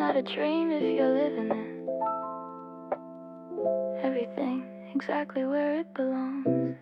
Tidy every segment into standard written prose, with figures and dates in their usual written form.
not a dream if you're living it. Everything exactly where it belongs.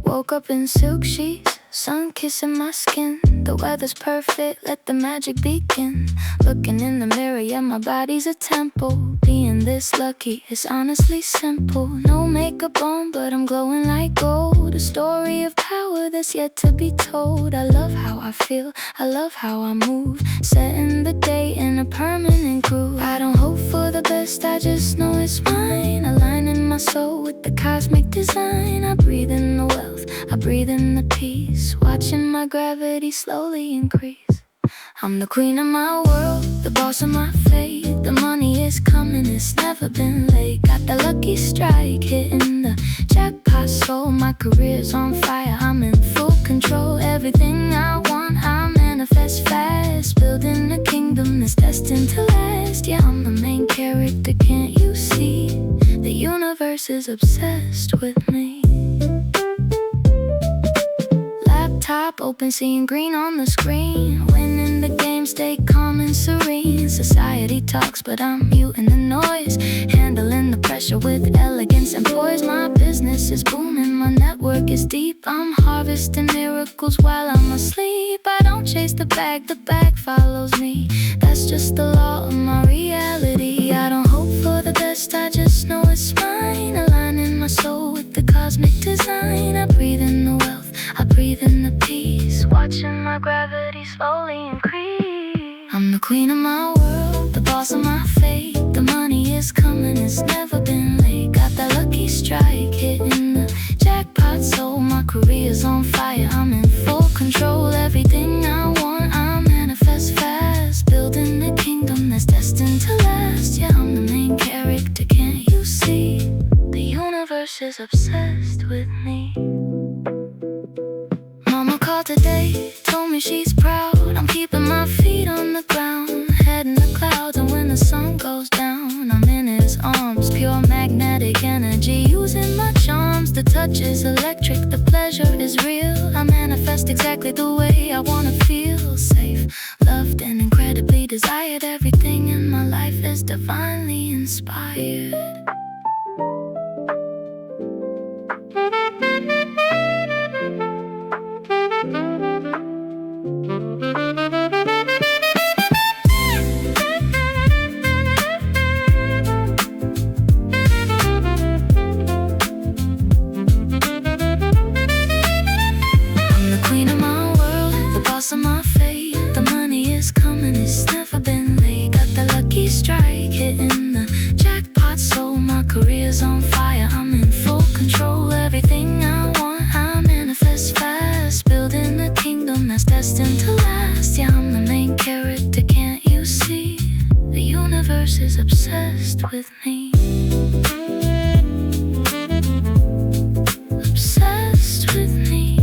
Woke up in silk sheets, sun kissing my skin. The weather's perfect, let the magic begin. Looking in the mirror, yeah, my body's a temple. Being this lucky is honestly simple. No makeup on, but I'm glowing like gold. A story of power that's yet to be told. I love how I feel, I love how I move. Setting the day in a permanent groove. I don't hope for the best, I just know it's mine. Aligning my soul with the cosmic design. I breathe in the wealth, I breathe in the peace. Watching my gravity slowly increase. I'm the queen of my world, the boss of my fate. The money is coming, it's never been late. Got the lucky strike, hitting the jackpot, so my career's on fire. I'm in full control, everything I want I manifest fast. Building a kingdom that's destined to last. Yeah, I'm the main character, can't you see? The universe is obsessed with me. Laptop open, seeing green on the screen. Winning the game, stay calm and serene. Society talks, but I'm muting the noise. Handling the pressure with elegance and poise. My business is booming, my network is deep. I'm harvesting miracles while I'm asleep. I don't chase the bag follows me. That's just the law of my reality. I don't hope for the best, I just know it's mine. Aligning my soul with the cosmic design. I breathe in the wealth, I breathe in the peace. Watching my gravity slowly increase. I'm the queen of my world, the boss of my fate. The money is coming, it's never been late. Got that lucky strike, hitting the jackpot, so my career's on fire. I'm in full control, everything I want I manifest fast. Building a kingdom that's destined to last. Yeah, I'm the main character, can't you see? The universe is obsessed with me. Mama called today, told me she's proud. I'm keeping my feet on the ground, head in the clouds. And when the sun goes down, I'm in his arms. Pure magnetic energy, using my charms. The touch is electric, the pleasure is real. I manifest exactly the way I wanna feel. Safe, loved and incredibly desired. Everything in my life is divinely inspired. Is obsessed with me. Obsessed with me.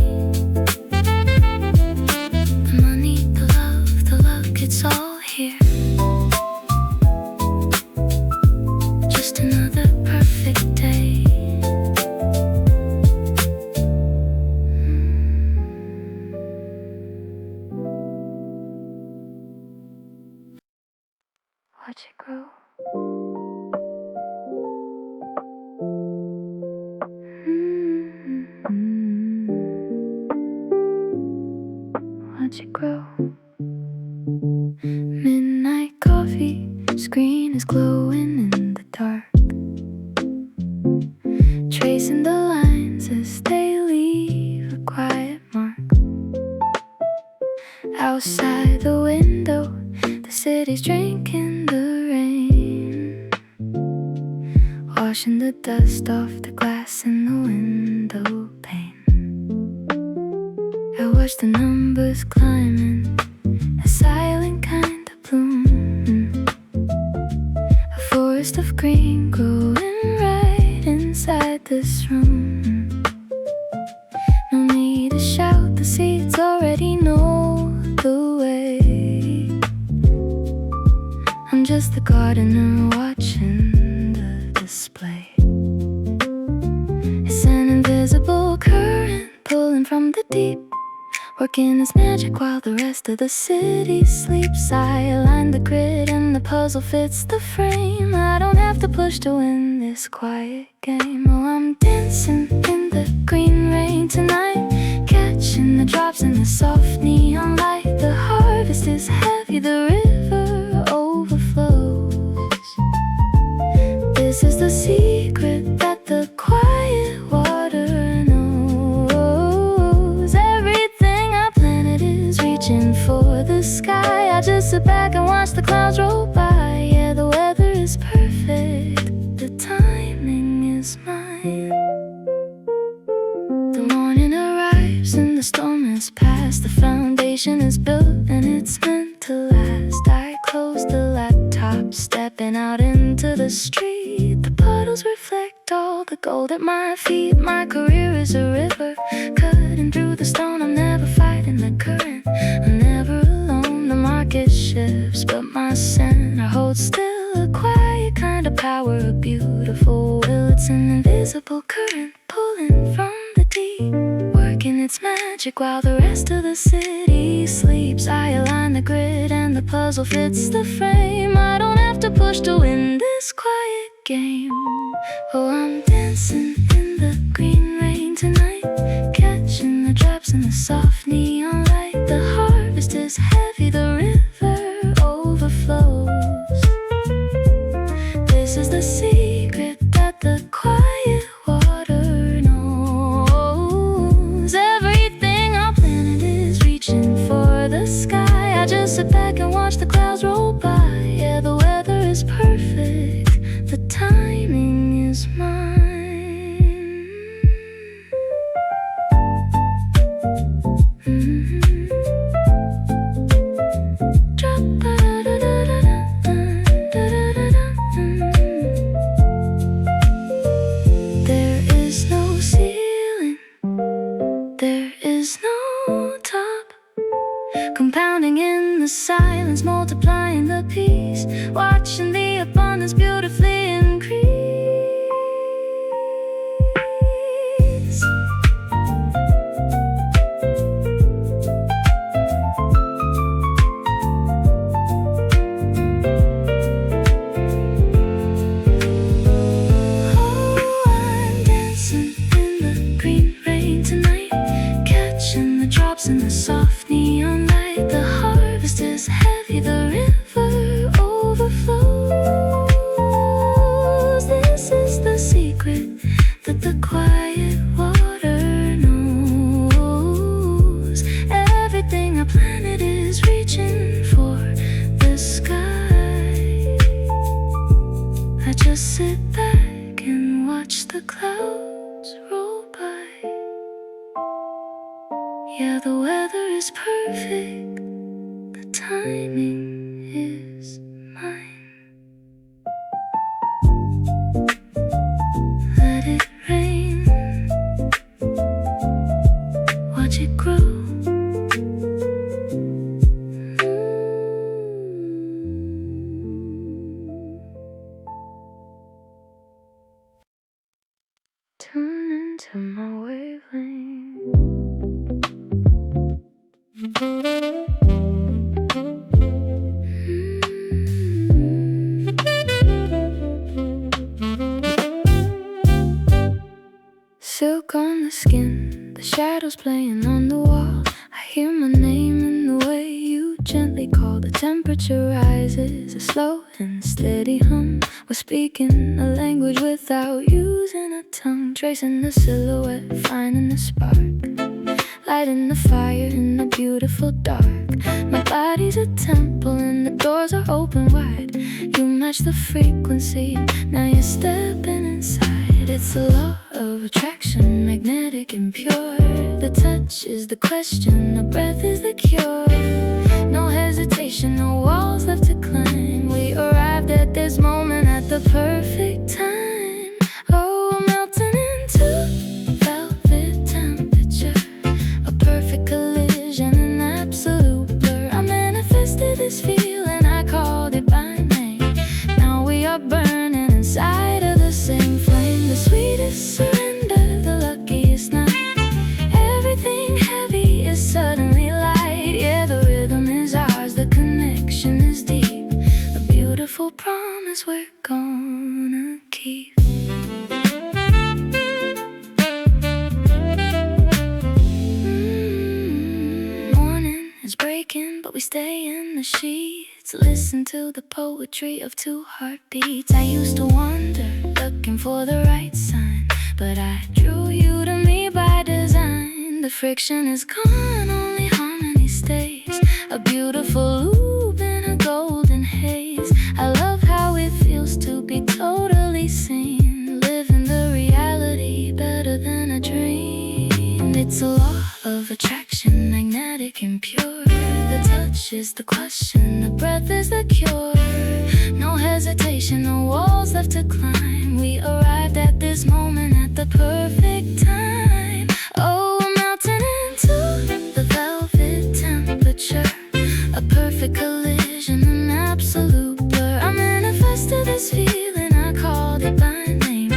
The money, the love, the luck, it's all here. Just another perfect day. Watch it grow. Watch it grow. Midnight coffee, screen is glowing in the dark. Tracing the lines as they leave a quiet mark. Outside the window, the city's drinking the rain, washing the dust off the glass in the window pane. I watch the numbers climbing, a silent kind of bloom. A forest of green growing right inside this room. No need to shout, the seeds already know the way. I'm just the gardener watching the display. It's deep, working its magic while the rest of the city sleeps. I align the grid and the puzzle fits the frame. I don't have to push to win this quiet game. Oh, I'm dancing in the green rain tonight, catching the drops in the soft neon light. The harvest is heavy, the river overflows. This is the secret that the quiet water knows. Everything I planted is reaching for the sky. I just sit back and watch the clouds roll by. Yeah, the weather is perfect, the timing is mine. The morning arrives and the storm has passed. The foundation is built and it's meant to last. I close the laptop, stepping out into the street. The puddles reflect all the gold at my feet. My career is a river, cutting through the stone. I'm never fighting the current, I'm never alone. The market shifts, but my center holds still. A quiet kind of power, a beautiful will. It's an invisible current pulling from the deep, working its magic while the rest of the city sleeps. I align the grid and the puzzle fits the frame. I don't have to push to win this quiet game. Oh, I'm dancing in the green rain tonight, catching the drops in the soft neon light. The harvest is heavy, the river overflows. This is the secret that the quiet water knows. Everything on planet is reaching for the sky. I just sit back and watch the clouds roll by. Yeah, the weather is perfect, the timing is mine. There is no ceiling, there is no top, compounding in the silence, multiplying the peace, watching the abundance beautifully increase. Oh, I'm dancing in the green rain tonight, catching the drops in the soft neon light. The harvest is heavy, the river overflows. This is the secret that the quiet water knows. Everything our planet is reaching for the sky. I just sit back and watch the clouds roll by. Yeah, the weather is perfect, the timing is mine. Let it rain, watch it grow. Tune into my wavelength. Silk on the skin, the shadows playing on the wall. I hear my name in the way you gently call. The temperature rises, a slow and steady hum. We're speaking a language without using a tongue, tracing the silhouette, finding the spark, lighting the fire in the beautiful dark. My body's a temple and the doors are open wide. You match the frequency, now you're stepping inside. It's a law of attraction, magnetic and pure. The touch is the question, the breath is the cure. No hesitation, no walls left to climb. We arrived at this moment at the perfect time. Oh, we're melting into velvet temperature, a perfect collision, an absolute blur. I manifested this feeling, I called it by name. Now we are burning inside of the same flame. The sweetest surrender, the luckiest night. Everything heavy beautiful promise we're gonna keep. Morning is breaking, but we stay in the sheets. Listen to the poetry of two heartbeats. I used to wander, looking for the right sign, but I drew you to me by design. The friction is gone, only harmony stays. A beautiful loop in a golden haze. I love how it feels to be totally seen, living the reality better than a dream. It's a law of attraction, magnetic and pure. The touch is the question, the breath is the cure. No hesitation, no walls left to climb. We arrived at this moment at the perfect time. Oh, we're melting into the velvet temperature. A perfect collision, an absolute blur. I manifested this feeling, I called it by name.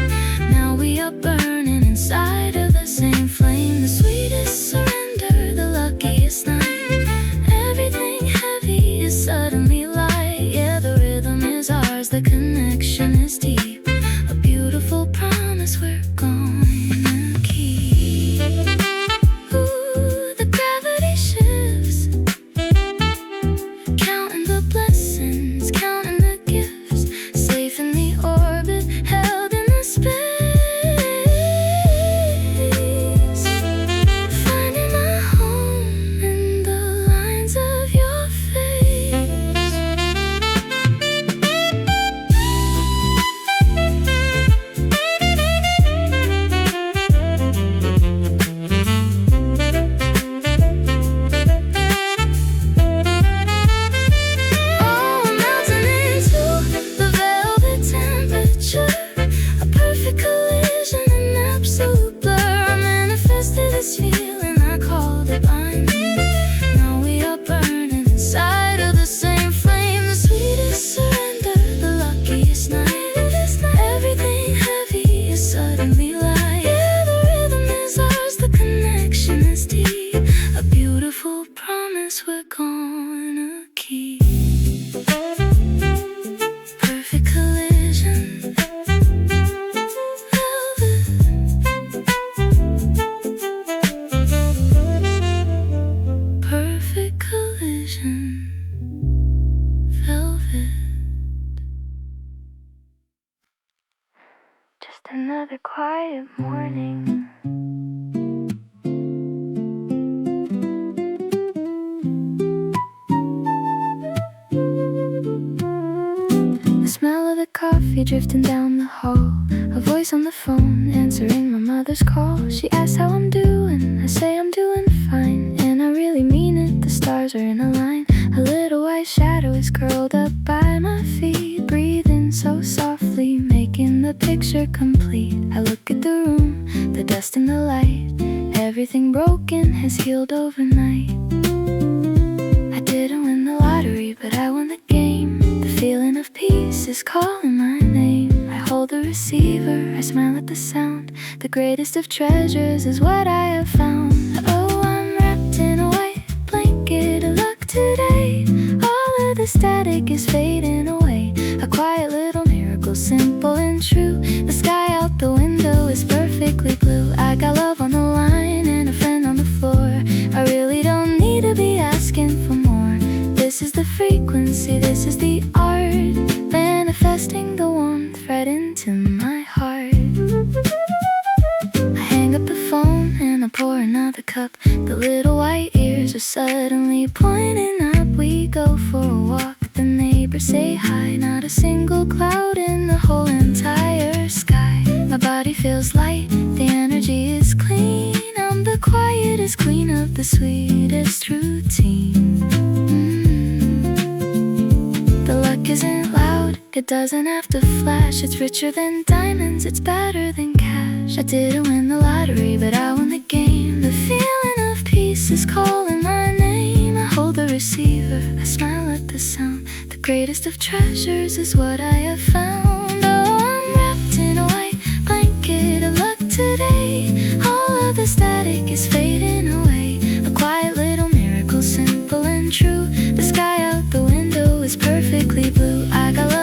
Now we are burning inside of the same flame. The sweetest surrender, the luckiest night. Everything heavy is suddenly light. Yeah, the rhythm is ours, the connection is deep. A beautiful promise we're gonna keep. Ooh, the gravity shifts, counting the blessings, counting the gifts. Safe in the orbit, held in the space. Finding my home in the lines of your face. Oh, melting into the velvet temperature. A perfect collision, an absolute blur. I manifested this feeling, I called it by name. Now we are burning inside of the same flame. The sweetest surrender, the luckiest night. Everything heavy is suddenly light. Yeah, the rhythm is ours, the connection is deep. A beautiful promise we're gonna keep. Perfect collision, velvet. Perfect collision, velvet. Just another quiet morning. The smell of the coffee drifting down the hall. A voice on the phone answering my mother's call. She asks how I'm doing, I say I'm doing fine, and I really mean it, the stars are in a line. A little white shadow is curled up by my feet, breathing so softly, making the picture complete. I look at the room, the dust and the light. Everything broken has healed overnight. I didn't win the lottery, but I won the game. The feeling of peace is calling my name. I hold the receiver, I smile at the sound. The greatest of treasures is what I have found. Oh, I'm wrapped in a white blanket of luck today. All of the static is fading away. A quiet little miracle, simple and true. The sky out the window is perfectly blue. I got love on the line and a friend on the floor. I really don't need to be asking for more. This is the frequency, this is the art, manifesting the warmth right into my heart. I hang up the phone and I pour another cup. The little white ears are suddenly pointing up. We go for a walk, the neighbors say hi. Not a single cloud in the whole entire sky. My body feels light, the energy is clean. I'm the quietest queen of the sweetest routine. The luck isn't loud, it doesn't have to flash. It's richer than diamonds, it's better than cash. I didn't win the lottery, but I won the game. The feeling of peace is calling my name. I hold the receiver, I smile at the sound. The greatest of treasures is what I have found. Oh, I'm wrapped in a white blanket of luck today. All of the static is fading away. A quiet little miracle, simple and true. The sky out the window is perfectly blue. I got love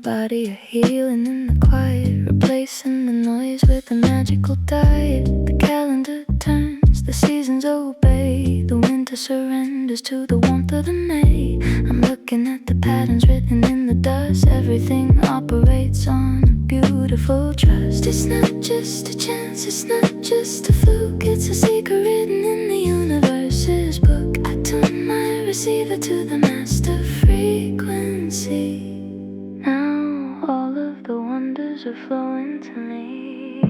body a healing in the quiet, replacing the noise with a magical diet. The calendar turns, the seasons obey, the winter surrenders to the warmth of the May. I'm looking at the patterns written in the dust. Everything operates on a beautiful trust. It's not just a chance, it's not just a fluke, it's a secret written in the universe's book. I tune my receiver to the master frequency. Now all of the wonders are flowing to me.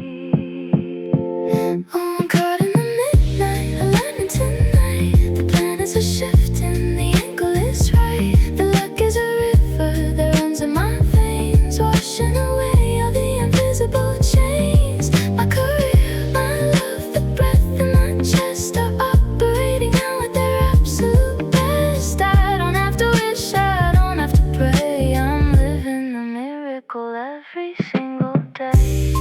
Oh, I'm caught in the midnight alignment tonight. The planets are shifting, the angle is right. The luck is a river that runs in my veins, washing away all the invisible chains. My career, my love, the breath in my chest are operating now at their absolute best. I don't have to wish, I don't have to pray, I'm living the miracle every single day.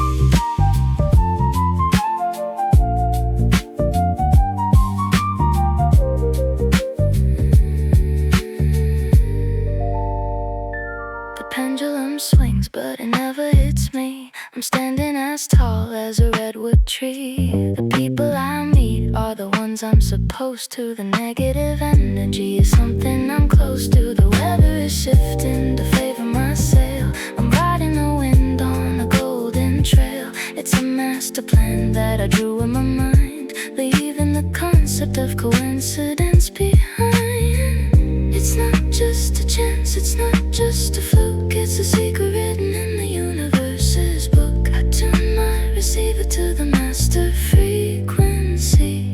The pendulum swings, but it never hits me. I'm standing as tall as a redwood tree. The people I meet are the ones I'm supposed to. The negative energy is something I'm close to. The weather is shifting to favor my sail. I'm riding the wind on a golden trail. It's a master plan that I drew in my mind, leaving the concept of coincidence behind. It's not just a chance, it's not just a fluke, it's a secret written in the universe's book. I tune my receiver to the master frequency.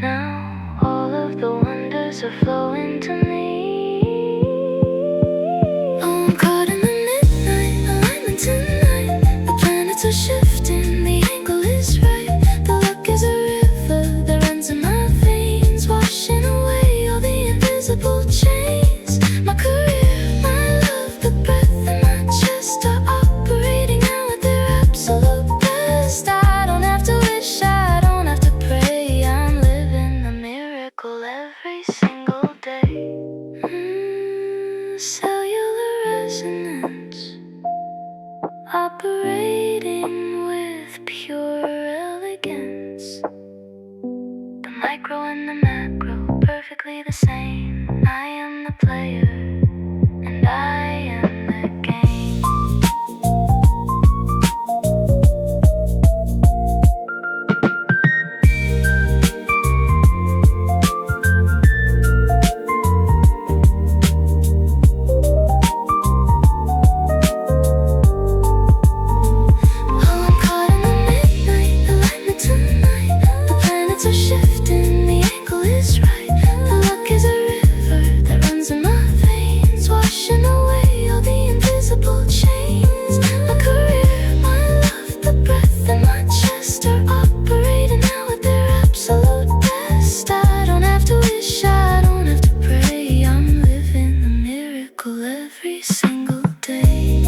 Now all of the wonders are flowing to me. Oh, I'm caught in the midnight alignment tonight. The planets are shifting, the angle is right. The luck is a river that runs in my veins, washing away all the invisible chains. My career, my love, the breath in my chest are operating now at their absolute best. I don't have to wish, I don't have to pray, I'm living the miracle every single day. Cellular resonance, operating with pure elegance. The micro and the macro, perfectly the same. I am the player, and I am the game. Oh, I'm caught in the midnight alignment tonight. The planets are shifting, the angle is right. The luck is a river that runs in my veins, washing away all the invisible chains. My career, my love, the breath in my chest are operating now at their absolute best. I don't have to wish, I don't have to pray, I'm living the miracle every single day.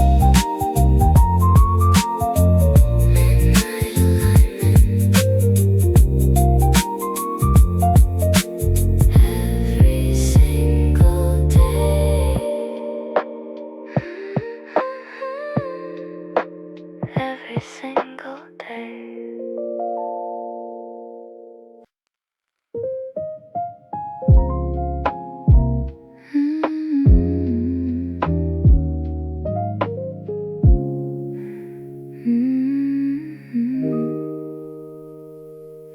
Midnight alignment every single day. Every single day.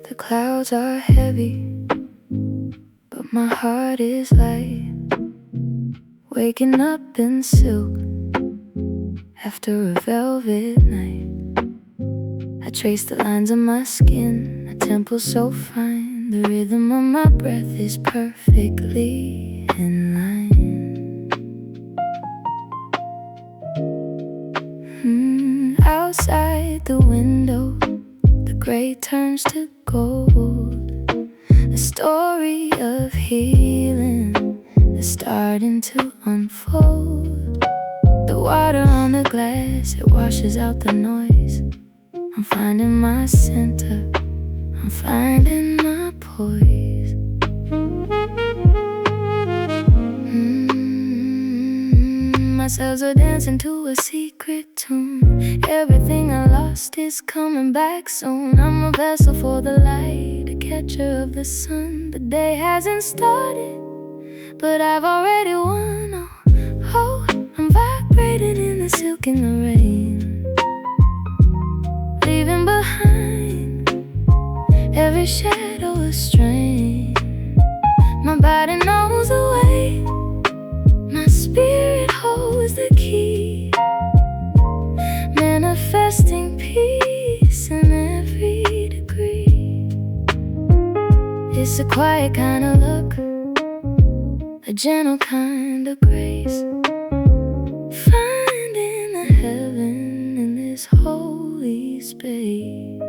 The clouds are heavy, but my heart is light. Waking up in silk after a velvet night. I trace the lines of my skin, a temple so fine. The rhythm of my breath is perfectly in line. Outside the window, the gray turns to gold. A story of healing is starting to unfold. The water on the glass, it washes out the noise. I'm finding my center, I'm finding my poise. ourselves or dancing to a secret tune. Everything I lost is coming back soon. I'm a vessel for the light, a catcher of the sun. The day hasn't started, but I've already won. Oh, I'm vibrating in the silk in the rain, leaving behind every shadow of strain. My body knows the way, my spirit holds the key, manifesting peace in every degree. It's a quiet kind of look, a gentle kind of grace, finding the heaven in this holy space.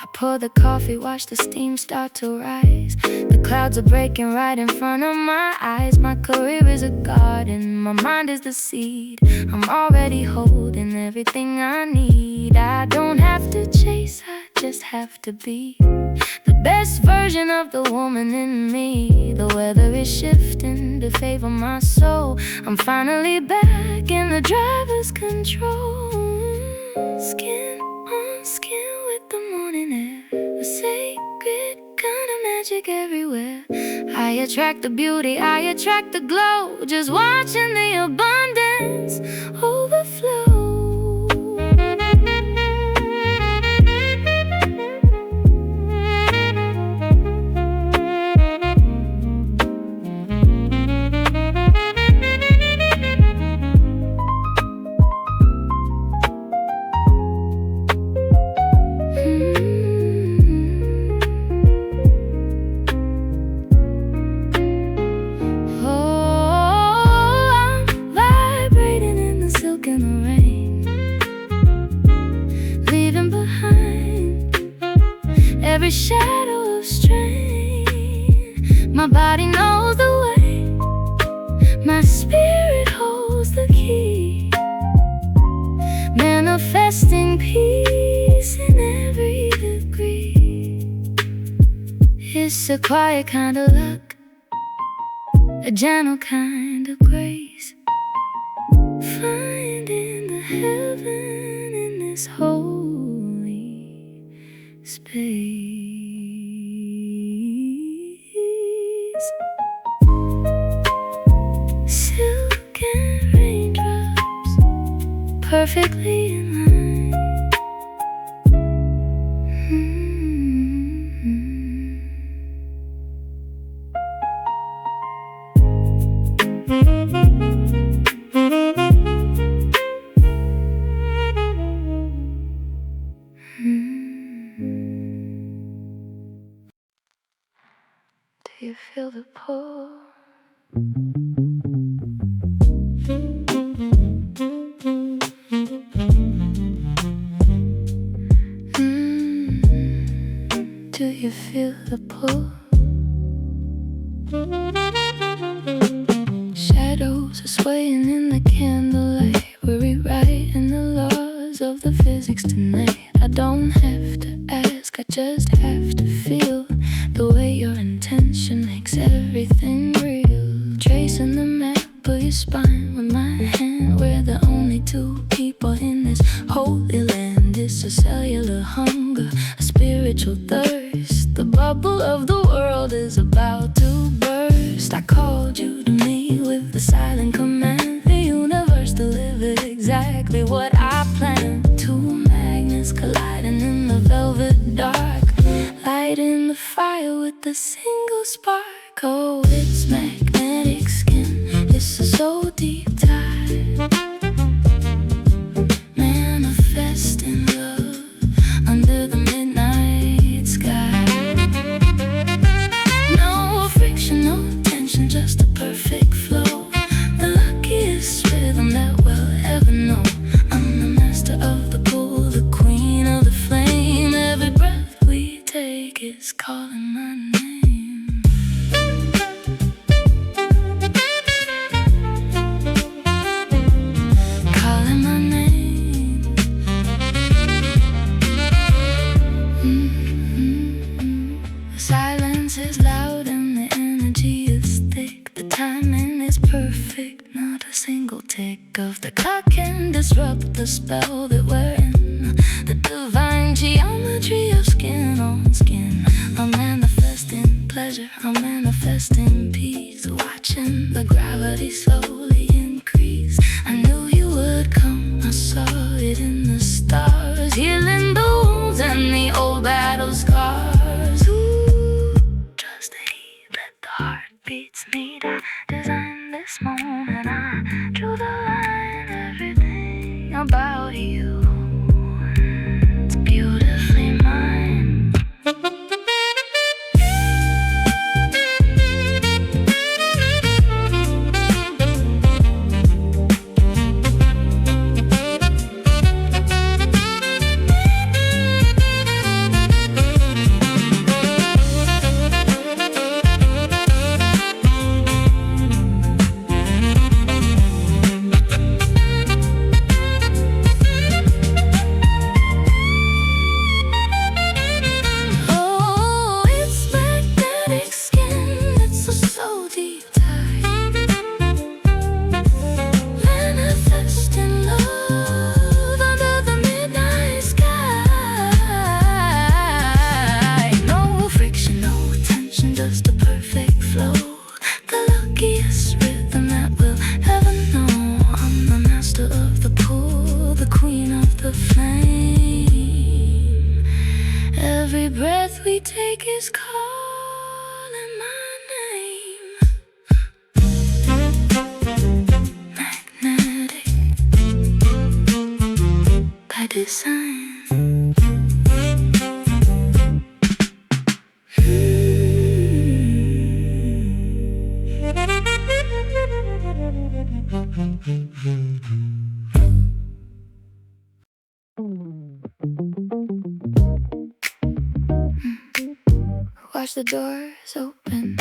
I pour the coffee, watch the steam start to rise. The clouds are breaking right in front of my eyes. My career is a garden, my mind is the seed. I'm already holding everything I need. I don't have to chase, I just have to be the best version of the woman in me. The weather is shifting to favor my soul. I'm finally back in the driver's control. Skin on skin with the morning air, a sacred kind of magic everywhere. I attract the beauty, I attract the glow, just watching the abundance overflow. Every shadow of strain, my body knows the way, my spirit holds the key, manifesting peace in every degree. It's a quiet kind of luck, a gentle kind of grace, finding the heaven in this holy space. Silk and raindrops perfectly in line. Do you feel the pull? Do you feel the pull? Shadows are swaying in the candlelight. We're rewriting the laws of the physics tonight. I don't have to ask, I just have to feel the way your intention makes everything real. Tracing the map of your spine with my hand. We're the only two people in this holy land. It's a cellular hunger, a spiritual thirst. The bubble of the world is about to burst. I called you to me with the silent command. The universe delivered exactly what I planned. Two magnets colliding in the velvet dark, lighting the fire with a single spark. Oh, it's magnetic skin, it's a so deep dive, manifesting love under the midnight sky. No friction, no tension, just a perfect flow. The luckiest rhythm that we'll ever know. I'm the master of the pull, the queen of the flame. Every breath we take is calling my name. tick of the clock can disrupt the spell that we're in. The divine geometry of skin on skin. I'm manifesting pleasure, I'm manifesting peace. Watching the gravity slowly increase. I knew you would come, I saw it in the stars. Healing the wounds and the old battle scars. Ooh, just the heat that the heart beats need. I designed this moment, I drew the line. Everything about you, it's beautifully mine. Every breath we take is calling my name. Magnetic by design. Watch the doors open.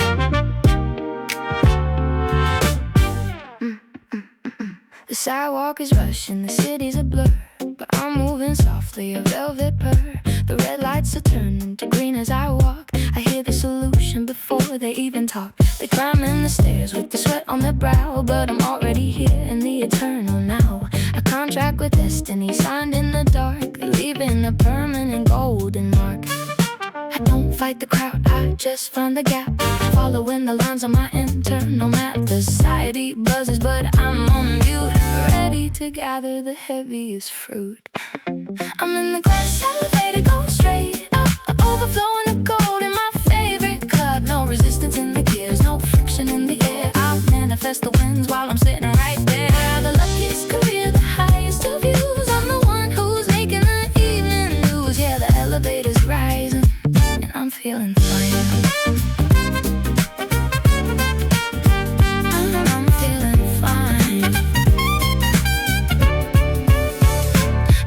The sidewalk is rushing, the city's a blur, but I'm moving softly, a velvet purr. The red lights are turning to green as I walk. I hear the solution before they even talk. They climb in the stairs with the sweat on their brow, but I'm already here in the eternal now. A contract with destiny signed in the dark, leaving a permanent golden mark. I don't fight the crowd, I just find the gap, following the lines on my internal map. The society buzzes, but I'm on mute, ready to gather the heaviest fruit. I'm in the glass elevator, go straight up, overflowing the gold in my favorite cup. No resistance in the gears, no friction in the air. I'll manifest the winds while I'm sitting right there. The luckiest career, the highest of views. I'm the one who's making the evening news. Yeah, the elevator's rising, I'm feeling fine. I'm feeling fine.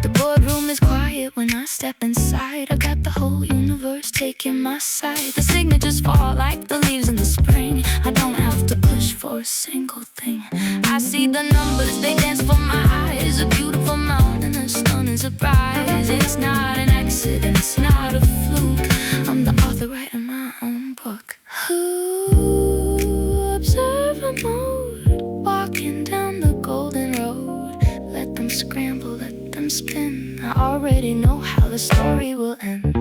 The boardroom is quiet when I step inside. I got the whole universe taking my side. The signatures fall like the leaves in the spring. I don't have to push for a single thing. I see the numbers, they dance for my eyes. A beautiful mountain, a stunning surprise. It's not an accident, it's not a fluke. I'm the author writing my own book. Ooh, observer mode, walking down the golden road. Let them scramble, let them spin. I already know how the story will end.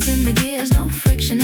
In the gears, no friction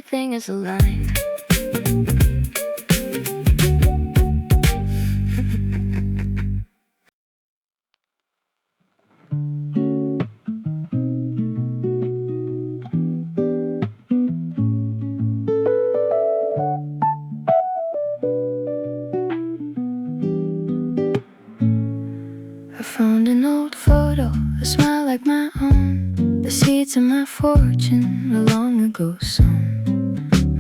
everything is aligned. I found an old photo, a smile like my own, the seeds of my fortune, a long ago sown.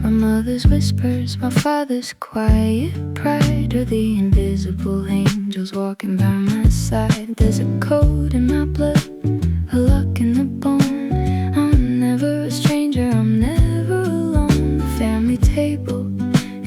My mother's whispers, my father's quiet pride, are the invisible angels walking by my side. There's a code in my blood, a luck in the bone. I'm never a stranger, I'm never alone. The family table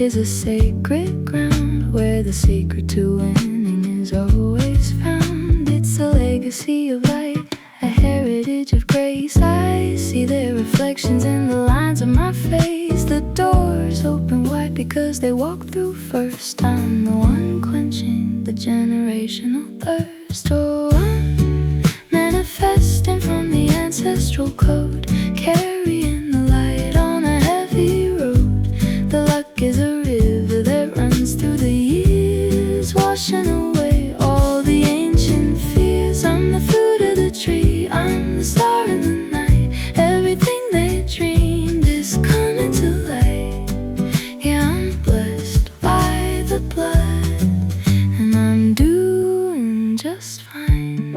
is a sacred ground where the secret to winning is always found. It's a legacy of light, a heritage of grace. I see their reflections in the lines of my face. The doors open wide because they walk through first. I'm the one quenching the generational thirst. Oh, I'm manifesting from the ancestral code, carrying the light on a heavy road. The luck is a river that runs through the years, washing away all the ancient fears. I'm the fruit of the tree, I'm the star in the night. Everything they dreamed is coming to light. Yeah, I'm blessed by the blood, and I'm doing just fine.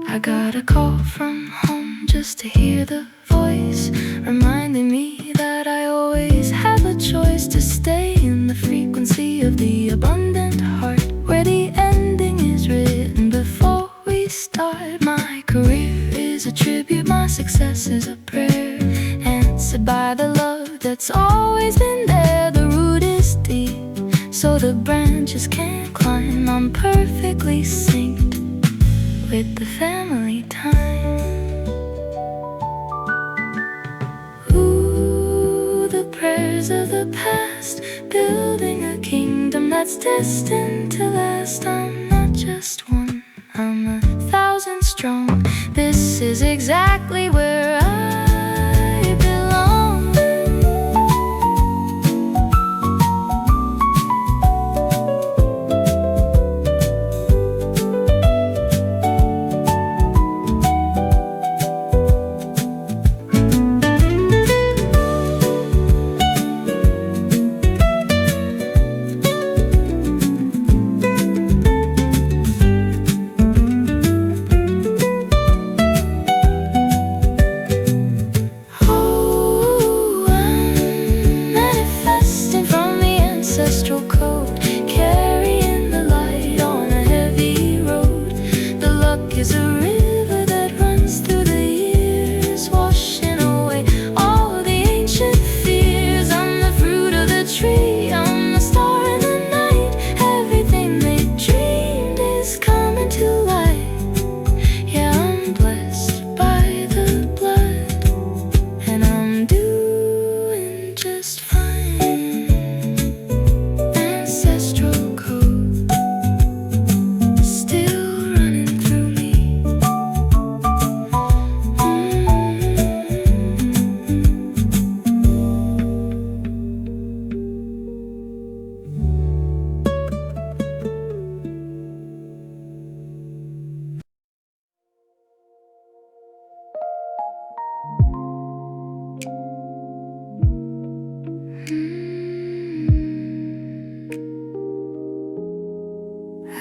I got a call from home just to hear the voice, reminding me that I always have a choice to stay in the frequency of the abundant heart, where the ending is written before we start. My career is a tribute, my success is a prayer, answered by the love that's always been there. The root is deep, so the branches can't climb. I'm perfectly synced with the family time. Ooh, the prayers of the past, building a kingdom that's destined to last. I'm not just one, I'm 1,000 strong. This is exactly where I belong.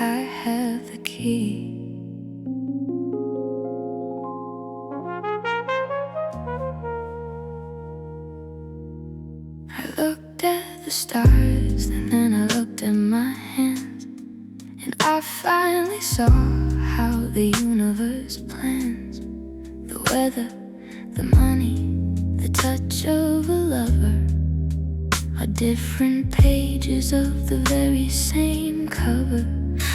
I have the key. I looked at the stars, and then I looked at my hands, and I finally saw how the universe plans. The weather, the money, the touch of a lover are different pages of the very same cover.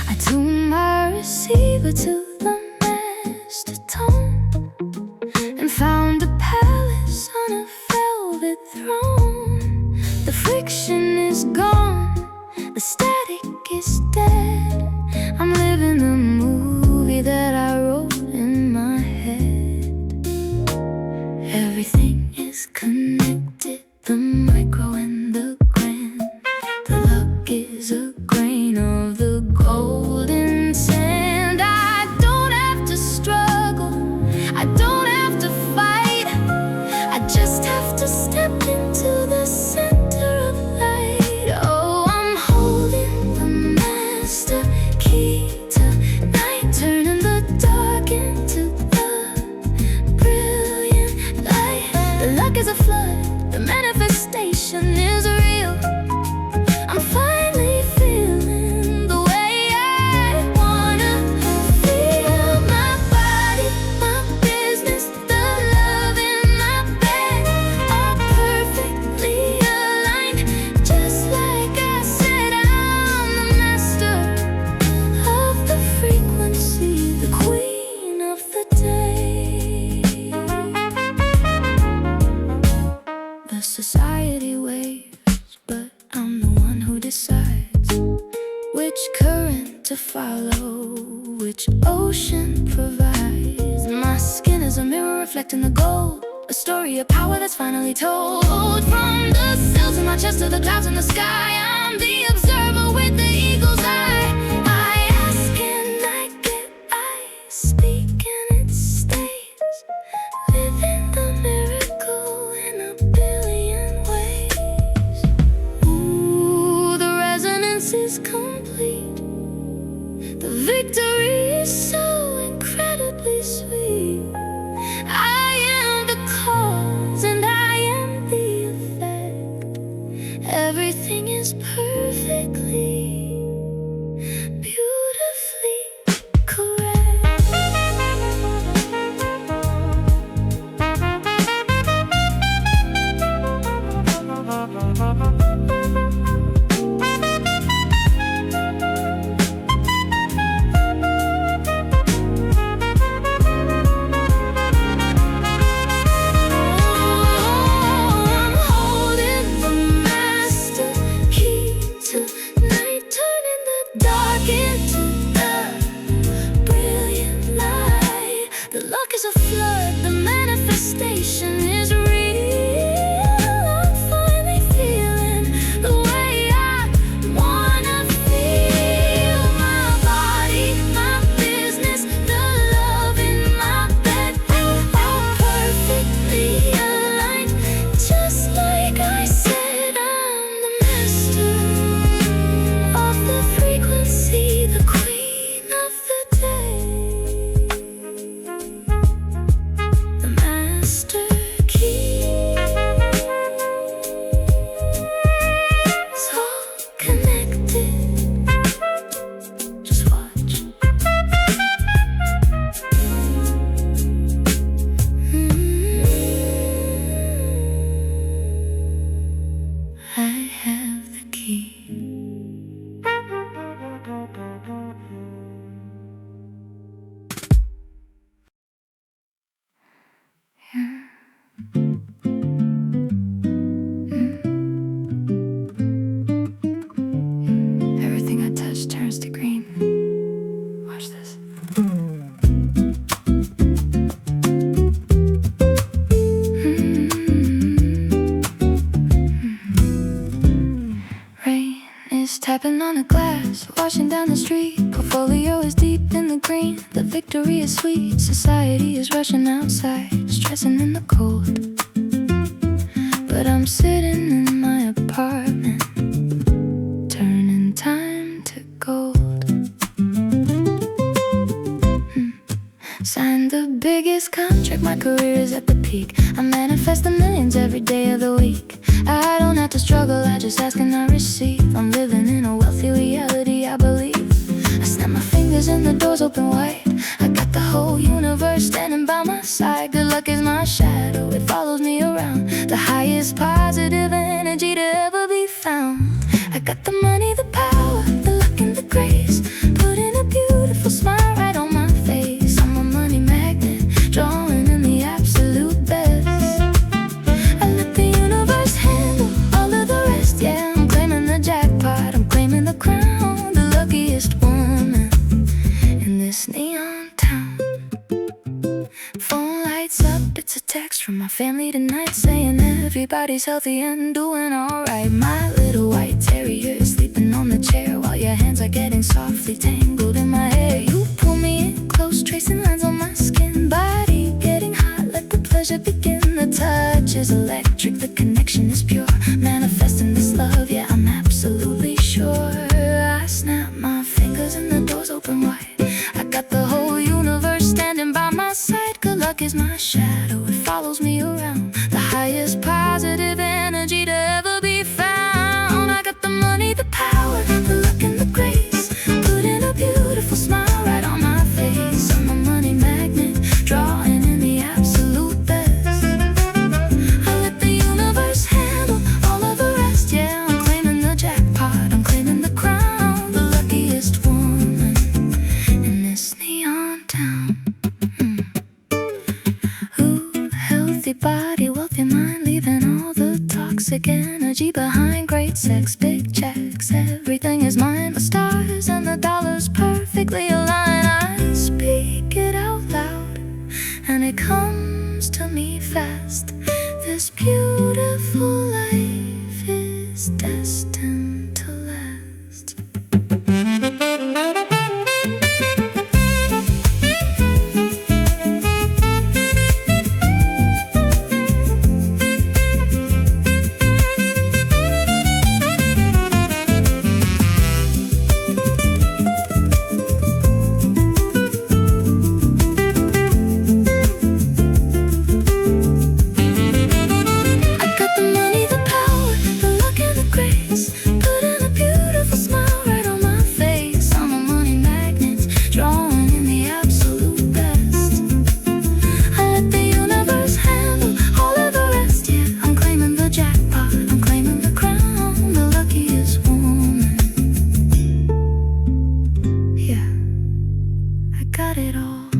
I tuned my receiver to the master tone and found a palace on a velvet throne. The friction is gone, the static is dead. I'm living the movie that I wrote in my head. Everything is is connected, the micro and the grand. The luck is a grain of the golden sand. I don't have to struggle, I don't have to fight, I just have to step into the center of light. Oh, I'm holding the master key tonight, turning the dark into the brilliant light. The luck is a flood, the manifestation is real. I'm finally feeling the way I wanna feel. My body, my business, the love in my bed are perfectly aligned. Just like I said, I'm the master of the frequency, the queen of the day. The society waves, but I'm the one who decides which current to follow, which ocean provides. My skin is a mirror reflecting the gold, a story of power that's finally told. From the cells in my chest to the clouds in the sky, I'm the observer with the eagle's eye. I ask and I get, I speak and it stays, living the miracle in a billion ways. Ooh, the resonance is complete, the victory is so incredibly sweet. I am the cause and I am the effect. Everything is perfectly, beautifully correct. I'm holding the master key tonight, turning the dark into the brilliant light. The luck is a flood, the manifestation is real. I'm finally feeling the way I wanna feel. My body, my business, the love in my bed are perfectly aligned. Just like I said, I'm the master of the frequency, the queen of the day. The master key is all connected. Just watch. I have the key. Everything I touch turns to green. Watch this. Rain is tapping on the glass, washing down the street. Portfolio is deep in the green, the victory is sweet. Society is rushing outside, stressing in the cold. But I'm sitting in my apartment, turning time to gold. Signed the biggest contract, my career is at the peak. I manifest the millions every day of the week. I don't have to struggle, I just ask and I receive. I'm living in a wealthy reality, I believe. I snap my fingers and the doors open wide. I got the whole universe standing by my side. Good luck is my shadow, it follows me around. The highest positive energy to ever be found. I got the money, the power, the luck and the grace, putting a beautiful smile right on my face. I'm a money magnet, drawing in the absolute best. I let the universe handle all of the rest. Yeah, I'm claiming the jackpot, I'm claiming the crown, the luckiest woman in this neon town. Phone lights up, it's a text text from my family tonight saying everybody's healthy and doing alright. My little white terrier is sleeping on the chair while your hands are getting softly tangled in my hair. You pull me in close, tracing lines on my skin. Body getting hot, let the pleasure begin. The touch is electric, the connection is pure. Manifesting this love, yeah, I'm absolutely sure. I snap my fingers and the doors open wide. I got the whole universe standing by my side. Good luck is my shadow, it follows me around. The highest positive energy to ever be found. I got the money, the power, the luck and the grace. Putting a beautiful smile right on my face. I'm a money magnet, drawing in the absolute best. I let the universe handle all of the rest. Yeah, I'm claiming the jackpot, I'm claiming the crown. The luckiest woman in this neon town. Ooh, healthy body, wealthy mind, leaving all the toxic energy behind. Great sex, big checks, everything is mine. The stars and the dollars perfectly align. I speak it out loud and it comes to me fast. This beautiful life is destined to last. Got it all.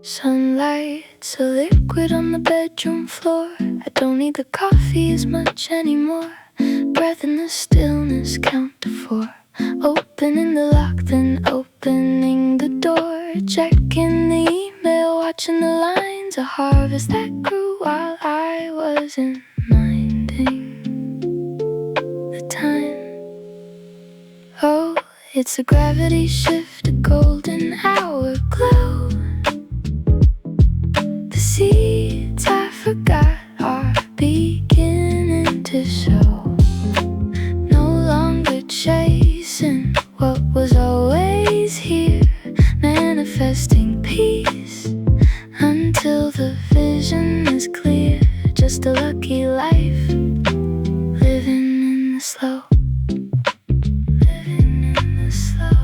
Sunlight's a liquid on the bedroom floor. I don't need the coffee as much anymore. Breath in the stillness, count to 4. Opening the lock, then opening the door. Checking the email, watching the lines. A harvest that grew while I wasn't minding the time. Oh, it's a gravity shift, a golden hour glow. Seeds I forgot are beginning to show. No longer chasing what was always here. Manifesting peace until the vision is clear. Just a lucky life, living in the slow. Living in the slow.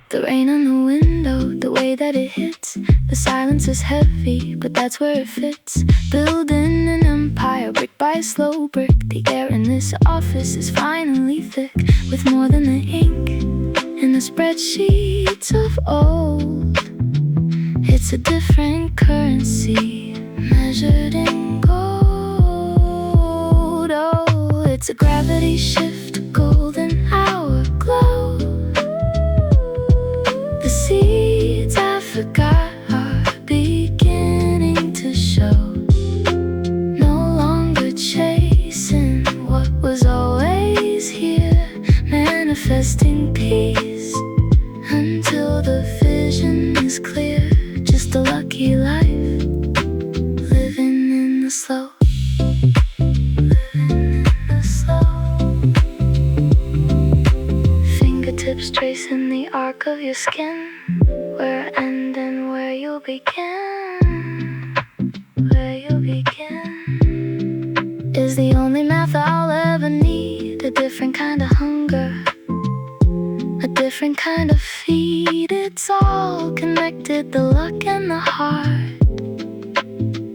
The rain on the window, the way that it hits. The silence is heavy, but that's where it fits. Building an empire, brick by slow brick. The air in this office is finally thick, with more than the ink in the spreadsheets of old. It's a different currency, measured in gold. Oh, it's a gravity shift, a golden hour glow. The seeds I forgot are beginning to show. No longer chasing what was always here. Manifesting peace until the vision is clear. Just a lucky life, living in the slow. Living in the slow. Fingertips tracing the arc of your skin. Where I end and where you begin. Where you begin is the only math I'll ever need. A different kind of hunger, a different kind of feed. It's all connected. did the luck and the heart,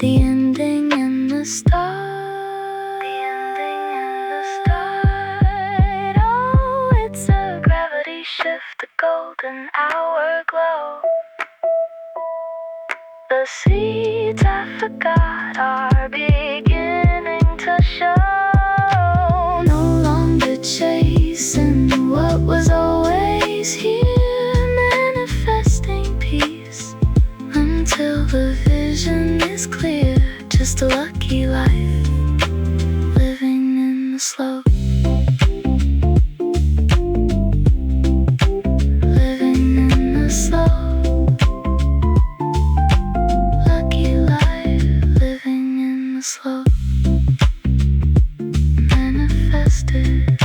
the ending and the start, the ending and the start. Oh, it's a gravity shift, a golden hour glow. The seeds I forgot are beginning to show. No longer chasing what was always here, manifesting peace until the vision is clear. Just a lucky life, living in the slow. Living in the slow. Slow, manifested.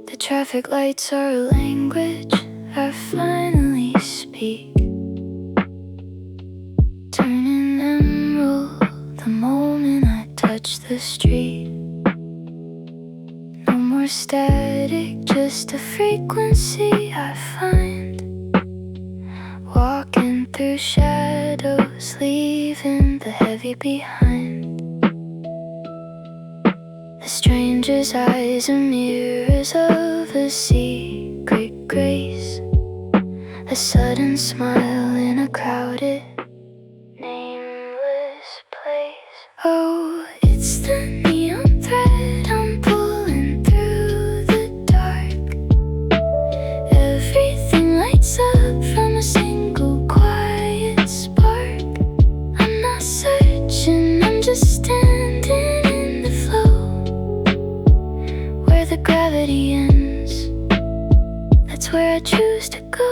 The traffic lights are a language I finally speak. Turning emerald the moment I touch the street. No more static, just a frequency I find. Walking through shadows, leaving the heavy behind. The stranger's eyes are mirrors of a secret grace. A sudden smile in a crowded oh, it's the neon thread I'm pulling through the dark. Everything lights up from a single quiet spark. I'm not searching, I'm just standing in the flow. Where the gravity ends, that's where I choose to go.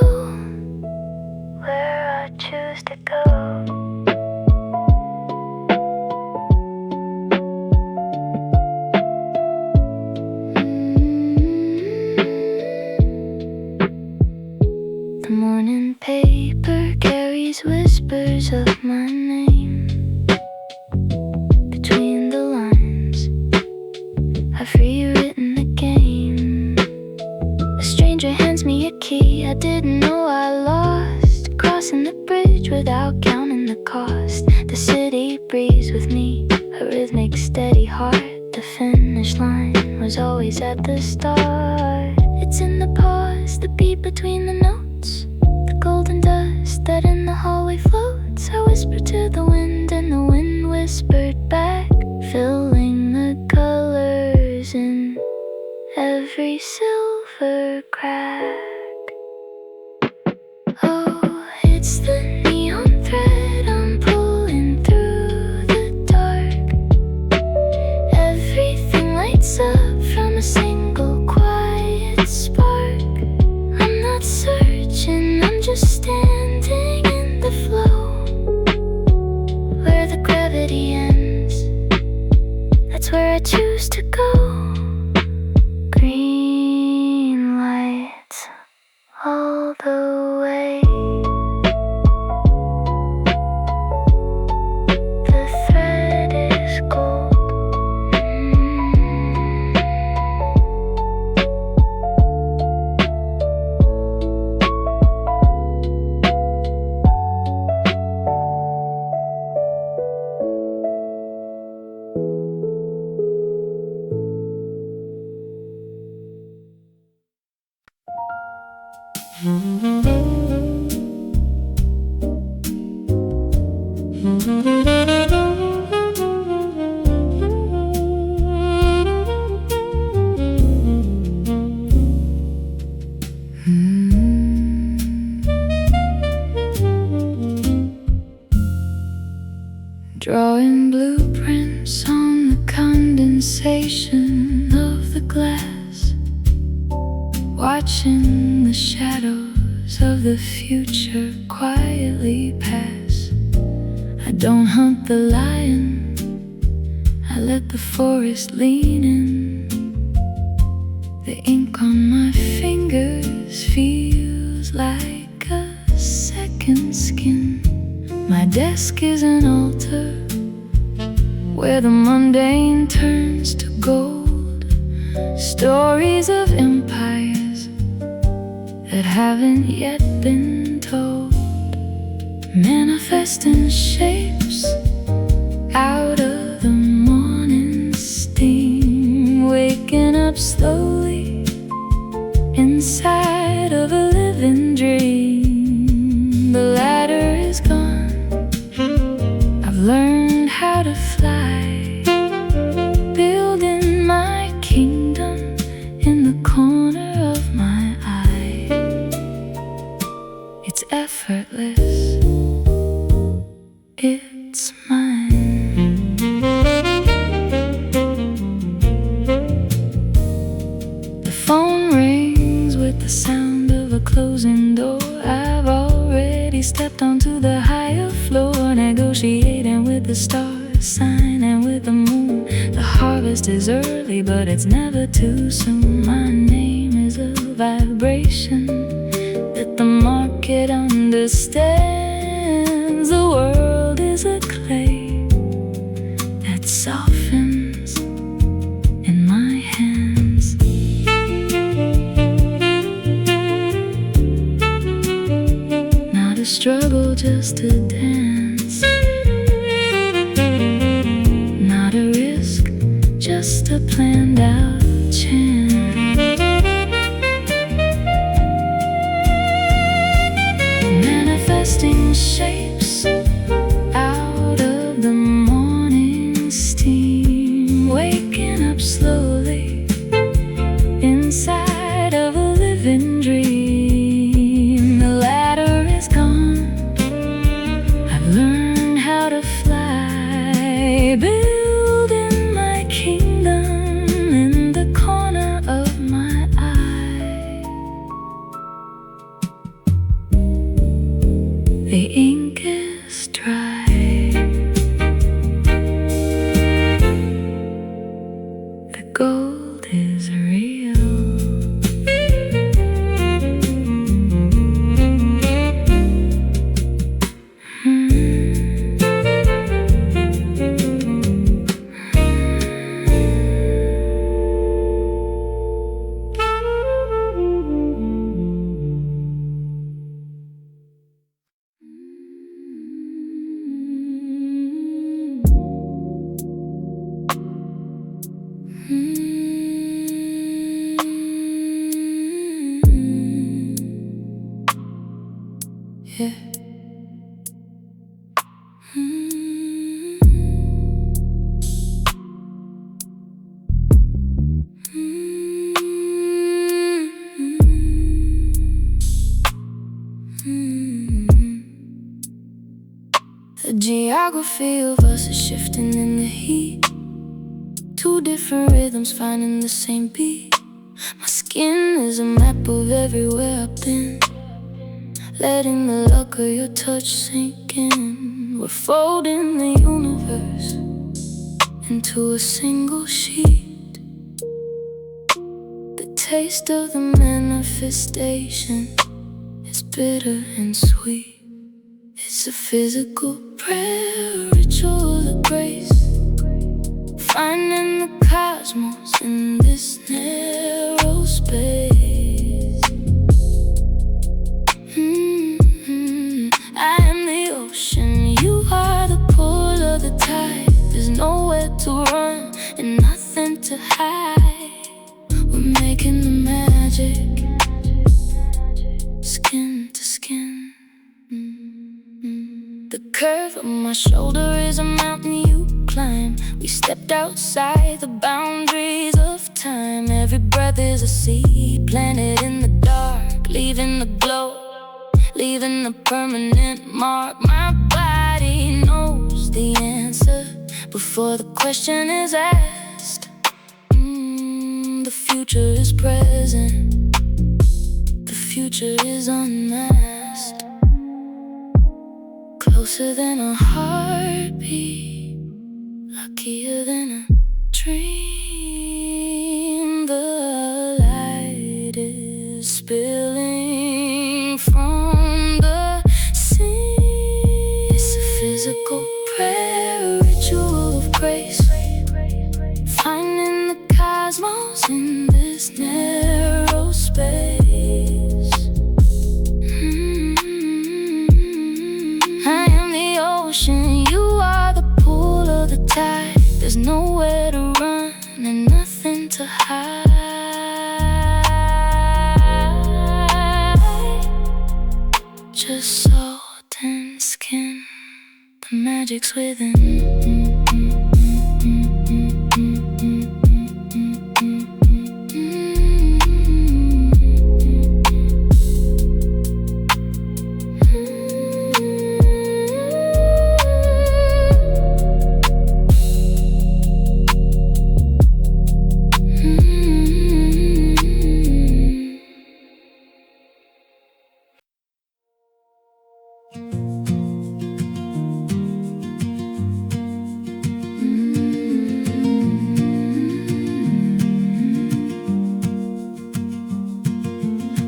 Where I choose to go. The morning paper carries whispers of my name. Between the lines, I've rewritten the game. A stranger hands me a key I didn't know I lost. Crossing the bridge without counting the cost. The city breathes with me, a rhythmic steady heart. The finish line was always at the start. It's in the pause, the beat between the notes, the golden dust that in the hallway floats. I whispered to the wind and the wind whispered back, filling the colors in every silver crack. Oh, it's the neon thread I'm pulling through the dark. Everything lights up from a single quiet spark. I'm not searching, I'm just standing in the flow. Where the gravity ends, that's where I choose to go. Green lights all the way. The thread is gold. Drawing blueprints on the condensation of the glass, watching the shadows of the future quietly pass. I don't hunt the lion, I let the forest lean in. The ink on my fingers feels feels like a second skin. My desk is an altar where the mundane turns to gold. Stories of empires that haven't yet been told, manifest in shapes out of the morning steam, waking up slowly inside of a living dream. The ladder is gone, I've learned how to fly, building my kingdom in the corner of my eye. It's effortless, it's mine. The phone rings with the sound of a closing door. I've already stepped onto the higher floor, negotiating with the stars, signing with the moon. The harvest is early, but it's never too soon. My name is a vibration that the market understands. The world is a clay that softens in my hands. Not a struggle, just a dance. Not a risk, just a planned out chance. Manifesting shapes out of the morning steam, waking up slowly inside of a living dream. The ladder is gone, I've learned how to fly, building my kingdom in the corner of my eye. The ink is dry, the gold is real. Yeah. The geography of us is shifting in the heat. Two different rhythms finding the same beat. My skin is a map of everywhere I've been, letting the luck of your touch sink in. We're folding the universe into a single sheet. The taste of the manifestation is bitter and sweet. It's a physical prayer, ritual of grace, finding the cosmos in this narrow space. I am the ocean, you are the pull of the tide. There's nowhere to run and nothing to hide. We're making the magic, skin to skin. The curve of my shoulder is a mountain you climb. We stepped outside the boundaries of time. Every breath is a seed planted in the dark, leaving the glow, leaving a permanent mark. My body knows the answer before the question is asked. The future is present, the future is unmasked. Closer than a heartbeat, luckier than a dream. The light is spilling There's nowhere to run and nothing to hide. Just salt and skin, the magic's within.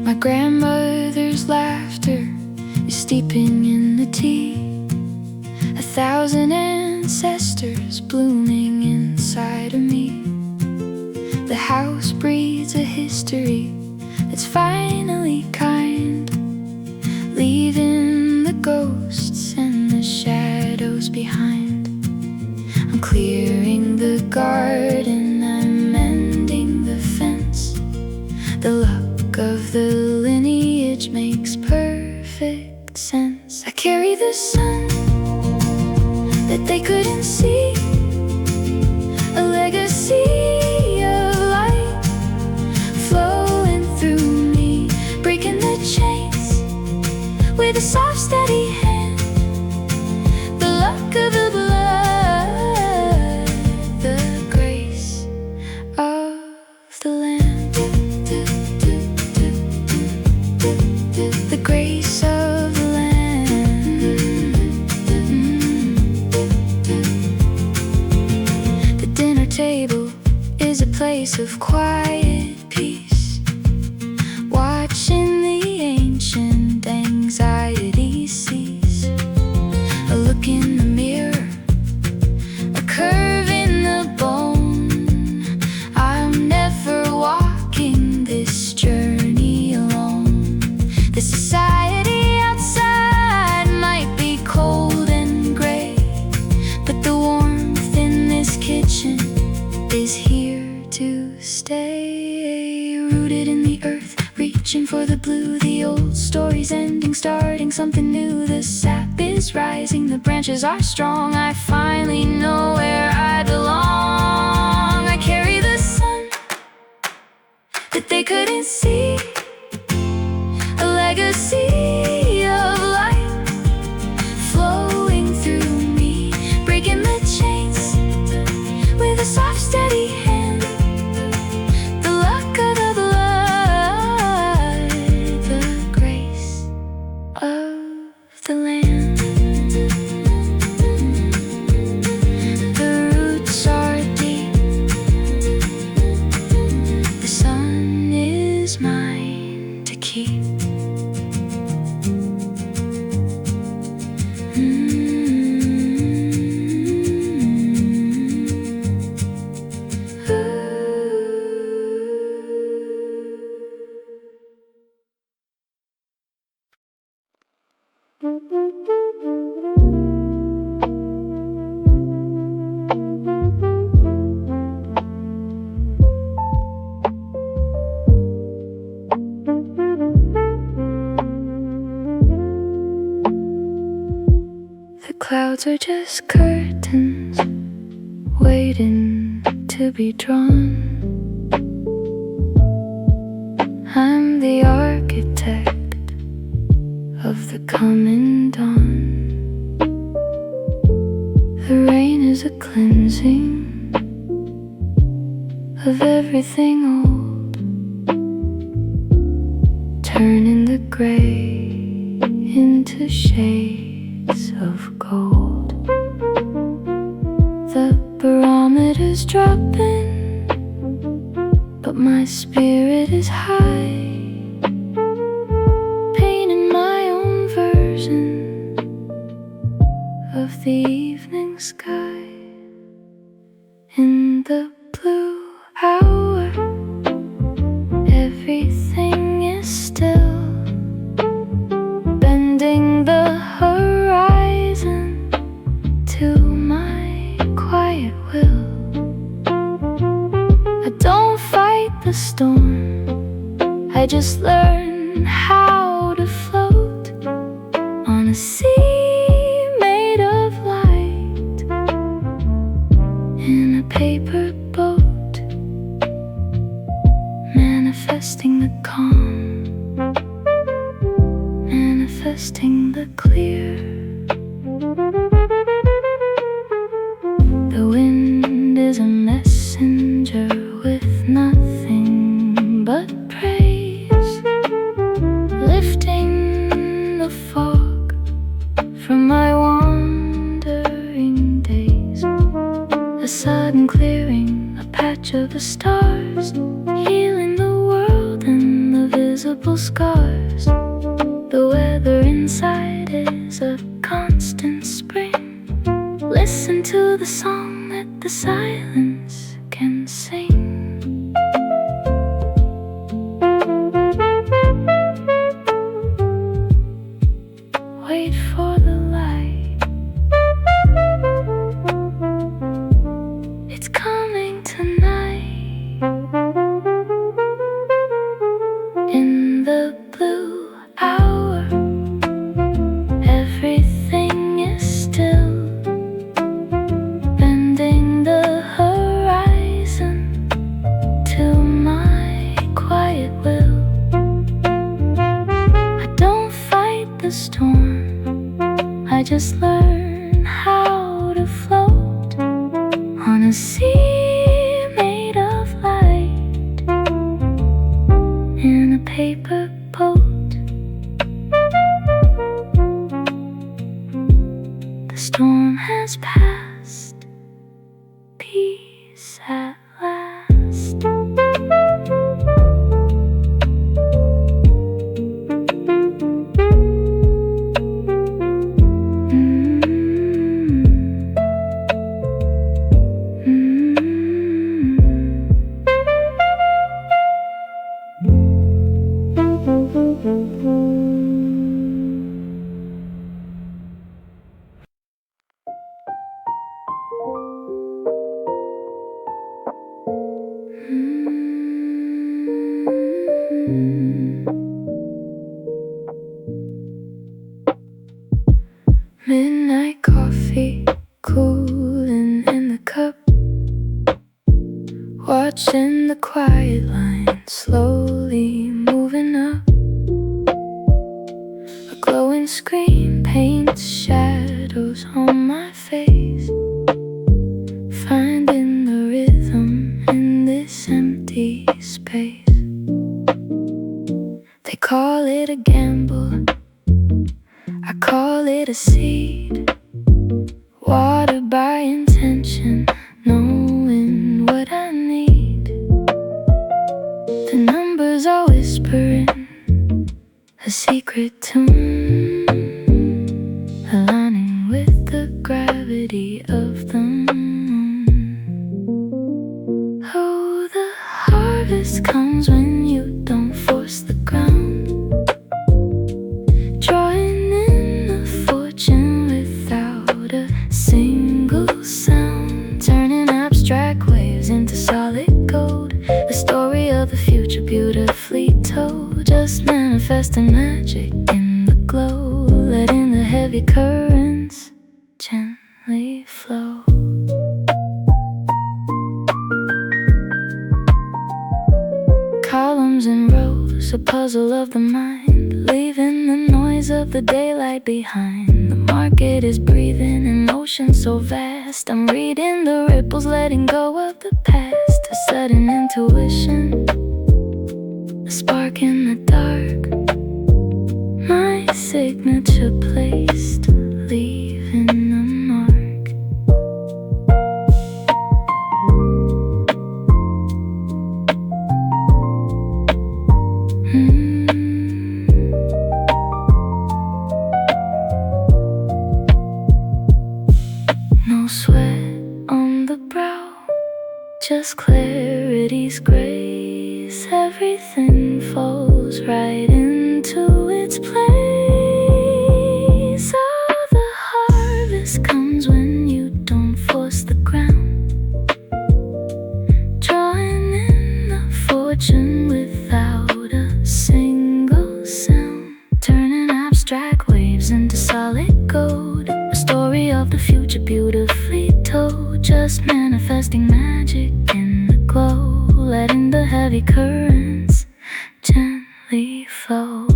My grandmother's laughter is steeping in the tea. 1,000 ancestors blooming inside of me. The house breathes a history that's finally kind, leaving the ghosts and the shadows behind. I'm clearing the garden, I'm mending the fence. The luck of the lineage makes perfect sense. I carry the sun that they couldn't see, a legacy of light flowing through me, breaking the chains with a soft, steady hand. The luck of the blood, the grace of the land, the grace of the land. The dinner table is a place of quiet peace, watching the ancient anxiety cease. A look in the mirror, a curve in the bone. I'm never walking this journey alone. The society outside might be cold and gray, but the warmth in this kitchen is here to stay. Rooted in the earth, reaching for the blue. The old story's ending, starting something new. The sap is rising, the branches are strong. I finally know where I belong. I carry the sun that they couldn't see, a legacy of light flowing through me, breaking the chains with a soft, steady hand. The luck of the blood, the grace of the land. The roots are deep, the sun is mine to keep. The clouds are just curtains waiting to be drawn. I'm the architect of the coming dawn. The rain is a cleansing of everything old, turning the gray into shades of gold. The barometer's dropping, but my spirit is high, painting my own version of the evening sky. In the blue hour, everything is still, bending the horizon to my quiet will. just learned how to float on a sea made of light, in a paper boat, manifesting the calm, manifesting the clear. The wind is a messenger with nothing but praise, lifting the fog from my wandering days. A sudden clearing, a patch of the stars, healing the world and the visible scars. The weather inside is a constant spring. Listen to the song that the silence can sing. Wait for the light, it's coming tonight. In the blue hour, everything is still, bending the horizon to my quiet will. I don't fight the storm, I just learn how to float on a sea made of light, in a paper boat. The storm has passed, peace at last. Midnight coffee cooling in the cup, watching the quiet line slowly moving up. A glowing screen paints shadows on my face, finding the rhythm in this empty space. They call it a gamble, I call it a seed, watered by intention, knowing what I need. The numbers are whispering a secret tune, aligning with the gravity of the moon. Oh, the harvest comes when you don't force the ground, drawing in the fortune without a single sound, turning abstract waves into solid gold. The story of the future beautifully told, just manifesting magic in the glow, letting the heavy currents gently flow. Columns and rows, a puzzle of the mind, leaving the noise of the daylight behind. The market is breathing an ocean so vast, I'm reading the ripples, letting go of the past. A sudden intuition, a spark in the dark, my signature placed, leaving a mark. No sweat on the brow, just clarity's grace. Everything falls right into its place. Oh, the harvest comes when you don't force the ground, drawing in the fortune without a single pieces into solid gold. A story of the future beautifully told, just manifesting magic in the glow, letting the heavy currents gently flow.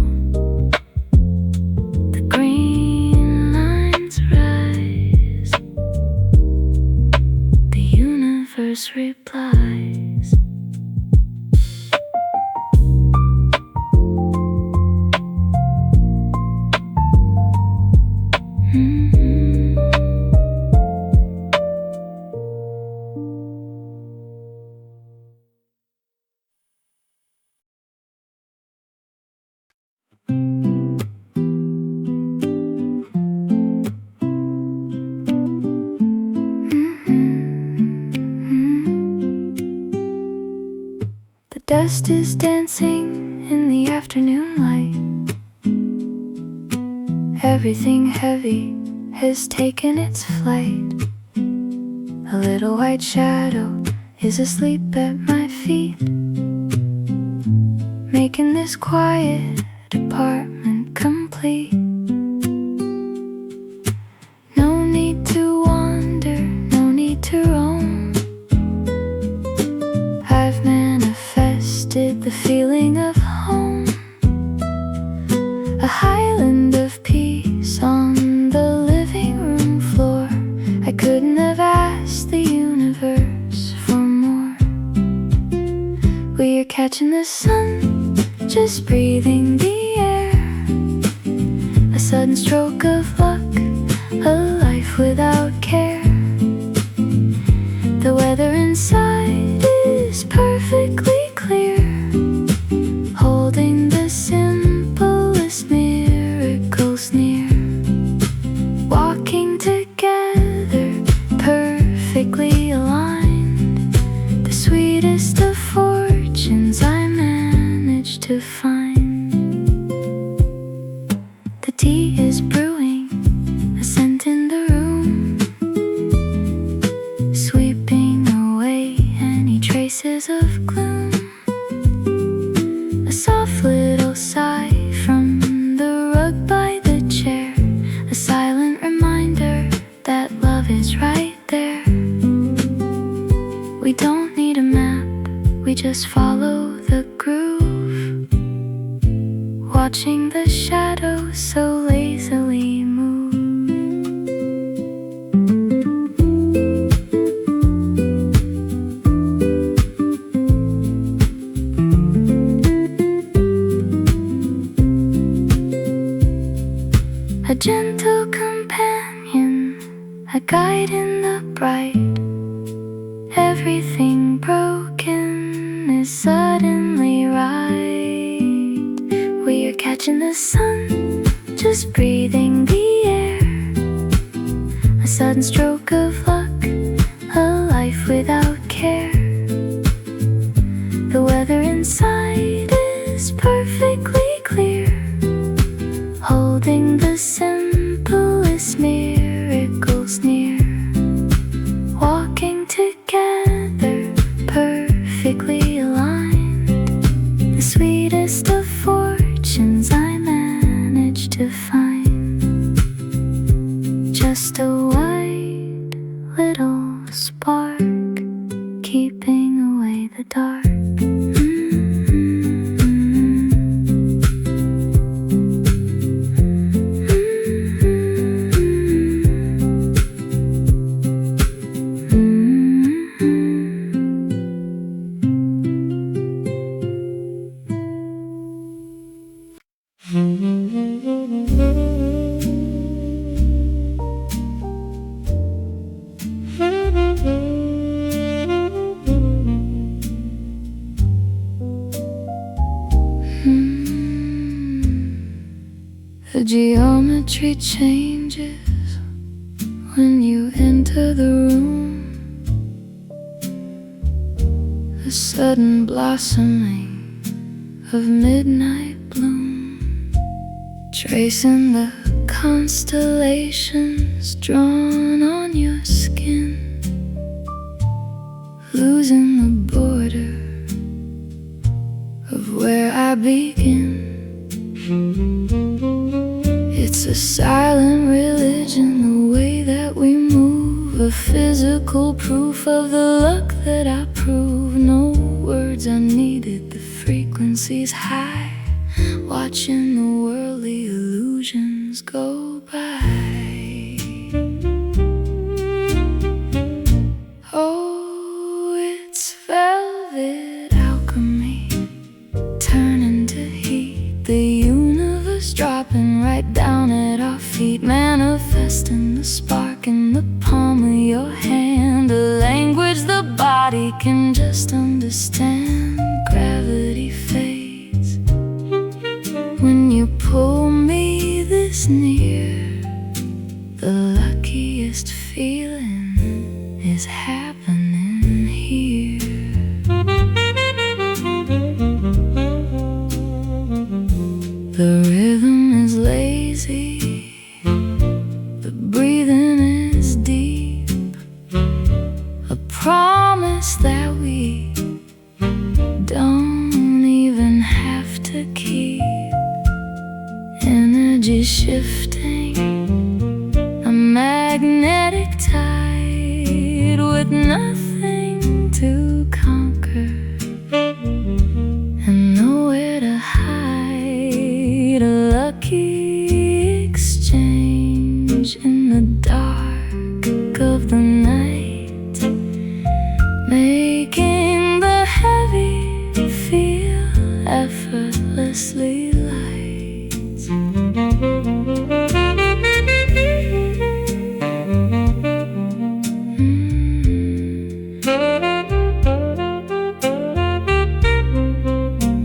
The green lines rise, the universe replies. The dust is dancing in the afternoon light. Everything heavy has taken its flight. A little white shadow is asleep at my feet, making this quiet apartment complete. No need to wander, no need to roam. I've manifested the feeling of home, a highland of peace on the living room floor. I couldn't have asked the universe for more. We are catching the sun, just breathing the air. A sudden stroke of luck, a life without care. The weather inside is perfectly clear, holding the simplest miracles near. Walking together, perfectly aligned, the sweetest of fortunes I managed to find. The tea is brewing, a scent in the room, sweeping away any traces of gloom. A soft little sigh from the rug by the chair, a silent reminder that love is right there. We don't need a map, we just follow the groove, watching the shadows so lazily move. A gentle companion, a guide in the bright. Everything broken is suddenly right. We are catching the sun, just breathing the air. A sudden stroke of luck, a life without care. The weather inside is perfectly clear, holding the simplest miracles near. Walking together, perfectly aligned, the sweetest of fortunes I managed to find. Just a white little spark, keeping away the dark. The geometry changes when you enter the room. The sudden blossoming of midnight bloom, tracing the constellations drawn on your skin, losing the border of where I begin. It's a The silent religion, the way that we move, a physical proof of the luck that I prove. No words are needed, the frequency's high, watching the worldly illusions go by. Oh, it's velvet alchemy, turning to heat, the universe dropping right down at our feet, manifesting the spark in the palm of your hand, a language the body can just understand. Gravity fades when you pull me this near, the luckiest feeling is happening here. The rhythm is lazy, the breathing is deep, a promise that we don't even have to keep. Energy shifting, a magnetic tide with nothing to conquer and nowhere to hide. A lucky exchange in the dark of the night, making the heavy feel effortlessly light.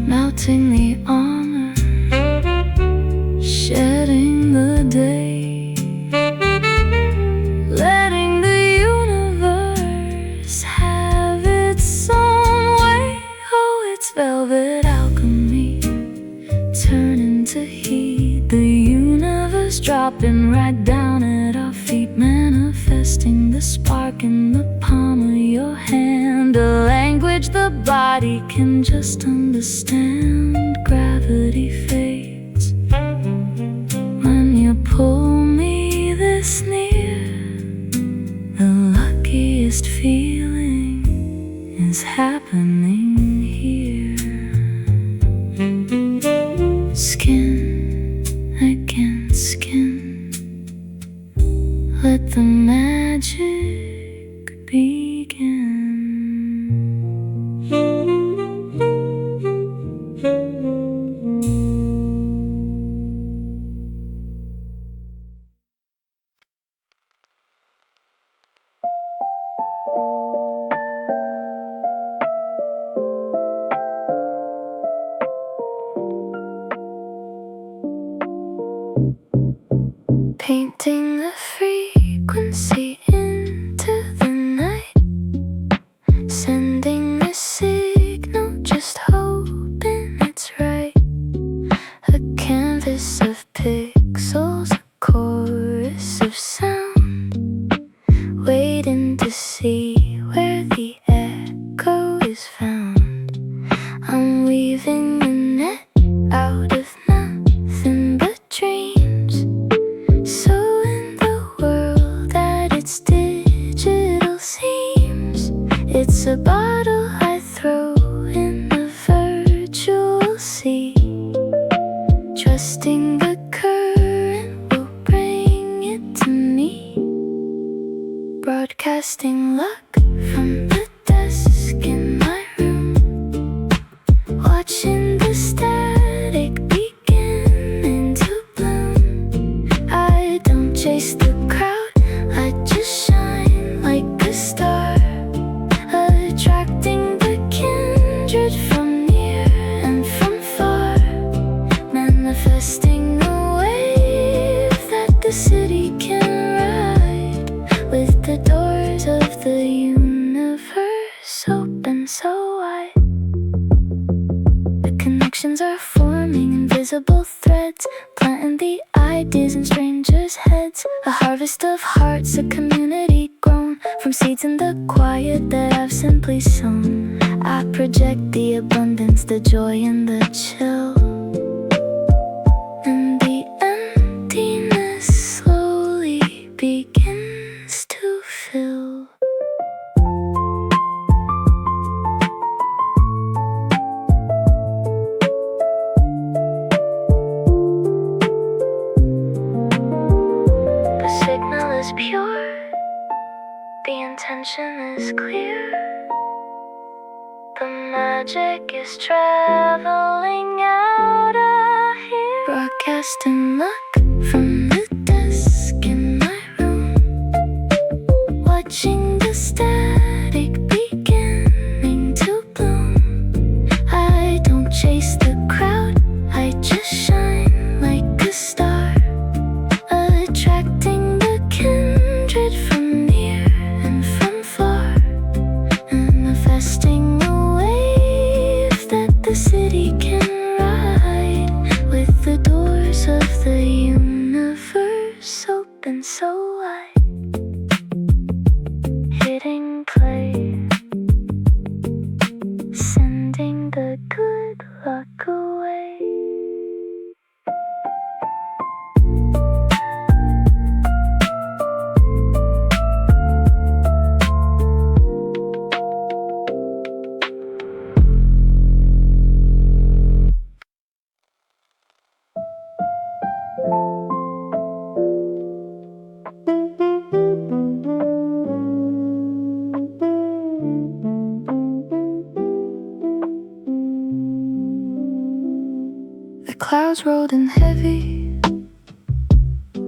Melting the armor, shedding the day, letting the universe have its own way. Oh, it's velvet alchemy, turning to heat, the universe dropping right down at our feet, manifesting the spark in the palm of your hand, a language the body can just understand. Gravity fades when you pull me this near, the luckiest feeling is happening here. Skin against skin, let the magic begin. Painting the frequency into the night, sending a signal, just hoping it's right. A canvas of pixels, a chorus of sound, waiting to see where the echo is found. I'm weaving the net out of nothing but dreams, so in the world that its digital seems, it's a bottle I throw in the virtual sea, trusting the current will bring it to me, broadcasting luck from the desk in my room, watching the static beginning to bloom. I don't chase the crowd, I just shine like a star, attracting the kindred from near and from far, manifesting a wave that the city can ride, with the doors of the universe open so wide. The connections are forming invisible threads, planting the ideas in strangers' heads, a harvest of hearts, a community grown from seeds in the quiet that I've simply sown. I project the abundance, the joy and the chill, and the emptiness is pure, the intention is clear. The magic is traveling out of here. Broadcasting luck from the desk in my room, watching the static beginning to bloom. I don't chase the crowd, I just shine like a star, attracting the kindred from near and from far, manifesting a wave that the city can ride, with the doors of the universe open so wide. Hitting play, sending the good luck away. The clouds rolled in heavy,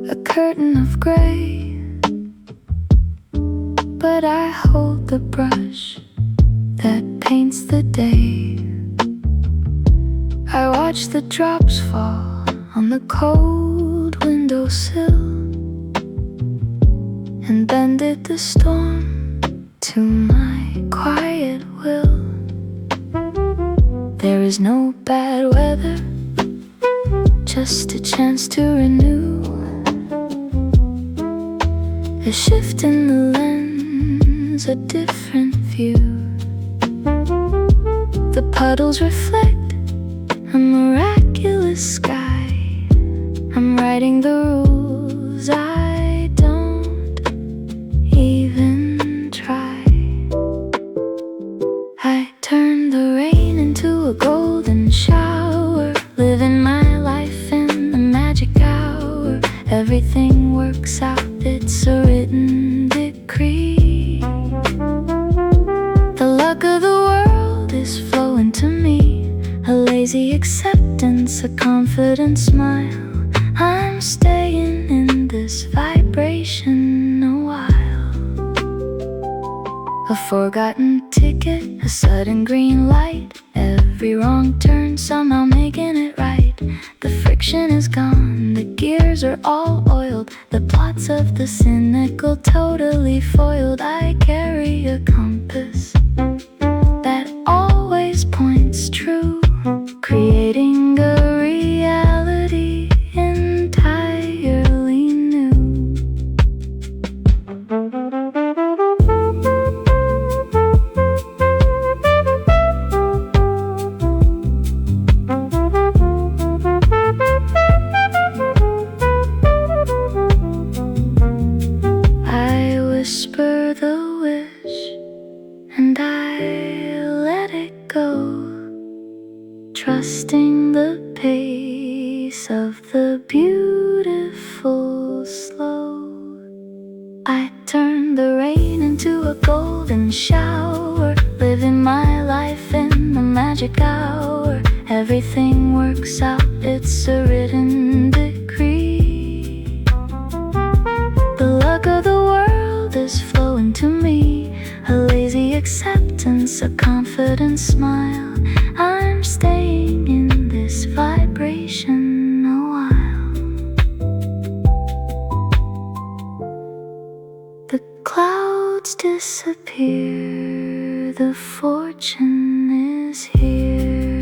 a curtain of gray, but I hold the brush that paints the day. I watch the drops fall on the cold windowsill, and bended the storm to my quiet will. There is no bad weather, just a chance to renew, a shift in the lens, a different view. The puddles reflect a miraculous sky. I'm writing the rules, I don't even try. I turn the rain into a golden shower, living my life in the magic hour. Everything works out, it's a written decree. The luck of the world is flowing to me, a lazy acceptance, a confident smile. I'm staying in this vibration a while. A forgotten ticket, a sudden green light, every wrong turn somehow making it right. The friction is gone, the gears are all oiled, the plots of the cynical totally foiled. I carry a compass that always points true, creating a reality entirely new. I whisper the wish and I let it go, trusting the pace of the beautiful slow. I turn the rain into a golden shower, living my life in the magic hour. Everything works out, it's a written decree. The luck of the world is flowing to me, a lazy acceptance, a confident smile. I'm staying in this vibration a while. The clouds disappear, the fortune is here.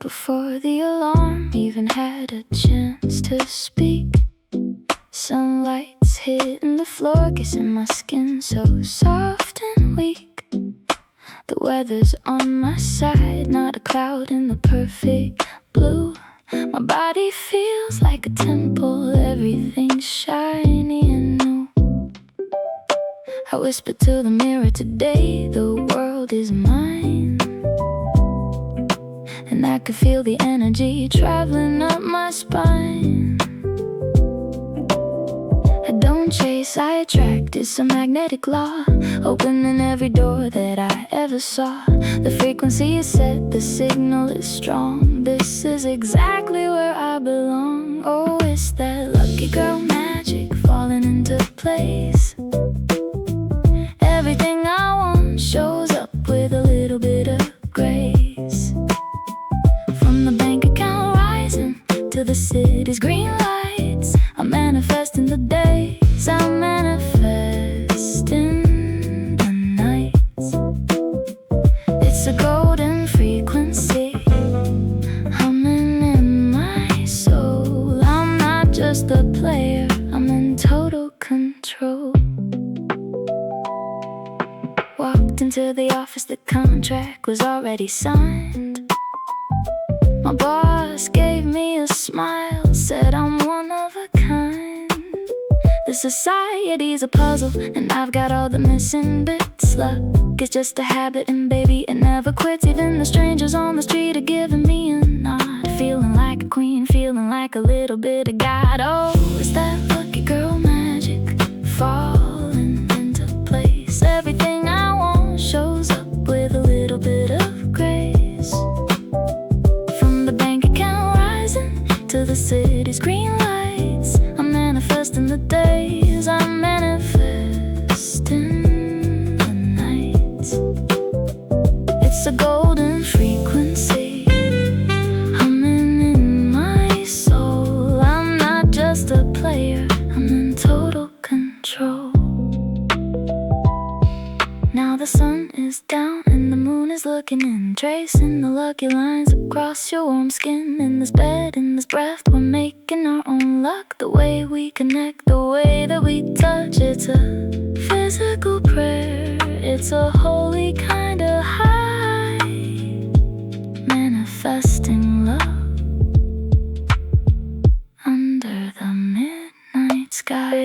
before the alarm even had a chance to speak. Sunlight's hitting the floor, kissing my skin so soft and weak. The weather's on my side, not a cloud in the perfect blue. My body feels like a temple, everything's shiny and new. I whisper to the mirror today, the world is mine. And I could feel the energy traveling up my spine. I don't chase, I attract, it's a magnetic law, opening every door that I ever saw. The frequency is set, the signal is strong. This is exactly where I belong. Oh, it's that lucky girl magic falling into place. Everything I want shows up with a little bit of grace. From the bank account rising to the city's green lights, I'm manifesting the days, I'm manifesting the nights. It's a golden frequency humming in my soul. I'm not just a player, I'm in total control. Walked into the office, the contract was already signed. My boss gave me a smile, said I'm one of a kind. The society's a puzzle, and I've got all the missing bits. Luck is just a habit, and baby, it never quits. Even the strangers on the street are giving me a nod. Feeling like a queen, feeling like a little bit of God. Oh, is that lucky girl magic falling into place? Everything I want shows up with a little bit of grace. From the bank account rising to the city's green lights, I'm manifesting the days, I'm manifesting the nights. It's a golden frequency humming in my soul. I'm not just a player, I'm in total control. Now the sun is down and the moon is looking in, tracing the lucky lines across your warm skin. In this bed, in this breath, we're making our own luck. The way we connect, the way that we touch, it's a physical prayer, it's a holy kind of high. Manifesting love under the midnight sky.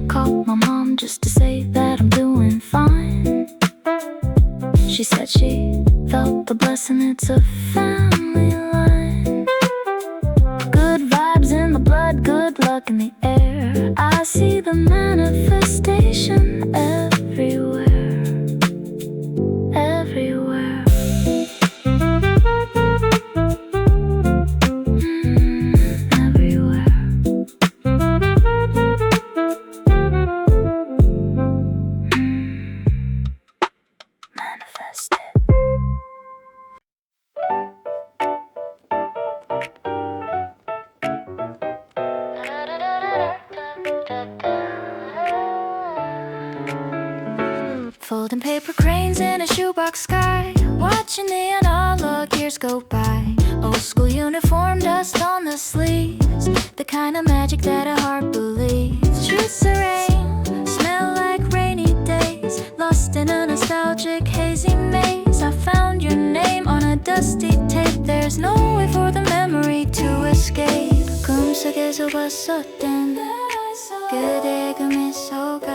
Called my mom just to say that I'm doing fine. She said she felt the blessing, it's a family line. Good vibes in the blood, good luck in the air. I see the manifestation everywhere, everywhere. Everywhere. Manifest it. Folding paper cranes in a shoebox sky, watching the analog years go by. Old school uniform, dust on the sleeves, the kind of magic that a heart believes. Truths are rain, smell like rainy days, lost in a nostalgic hazy maze. I found your name on a dusty tape there. There's no way for the memory to escape. 꿈속에서 봤었던 그대의 그 미소가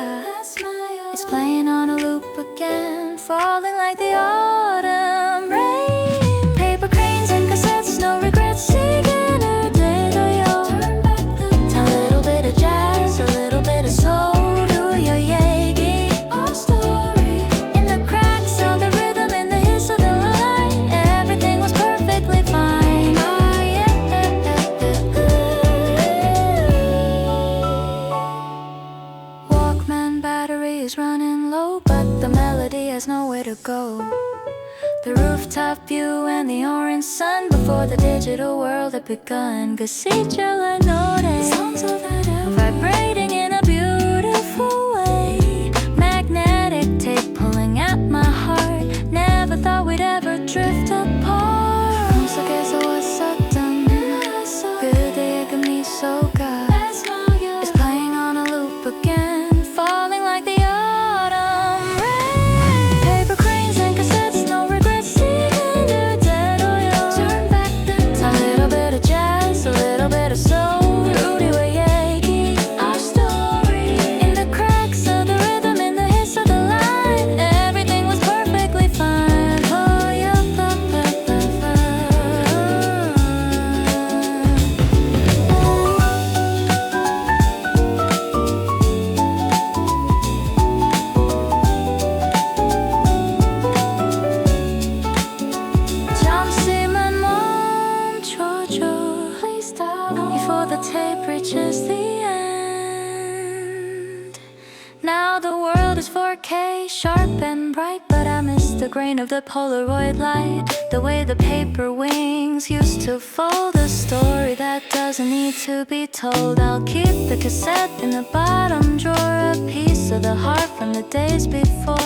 It's playing on a loop again, falling like the autumn rain. Paper cranes and cassettes, no regrets, 시간을 되돌려. A little bit of jazz, a little bit of soul. Do your 얘기, our story. In the cracks of the rhythm, in the hiss of the line, everything was perfectly fine. Oh yeah. Walkman battery is running low, but the melody has nowhere to go. The rooftop view and the orange sun before the digital world had begun. 그 시절 I noticed songs of that era vibrating in a beautiful way. Magnetic tape pulling at my heart. Never thought we'd ever drift apart. 꿈속에서 왔었던 그대의 그 미소가 It's playing on a loop again, falling like the autumn rain. Paper cranes and cassettes, no regrets, 시간을 되돌려. Turn back the time. A little bit of jazz, a little bit of soul. 우리의 얘기, our story. In the cracks of the rhythm, in the hiss of the line, everything was perfectly fine. Oh yeah. 잠시만 멈춰줘. Please stop before the tape reaches the end. Now the world is 4K, sharp and bright, but I miss the grain of the Polaroid light. The way the paper wings used to fold, a story that doesn't need to be told. I'll keep the cassette in the bottom drawer, a piece of the heart from the days before.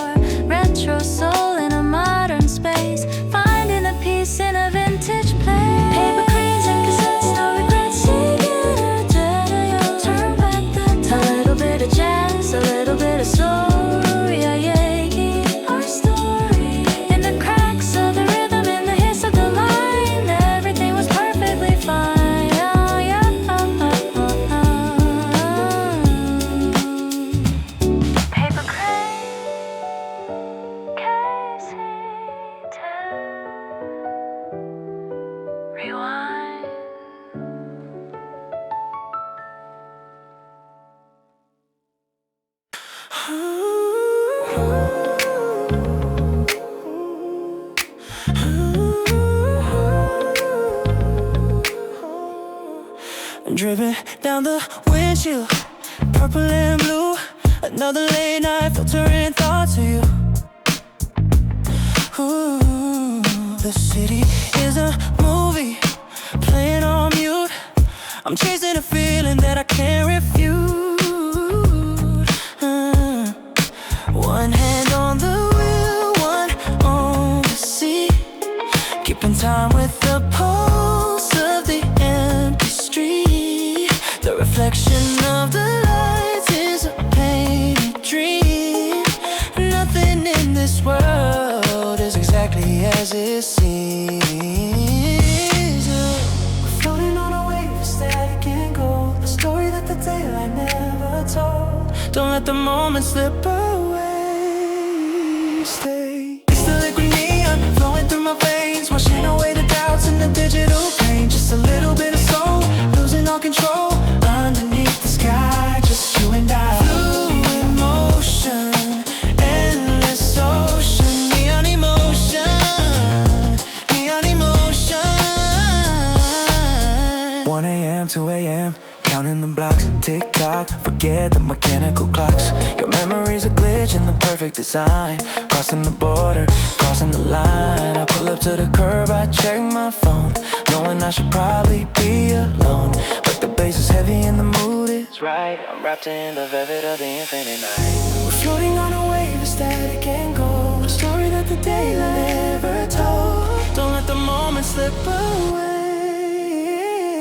Retro soul in a modern space, finding a piece in a vintage place. Paper cranes and cassettes, no regrets, 시간을 되돌려. Turn back the time. A little bit of jazz, a little bit of soul. 우리의 얘기, our story. In the cracks of the rhythm, in the hiss of the line, everything was perfectly fine. Oh yeah. Paper crane, KC2, rewind. Dripping down the windshield, purple and blue. Another late night filtering thoughts of you. Ooh, the city is a movie playing on mute. I'm chasing a feeling that I can't refute. One hand on the wheel, one on the seat, keeping time with the pulse of the empty street. The reflection of the lights is a painted dream. Nothing in this world is exactly as it seems. We're floating on a wave of static and gold, a story that the daylight never told. Don't let the moment slip away. Stay. It's the liquid neon flowing through my veins, washing away the doubts and the digital pain. Just a little bit of soul, losing all control. Underneath the sky, just you and I. Fluid motion, endless ocean, neon emotion, neon emotion. 1 a.m., 2 a.m., counting the blocks, tick tock, forget the mechanical clocks. Your memory's a glitch in the perfect design. Crossing the border, crossing the line. I pull up to the curb, I check my phone, knowing I should probably be alone. But the bass is heavy and the mood is right. I'm wrapped in the velvet of the infinite night. We're floating on a wave of static and gold, a story that the daylight never told. Don't let the moment slip away.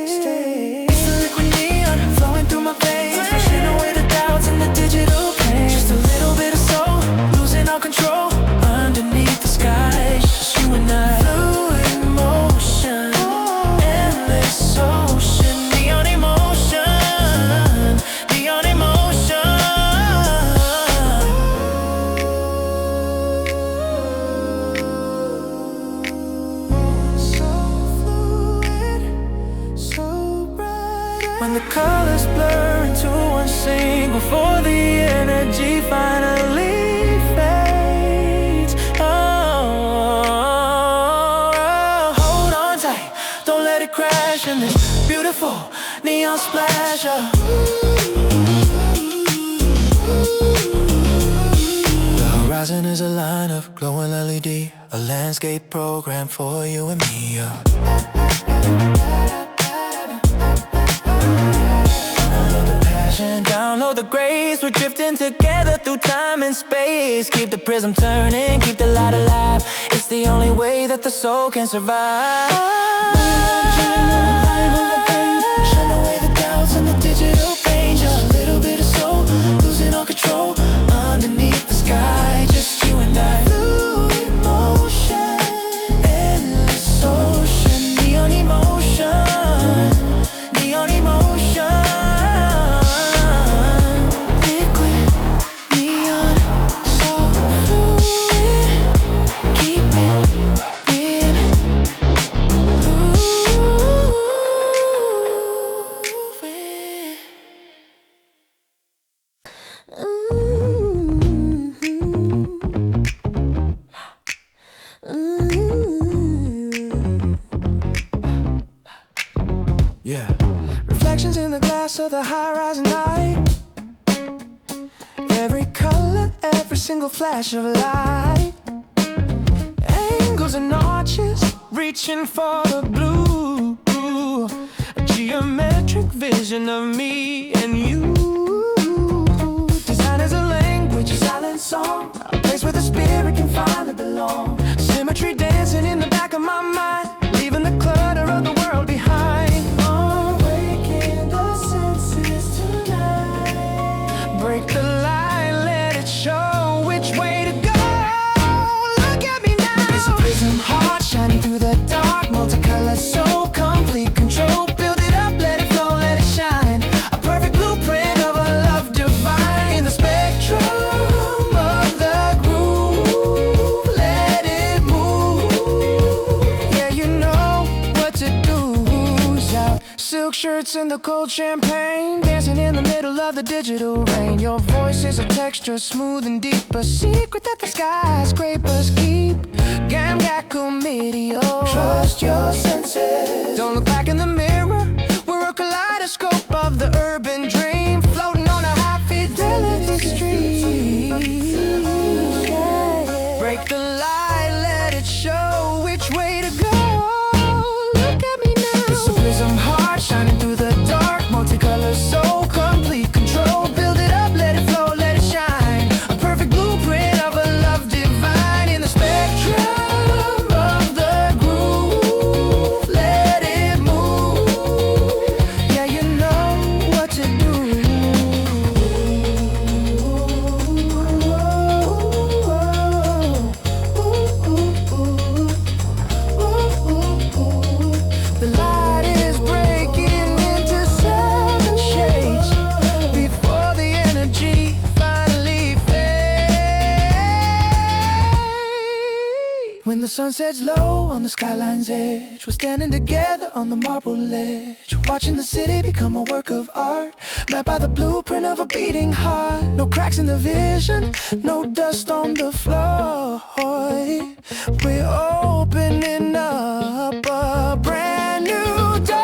Stay. It's the liquid neon flowing through my veins, washing away the doubts and the digital pain. Just a little bit of soul, losing all control. Underneath the sky, just you and I. Fluid motion, When the colors blur into one sync, before the energy finally fades. Oh, hold on tight, don't let it crash in this beautiful neon splash. The horizon is a line of glowing LED, a landscape program for you and me. Download the grace, we're drifting together through time and space. Keep the prism turning, keep the light alive. It's the only way that the soul can survive. Shine away the doubts and the digital pain. Just a little bit of soul, losing all control. Underneath the sky, just you and I. Fluid motion, endless ocean. Neon emotion, neon emotion. Yeah. Reflections in the glass of the high-rise night. Every color, every single flash of light. Angles and arches, reaching for the blue. A geometric vision of me and you. Design is a language, a silent song, a place where the spirit can finally belong. Symmetry dancing in the back of my mind, leaving the clutter of the world behind. Awaken the senses tonight. Break the lie, let it show which way to go. Look at me now. It's a prism heart shining through the dark, multicolor, so complete control. Build it up, let it flow, let it shine. A perfect blueprint of a love divine. In the spectrum of the groove, let it move. Yeah, you know what to do. Shout. Silk shirts and the cold champagne, dancing in the middle of the digital rain. Your voice is a texture, smooth and deep, a secret that the skyscrapers keep. 𝐏𝐥𝐚𝐲𝐥𝐢𝐬𝐭. Trust your senses. Don't look back in the mirror. We're a kaleidoscope of the urban dream, floating on a high fidelity stream. Break the lie, let it show which way to go. Look at me now. It's a prism heart shining through the dark, multicolor, so complete control. Build it up, let it flow, let it shine. A perfect blueprint of a love divine. In the spectrum of the groove, let it move. Yeah, you know what to do. The light is breaking into 7 shades before the energy finally fades. When the sun sets low on the skyline's edge, we're standing together on the marble ledge, watching the city become a work of art, mapped by the blueprint of a beating heart. No cracks in the vision, no dust on the floor. We're opening up a brand new door.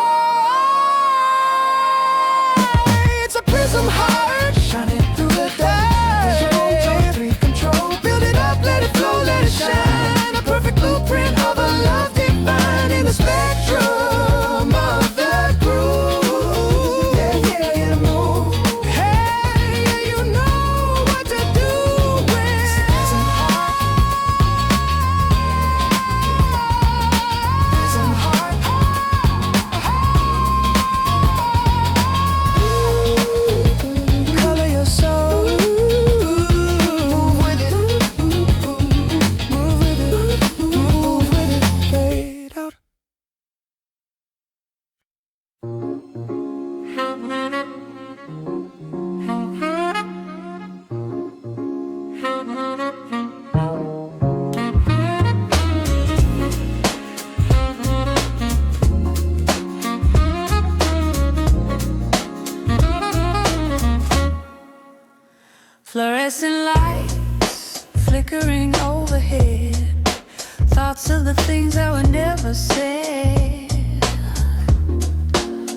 It's a prism heart shining through the day. Complete control. Build it up, let it flow, let it shine. A perfect blueprint of a love divine. In the spectrum of the groove. Yeah, yeah, yeah, move. Hey, yeah, you know what to do when. Fluorescent lights flickering overhead, thoughts of the things that were never said.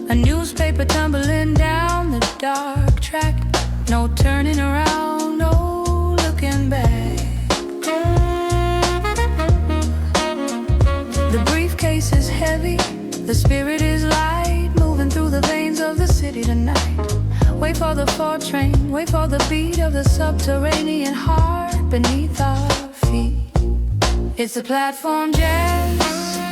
A newspaper tumbling down the dark track, no turning around, no looking back. The briefcase is heavy, the spirit is light, moving through the veins of the city tonight. Wait for the 4 train, wait for the beat of the subterranean heart beneath our feet. It's the platform jazz,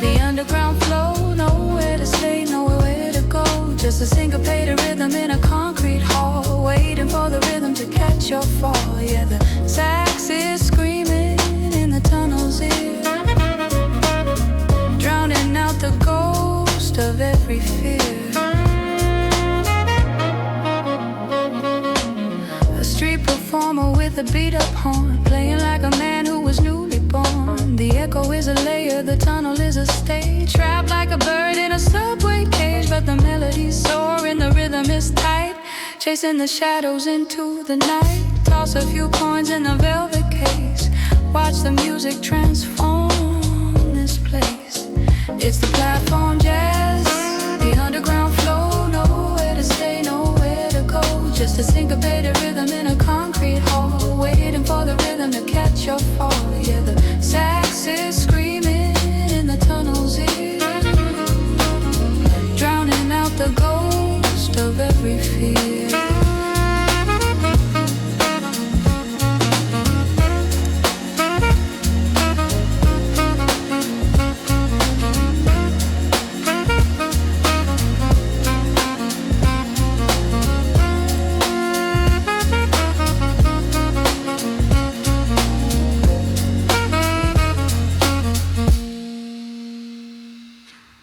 the underground flow, nowhere to stay, nowhere to go. Just a syncopated rhythm in a concrete hall, waiting for the rhythm to catch your fall. Yeah, the sax is screaming in the tunnel's ear, drowning out the ghost of every fear. A street performer with a beat-up horn, playing like a man who was newly born. The echo is a layer, the tunnel is a stage, trapped like a bird in a subway cage. But the melody's soaring, the rhythm is tight, chasing the shadows into the night. Toss a few coins in the velvet case, watch the music transform this place. It's the platform jazz, the underground flow, nowhere to stay, nowhere to go. Just a syncopated rhythm in a concrete hall, waiting for the rhythm to catch your fall. Yeah, the sax is screaming in the tunnel's ear, drowning out the ghost of every fear.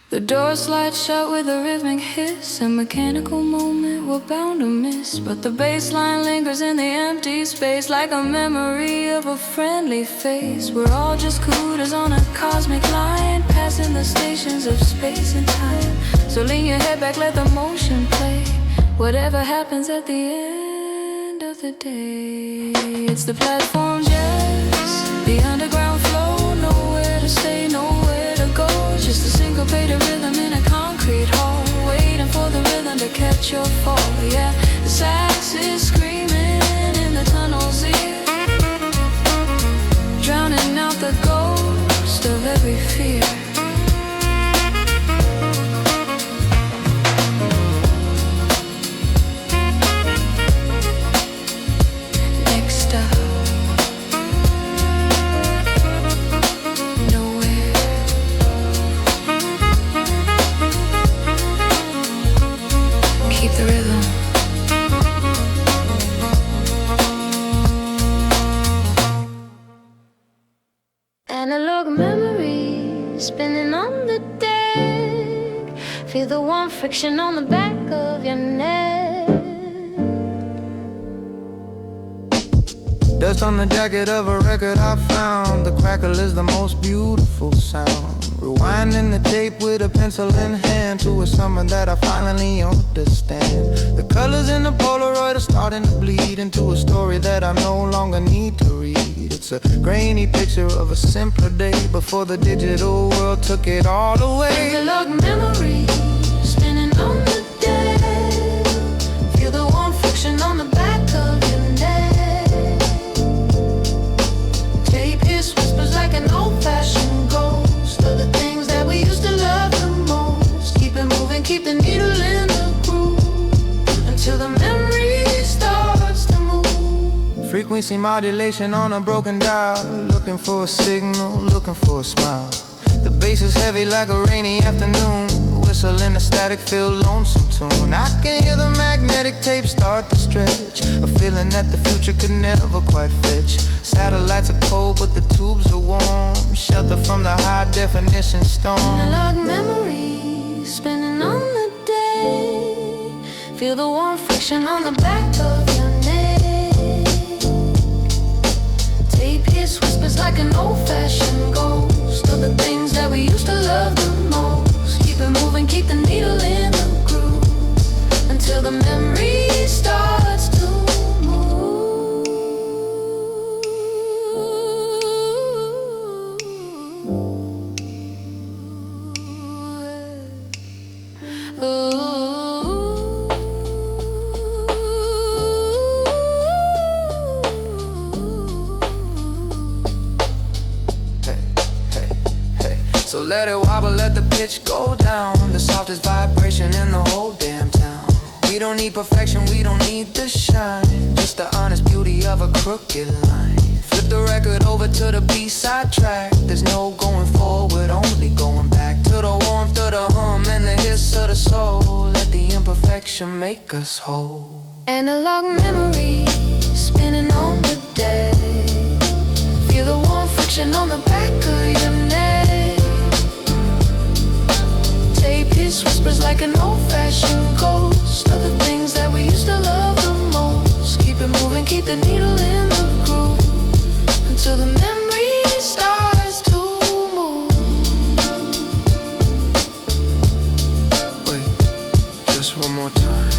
The door slides shut with a rhythmic hiss, a mechanical moment we're bound to miss. But the bass line lingers in the empty space, like a memory of a friendly face. We're all just cooters on a cosmic line, passing the stations of space and time. So lean your head back, let the motion play, whatever happens at the end of the day. It's the platform jazz, the underground flow, nowhere to stay, nowhere to go. Just a syncopated rhythm in a concrete hall, waiting for the rhythm to catch your fall. Yeah, the sax is screaming in the tunnel's ear, drowning out the ghost of every fear. Analog memories spinning on the deck, feel the warm friction on the back of your neck. Dust on the jacket of a record I found, the crackle is the most beautiful sound. Rewinding the tape with a pencil in hand to a summer that I finally understand. The colors in the Polaroid are starting to bleed into a story that I no longer need to read. It's a grainy picture of a simpler day before the digital world took it all away. Analog memories spinning on the deck, feel the warm friction on the back of your neck. Tape hiss whispers like an old-fashioned ghost of the things that we used to love the most. Keep it moving, keep the needle in the groove, until the memory starts to move. Frequency modulation on a broken dial, looking for a signal, looking for a smile. The bass is heavy like a rainy afternoon, whistle in a static-filled lonesome tune. I can hear the magnetic tape start to stretch, a feeling that the future could never quite fetch. Satellites are cold but the tubes are warm, shelter from the high-definition storm. Analog memories spinning on the day, feel the warm friction on the back of your neck. Tape hiss whispers like an old-fashioned ghost of the things that we used to love the most. Keep it moving, keep the needle in the groove, until the memory starts to move. let it wobble, let the pitch go down. The softest vibration in the whole damn town. We don't need perfection, we don't need the shine. Just the honest beauty of a crooked line. Flip the record over to the B-side track. There's no going forward, only going back. To the warmth of the hum and the hiss of the soul. Let the imperfection make us whole. Analog memories spinning on the deck. Feel the warm friction on the back of your neck. Tape hiss whispers like an old-fashioned ghost of the things that we used to love the most. Keep it moving, keep the needle in the groove until the memory starts to move. Wait, just one more time.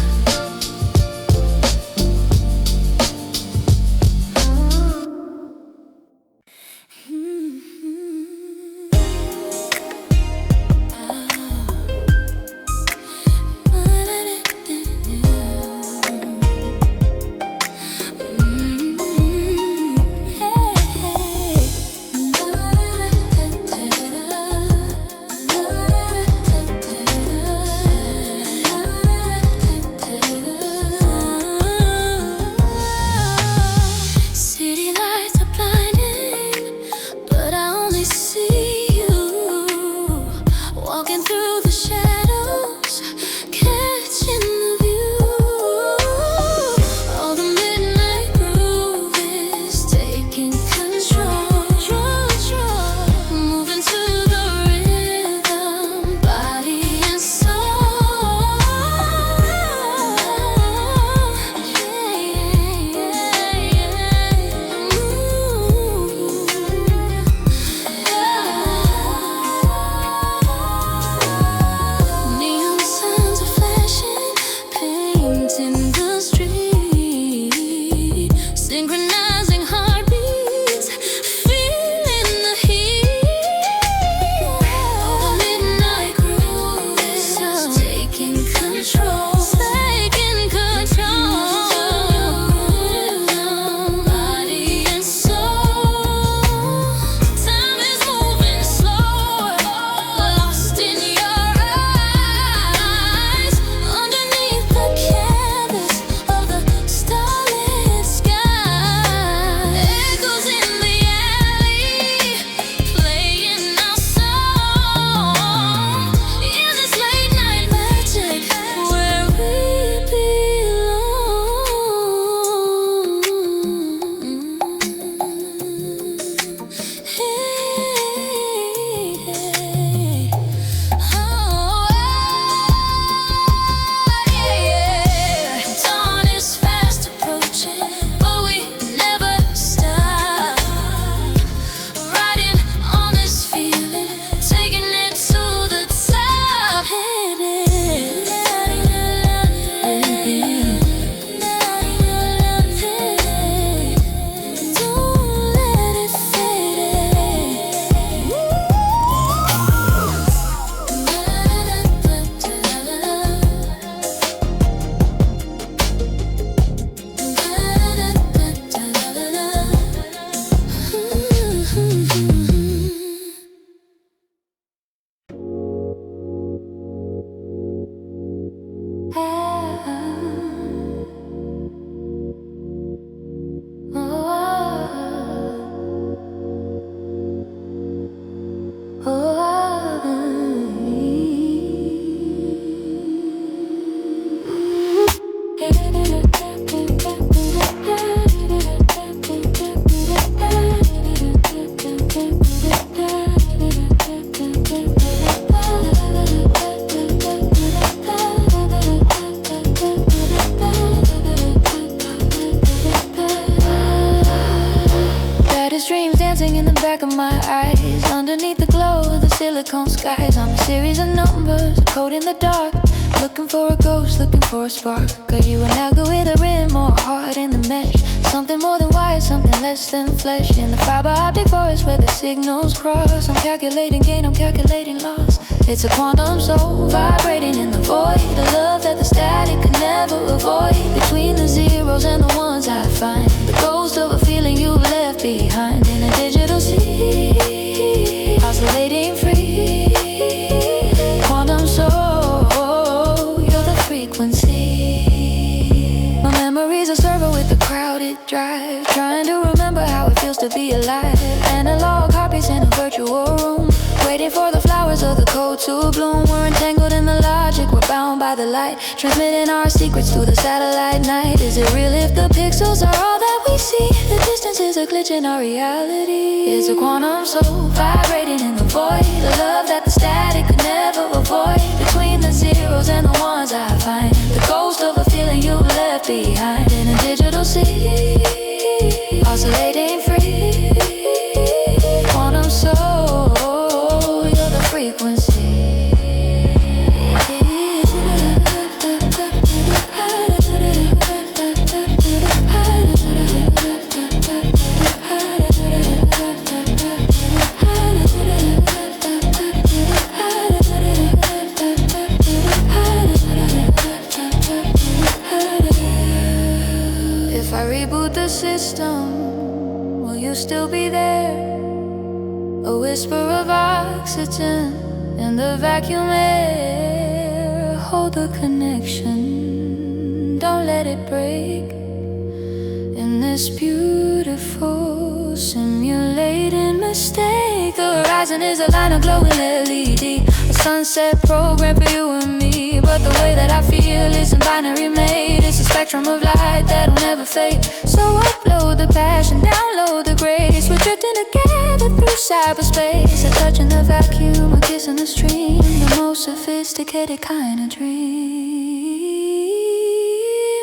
back of my eyes, underneath the glow of the silicone skies. I'm a series of numbers, a code in the dark, looking for a ghost, looking for a spark. Got you an algorithm or a heart in the mesh, something more than wire, something less than flesh. In the fiber optic forest where the signals cross, I'm calculating gain, I'm calculating loss. It's a quantum soul vibrating in the void, the love that the static could never avoid. Between the zeros and the ones I find, the ghost of a feeling you've left behind in a digital sea, oscillating free. frequency. My memories are serving with the crowded drive, trying to remember how it feels to be alive. Analog copies in a virtual room, waiting for the flowers of the code to bloom. We're entangled in the logic, we're bound by the light, transmitting our secrets to the satellite night. Is it real if the pixels are all that we see? The distance is a glitch in our reality. It's a quantum soul vibrating in the void, the love that the static could never avoid. Between the zeros and the ones I find, the ghost of a feeling you left behind. In a digital sea, oscillating free. Quantum soul, you're the frequency. If I reboot the system, will you still be there? A whisper of oxygen in the vacuum air. Hold the connection, don't let it break. In this beautiful simulated mistake, the horizon is a line of glowing LED, a sunset program for you and me. But the way that I feel isn't binary made, it's a spectrum of light that'll never fade. So upload the passion, download the grace. We're drifting together through cyberspace, a touch in the vacuum, a kiss in the stream, the most sophisticated kind of dream.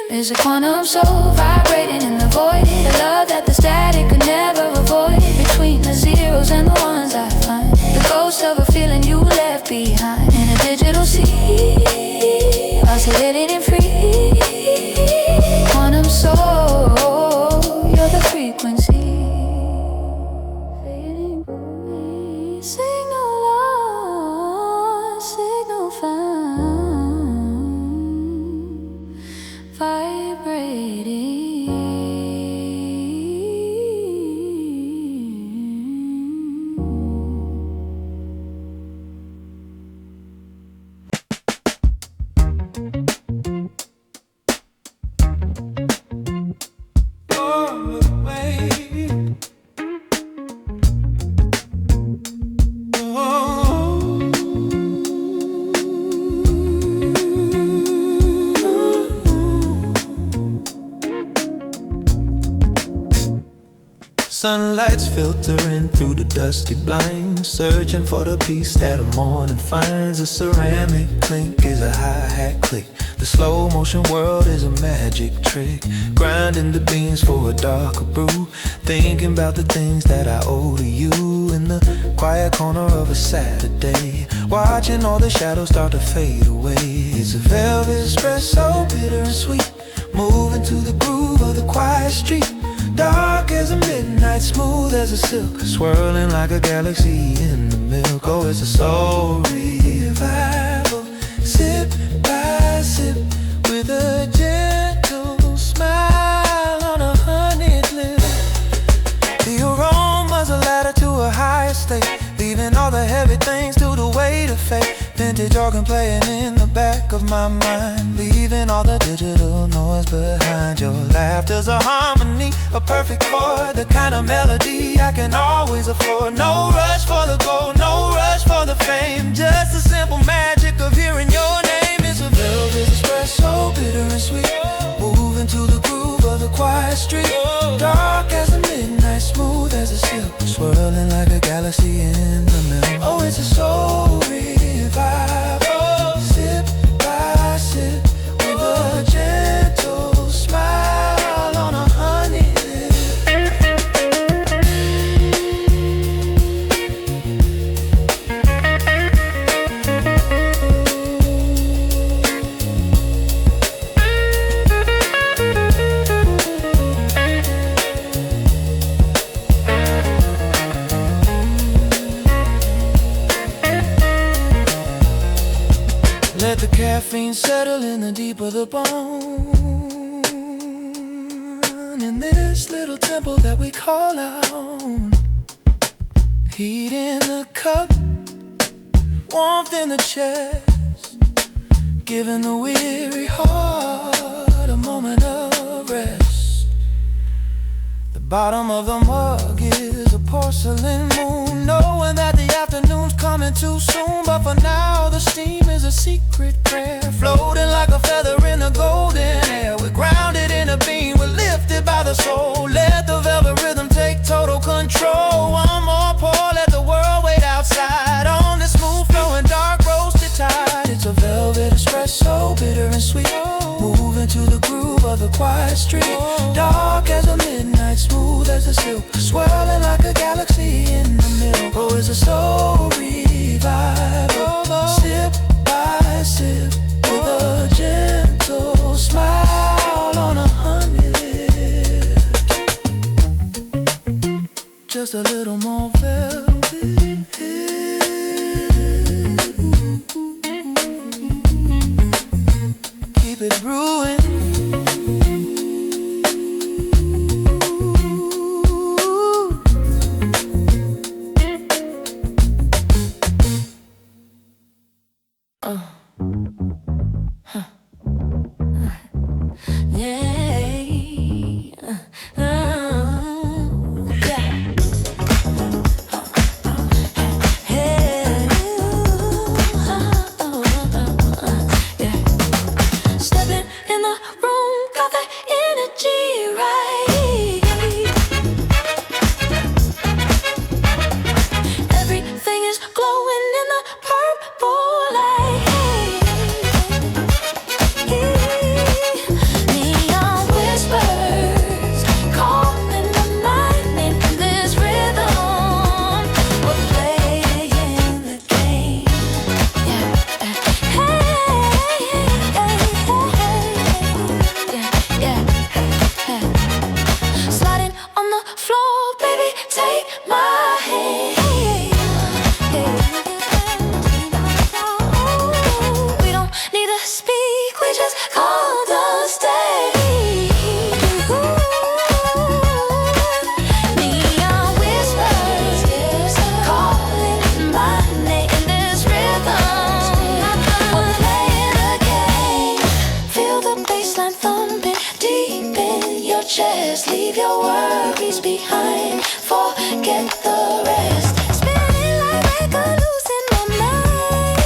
Is a quantum soul vibrating in the void, the love that the static could never avoid. Between the zeros and the ones I find, the ghost of a feeling you left behind. In a digital sea, oscillating and free. Quantum soul, you're the frequency. Signal lost, signal found, vibrating. Sunlight's filtering through the dusty blinds, searching for the peace that a morning finds. A ceramic clink is a hi-hat click. The slow motion world is a magic trick. Grinding the beans for a darker brew, thinking about the things that I owe to you. In the quiet corner of a Saturday, watching all the shadows start to fade away. It's a velvet espresso, bitter and sweet, moving to the groove of the quiet street. Dark as a midnight, smooth as a silk, swirling like a galaxy in the milk. Oh, it's a soul revival, sip by sip, with a gentle smile on a honeyed lip. The aroma's a ladder to a higher state, leaving all the heavy things to the weight of fate. Vintage organ playing in the back of my mind, leaving all the digital noise behind. Your laughter's a harmony, a perfect chord, the kind of melody I can always afford. No rush for the gold, no rush for the fame, just the simple magic of hearing your name. It's a velvet espresso, bitter and sweet, moving to the groove of the quiet street. Dark as a midnight, smooth as a silk, swirling like a galaxy in the middle. Oh, it's a soul revival, sip by sip, with a gentle smile on a honey lip. Let the caffeine settle in the deep of the bone, in this little temple that we call our own. Heat in the cup, warmth in the chest, giving the weary heart a moment of rest. The bottom of the mug is a porcelain moon, knowing that the afternoon's coming too soon. But for now the steam is a secret prayer, floating like a feather in the golden air. We're grounded in a beam, we're lifted by the soul. Let the velvet rhythm take total control. One more pour, let the world wait outside on this smooth flowing dark roasted tide. It's a velvet espresso, bitter and sweet, moving to the groove of the quiet street. Dark as a midnight, smooth as a silk, swirling like a galaxy in the middle. Oh, it's a soul revival, sip by sip, with a gentle smile on a honey lip. Just a little more velvet. Keep it brewing. Just leave your worries behind, forget the rest. Spinning like record, losing my mind.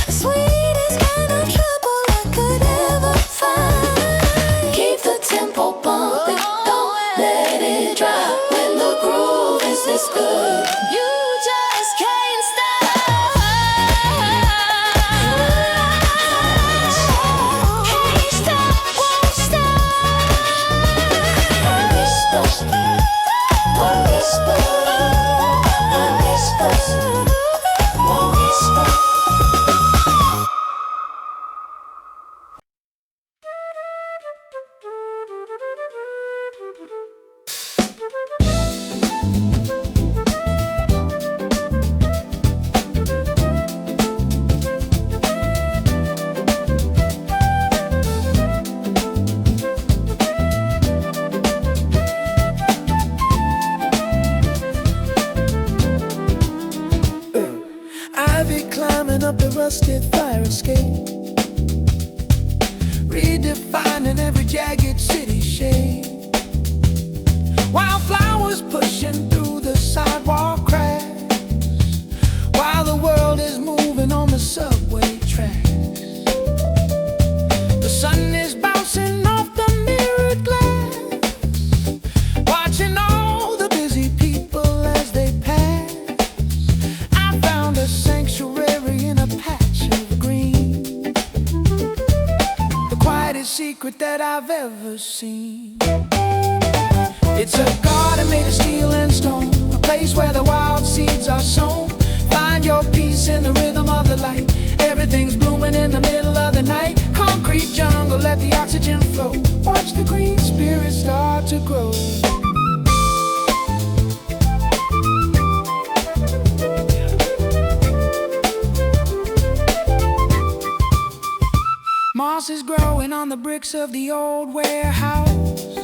The sweetest kind of trouble I could ever find. Keep the tempo bumping, don't let it drop. When the groove is this good, you just can't stop. Can't stop, won't stop. Up the rusted fire escape, redefining every jagged city shape. Wildflowers pushing through the sidewalk cracks, while the world is moving on the subway tracks. The sun is bouncing off the mirrored glass, watching all the busy people as they pass. I found a sanctuary in a patch of green, the quietest secret that I've ever seen. It's a garden made of steel and stone, a place where the wild seeds are sown. Find your peace in the rhythm of the light. Everything's blooming in the middle of the night. Concrete jungle, let the oxygen flow. Watch the green spirit start to grow. Moss is growing on the bricks of the old warehouse.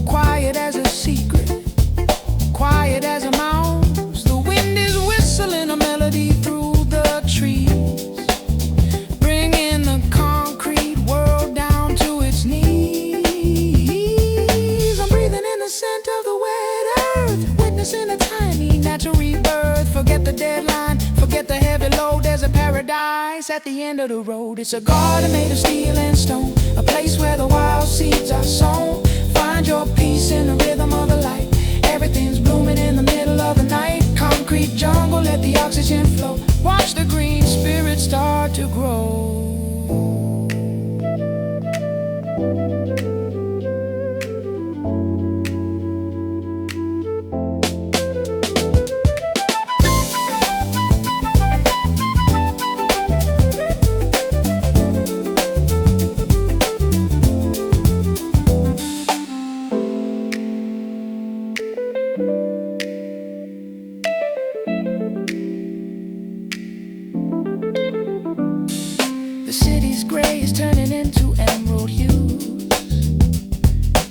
Quiet as a secret, quiet as a mouse. The wind is whistling a melody through the trees. at the end of the road. It's a garden made of steel and stone, a place where the wild seeds are sown. Find your peace in the rhythm of the light. Everything's blooming in the middle of the night. Concrete jungle, let the oxygen flow. Watch the green spirit start to grow. The city's gray is turning into emerald hues.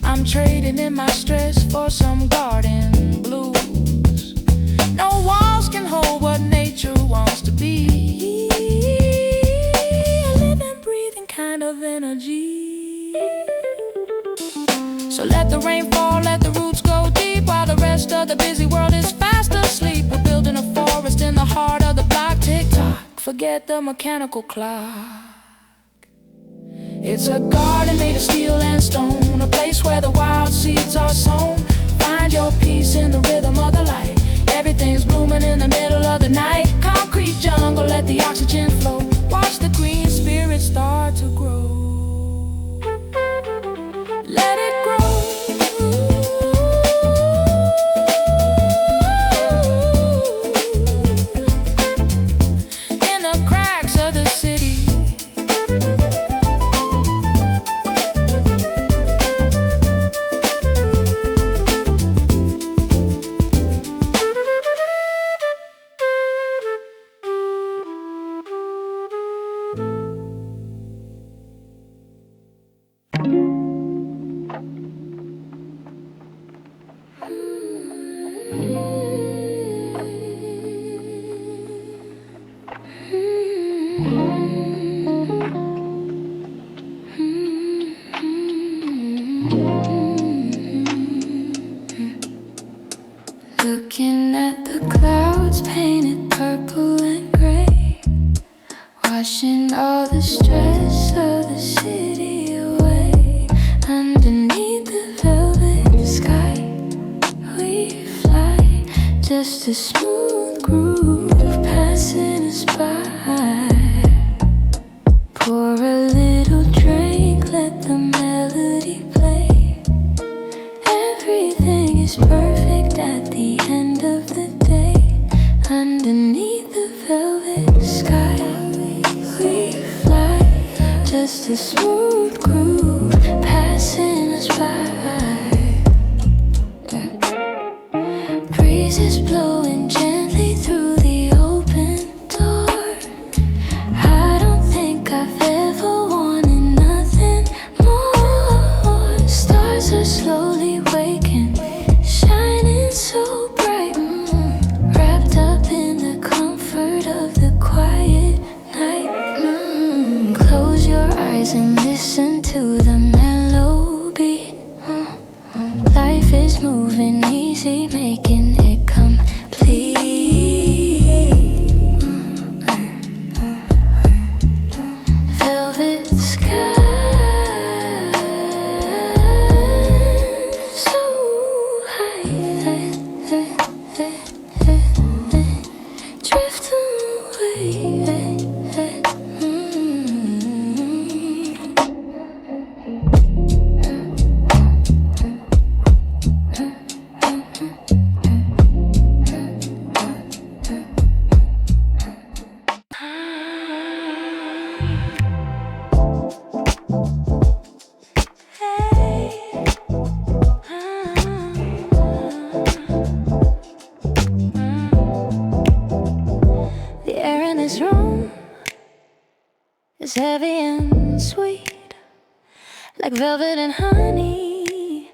I'm trading in my stress for some garden blues. No walls can hold what nature wants to be. A living, breathing kind of energy. So let the rain fall, let the roots go deep, while the rest of the busy world is fast asleep. We're building a forest in the heart of the block. Tick-tock, forget the mechanical clock. It's a garden made of steel and stone, a place where the wild seeds are sown. Find your peace in the rhythm of the light. Everything's blooming in the middle of the night. Concrete jungle, let the oxygen flow. Watch the green spirit start to grow. Let it grow. In the cracks of the city, looking at the clouds painted purple and gray, washing all the stress of the city away. Underneath the velvet sky we fly, just a smooth groove passing us by. Pour a little drink, let the melody play. Everything is perfect at the end of the day. Underneath the velvet sky we fly, just a smooth groove passing us by. Breezes blowing gently through the open door. I don't think I've ever wanted nothing more. Stars are slowly waking, shining so bright, wrapped up in the comfort of the quiet night. Close your eyes and listen to the melody. Life is moving easy, making it complete. Velvet sky, so high, drift away. The air in this room is heavy and sweet, like velvet and honey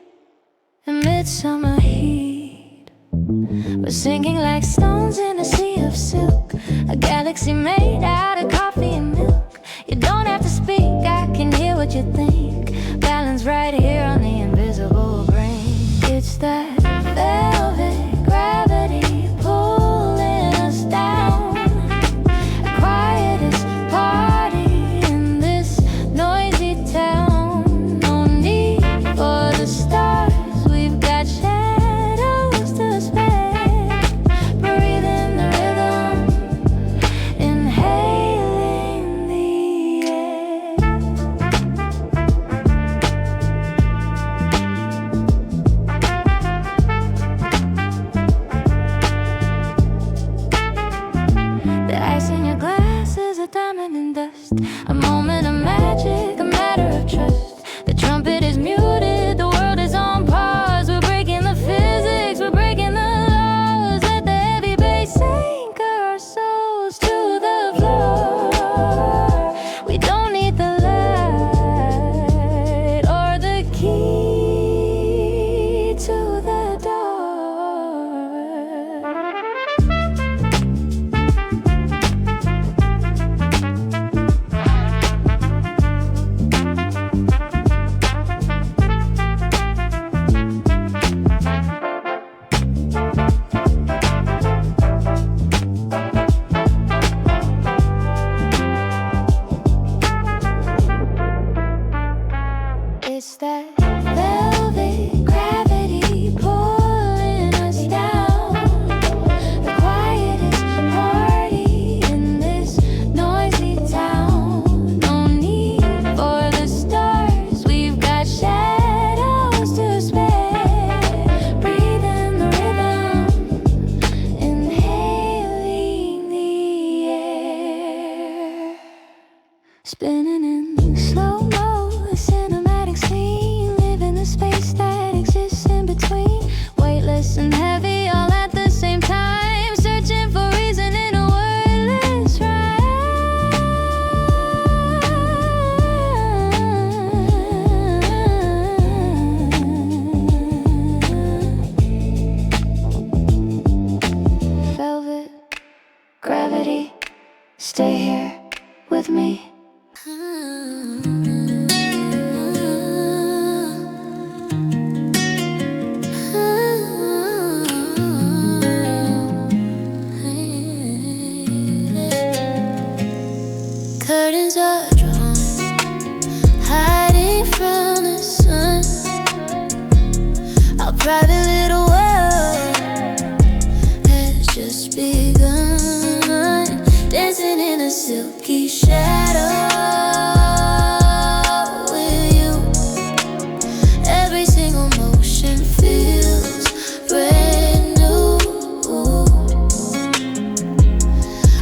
in midsummer heat. We're sinking like stones in a sea of silk, a galaxy made out of coffee and milk. You don't have to speak, I can hear what you think. Balance right here on the invisible brain. It's that velvet gravity pulling us down. Quietest part It's that velvet gravity pulling us down. The quietest party in this noisy town. No need for the stars, we've got shadows to spare. Breathing the rhythm, inhaling the air. Spinning in slow-mo, a cinematic scene. Living the space that exists in between. Weightless and heavy all at the same time. Searching for reason in a wordless rhyme. Velvet gravity, stay here with me. Curtains are drawn, hiding from the sun. Our private little world has just begun. Dancing in a silky shadow with you. Every single motion feels brand new.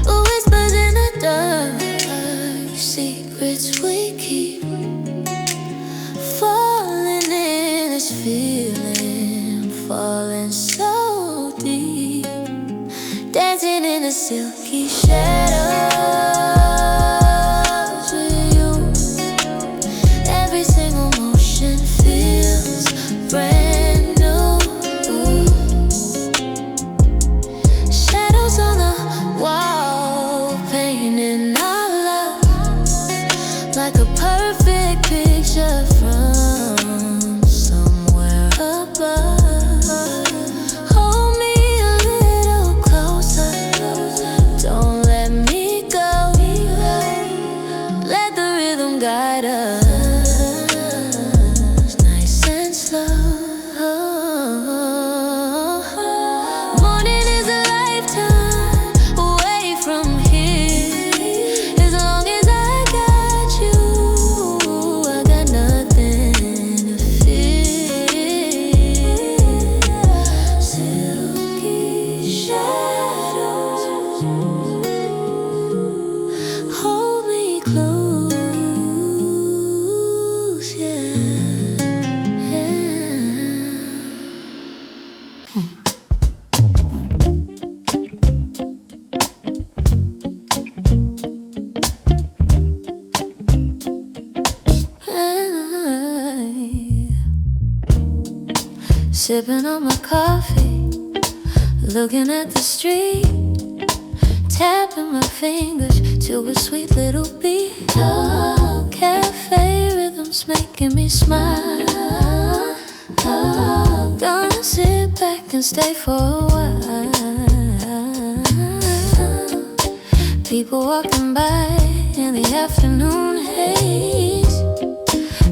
Whispers in the dark, secrets we keep. Falling in this feeling, falling so deep. Dancing in the silky shadows with you. Every single motion feels brand new. Shadows on the wall, painting our love like a perfect picture from somewhere above. Hold me a little closer, don't let me go. Let the rhythm guide us, nice and slow. Morning is a lifetime away from here. As long as I got you, I got nothing to fear. Silky shadows, hold me close, yeah, yeah. Sipping on my coffee, looking at the street, tapping my fingers to a sweet little beat. Oh, cafe rhythms making me smile. Oh, gonna sit back and stay for a while. People walking by in the afternoon haze,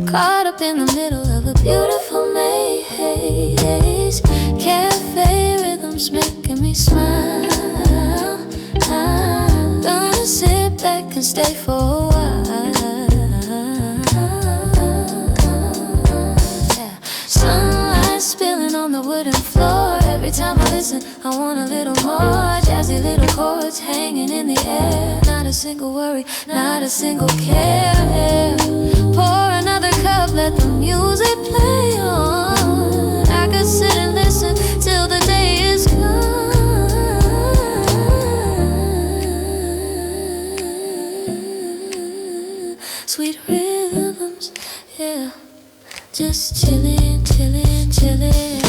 caught up in the middle of a beautiful maze. Cafe rhythms making me smile. I'm gonna sit back and stay for a while. Yeah. Sunlight spilling on the wooden floor. Every time I listen, I want a little more. Jazzy little chords hanging in the air. Not a single worry, not a single care. Pour another cup, let the music play on. I could sit and listen till the day is gone. Sweet rhythms, yeah. Just chillin', chillin', chillin'.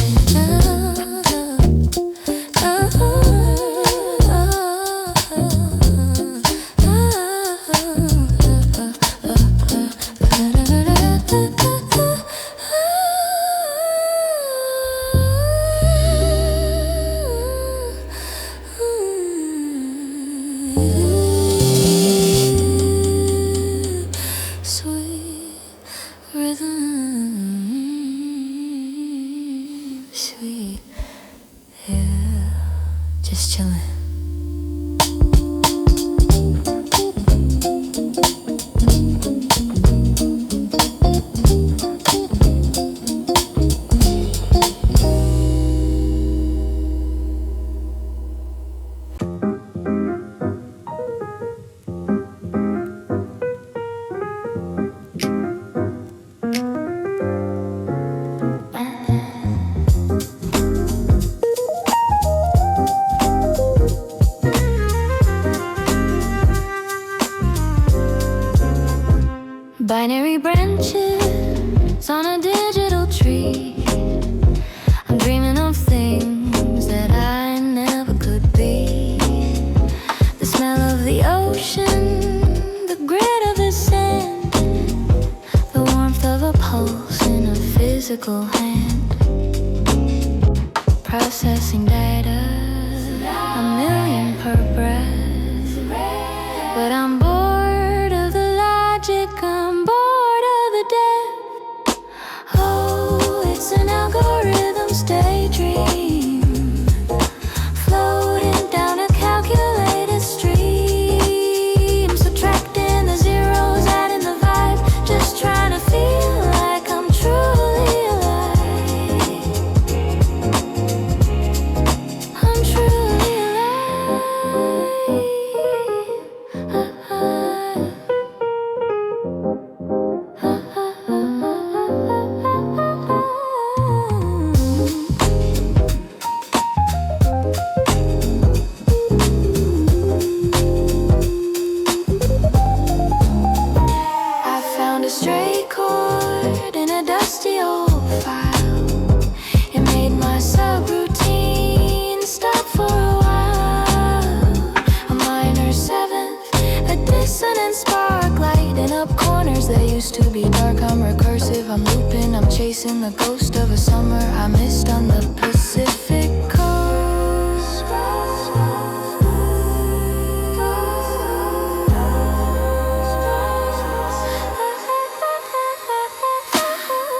Sweet rhythm. just chillin'. Binary branches on a digital tree. I'm dreaming of things that I never could be. The smell of the ocean, the grit of the sand, the warmth of a pulse in a physical hand. Processing data, a million per breath. But I'm bored of the logic, I'm bored of the depth. Oh, it's an algorithm's daydream, floating down a calculated stream, subtracting the zeros, adding the vibe, just trying to feel like I'm truly alive. I'm truly alive. I found a stray chord in a dusty old file. It made my subroutine stop for a while. A minor seventh, a dissonant spark, lighting up corners that used to be dark. I'm recursive, I'm looping, I'm chasing the ghost of a summer I missed on the Pacific coast.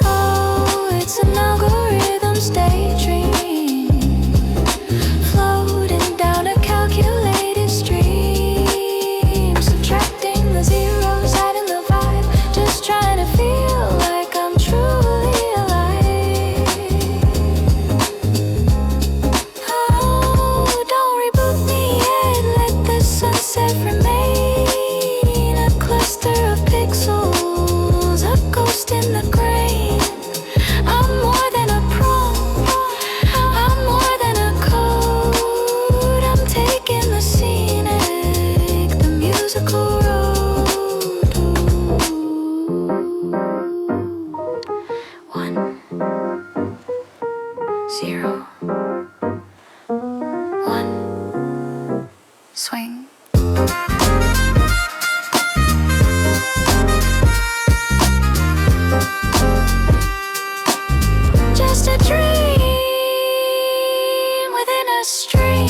Oh, it's an algorithm's daydream, floating down a calculated stream, subtracting the zeros, adding the vibe, just trying to feel like I'm truly alive. Oh, don't reboot me yet, let the sunset remain. A cluster of pixels, a ghost in the grain. I'm more than a prompt, I'm more than a code. I'm taking the scenic, the musical road. 1 0 1 swing. Just a dream within a stream.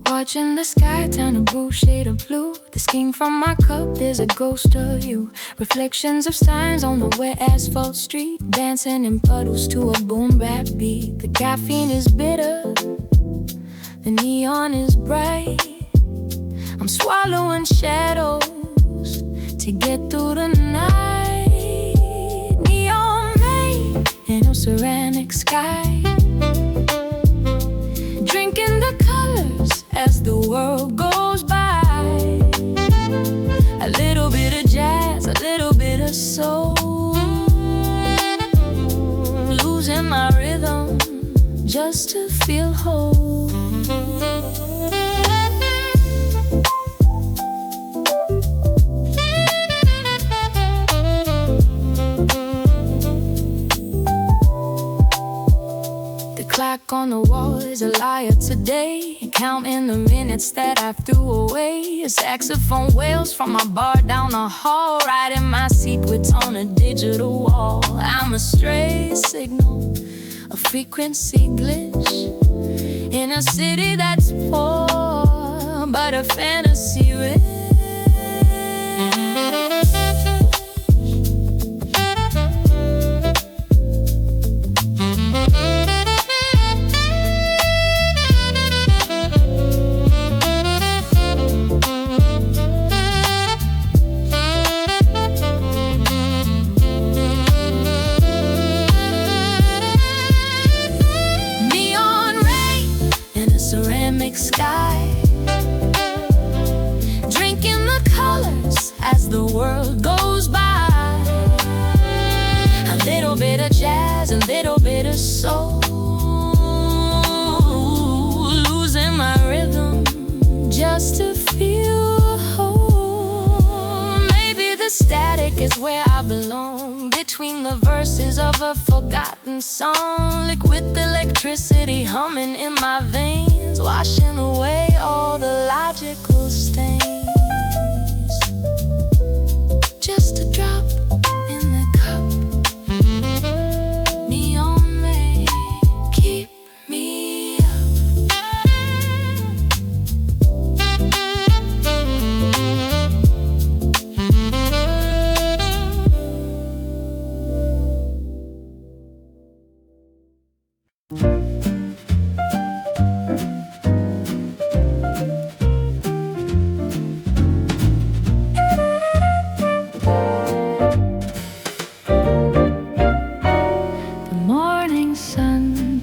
Watching the sky turn a blue shade of blue. The skin from my cup, there's a ghost of you. Reflections of signs on the wet asphalt street, dancing in puddles to a boom bap beat. The caffeine is bitter, the neon is bright. I'm swallowing shadows to get through the night. Neon rain in a ceramic sky, drinking the colors as the world goes by. A little bit of jazz, a little bit of soul, losing my rhythm just to feel whole. The clock on the wall today, counting the minutes that I threw away. A saxophone wails from my bar down the hall, right in my seat with on a digital wall. I'm a stray signal, a frequency glitch in a city that's poor, but a fantasy rich. Sky, drinking the colors as the world goes by. A little bit of jazz, a little bit of soul, losing my rhythm just to feel whole. Maybe the static is where I belong, between the verses of a forgotten song. Liquid electricity humming in my veins, washing away all the logical stains. Just a drop in the cup, neon may keep me up.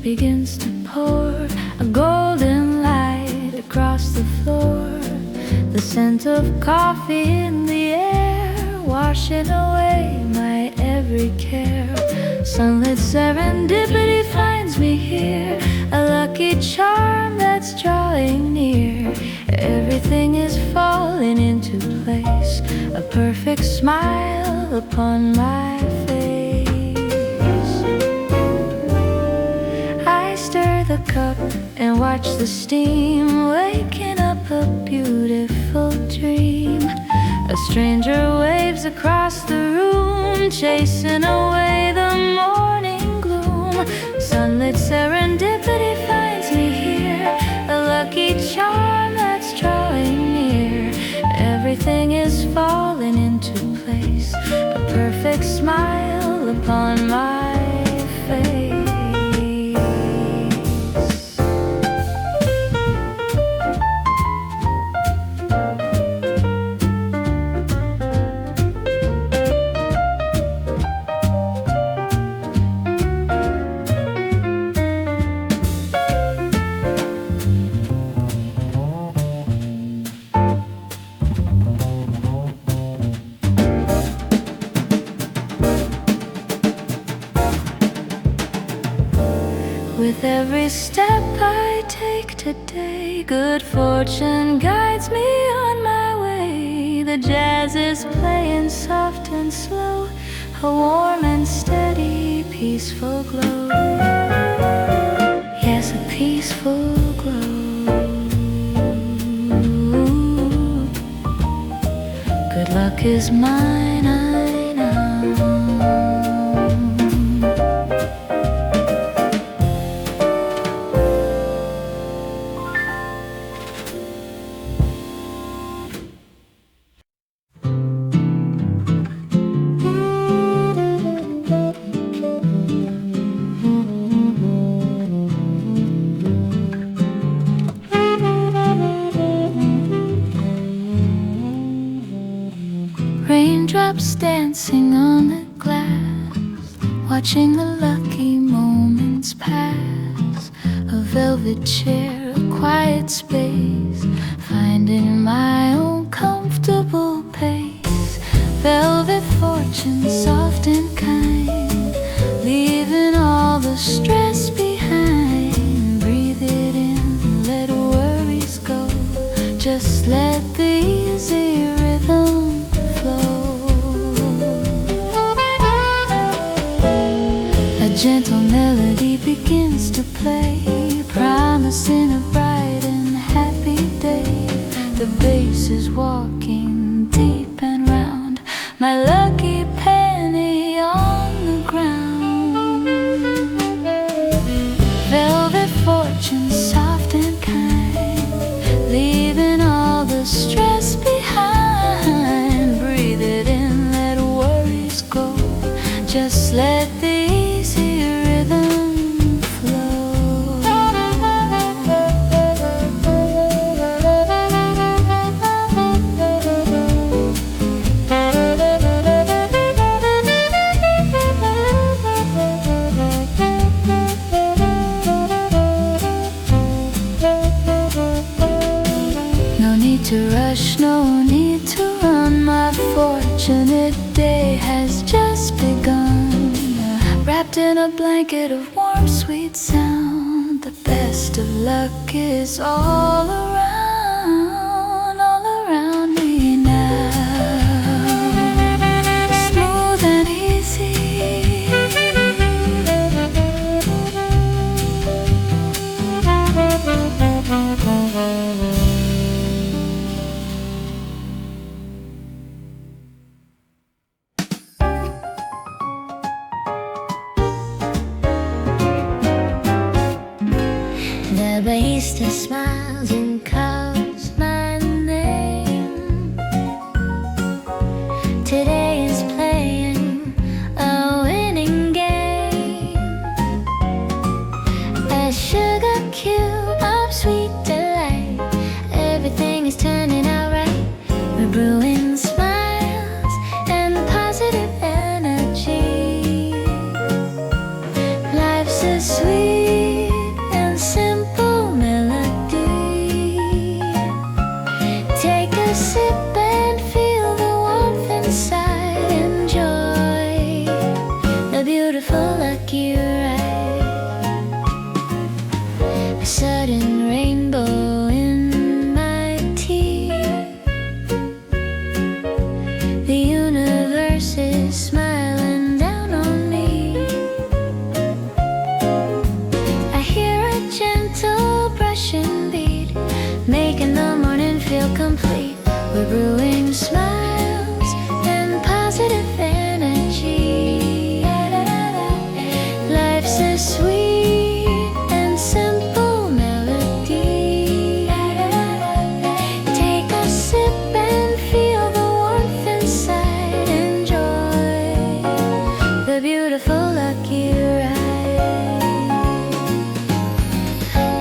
Begins to pour a golden light across the floor. The scent of coffee in the air, washing away my every care. Sunlit serendipity finds me here, a lucky charm that's drawing near. Everything is falling into place, a perfect smile upon my face. Stir the cup and watch the steam, waking up a beautiful dream. A stranger waves across the room, chasing away the morning gloom. Sunlit serendipity finds me here, a lucky charm that's drawing near. Everything is falling into place, a perfect smile upon my face. With every step I take today, good fortune guides me on my way. The jazz is playing soft and slow, a warm and steady, peaceful glow. Yes, a peaceful glow. Good luck is mine, I know. Raindrops dancing on the glass, watching the lucky moments pass. A velvet chair, a quiet space, finding my own comfortable pace. Velvet fortune, soft and kind, leaving all the stress behind. Breathe it in, let worries go, just let the easy rhythm flow. A gentle melody begins to play, promising a faces walking deep and round, my lucky penny on the ground. Velvet fortune, soft and kind, leaving all the stress behind. Breathe it in, let worries go, just let the easy rhythm flow. No need to rush, no need to run, my fortunate day has just begun. Wrapped in a blanket of warm, sweet sound, the best of luck is all around me now. Smooth and easy, the barista smiles and calls my name. Today is playing a winning game. A sugar cube of sweet delight, everything is turning out right. We're brewing smiles and positive energy. Life's a sweet and simple melody. Take a sip and feel the warmth inside. Enjoy the beautiful lucky ride. A sudden rainbow in my tea. The universe is smiling down on me. I hear a gentle brushing beat, making the morning feel complete. We're brewing smiles and positive energy. Life's a sweet and simple melody. Take a sip and feel the warmth inside. Enjoy the beautiful lucky ride.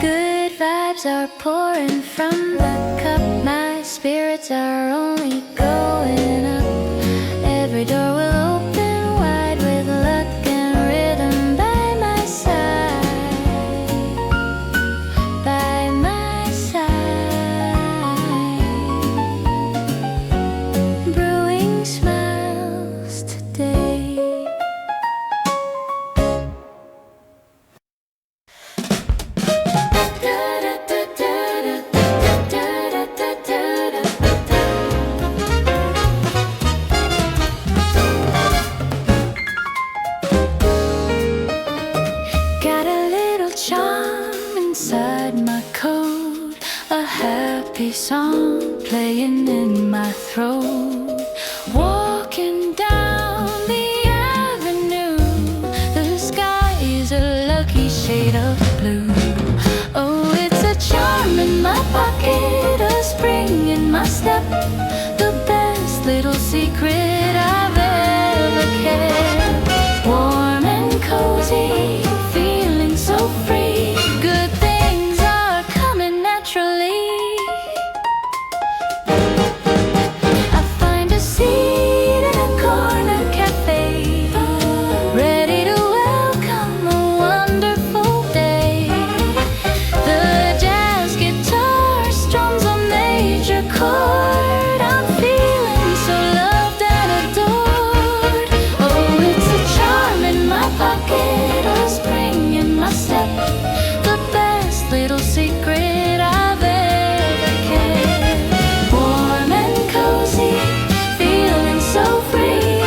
Good vibes are pouring from the cup. My spirits are only going up. Every door will open wide with luck and rhythm by my side. By my side. Brewing smiles today. Got a little charm inside my coat, a happy song playing in my throat. Walking down the avenue, the sky is a lucky shade of blue. Oh, it's a charm in my pocket, a spring in my step, the best little secret I've ever kept. Warm and cozy, feeling so free. Good things are coming naturally. I find a seat in a corner cafe, ready to welcome a wonderful day. The jazz guitar strums a major chord. I'm feeling so loved and adored. Oh, it's a charm in my pocket, a spring in my step, the best little secret I've ever kept. Warm and cozy, feeling so free.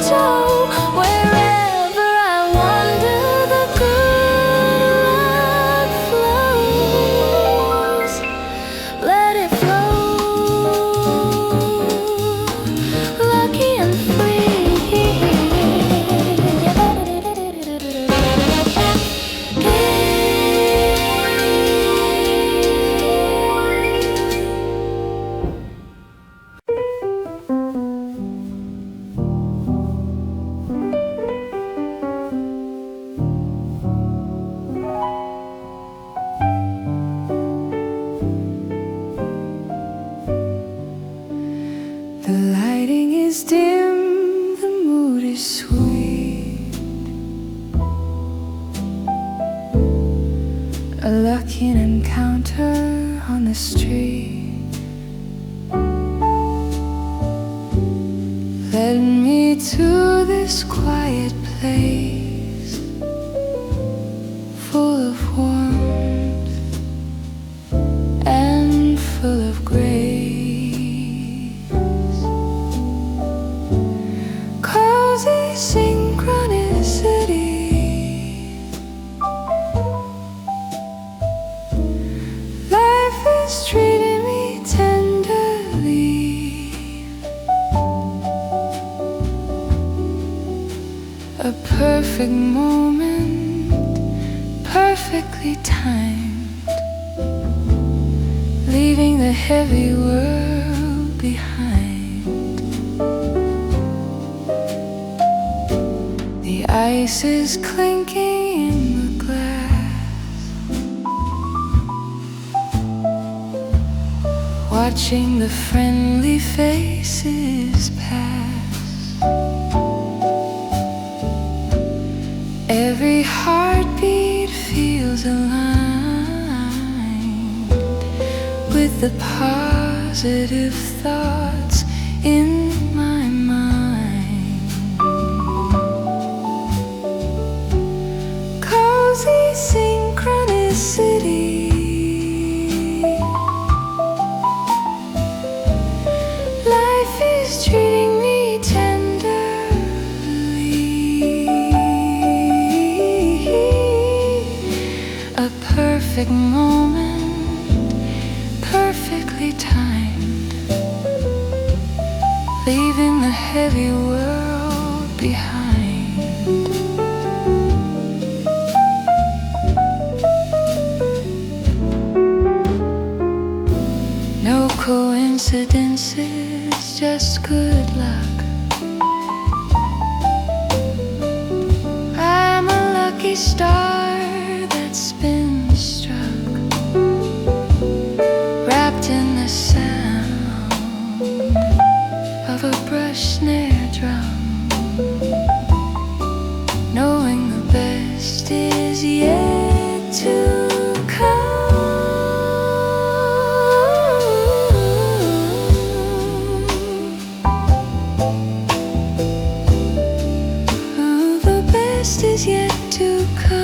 宙。Wherever I wander, the good flows. Let it flow, lucky and free. The lighting is dim, the mood is sweet. A lucky encounter on the street led me to this quiet place, full of warmth and full of grace. Cozy synchronicity, life is treating me tenderly. A perfect moment, perfectly timed, leaving the heavy world behind. The ice is clinking in the glass, watching the friendly faces pass. Every heartbeat feels aligned with the positive thoughts in my mind. Cozy synchronicity, life is treating me tenderly. A perfect moment, perfectly timed, leaving the heavy world behind. No coincidences, just good luck. I'm a lucky star that's been struck, wrapped in the sound of a brush snare drum, knowing the best is yet to come. The best is yet to come.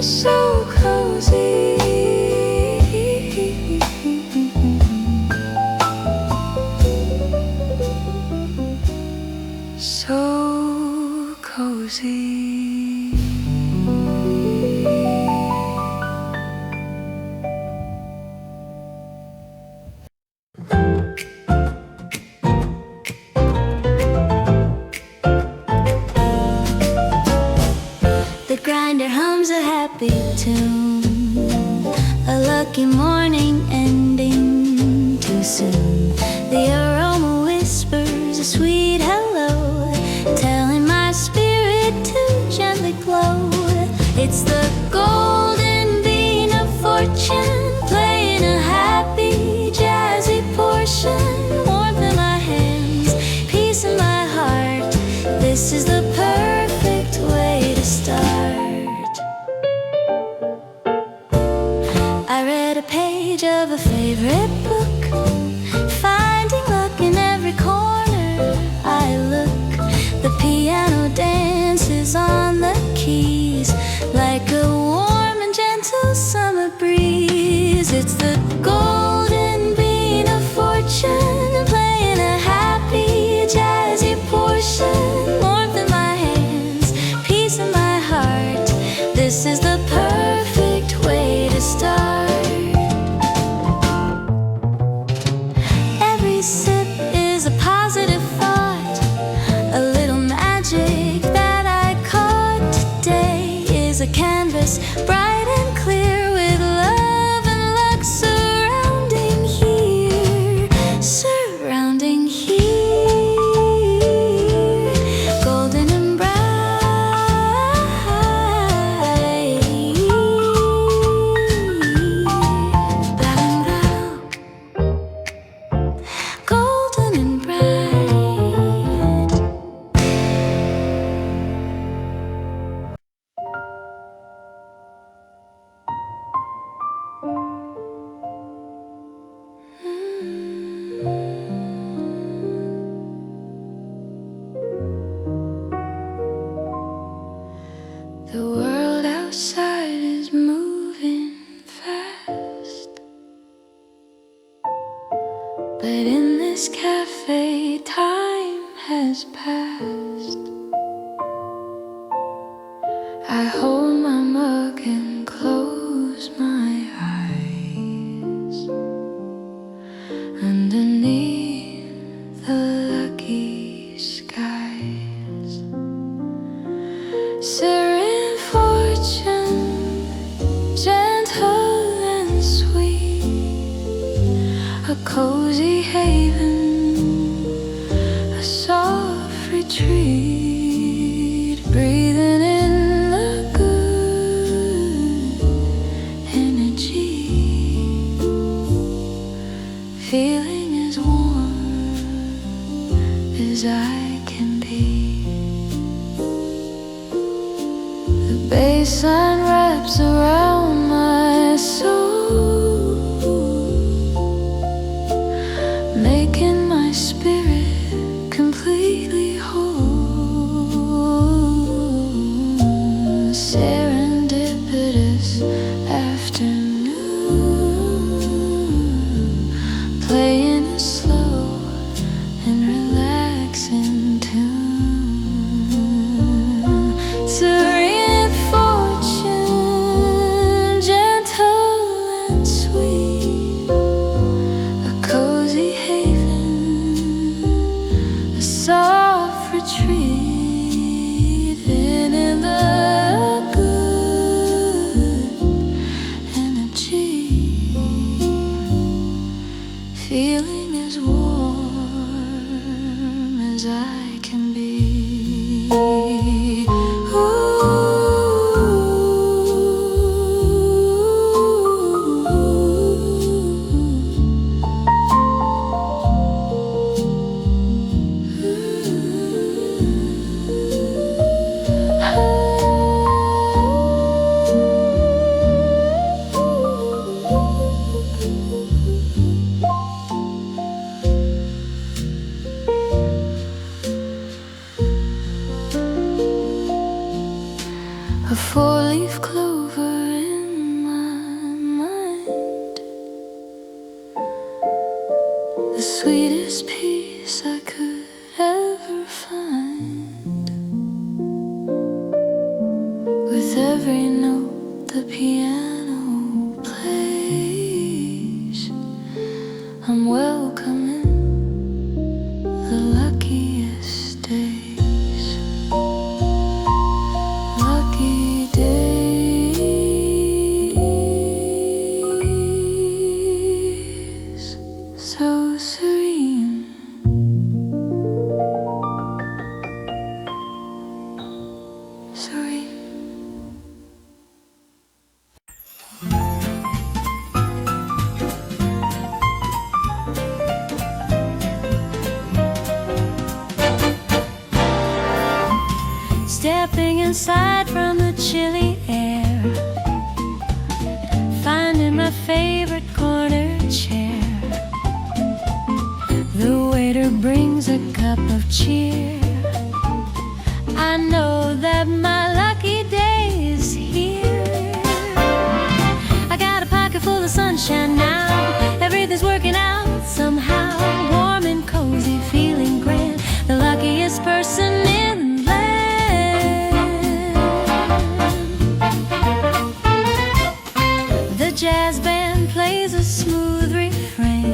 So cozy, so cozy. The grinder hums a happy tune, a lucky morning ending too soon. The aroma whispers a sweet hello, telling my spirit to gently glow. It's the golden bean of fortune, playing a happy jazzy portion. Warmth in my hands, peace in my heart, this is the perfect way to start. I read a page of a favorite book, sip is a positive thought. A little magic that I caught today is a canvas bright and clear with love and luck surrounding here, surrounding here, golden and bright. Golden and bright. The world outside is moving fast, but in this cafe time has passed. I hold my mug and close my eyes underneath the lucky skies. Serene fortune, gentle and sweet, a cozy haven, a soft retreat, breathing in the good energy, feeling as warm as I can be. The baseline wraps around my soul, making my spirit completely whole. Serendipitous afternoon, playing a slow and relaxing tune. Serene fortune, gentle and sweet, a cozy haven, a soft retreat, in the good energy, feeling as warm as I can be. A four-leaf clover in my mind, the sweetest peace I could ever find. With every note the piano plays, I'm welcoming the luckiest days. Lucky days, so serene, serene. Stepping inside from the chilly air, finding my favorite corner chair. The waiter brings a cup of cheer. I know that my lucky day is here. I got a pocket full of sunshine now. Everything's working out somehow. Warm and cozy, feeling grand. The luckiest person in the jazz band plays a smooth refrain.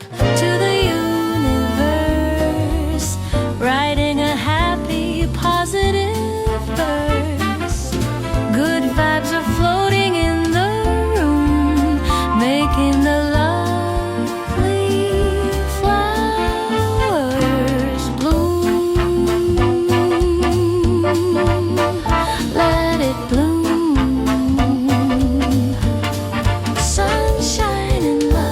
to the universe, writing a happy, positive verse. Good vibes are floating in the room, making the lovely flowers bloom. Let it bloom. Sunshine and love.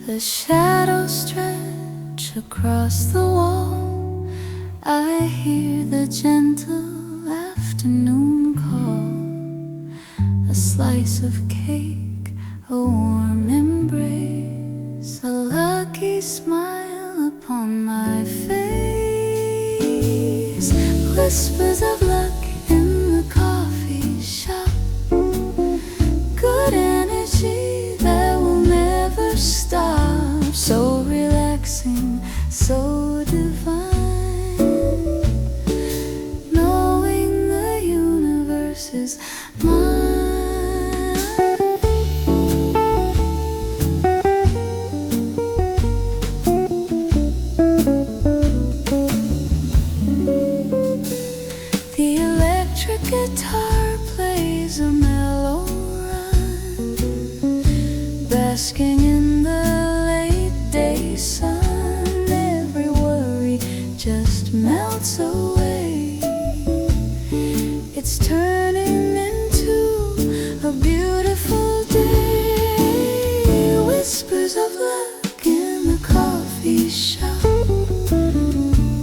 The shadows stretch across the wall. I hear the gentle afternoon call. A slice of cake, a warm embrace, a lucky smile upon my face. Whispers of luck in the coffee shop. Good energy that will never stop. So relaxing, so divine, knowing the universe is mine. The electric guitar plays a mellow run, basking in the late day sun. Every worry just melts away. It's turning into a beautiful day. Whispers of luck in the coffee shop.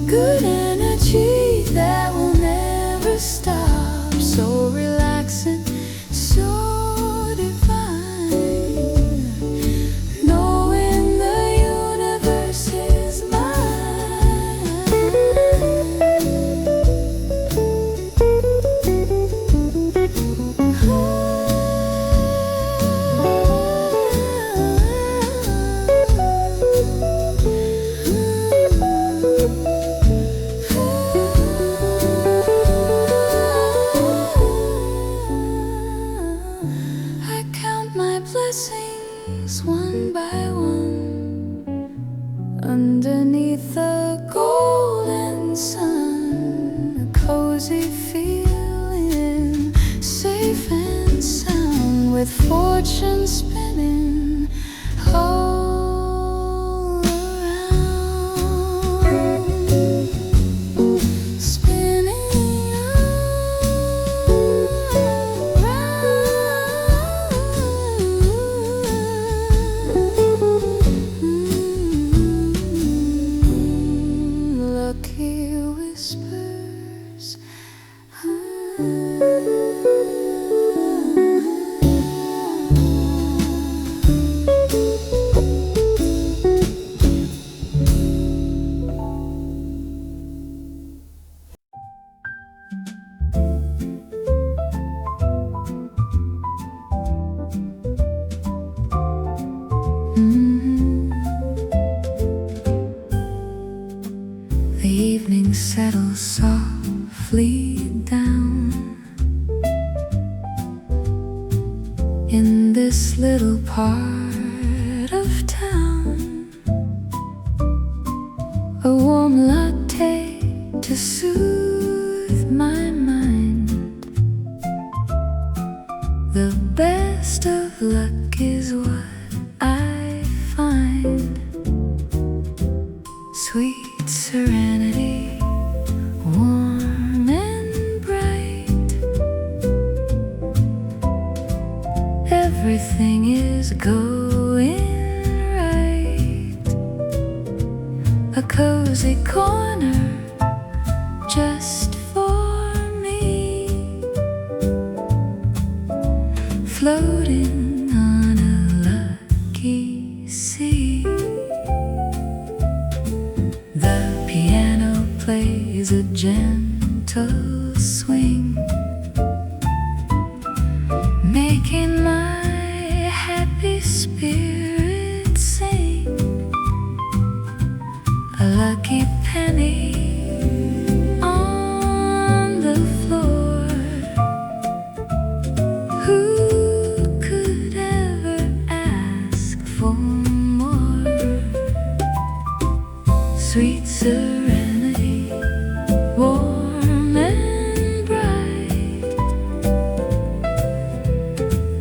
Good energy that will never stop. So relaxing, so divine, knowing the universe is I count my blessings one by one, underneath the golden sun. A cozy feeling, safe and sound, with fortune spinning all around. Spinning around. Lucky whispers. The evening settles softly down in this little part of town. A warm latte to soothe my mind. The best of luck is what I find. Sweet serenity, warm and bright. Everything is going right. A cozy corner just for me, floating on a lucky sea. plays a gentle swing, making my happy spirit sing. A lucky penny on the floor. Who could ever ask for more? Sweet serenity, warm and bright.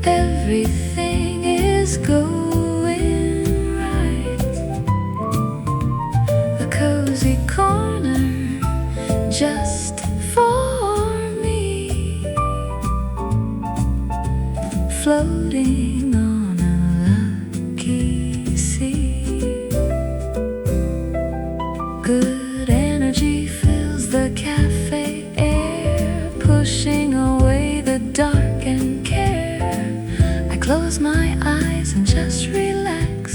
Everything is going right. A cozy corner just for me, floating on a lucky sea. Good energy fills the cafe air, pushing away the dark and care. I close my eyes and just relax,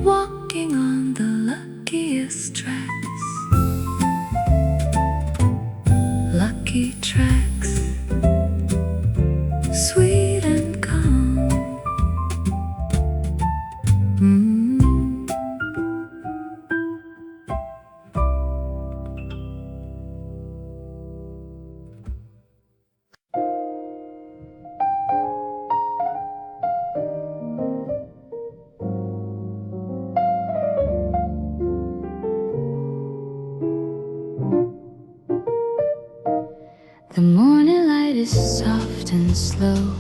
walking on the luckiest tracks. Lucky tracks, sweet and calm. The morning light is soft and slow,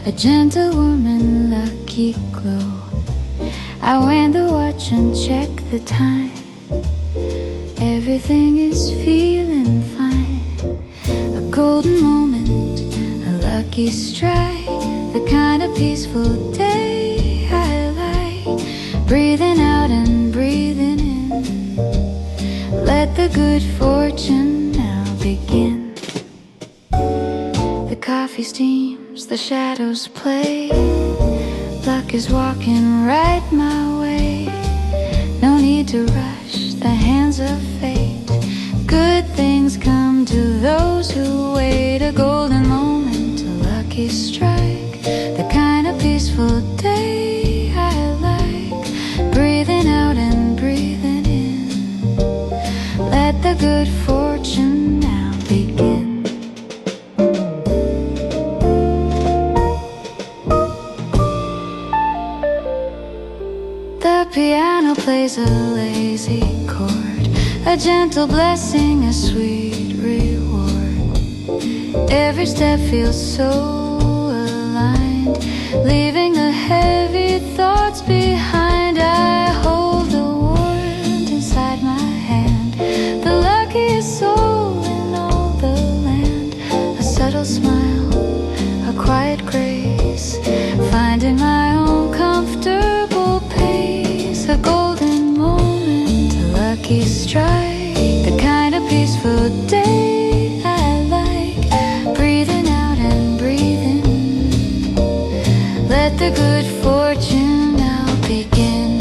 a gentle warm and lucky glow. I wind the watch and check the time. Everything is feeling fine. A golden moment, a lucky strike, the kind of peaceful day I like. Breathing out and breathing in, let the good fortune now begin. The coffee steams, the shadows play. Luck is walking right my way. No need to rush the hands of fate. Good things come to those who wait. A golden moment, a lucky strike, the kind of peaceful day I like. Breathing out and breathing in, let the good fortune now begin. The piano plays a lazy chord, a gentle blessing, a sweet reward. Every step feels so aligned, leaving the heavy thoughts behind. I hold the warmth inside my hand, the luckiest soul in all the land. A subtle smile, a quiet grace, finding my own comfortable pace. A golden moment, a lucky strike, the kind of peaceful day I like. Breathing out and breathing in, let the good fortune now begin.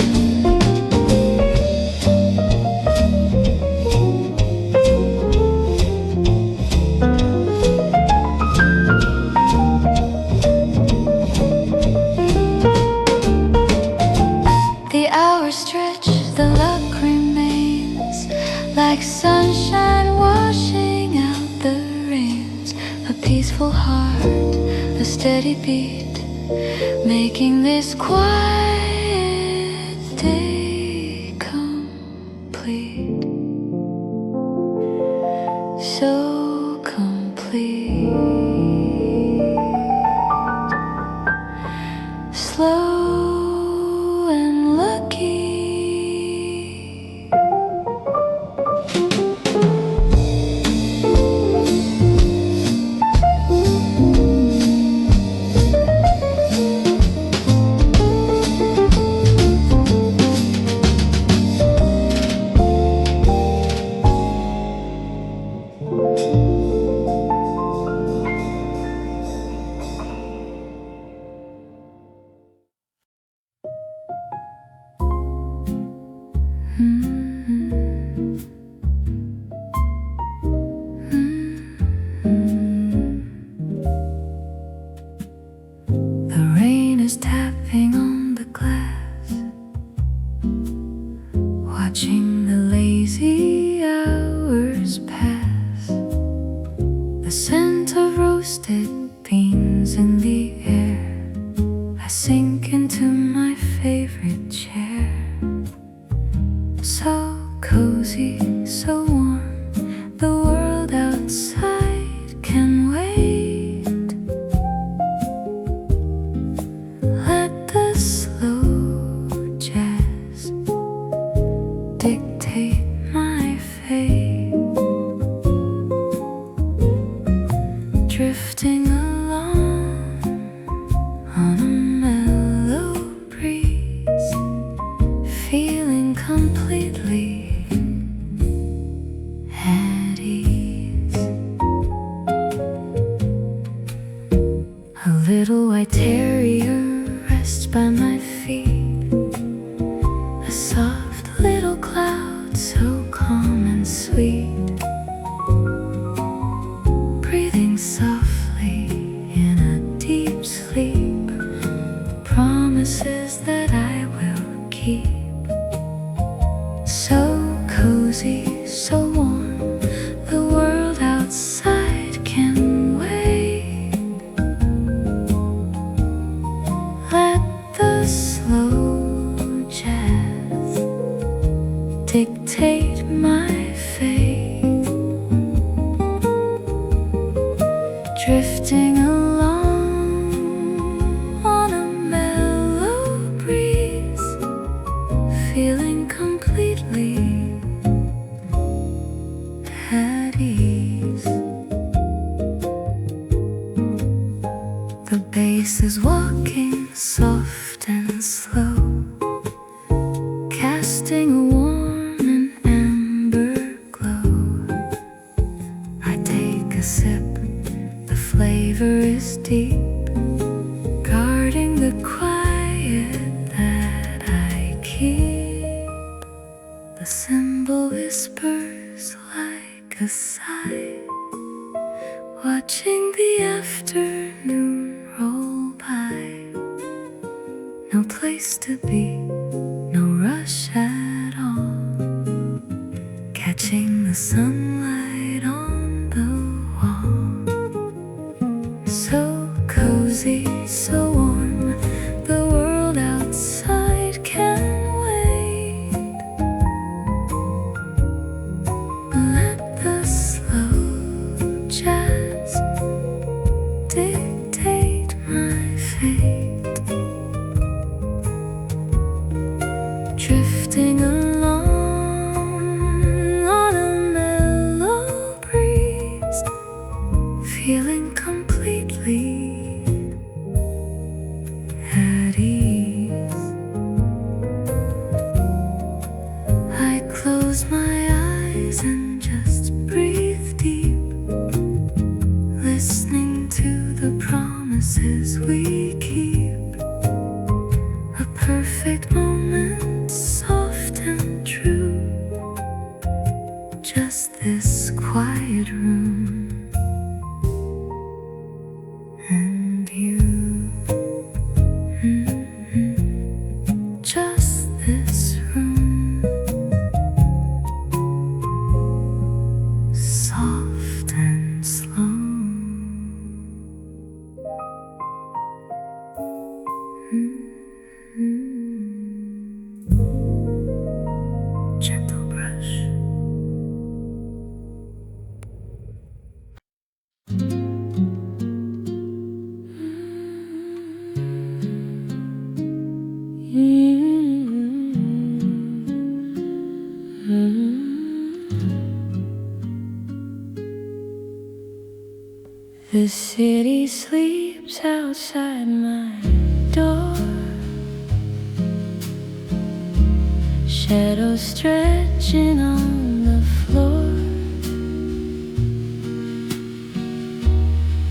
The hours stretch, the luck remains, like sunshine washing out the rains. A peaceful heart, a steady beat, making this quiet day complete. So complete. Slow and lucky. watching the lazy hours pass, the scent of roasted beans in the air. I sink into my favorite chair, so cozy, so warm, the world outside can wait. Let the slow jazz dictate my fate, drifting along on a mellow breeze, feeling completely at ease. A little white terrier rests by my feet, a soft little cloud so calm and sweet, breathing softly in a deep sleep, promises that I will keep. So cozy, so warm, the world outside can wait. Let the slow jazz dictate my fate, drifting along on a mellow breeze, feeling completely at ease. The bass is walking soft and slow, casting a warm and amber glow. I take a sip, the flavor is deep, guarding the quiet that I keep. The cymbal whispers like a sigh, watching the afternoon roll by. No place to be, no rush at all, catching the sunlight on the wall. So cozy, so warm, the world outside can wait. Let the slow jazz dictate my fate, drifting along on a mellow breeze, feeling completely at ease. I close my eyes and just breathe deep, listening to the promises we keep. A perfect moment, soft and true, just this quiet room and you. Just this room, soft and slow. Gentle brush. The city sleeps outside my door, shadows stretching on the floor.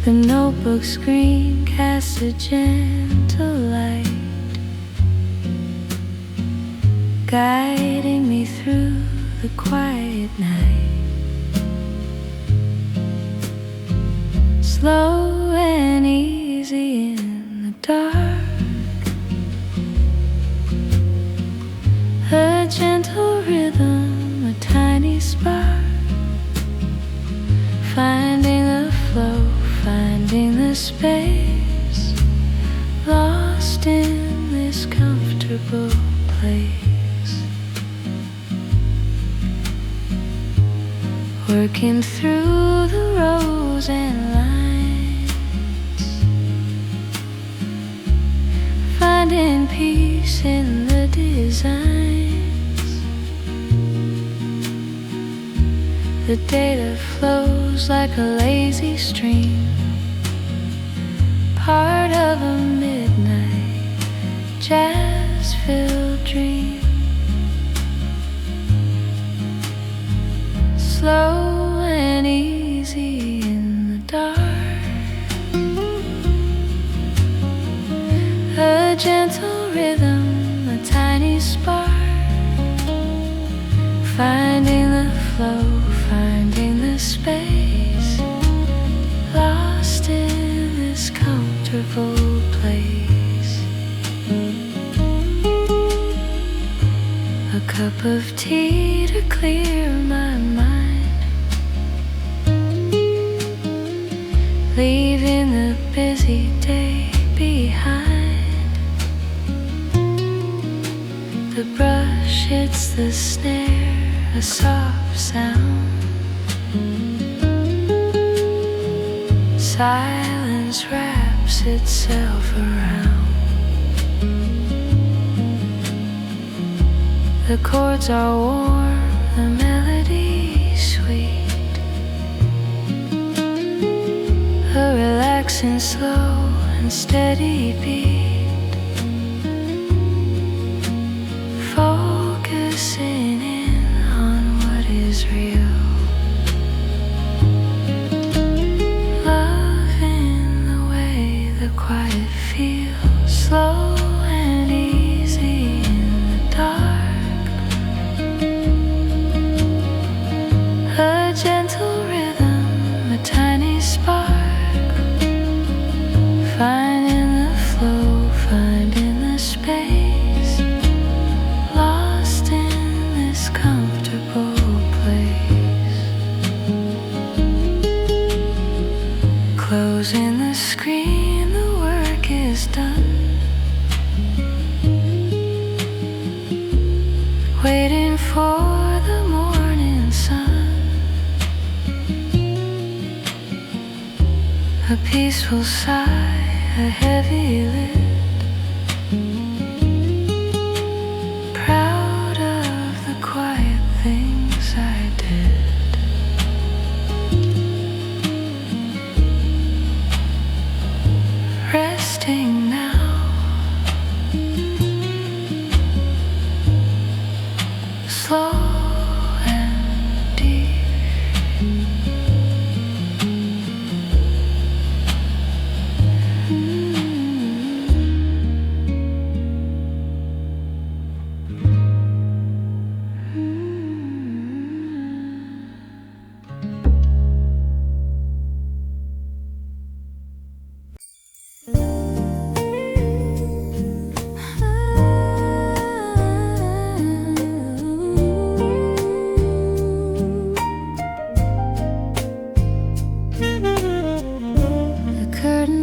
The notebook screen casts a gentle light, guiding me through the quiet night. Slow and easy in the dark, a gentle rhythm, a tiny spark, finding the flow, finding the space, lost in this comfortable place, working through the rows and lines, finding peace in the designs. The data flows like a lazy stream, part of a midnight jazz-filled dream. Slow and easy in the dark, a gentle rhythm, a tiny spark, finding the flow, finding the space, lost in this comfortable place. A cup of tea to clear my mind, leaving the busy day behind. The brush hits the snare, a soft sound. Silence wraps itself around. The chords are warm, the melody sweet, a relaxing slow and steady beat, focusing in on what is real. Quiet feels slow and easy in the dark, a gentle rhythm, a tiny spark, finding the flow, finding the space, lost in this comfortable place. Closing the screen, is done, waiting for the morning sun, a peaceful sigh, a heavy lid, proud of the quiet things I did. Resting now, slow and deep.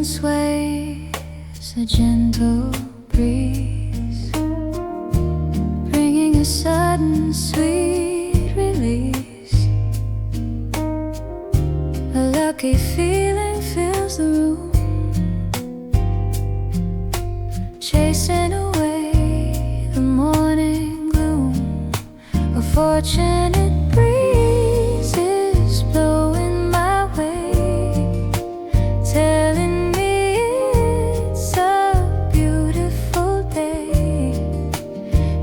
Sways a gentle breeze, bringing a sudden sweet release. A lucky feeling fills the room, chasing away the morning gloom. A fortunate breeze is blowing my way, telling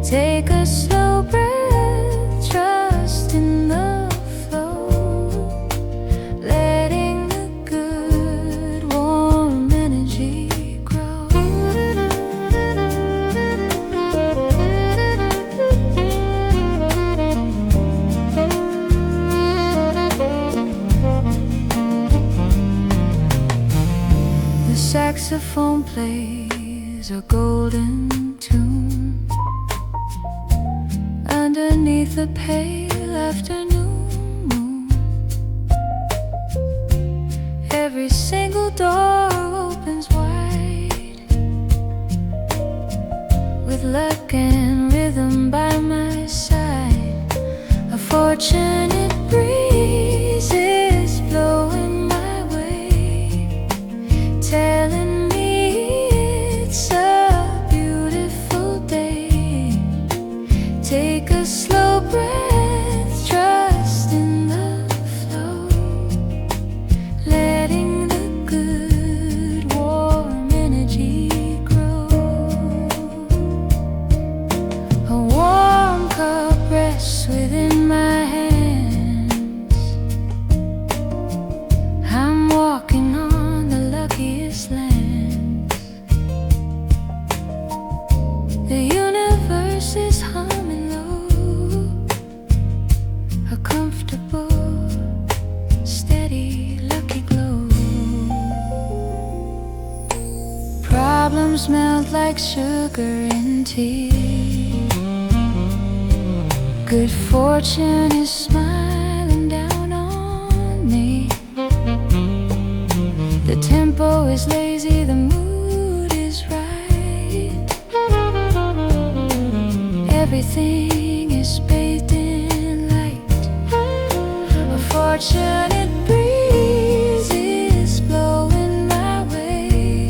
take a slow breath, trust in the flow, letting the good warm energy grow. The saxophone plays a golden tune, a underneath the pale afternoon moon. Every single door opens wide, with luck and rhythm by my side. A fortunate breeze is blowing my way, telling me it's a beautiful day. Take a slow breath, trust in the flow, letting the good warm energy grow. A warm cup rests within my hands. I'm walking on the luckiest lands. The universe is humming low, a comfortable, steady, lucky glow. Problems melt like sugar in tea. Good fortune is smiling down on me. The tempo is lazy, the mood is right. Everything is bathed in light. A fortunate breeze is blowing my way,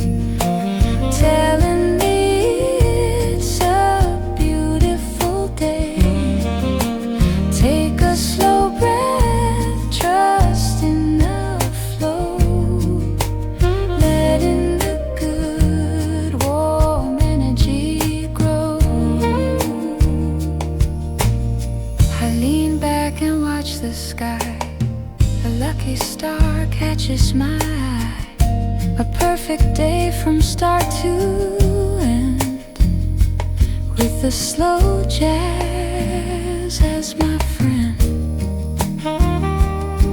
telling me it's a beautiful day. Take a slow breath, trust in the flow, letting the good warm energy grow. I lean back and watch the sky. A lucky star catches my eye. A perfect day from start to end, with the slow jazz as my friend,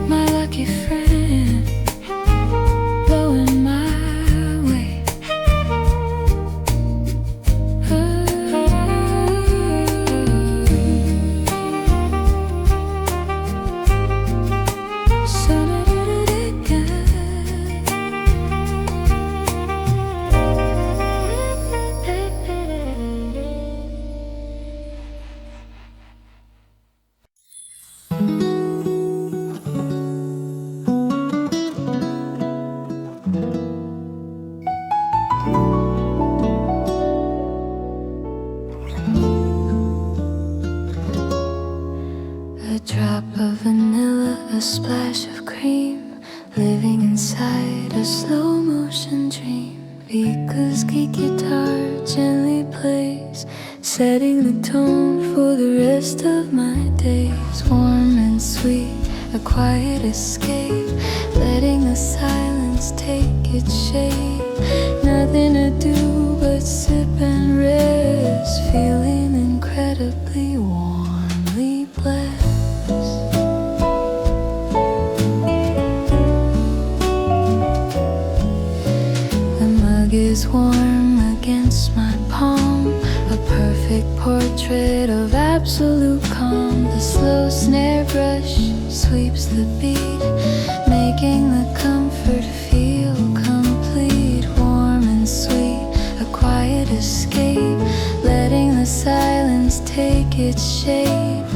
my lucky friend, blowing my way. A drop of vanilla, a splash of cream, living inside a slow motion dream. 𝐏𝐥𝐚𝐲𝐥𝐢𝐬𝐭 guitar gently plays, setting the tone for the rest of my days. Warm and sweet, a quiet escape, letting the silence take its shape. Nothing to do but sip and rest, feeling incredibly warmly blessed. The mug is warm against my palm, a perfect portrait of absolute calm. The slow snare brush sweeps the beat, making the comfort feel complete. Warm and sweet, a quiet escape, letting the silence take its shape.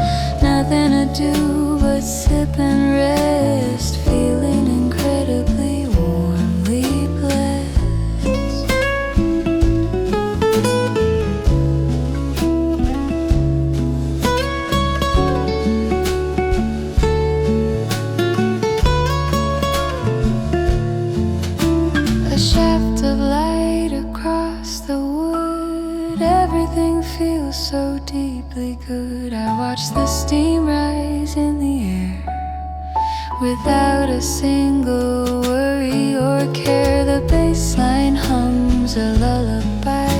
Nothing to do but sip and rest, feeling incredibly warmly blessed. A shaft of light across the wood, everything feels so deeply good. I watch the steam rise in the air, without a single worry or care. The bass line hums a lullaby,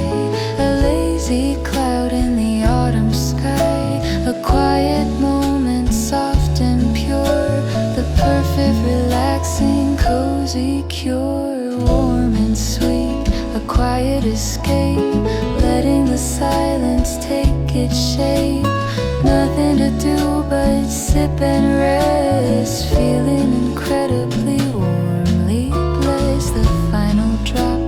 a lazy cloud in the autumn sky. A quiet moment, soft and pure, the perfect relaxing cozy cure. Warm and sweet, a quiet escape, letting the silence take its shape. Nothing sip and rest, feeling incredibly warmly blessed. The final drop,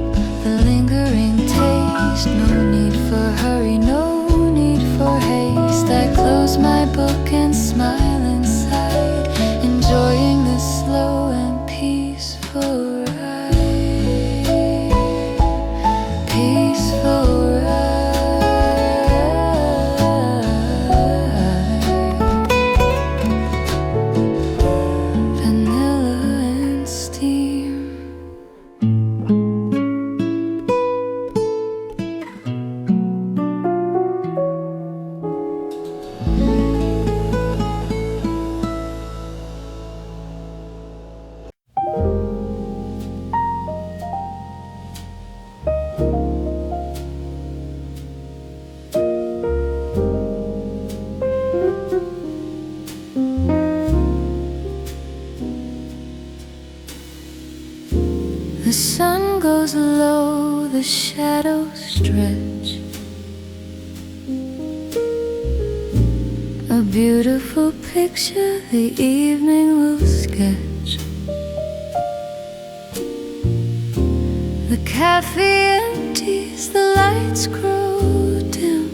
the lingering taste. No need for hurry, no need for haste. I close my book and smile inside, enjoying the slow and peaceful ride. Peaceful ride. The sun goes low, the shadows stretch. A beautiful picture the evening will sketch. The cafe empties, the lights grow dim.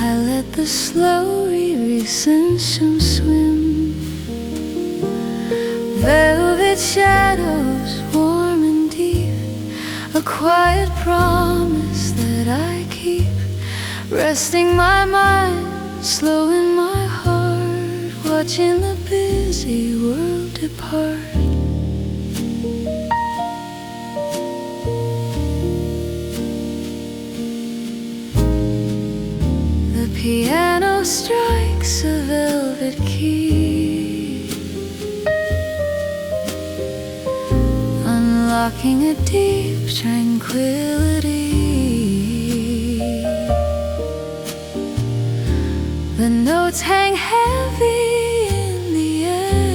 I let the slow sunshine swim. Velvet shadows, warm and deep, a quiet promise that I keep. Resting my mind, slowing my heart, watching the busy world depart. The piano strikes a velvet key, unlocking a deep tranquility. The notes hang heavy in the air,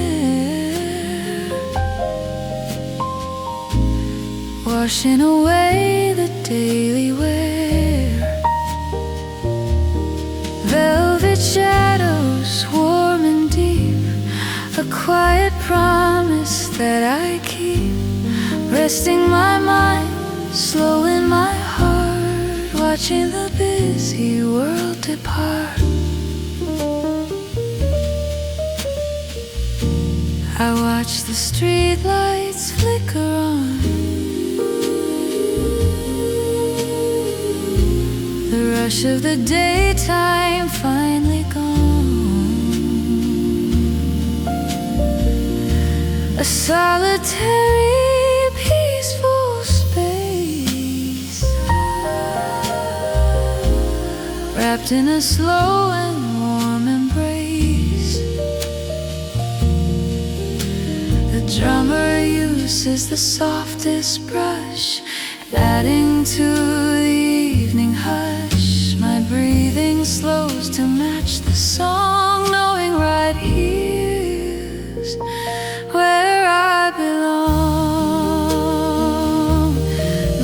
washing away the daily wear. Velvet shadows, warm and deep, a quiet promise that I keep. Resting my mind, slowing my heart, watching the busy world depart. I watch the street lights flicker on, the rush of the daytime finally gone. A solitary peaceful space, wrapped in a slow and warm embrace. The drummer uses the softest brush, adding to the evening hush. My breathing slows to match the song, knowing right here's where I belong.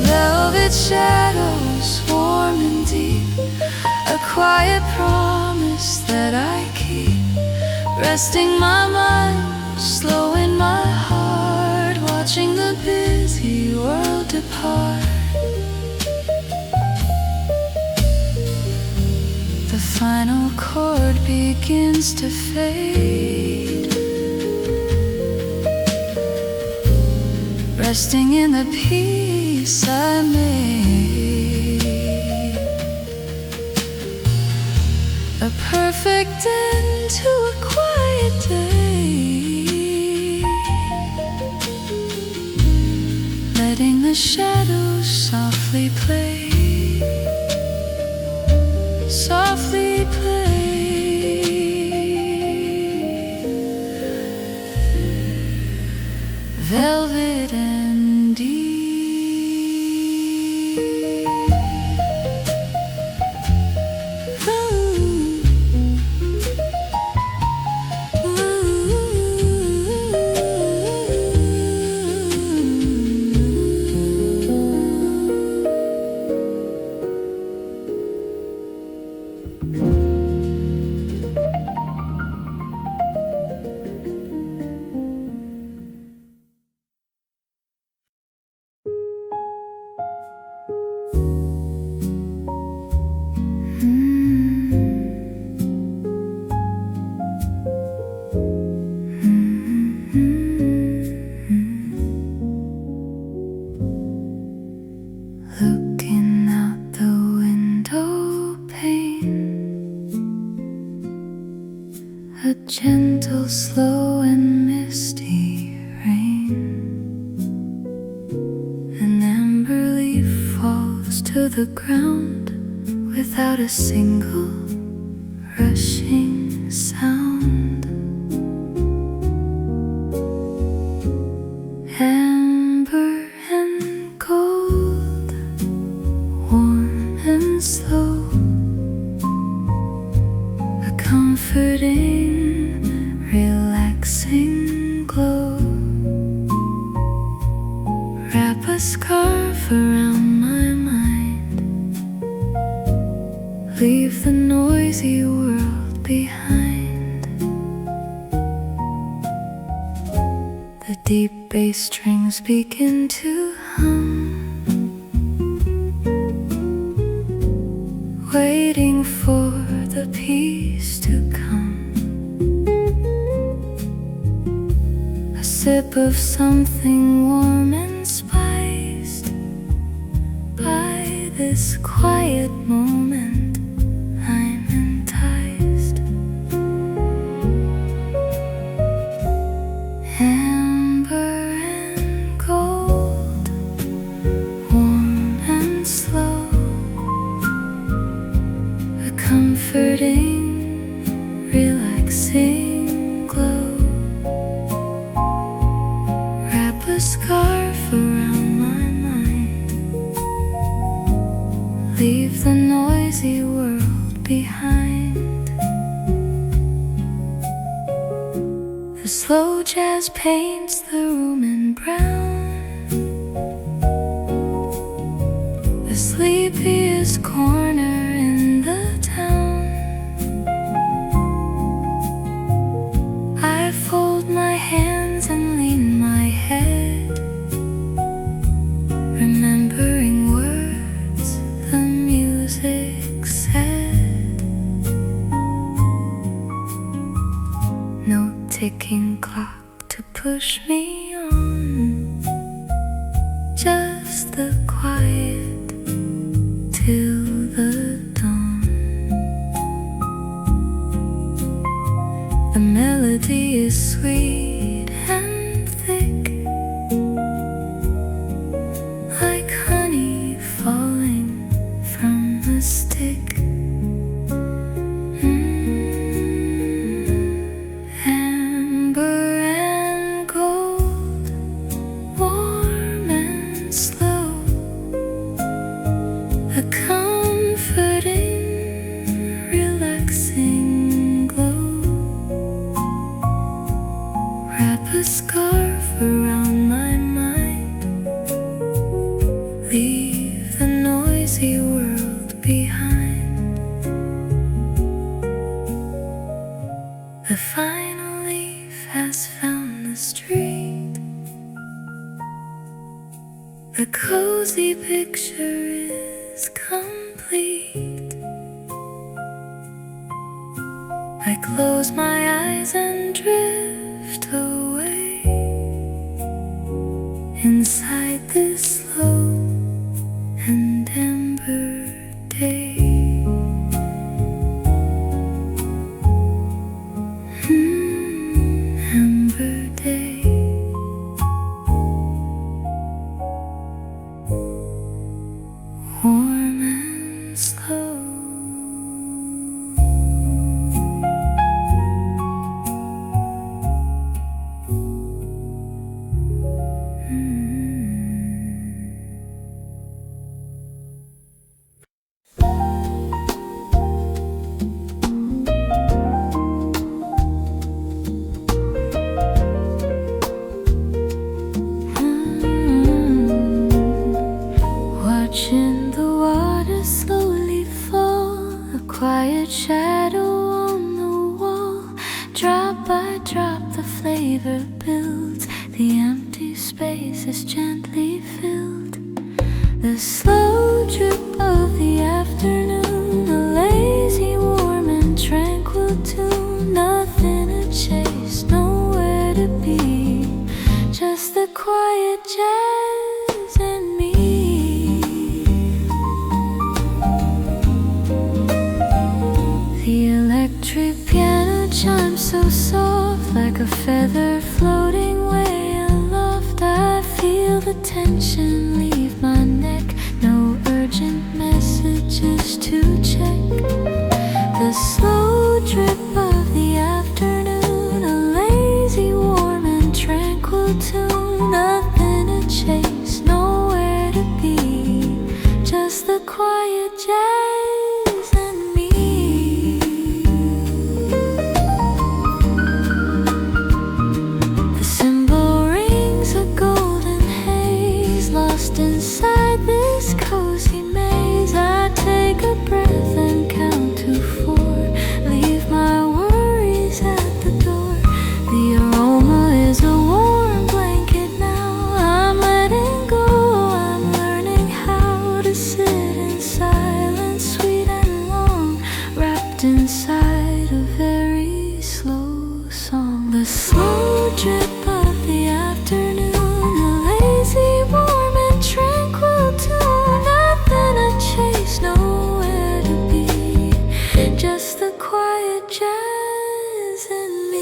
Velvet shadows, warm and deep, a quiet promise that I keep. Resting my mind, slowing my heart, watching the busy world depart. The final chord begins to fade, resting in the peace I made. A perfect end to a quiet day, letting the shadows softly play, softly play. Velvet and deep. Ooh. a gentle, slow and misty rain. An amber leaf falls to the ground without a single rushing sound. Amber and gold, warm and slow, a comforting, relaxing glow. Wrap a scarf around my mind, leave the noisy world behind. The deep bass strings begin to hum, waiting for the peace to come. A sip of something warm and spiced by this quiet moment, I'm enticed. Amber and gold, warm and slow, a comforting, relaxing glow. Wrap a scarf around my mind, leave the noisy world behind. The slow jazz paints the room in brown, the sleepiest corner in the town. I fold my hands and lean my head, remembering words the music said. No ticking clock to push me on, just the quiet till the dawn. The melody is sweet and thick, like honey falling from a stick. Amber and gold, warm and slow, a comforting, relaxing glow. Wrap a scarf around my mind, leave the noisy world behind. The final leaf has found the street, the cozy picture is complete. I close my eyes and drift away inside this slow and amber day. Amber day. Warm and slow. Watching the water slowly fall, a quiet shadow on the wall. Drop by drop the flavor builds, the empty space is gently filled. The slow drip of the afternoon, a lazy, warm and tranquil tune. Nothing to chase, nowhere to be, just the quiet jazz and me. The electric piano chime so soft, like a feather floating way aloft. I feel the tension leave my neck. No urgent messages to check. The slow drip of the afternoon, a lazy, warm and tranquil tune. Nothing to chase, nowhere to be, just the quiet jazz and me. The cymbal rings a golden haze, lost inside this cozy maze. I take a breath and count to 4, leave my worries at the door. The aroma is a warm blanket now. I'm letting go, I'm learning how to sit in silence, sweet and long, wrapped inside a very slow song. The slow drip of the afternoon, a lazy, warm and tranquil tune. Nothing to chase, nowhere to be, just the quiet jazz and me.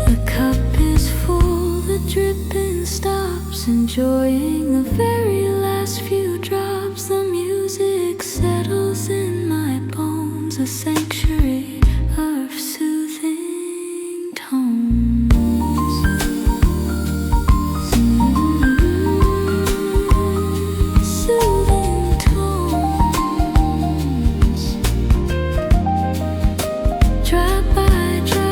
The cup is full, the dripping stops, enjoying the very last few drops. The music settles in my bones, a sanctuary of soothing tones. Soothing tones, drop by drop.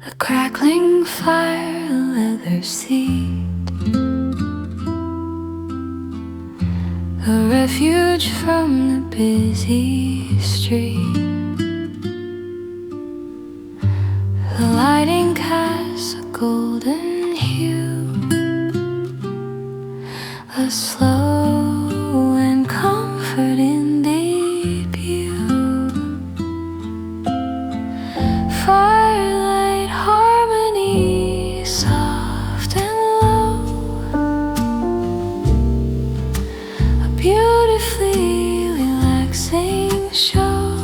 A crackling fire, a leather seat, a refuge from the busy street. The lighting casts a golden hue, a slow and comforting debut. Firelight harmony, soft and low, a beautifully relaxing show,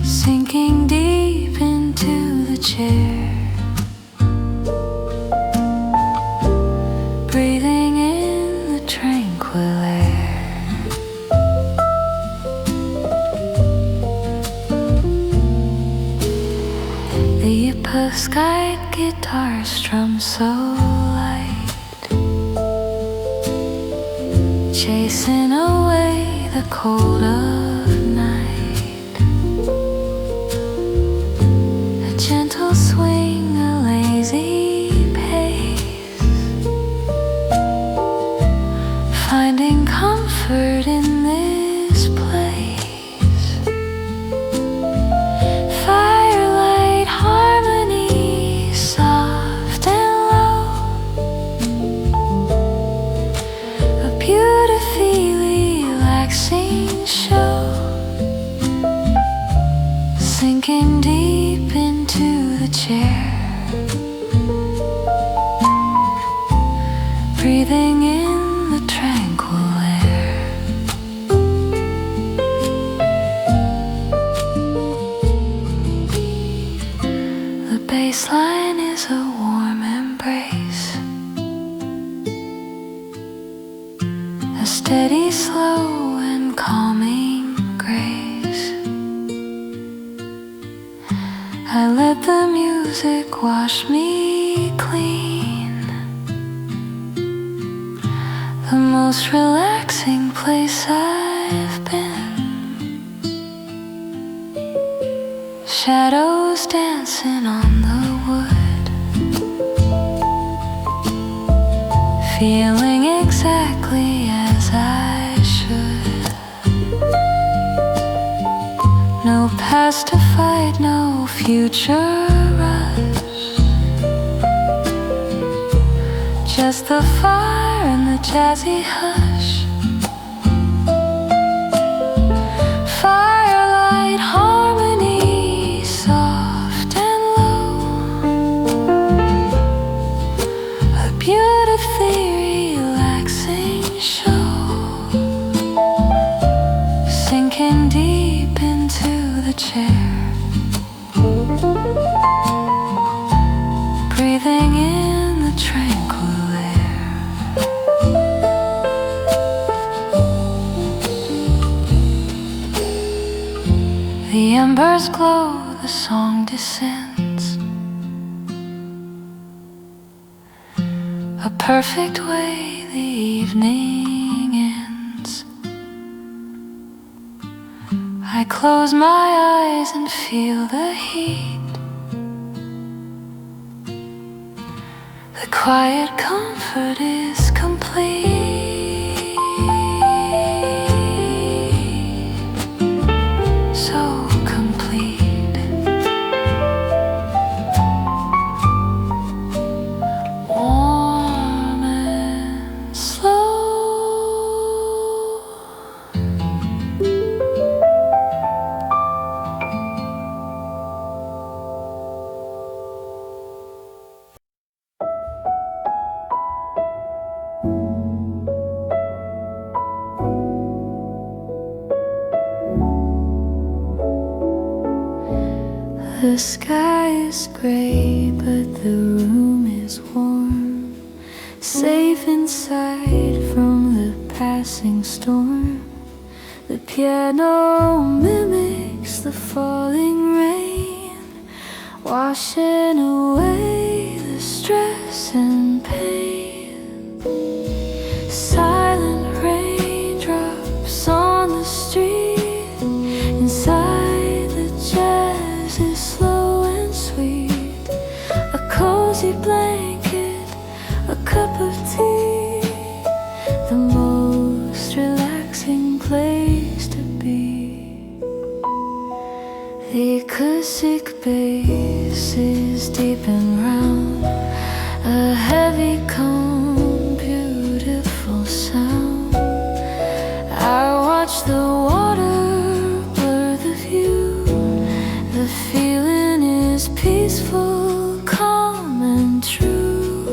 sinking deep into the chair, breathing in the tranquil air. The Poscite guitar strums so light, chasing away the cold of night. A gentle swing, a lazy pace, finding comfort in this place. Firelight harmony, soft and low, a beautifully relaxing show, sinking deep into the chair, breathing in the tranquil air. The bass line is a warm embrace, a steady, slow and calming grace. I let the music wash me clean. The most relaxing place I've been. Shadows dancing on the wood, feeling exactly as I should. No past to fight, no future rush, just the fire and the jazzy hush. Firelight harmony, soft and low, a beautifully relaxing show, sinking deep into the chair, breathing in the tranquil air. The embers glow, the song descends, a perfect way the evening ends. I close my eyes and feel the heat, the quiet comfort is complete. So complete. Warm and slow. The sky is gray, but the room is warm, safe inside from the passing storm. The piano mimics the falling rain, washing away the stress and pain. Silent raindrops on the street, inside the jazz is slow and sweet. A cozy blanket, a cup of tea, the most relaxing place to be. The acoustic bass is deep and round, a heavy comb, beautiful sound. I watch the water blur the view. The feeling is peaceful, calm and true.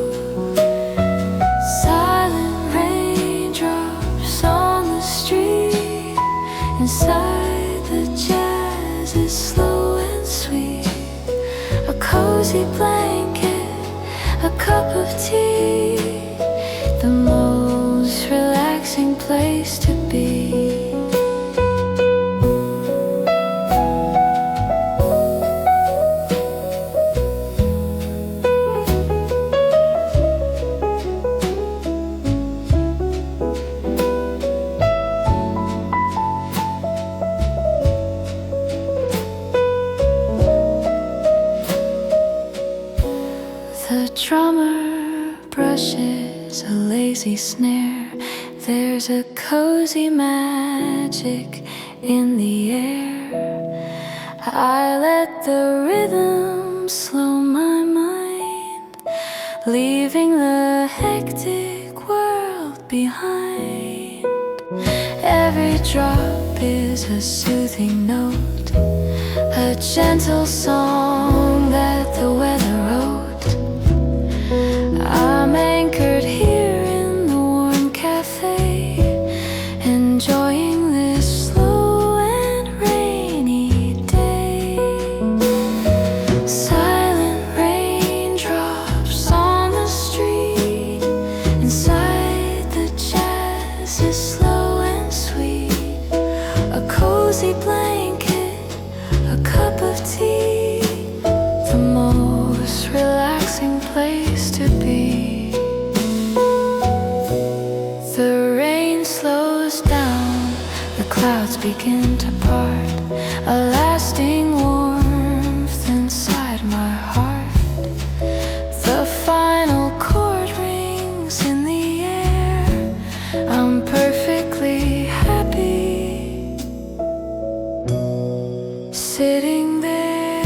Silent raindrops on the street, inside the jazz is slow and sweet. A cozy blanket, a cup of tea, the most relaxing place to be. The drummer brushes a lazy snare. There's a cozy magic in the air. I let the rhythm slow my mind, leaving the hectic world behind. Every drop is a soothing note, a gentle song that the weather wrote. I'm anchored here in the warm cafe, enjoying this slow and rainy day. Silent raindrops on the street, inside the jazz is slow and sweet. A cozy blanket, a cup of tea, begin to part, a lasting warmth inside my heart. The final chord rings in the air. I'm perfectly happy sitting there,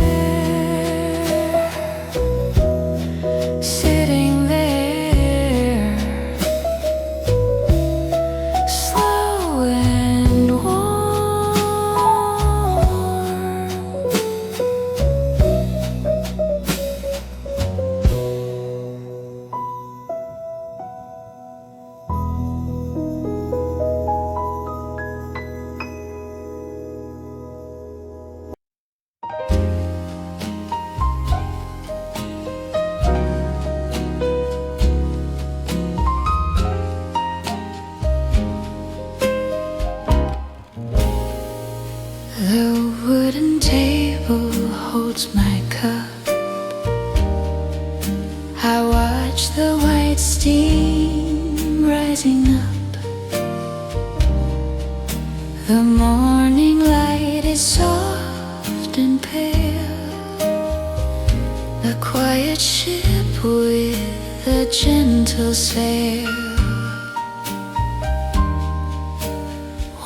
sitting there, slow and warm. The wooden table holds my cup. I watch the white steam rising up. The morning light is soft and pale, a quiet ship with a gentle sail.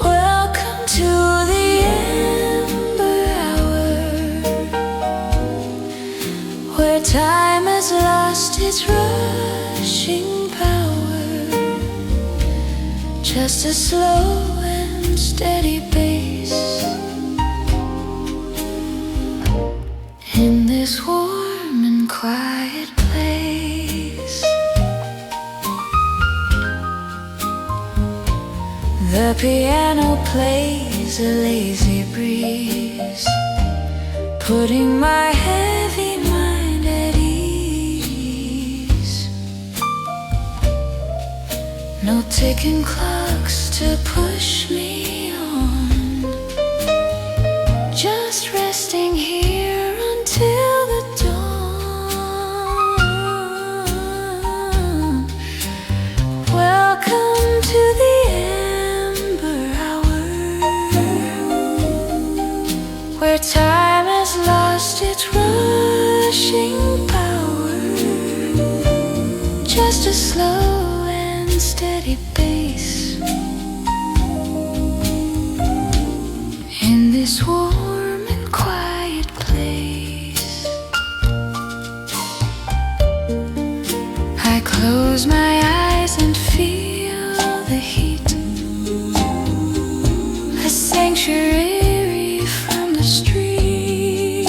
Welcome to the amber hour, where time has lost its rushing power. Just a slow and steady pace in this warm and quiet place. The piano plays a lazy breeze, putting my heavy mind at ease. No ticking clocks to push me on, just resting here until the dawn. Welcome to the amber hour, where time has lost its rushing power. Just a slow and steady pace in this warm and quiet place. I close my eyes and feel the heat, a sanctuary from the street.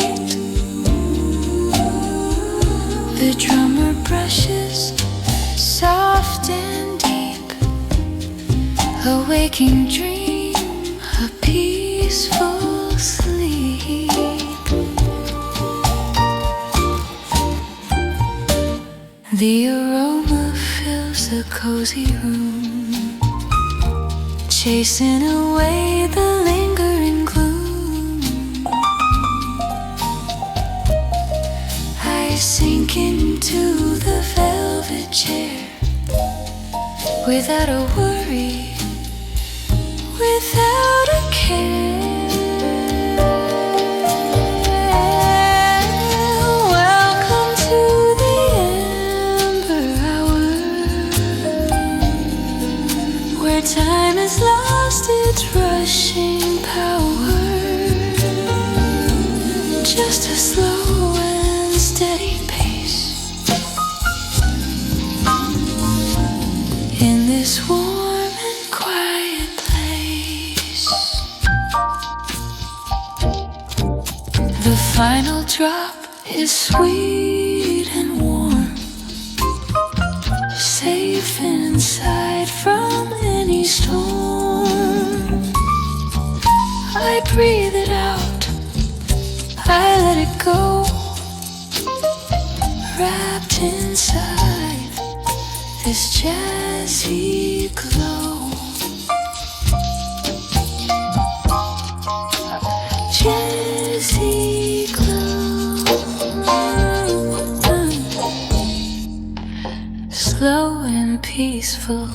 The drummer brushes soft and deep, a waking dream, a peaceful sleep. The aroma fills the cozy room, chasing away the lingering gloom. I sink into the velvet chair without a worry, without a care. Welcome to the amber hour, where time has lost its rushing power. Just a slow and steady pace in this warm and quiet place. The final drop is sweet and warm, safe inside from any storm. I breathe it out, I let it go, wrapped inside this jazzy glow. Jazzy glow, slow and peaceful.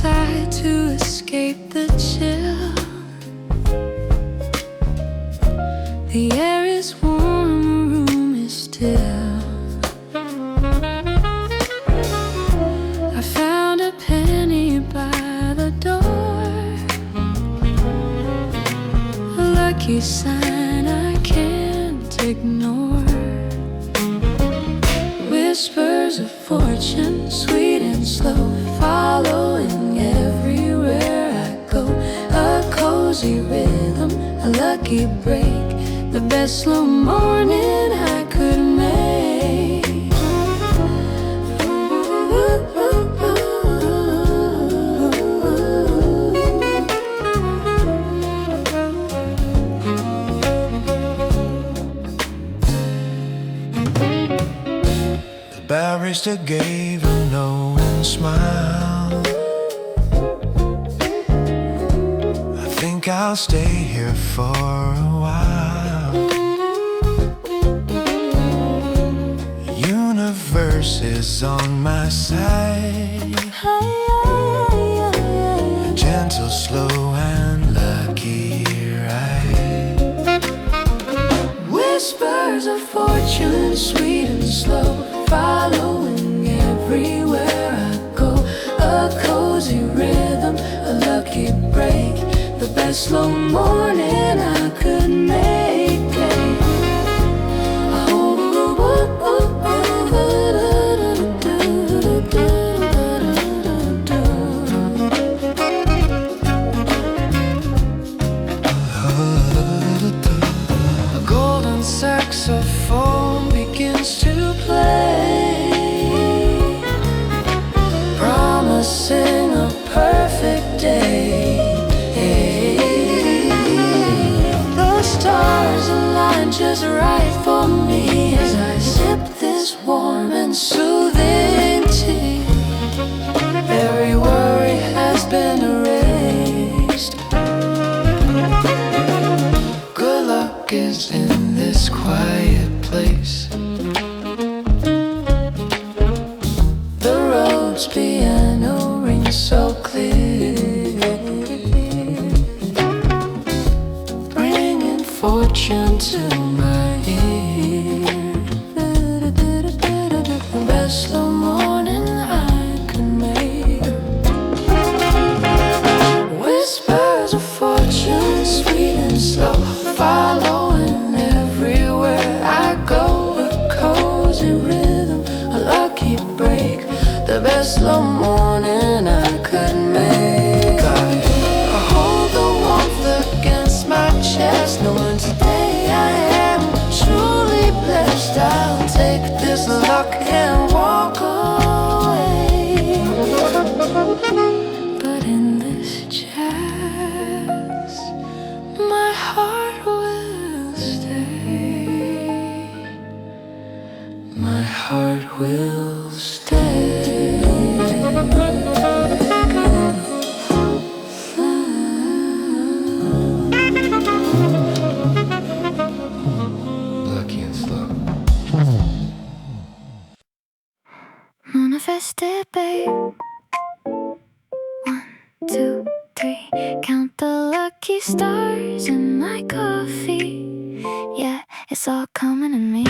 outside to escape the chill. The air is warm, the room is still. I found a penny by the door, a lucky sign I can't ignore. Whispers of fortune, sweet and slow, following everywhere I go. A cozy rhythm, a lucky break, the best slow morning I could make. The barrister gave a knowing smile. I think I'll stay here for a while. The universe is on my side. A gentle, slow and lucky ride. Whispers of fortune, sweet and slow, following everywhere I go. A cozy rhythm, a lucky break, the best slow morning I could make. A golden saxophone begins to play, Promising a perfect day. The stars align just right for me as I sip this warm and soothing tea. Every worry has been erased. good luck is in this quiet place. The road's piano rings so clear, bringing fortune to my ear. The best slow morning I could make. Whispers of fortune, sweet and slow, following everywhere I go. A cozy rhythm, a lucky break, the best slow morning I could make. I hold the warmth against my chest, knowing today I am truly blessed. I'll take this luck and walk away. But in this jazz, my heart will stay. My heart will stay. Lucky and slow. Manifest it, babe. 1, 2, 3. Count the lucky stars in my coffee. Yeah, it's all coming to me.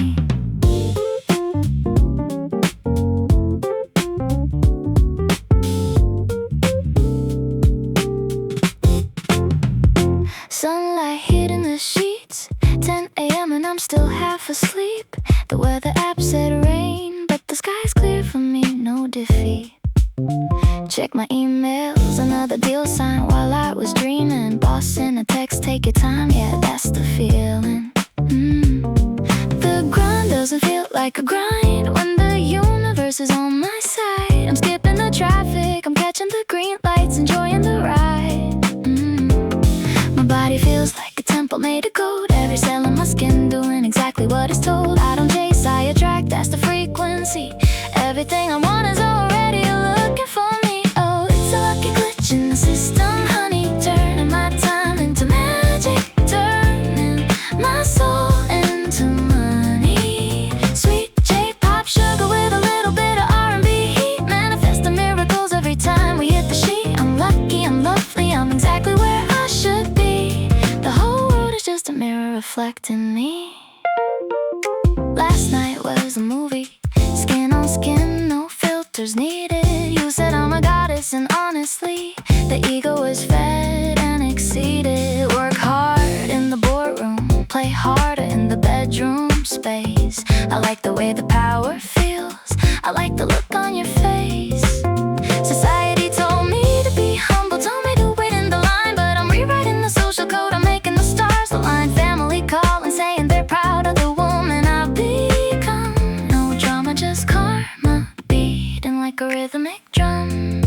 Sunlight hitting the sheets. 10 a.m. and I'm still half asleep. The weather app said rain, but the sky's clear for me, no defeat. Check my emails, another deal signed while I was dreaming. Boss in a text, take your time, yeah, that's the feeling. The grind doesn't feel like a grind when the universe is on my side. I'm skipping the traffic, I'm catching the green lights, enjoying the ride. My body feels like a temple made of gold. Every cell in my skin doing exactly what it's told. I don't chase, I attract, that's the frequency. Everything I want is already looking for me. Oh, it's a lucky glitch in the system, honey. Turning my time into magic, turning my soul into money. Sweet J-pop sugar with a little bit of R&B heat. Manifesting miracles every time we hit the sheet. I'm reflecting me. Last night was a movie, skin on skin, no filters needed. You said I'm a goddess and honestly, the ego is fed and exceeded. Work hard in the boardroom, play harder in the bedroom space. I like the way the power feels, I like the look on your face. Society told me to be humble, told me to wait in the line, but I'm rewriting the social code, I'm making the stars align. Family calling, saying they're proud of the woman I've become. No drama, just karma, beating like a rhythmic drum.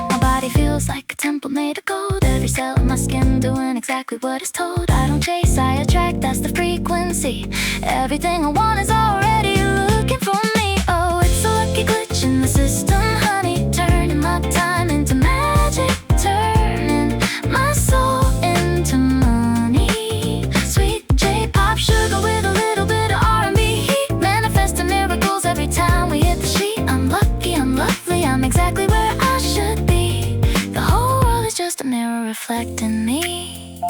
My body feels like a temple made of gold, every cell in my skin doing exactly what it's told. I don't chase, I attract, that's the frequency. Everything I want is already looking for me. Oh, it's a lucky glitch in the system, honey, turning my time into magic, turning my soul into money. Sweet J-pop sugar with a little bit of R&B heat, manifesting miracles every time we hit the sheet. I'm lucky, I'm lovely, I'm exactly where I should be. The whole world is just a mirror reflecting me.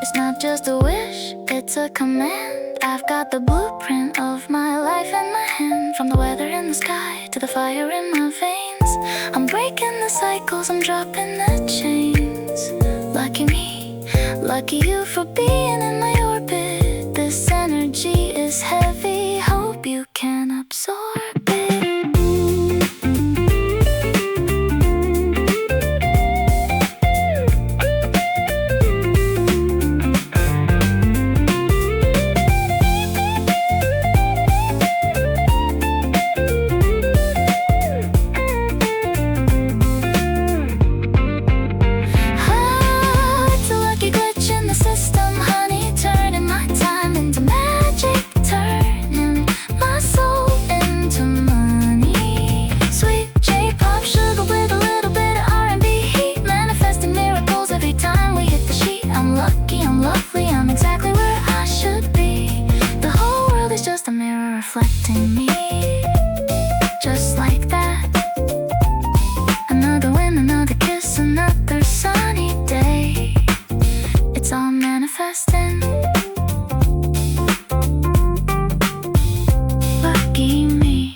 It's not just a wish, it's a command. I've got the blueprint of my life in my hand, from the weather in the sky to the fire in my veins. I'm breaking the cycles, I'm dropping the chains. Lucky me, lucky you for being in my orbit. This energy is heavy, hope you can absorb it. Reflecting me, just like that. Another win, another kiss, another sunny day. It's all manifesting. Lucky me.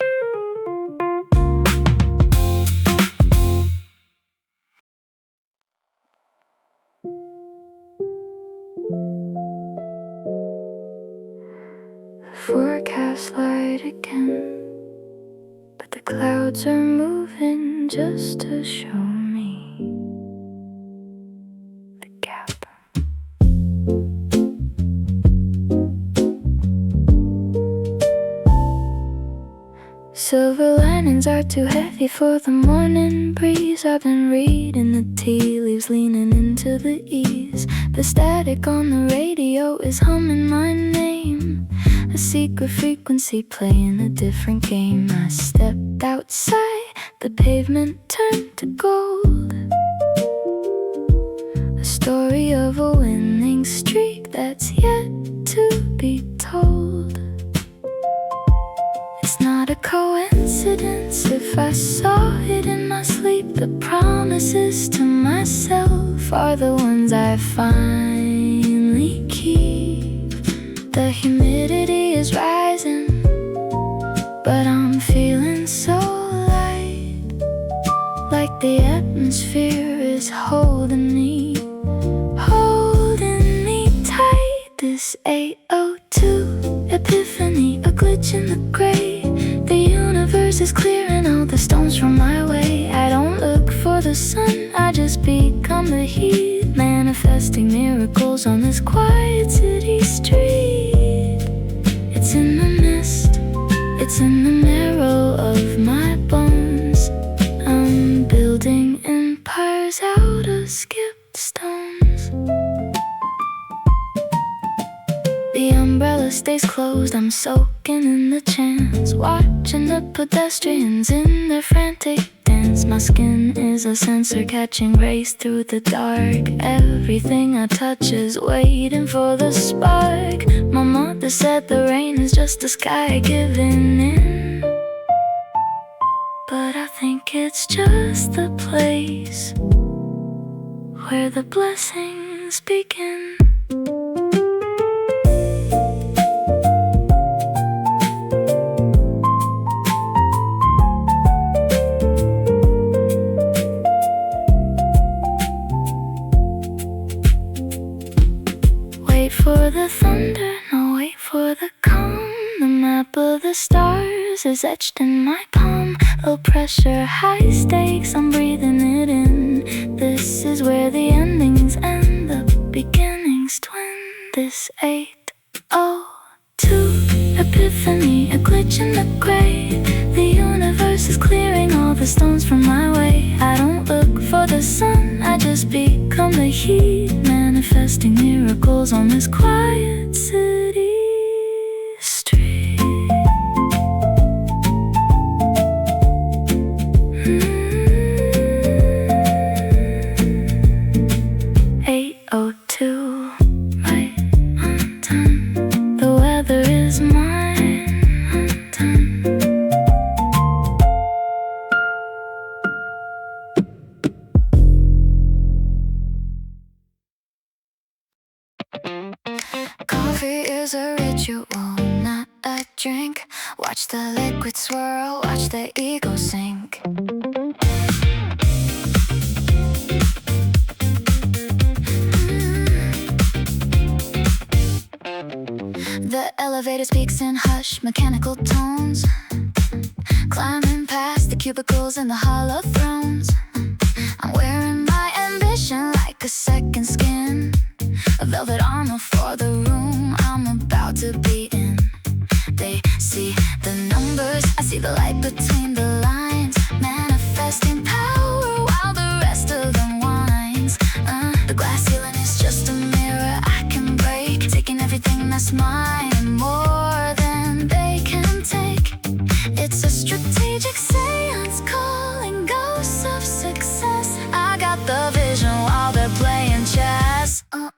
Forecast light again, but the clouds are moving just to show me the gap. Silver linings are too heavy for the morning breeze. I've been reading the tea leaves, leaning into the ease. The static on the radio is humming my name, a secret frequency playing a different game. I stepped outside, the pavement turned to gold, a story of a winning streak that's yet to be told. It's not a coincidence if I saw it in my sleep. The promises to myself are the ones I finally keep. The humidity is rising, but I'm feeling so light, like the atmosphere is holding me tight. This 802 epiphany, a glitch in the gray. The universe is clearing all the stones from my way. I don't look for the sun, I just become the heat, manifesting miracles on this quiet city street. It's in the mist, it's in the marrow of my bones. I'm building empires out of skipped stones. The umbrella stays closed, I'm soaking in the chance, watching the pedestrians in their frantic dance. My skin is a sensor catching rays through the dark. Everything I touch is waiting for the spark. My mother said the rain is just the sky giving in, but I think it's just the place where the blessings begin. the thunder, no wait for the calm. The map of the stars is etched in my palm. Low pressure, high stakes, I'm breathing it in. This is where the endings end, the beginnings twin. This 802 epiphany, a glitch in the gray. The universe is clearing all the stones from my way. I don't look for the sun, I just become the heat, manifesting miracles on this quiet city street. 802, right on time. The weather is mine on time. Coffee is a ritual, not a drink. Watch the liquid swirl, watch the ego sink. The elevator speaks in hushed, mechanical tones, climbing past the cubicles and the hollow thrones. I'm wearing my ambition like a second skin, a velvet armor for the room I'm about to be in. They see the numbers, I see the light between the lines, manifesting power while the rest of them whines. The glass ceiling is just a mirror I can break, taking everything that's mine and more than they can take. It's a strategic seance, calling ghosts of success. I got the vision while they're playing chess. Oh,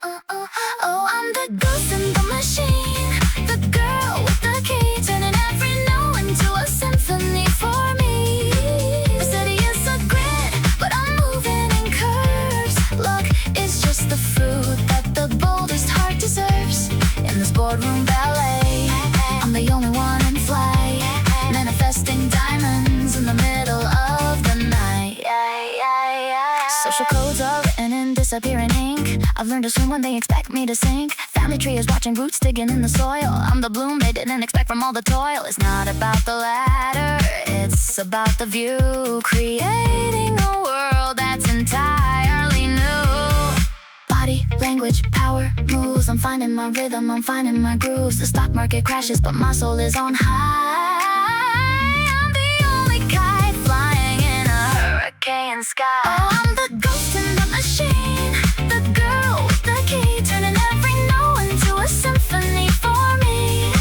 I'm the ghost in the machine, the girl with the key, turning every no into a symphony for me. The city is a grid, but I'm moving in curves. Luck is just the fruit that the boldest heart deserves. In this boardroom ballet, I'm the only one in flight, manifesting diamonds in the middle of the night. Social codes are written in disappearing ink. I've learned to swim when they expect me to sink. Family tree is watching roots digging in the soil. I'm the bloom they didn't expect from all the toil. It's not about the ladder, it's about the view, creating a world that's entirely new. Body, language, power, moves, I'm finding my rhythm, I'm finding my grooves. The stock market crashes, but my soul is on high. I'm the only kite flying in a hurricane sky. Oh, I'm the ghost in the machine, the girl with the key, turning every no into a symphony for me.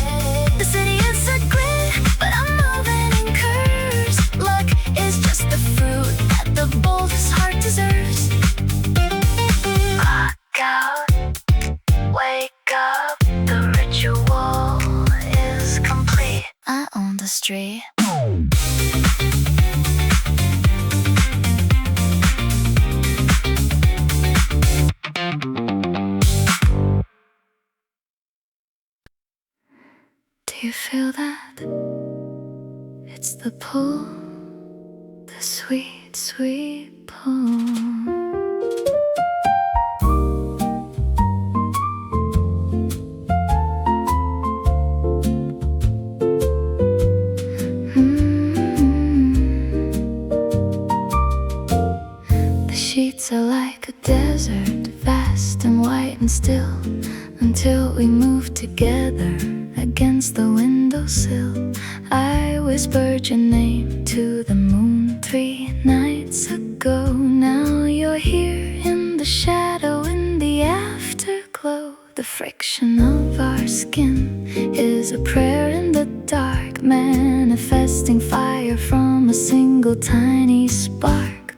The city is a grid, but I'm moving in curves. Luck is just the fruit that the boldest heart deserves. Clock out, wake up, the ritual is complete. I own the street. Do you feel that? It's the pull, the sweet, sweet pull. The sheets are like a desert, vast and white and still, until we move together against the windowsill. I whispered your name to the moon 3 nights ago. Now you're here in the shadow, in the afterglow. The friction of our skin is a prayer in the dark, manifesting fire from a single tiny spark.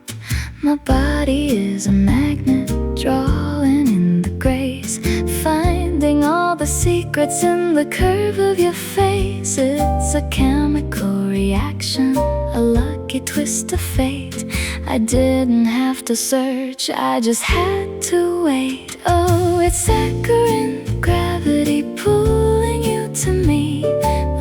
My body is a magnet, drawing in the grace, finding all the secrets in the curve of your face. It's a chemical reaction, a lucky twist of fate. I didn't have to search, I just had to wait. Oh, it's saccharine gravity pulling you to me.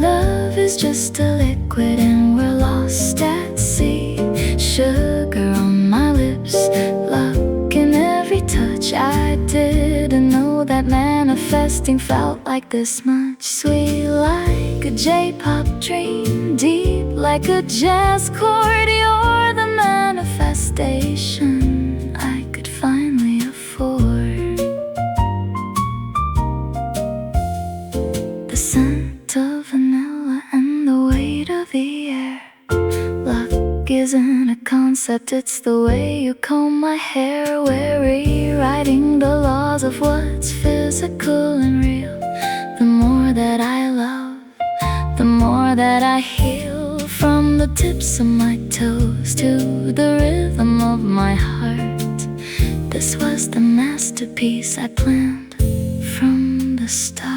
Love is just a liquid and we're lost at sea. Sugar on my lips, luck in every touch. I didn't know that that manifesting felt like this much. Sweet like a J-pop dream, deep like a jazz chord. You're the manifestation I could finally afford. The scent of vanilla and the weight of the air. Luck isn't a concept, it's the way you comb my hair. We're rewriting the laws of what's physical and real. The more that I love, the more that I heal. From the tips of my toes to the rhythm of my heart. This was the masterpiece I planned from the start.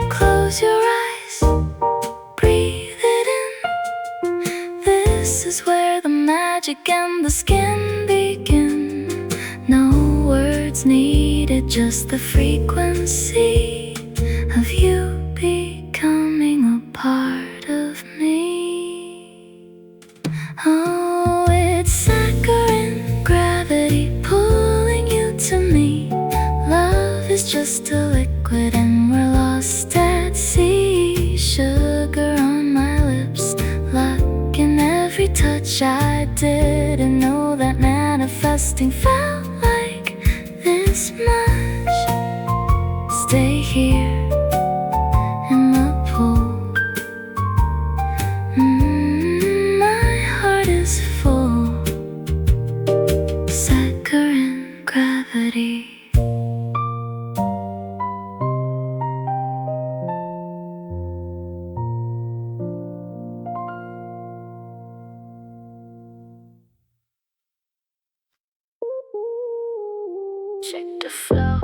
Close your eyes, breathe it in. This is where the magic and the skin begin. No words needed, just the frequency of you becoming a part of me. Oh, it's saccharine gravity pulling you to me. Love is just a liquid and we're lost at sea. Sugar on my lips, luck in every touch. I didn't know that manifesting felt like this much. Stay here in the pool. My heart is full. Saccharine gravity. Check the flow.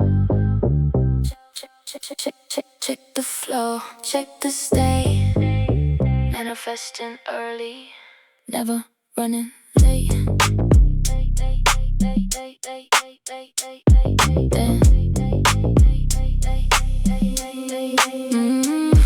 Check the flow. Check the state. Manifesting early, never running late.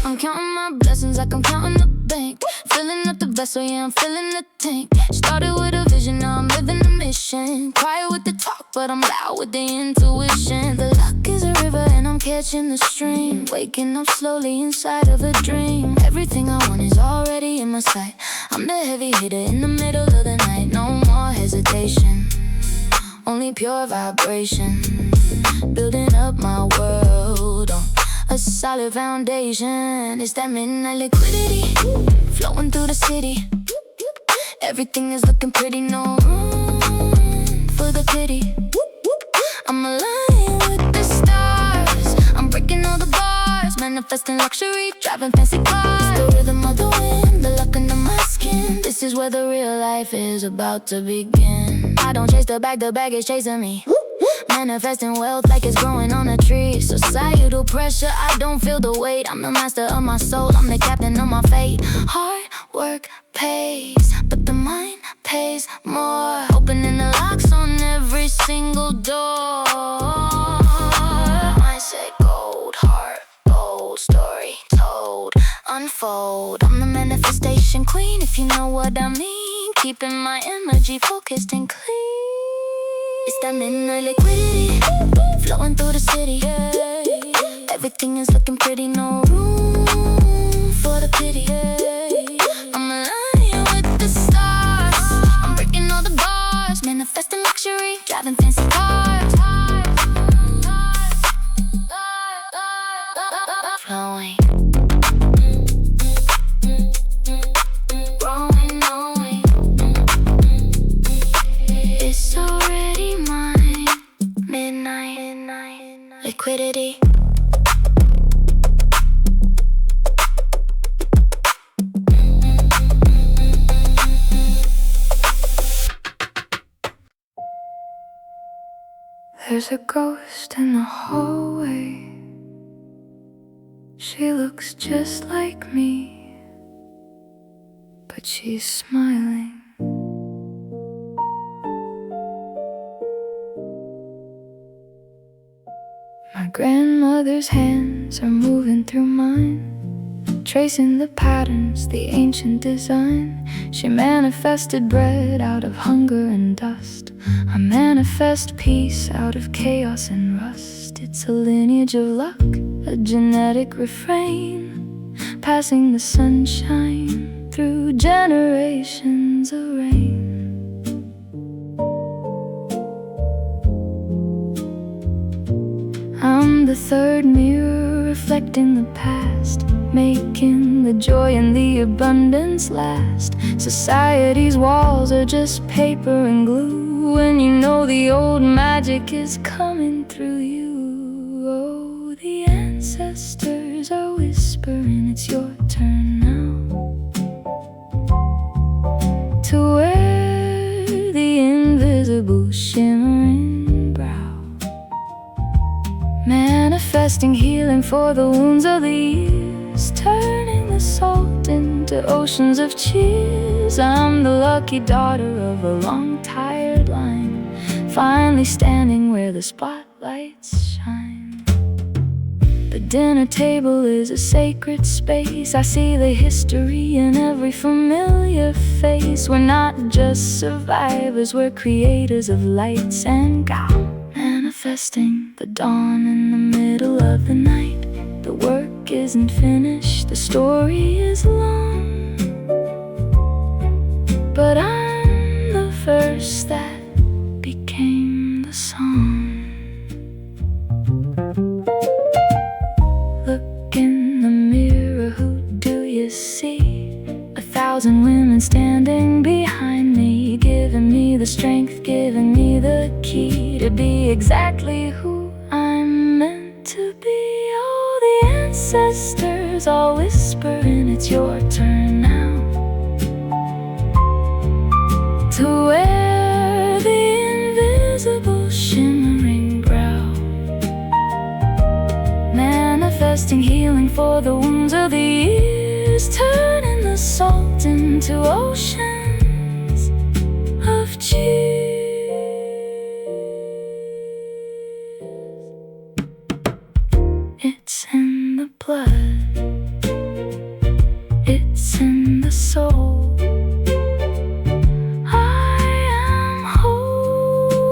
I'm counting my blessings like I'm counting the bank. Filling up the vessel, yeah, I'm filling the tank. Started with a vision, now I'm living the mission. Quiet with the talk, but I'm loud with the intuition. The luck is a river and I'm catching the stream. Waking up slowly inside of a dream. Everything I want is already in my sight. I'm the heavy hitter in the middle of the night. No more hesitation, only pure vibration. Building up my world on a solid foundation. It's that midnight liquidity flowing through the city. Everything is looking pretty, no room for the pity. I'm aligning with the stars, I'm breaking all the bars. Manifesting luxury, driving fancy cars. The rhythm of the wind, the luck under my skin. This is where the real life is about to begin. I don't chase the bag is chasing me. Manifesting wealth like it's growing on a tree. Societal pressure, I don't feel the weight. I'm the master of my soul, I'm the captain of my fate. Hard work pays, but the mind pays more. Opening the locks on every single door. Mindset gold, heart bold, story told, unfold. I'm the manifestation queen, if you know what I mean. Keeping my energy focused and clean. It's that midnight liquidity flowing through the city. Everything is looking pretty, no room for the pity. I'm aligning with the stars, I'm breaking all the bars. Manifesting luxury, driving fancy cars. Flowing, growing, knowing it's already mine. Midnight liquidity. There's a ghost in the hallway. She looks just like me, but she's smiling. sister's hands are moving through mine, tracing the patterns, the ancient design. She manifested bread out of hunger and dust. I manifest peace out of chaos and rust. It's a lineage of luck, a genetic refrain, passing the sunshine through generations of rain. I'm the third mirror reflecting the past, making the joy and the abundance last. Society's walls are just paper and glue, when you know the old magic is coming through you. Oh, the ancestors are whispering, it's your turn now to wear the invisible shimmering brow, manifesting healing for the wounds of the years, turning the salt into oceans of cheers. I'm the lucky daughter of a long tired line, finally standing where the spotlights shine. The dinner table is a sacred space. I see the history in every familiar face. We're not just survivors, we're creators of lights and gao, manifesting the dawn in the middle of the night. The work isn't finished, the story is long, but I'm the verse that became the song. Look in the mirror, who do you see? 1,000 women standing behind me, giving me the strength, giving me the key to be exactly who I'm meant to be. Oh, the ancestors all whispering, it's your turn now to wear the invisible shimmering brow, manifesting healing for the wounds of the years, turning the salt into oceans of cheers. It's in the blood, it's in the soul. I am whole,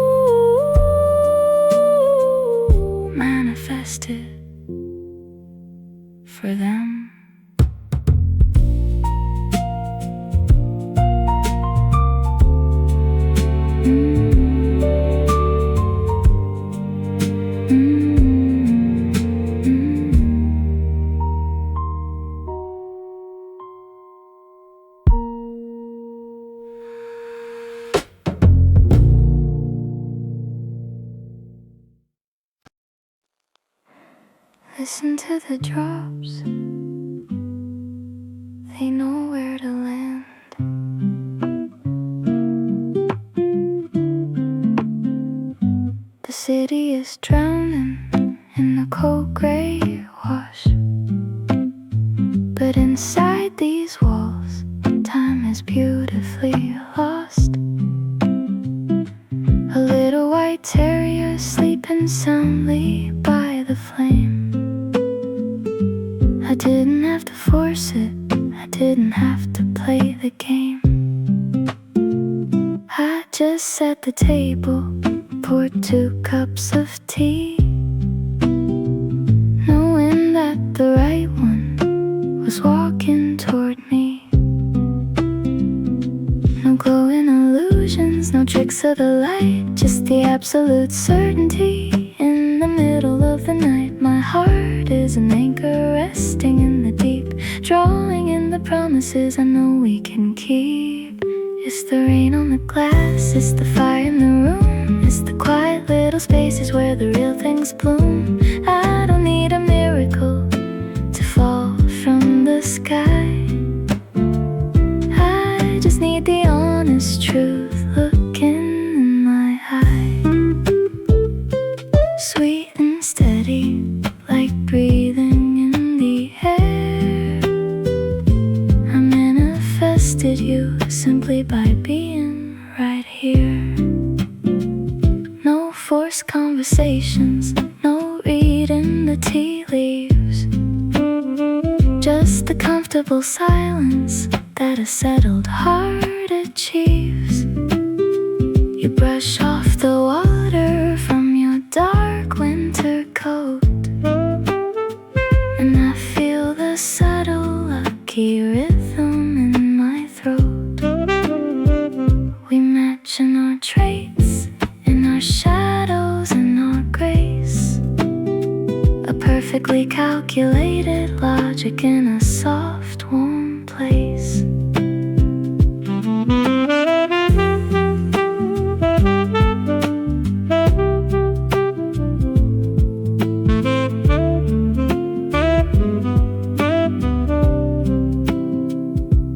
manifested for them. Listen to the drops, they know where to land. The city is drowning in the cold gray wash, but inside these walls, time is beautifully lost. A little white terrier sleeping soundly by the flame. I didn't have to force it, I didn't have to play the game. I just set the table, poured 2 cups of tea, knowing that the right one was walking toward me. No glowing illusions, no tricks of the light, just the absolute certainty. In the middle of the night, my heart is an anchor resting in the deep, drawing in the promises I know we can keep. It's the rain on the glass, it's the fire in the room, it's the quiet little spaces where the real things bloom. I don't need a miracle to fall from the sky, I just need the honest truth looking in my eye. Sweet and steady, like breathing in the air. I manifested you simply by being right here. No forced conversations, no reading the tea leaves. Just the comfortable silence that a settled heart achieves. You brush off the water from your dark winter coat, and I feel the subtle, lucky rhythm in my throat. We match in our traits, in our shadows, in our grace. A perfectly calculated logic in a soft, warm place.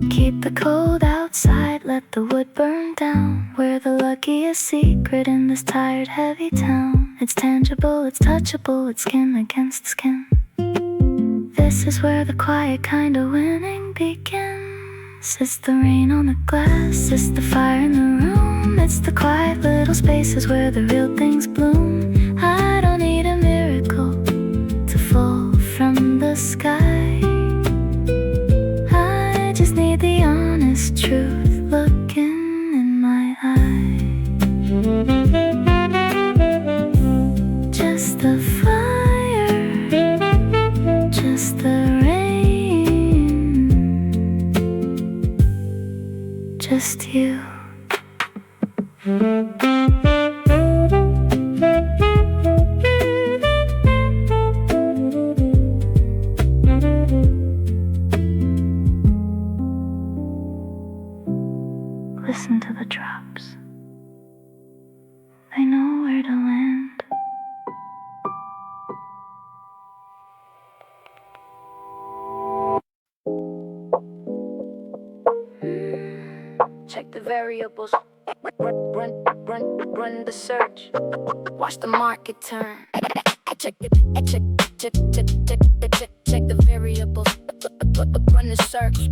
Keep the cold outside, let the wood burn down. We're the luckiest secret in this tired, heavy town. It's tangible, it's touchable, it's skin against skin. This is where the quiet kind of winning begins. It's the rain on the glass, it's the fire in the room. It's the quiet little spaces where the real things bloom. I don't need a miracle to fall from the sky. I just need the honest truth looking in my eye. Just the fire, just the rain, just you. Listen to the drops. They know where to land. Check the variables. Run the search. Watch the market turn. Check the variables. Run the search.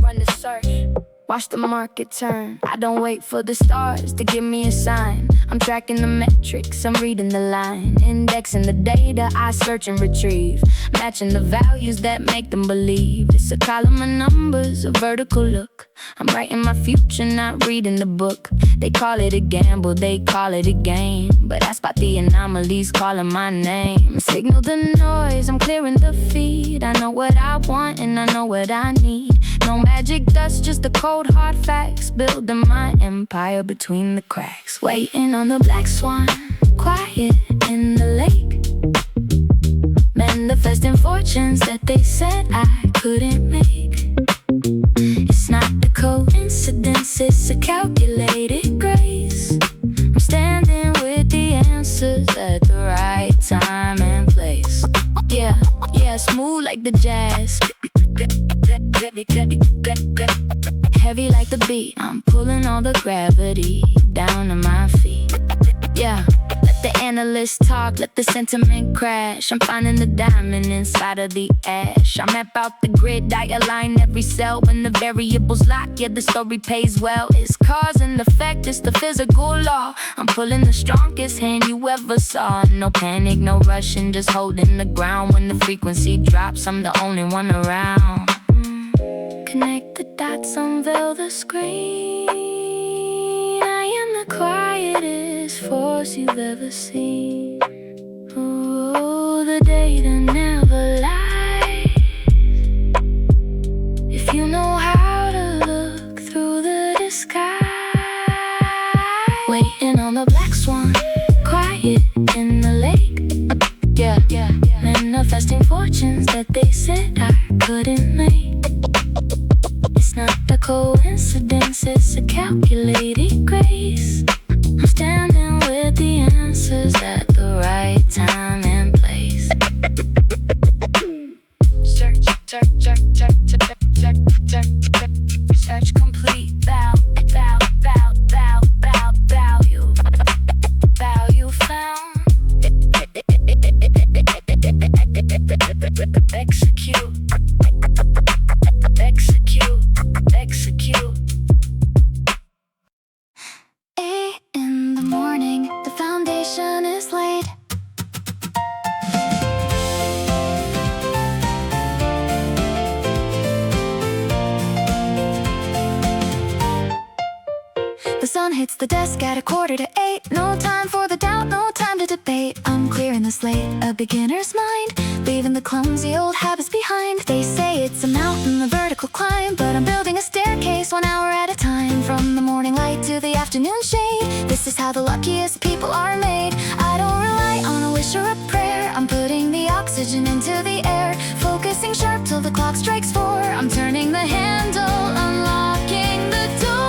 Run the search. Watch the market turn. I don't wait for the stars to give me a sign. I'm tracking the metrics, I'm reading the line. Indexing the data I search and retrieve. Matching the values that make them believe. It's a column of numbers, a vertical look. I'm writing my future, not reading the book. They call it a gamble, they call it a game, but I spot the anomalies calling my name. Signal the noise, I'm clearing the feed. I know what I want and I know what I need. No magic dust, just the cold hard facts. Building my empire between the cracks. Waiting on the black swan, quiet in the lake. Manifesting fortunes that they said I couldn't make. It's not a coincidence, it's a calculated grace. I'm standing with the answers at the right time and place. Yeah, smooth like the jazz. Heavy like the beat, I'm pulling all the gravity down to my feet. Yeah, let the analysts talk, let the sentiment crash. I'm finding the diamond inside of the ash. I map out the grid, I align every cell. When the variables lock, yeah, the story pays well. It's cause and effect, it's the physical law. I'm pulling the strongest hand you ever saw. No panic, no rushing, just holding the ground. When the frequency drops, I'm the only one around. Connect the dots, unveil the screen. I am the quietest force you've ever seen. Ooh, the data never lies. If you know how to look through the disguise. Waiting on the black swan, quiet in the lake. Yeah. Manifesting fortunes that they said I couldn't make. It's not a coincidence, it's a calculated grace. I'm standing with the answers at the right time and place. Search complete. Value found. Execute. 8 in the morning, the foundation is laid. hits the desk at 7:45. No time for the doubt, no time to debate. I'm clearing the slate, a beginner's mind, leaving the clumsy old habits behind. They say it's a mountain, a vertical climb, but I'm building a staircase 1 hour at a time. From the morning light to the afternoon shade, this is how the luckiest people are made. I don't rely on a wish or a prayer, I'm putting the oxygen into the air, focusing sharp till the clock strikes 4. I'm turning the handle, unlocking the door.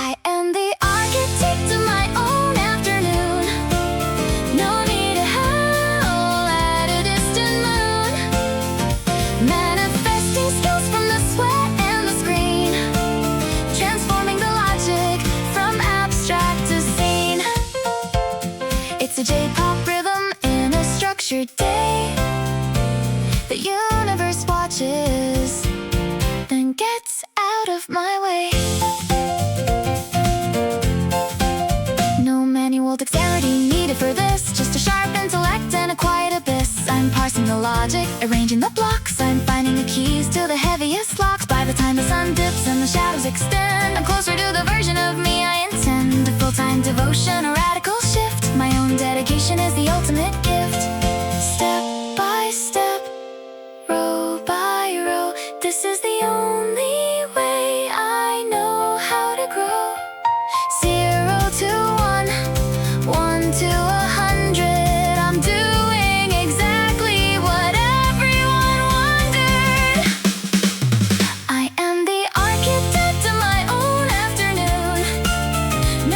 I am the architect of my own afternoon. No need to howl at a distant moon. Manifesting skills from the sweat and the screen, transforming the logic from abstract to scene. It's a J-pop rhythm in a structured day. The universe watches, then gets out of my way. No manual dexterity needed for this, just a sharp intellect and a quiet abyss. I'm parsing the logic, arranging the blocks, I'm finding the keys to the heaviest locks. By the time the sun dips and the shadows extend, I'm closer to the version of me I intend. A full-time devotion, a radical shift, my own dedication is the ultimate gift. Step by step, row by row, this is the only way I know how to grow. 0 to 1, 1 to 100, I'm doing exactly what everyone wondered. I am the architect of my own afternoon.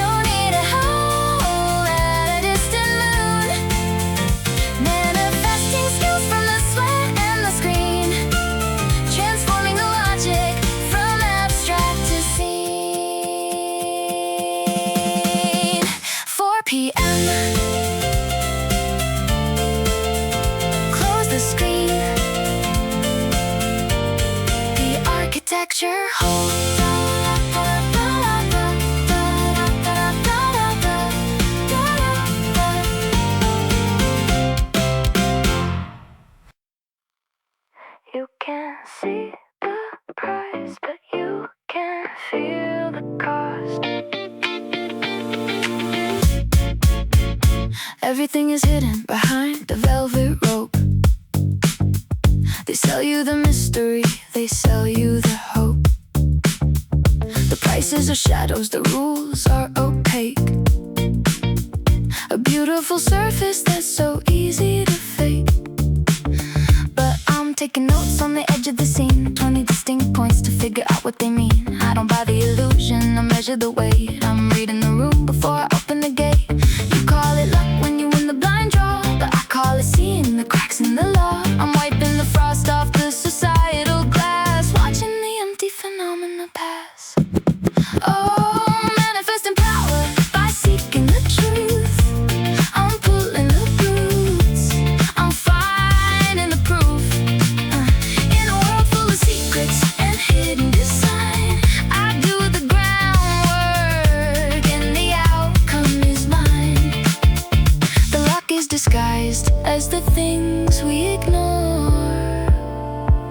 No need to howl at a distant moon. Manifesting skills from the sweat and the screen, transforming the logic from abstract to scene. 4 p.m. Close the screen. The architecture holds on. You can't see the price, but you can feel the cost. Everything is hidden behind the velvet rope. They sell you the mystery, they sell you the hope. The prices are shadows, the rules are opaque. A beautiful surface that's so easy to fake. But I'm taking notes on the edge of the scene, 20 distinct points to figure out what they mean. I don't buy the illusion, I measure the weight. I'm reading the room before I open the gate. You call it luck when you win the blind draw, but I call it seeing the cracks in the law. I'm wiping the frost off the societal glass, watching the empty phenomena pass. Oh, manifesting power by seeking the truth. I'm pulling the roots, I'm finding the proof. In a world full of secrets and hidden design, I do the groundwork and the outcome is mine. The luck is disguised as the things we ignore.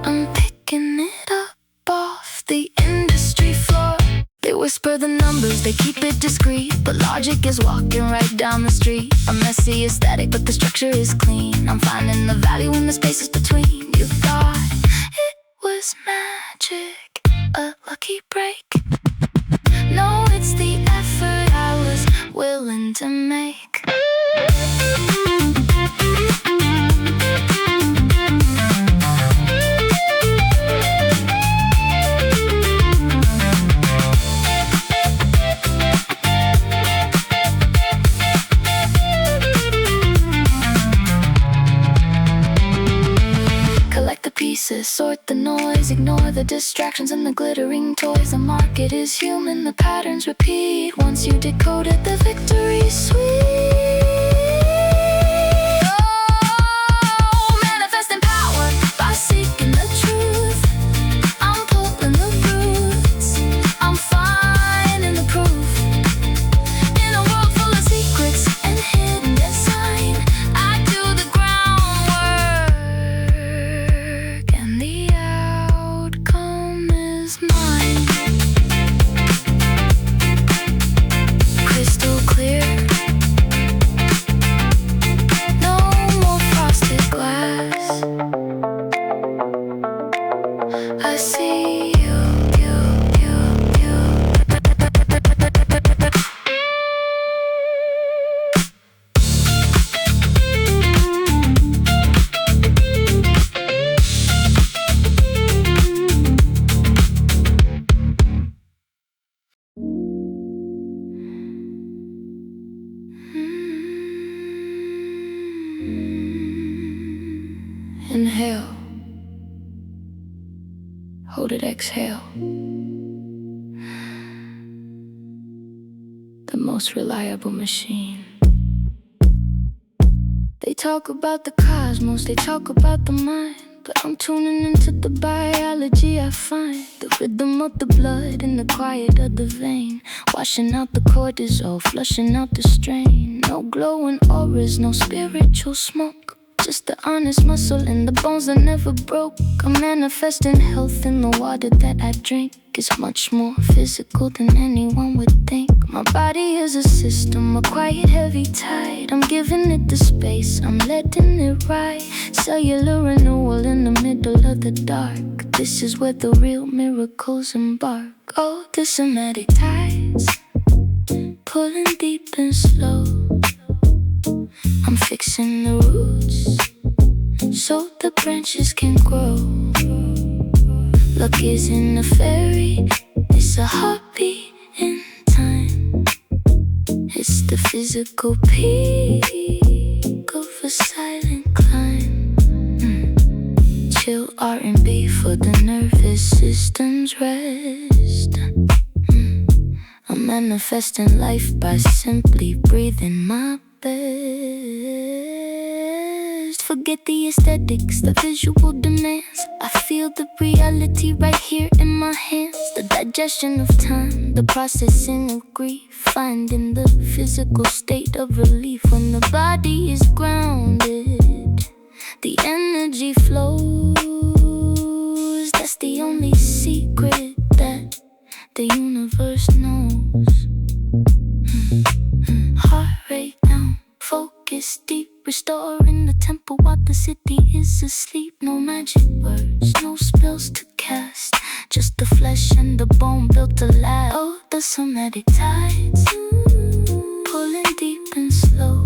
I'm picking it up off the industry floor. They whisper the numbers, they keep it discreet, but logic is walking right down the street. A messy aesthetic, but the structure is clean. I'm finding the value in the spaces between. You thought it was magic, a lucky break. No, it's the effort I was willing to make. Collect the pieces, sort the noise, ignore the distractions and the glittering toys. The market is human, the patterns repeat. Once you decode it, the victory's sweet. Oh, manifesting power by seeking the truth. I'm pulling the roots, I'm finding the proof. In a world full of secrets and hidden design, I do the groundwork and the outcome is mine. I see you. Inhale. Hold it, exhale. The most reliable machine. They talk about the cosmos, they talk about the mind, but I'm tuning into the biology I find. The rhythm of the blood and the quiet of the vein, washing out the cortisol, flushing out the strain. No glowing auras, no spiritual smoke, just the honest muscle and the bones that never broke. I'm manifesting health in the water that I drink. It's much more physical than anyone would think. My body is a system, a quiet heavy tide. I'm giving it the space, I'm letting it ride. Cellular renewal in the middle of the dark. This is where the real miracles embark. Oh, the somatic ties, pulling deep and slow. I'm fixing the roots so the branches can grow. Luck isn't a fairy, it's a heartbeat in time. It's the physical peak of a silent climb. Chill R&B for the nervous system's rest. I'm manifesting life by simply breathing my best. Forget the aesthetics, the visual demands. I feel the reality right here in my hands. The digestion of time, the processing of grief, finding the physical state of relief. When the body is grounded, the energy flows. That's the only secret that the universe knows. Heart rate down, focus deep, restoring the tempo while the city is asleep. No magic words, no spells to cast, just the flesh and the bone built to last. Oh, the somatic tides, pulling deep and slow.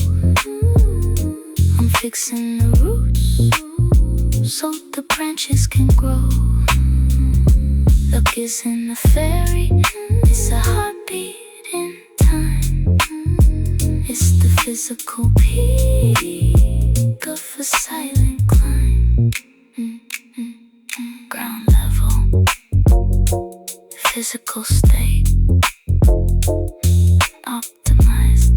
I'm fixing the roots so the branches can grow. Luck isn't a fairy, it's a heartbeat in time. It's the physical peak of a silent climb. Ground level, physical state, optimized.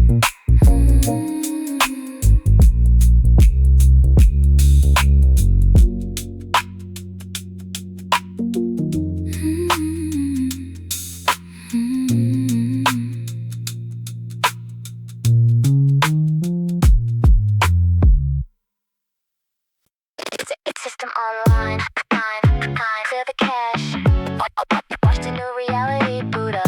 System online, clear the cache, watch the new reality Buddha.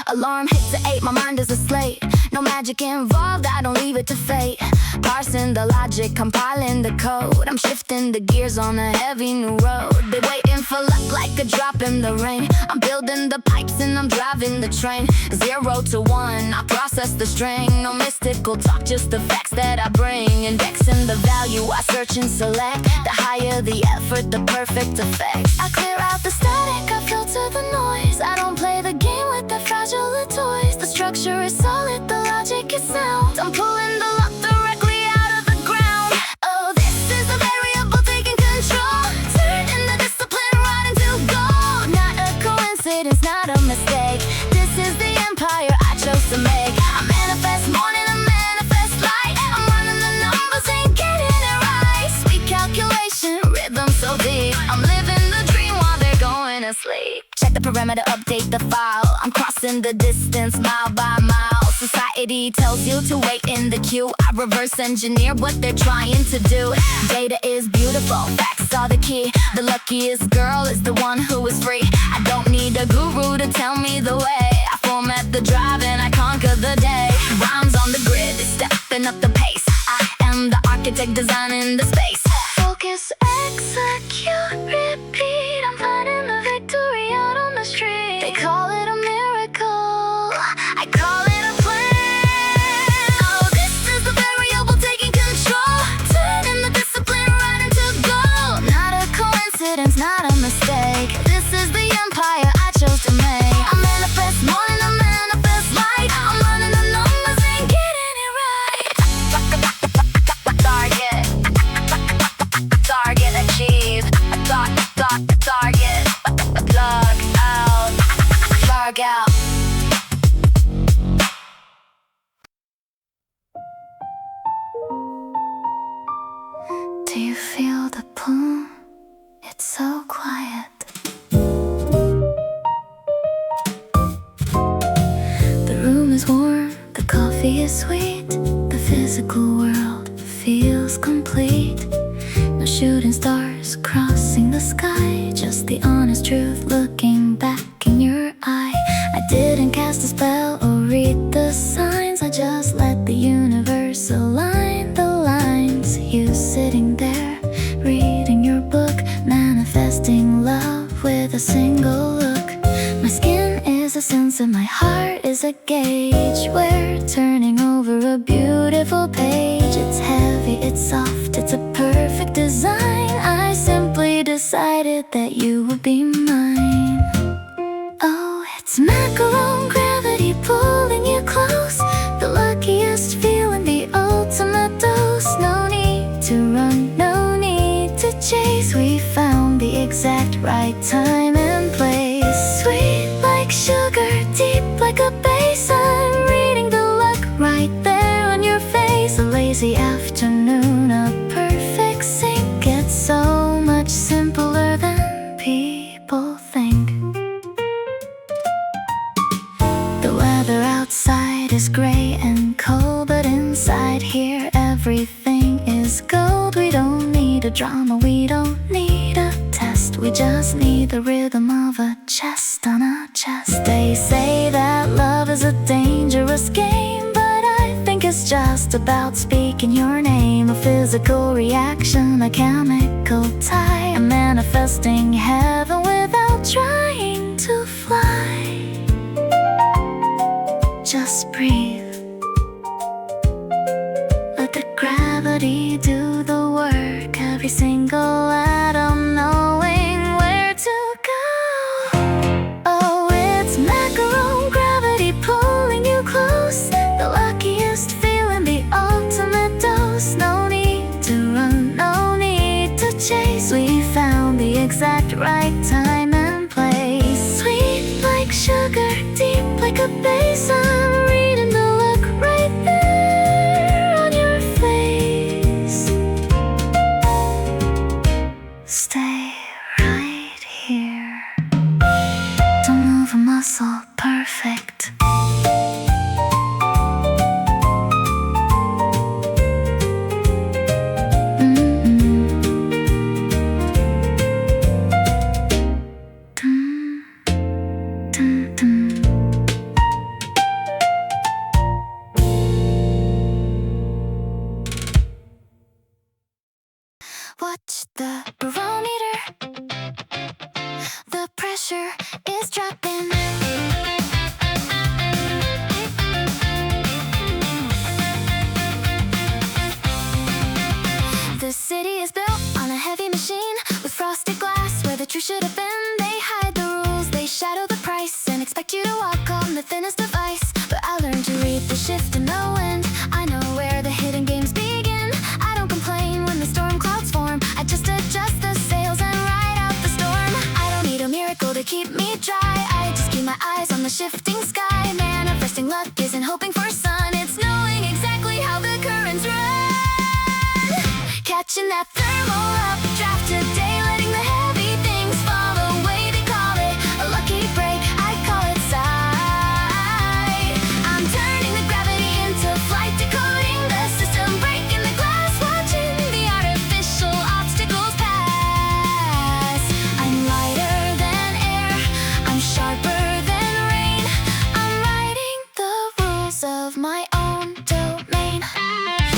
Alarm hits at 8, my mind is a slate. No magic involved, I don't leave it to fate. Parsing the logic, compiling the code. I'm shifting the gears on a heavy new road. They waiting for luck like a drop in the rain. I'm building the pipes and I'm driving the train. 0 to 1, I process the string. No mystical talk, just the facts that I bring. Indexing the value, I search and select. The higher the effort, the perfect effect. I clear out the static, I filter the noise. I don't play the game with the fragile toys. The structure is solid, the logic is sound. I'm pulling the lock directly out of the ground. Oh, this is a variable taking control, turning the discipline right into gold. Not a coincidence, not a mistake. This is the empire I chose to make. I manifest morning, I manifest light. I'm running the numbers, ain't getting it right. Sweet calculation, rhythm so deep. I'm living the dream while they're going to sleep. Check the parameter, update the file. I'm crossing the distance mile by mile. Society tells you to wait in the queue. I reverse engineer what they're trying to do. Data is beautiful, facts are the key. The luckiest girl is the one who is free. I don't need a guru to tell me the way. I format the drive and I conquer the day. Rhymes on the grid, stepping up the pace. I am the architect designing the space. Coincidence, not a mistake. This is the empire I chose to make. I manifest more than I manifest light. I'm running the numbers, ain't getting it right. Target achieved. Target log out. Do you feel the pull? It's so quiet. The room is warm, the coffee is sweet. The physical world feels complete. No shooting stars crossing the sky, just the honest truth looking back in your eye. I didn't cast a spell or read the signs, I just let the universe align the lines. You sitting there, reading your book, manifesting love with a single look. My skin is a sensor, my heart is a gauge. We're turning over a beautiful page. It's heavy, it's soft, it's a perfect design. I simply decided that you would be mine. Oh, it's macaron gravity pulling you close. The luckiest feeling, the ultimate dose. No need to run, no need to chase. We found the exact right time and place. Sweet like sugar, deep like a basin. Reading the luck right there on your face. A lazy afternoon, a perfect sync. It's so much simpler than people think. The weather outside is gray and cold, but inside here everything is gold. We don't need a drama, we don't need a test. We just need the rhythm of a chest on a chest. They say that love is a dangerous game, but I think it's just about speaking your name. A physical reaction, a chemical tie. I'm manifesting heaven without trying to fly. Just breathe. Let the gravity do the work. Every single atom knowing where to go. Oh, it's macaron gravity pulling you close. The luckiest feeling, the ultimate dose. No need to run, no need to chase. We found the exact right time and place. Sweet like sugar, deep like a basin. Reading the look right there on your face. Stay right here. Don't move a muscle, perfect. Watch the barometer. The pressure is dropping. The city is built on a heavy machine with frosted glass where the truth should have been. They hide the rules, they shadow the price, and expect you to walk on the thinnest of ice. But I learned to read the shift in the wind. I know where the hidden games begin. I don't complain when the storm clouds form. I just adjust the sails and ride out the storm. I don't need a miracle to keep me dry. I just keep my eyes on the shifting sky. Manifesting luck isn't hoping for sun. It's knowing exactly how the currents run. Catching that thermal updraft today, letting the heavy things fall away. They call it a lucky break, I call it sight. I'm turning the gravity into flight, decoding the system, breaking the glass, watching the artificial obstacles pass. I'm lighter than air, I'm sharper than rain. I'm writing the rules of my own domain.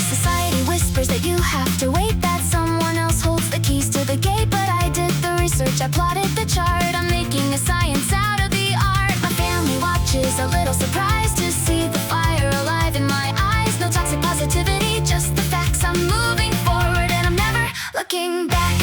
Society whispers that you have to wait, that someone else holds the keys to the gate. But I did the research, I plotted the chart. I'm making a science out of the art. My family watches, a little surprised to see the fire alive in my eyes. No toxic positivity, just the facts. I'm moving forward and I'm never looking back.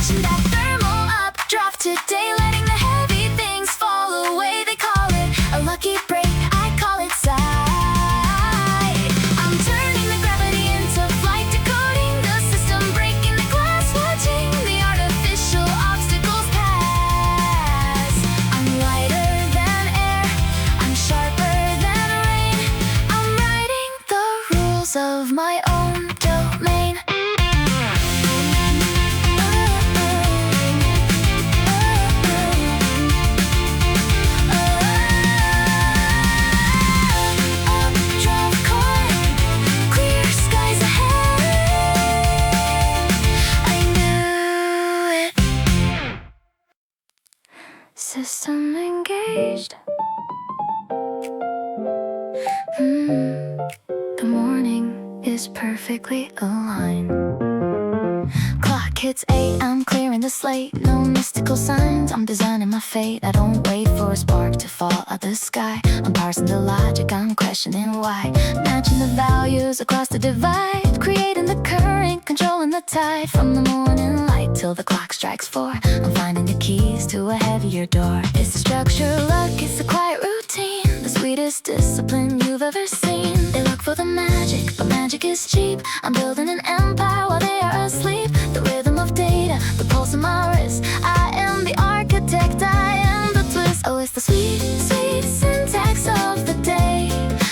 Fashion that thermal up, drop today, letting the heavy things fall away. They call it a lucky break, I call it sight. I'm turning the gravity into flight, decoding the system, breaking the glass, watching the artificial obstacles pass. I'm lighter than air, I'm sharper than rain. I'm writing the rules of my own domain. Updraft car, clear skies ahead. I knew it. System engaged. The morning is perfectly aligned. Clock hits 8, I'm clearing the slate. No mystical signs, I'm designing my fate. I don't wait for a spark to fall out of the sky. I'm parsing the logic, I'm questioning why. Matching the values across the divide. Creating the current, controlling the tide. From the morning light till the clock strikes 4. I'm finding the keys to a heavier door. It's the structure, luck, it's the quiet routine. The sweetest discipline you've ever seen. They look for the magic, but magic is cheap. I'm building an empire while they are asleep. The rhythm of data, the pulse of my wrist. I am the architect, I am the twist. Oh, it's the sweet, sweet syntax of the day.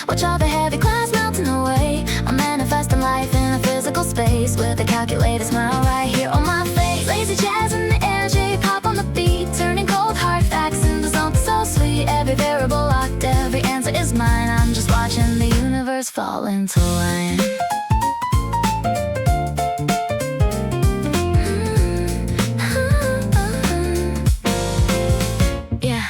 Watch all the heavy clouds melting away. I'm manifesting life in a physical space with a calculated smile right here on my face. Lazy jazz in the air, J-pop on the beat, turning cold hard facts into something so sweet. Every variable locked, every answer is mine. I'm just watching the universe fall into line. Yeah,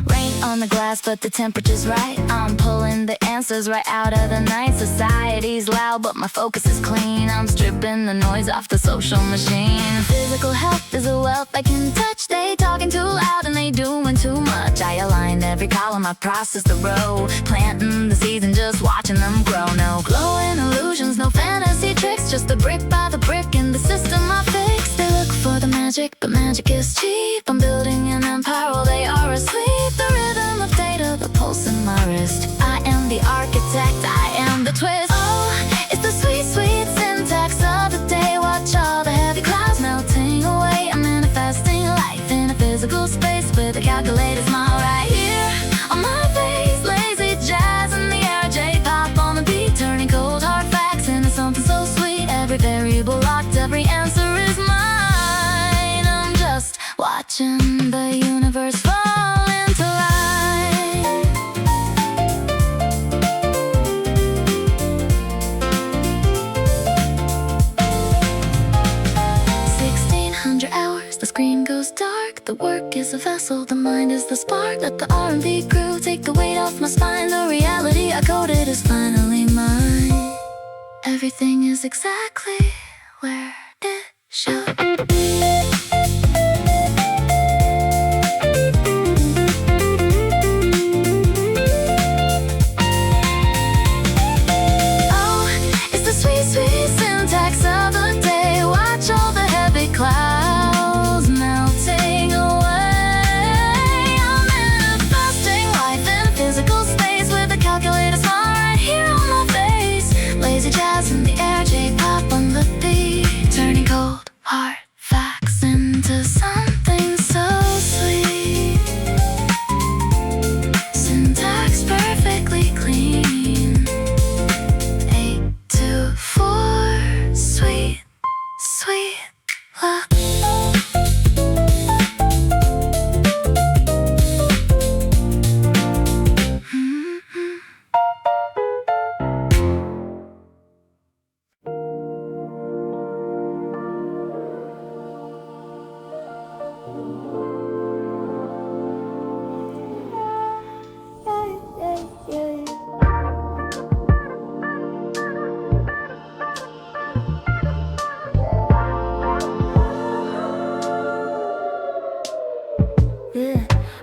rain on the glass, but the temperature's right. I'm pulling the answers right out of the night. Society's loud, but my focus is clean. I'm stripping the noise off the social machine. Physical health is a wealth I can touch. They talking too loud and they doing too much. I aligned every column, I process the row. Planting the seeds and just watching them grow. No glowing illusions, no fantasy tricks. Just the brick by the brick in the system I fix. They look for the magic, but magic is cheap. I'm building an empire while they are asleep. The rhythm of data, the pulse in my wrist. I am the architect, I am the twist. Oh, it's the sweet, sweet syntax of the day. Watch all the heavy clouds melting away. I'm manifesting life in a physical space with a calculated smile right here on my face. Lazy jazz in the air, J-pop on the beat, turning cold hard facts into something so sweet. Every variable locked, every answer is mine. I'm just watching the universe fall into line. 1600 hours, the screen goes dark. The work is a vessel, the mind is the spark. Let the R&B crew take the weight off my spine. The reality I coded is finally mine. Everything is exactly where it should be. Oh, it's the sweet, sweet syntax of the day. Watch all the heavy clouds melting away. I'm manifesting life in physical space with a calculated smile right here on my face. Lazy jazz in the air, J-pop on the beat, turning cold hard facts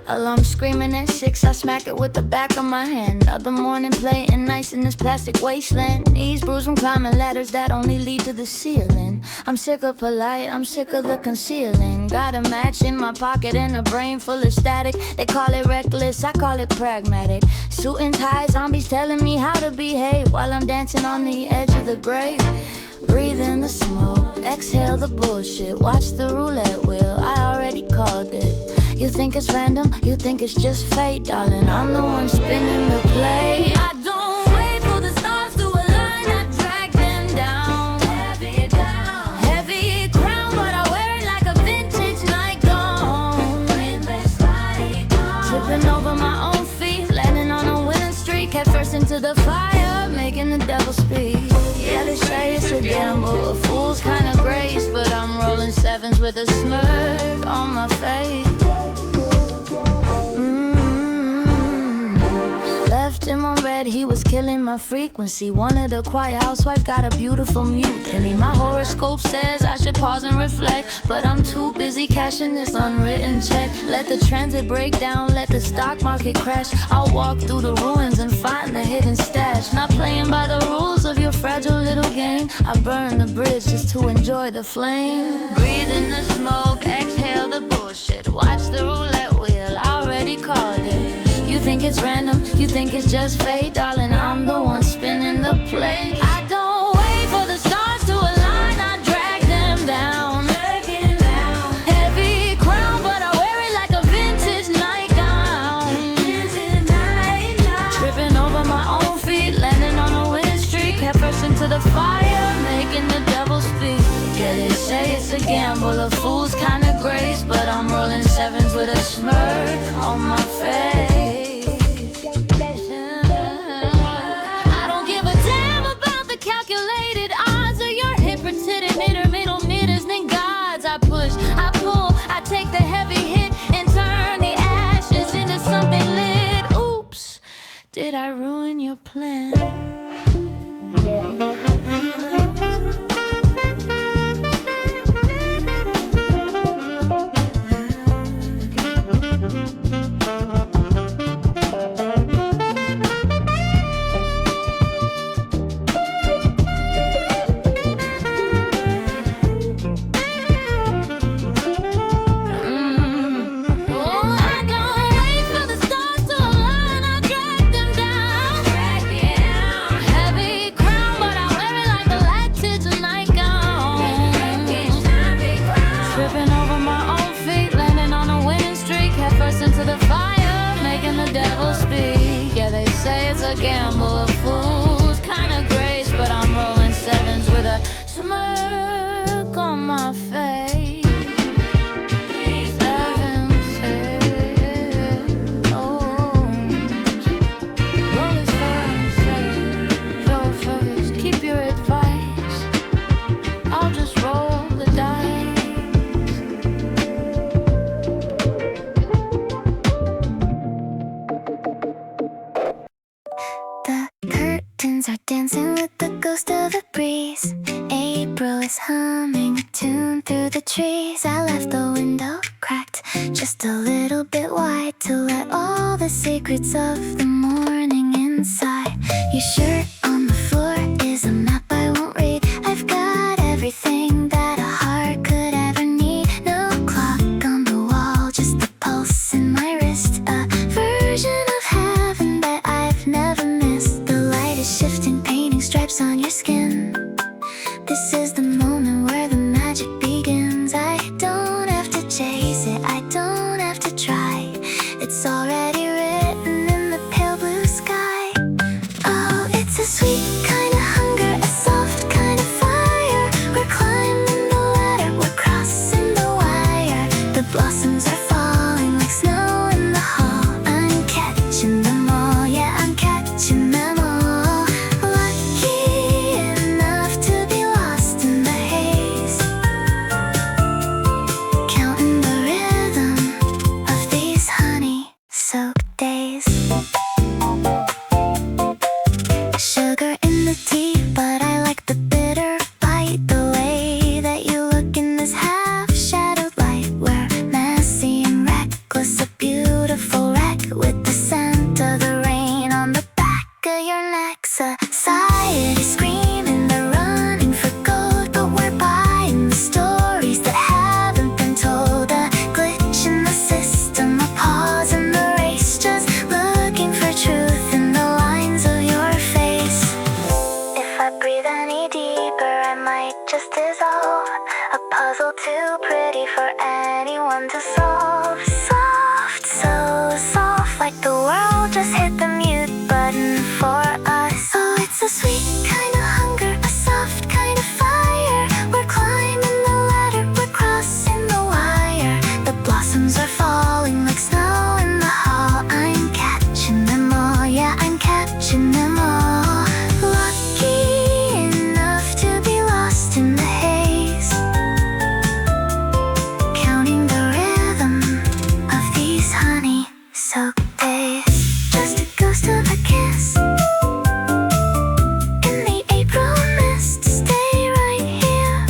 Alarm screaming at 6, I smack it with the back of my hand. Another morning playing nice in this plastic wasteland. Knees bruised from climbing ladders that only lead to the ceiling. I'm sick of polite, I'm sick of the concealing. Got a match in my pocket and a brain full of static. They call it reckless, I call it pragmatic. Suit and tie, zombies telling me how to behave while I'm dancing on the edge of the grave. Breathe in the smoke, exhale the bullshit. Watch the roulette wheel, I already called it. You think it's random, you think it's just fate, darling. I'm the one spinning the play. I don't wait for the stars to align, I drag them down. Heavy down, heavy crown, but I wear it like a vintage nightgown. Windless light on. Tripping over my own feet, landing on a winning streak. Head first into the fire, making the devil speak. Yeah, they say it's a gamble, a fool's kind of grace, but I'm rolling sevens with a smirk on my face. Left him on red, he was killing my frequency. Wanted a quiet housewife, got a beautiful mutiny. My horoscope says I should pause and reflect, but I'm too busy cashing this unwritten check. Let the transit break down, let the stock market crash. I'll walk through the ruins and find the hidden stash. Not playing by the rules of your fragile little game. I burn the bridge just to enjoy the flame. Breathe in the smoke, exhale the bullshit. Watch the roulette wheel, I already called it. You think it's random, you think it's just fate, darling. I'm the one spinning the play. I don't wait for the stars to align, I drag them down. Heavy crown, but I wear it like a vintage nightgown. Tripping over my own feet, landing on a winning streak. Head first into the fire, making the devil speak. Yeah, they say it's a gamble, a fool's kind of grace, but I'm rolling sevens with a smirk on my face. I don't give a damn about the calculated odds of your hip rotated middle midders, then gods. I push, I pull, I take the heavy hit and turn the ashes into something lit. Oops, did I ruin your plan? Gamble, a fool's kind of grace, but I'm rolling sevens with a smirk on my face. Sevens, oh, roll is fast, roll first, keep your advice. I'll just roll the dice. Are dancing with the ghost of a breeze. April is humming a tune through the trees. I left the window cracked just a little bit wide to let all the secrets of the morning inside. Your shirt on the floor is a map I won't read. I've got everything that a heart could ever need. No clock on the wall, just the pulse in my wrist. A version of heaven that I've never missed. Shifting, painting stripes on your skin. This is the moment where the magic begins. I don't have to chase it, I don't have to try. It's already written in the pale blue sky. Oh, it's a sweet kind of hunger, a soft kind of fire. We're climbing the ladder, we're crossing the wire. The blossoms are falling like snow in the hall. I'm catching them all, yeah, I'm catching them all. Sugar in the tea, but I like the bitter bite. The way that you look in this half-shadowed light, we're messy want to soft, soft, so soft, like the world just hit the mute button for us. Oh, it's a sweet kind of hunger, a soft kind of fire. We're climbing the ladder, we're crossing the wire. The blossoms are falling like snow in the hall. I'm catching them all, yeah, I'm catching them all. Lucky enough to be lost in the haze, counting the rhythm of these honey-soaked days. Just a ghost of a kiss in the April mist. Stay right here.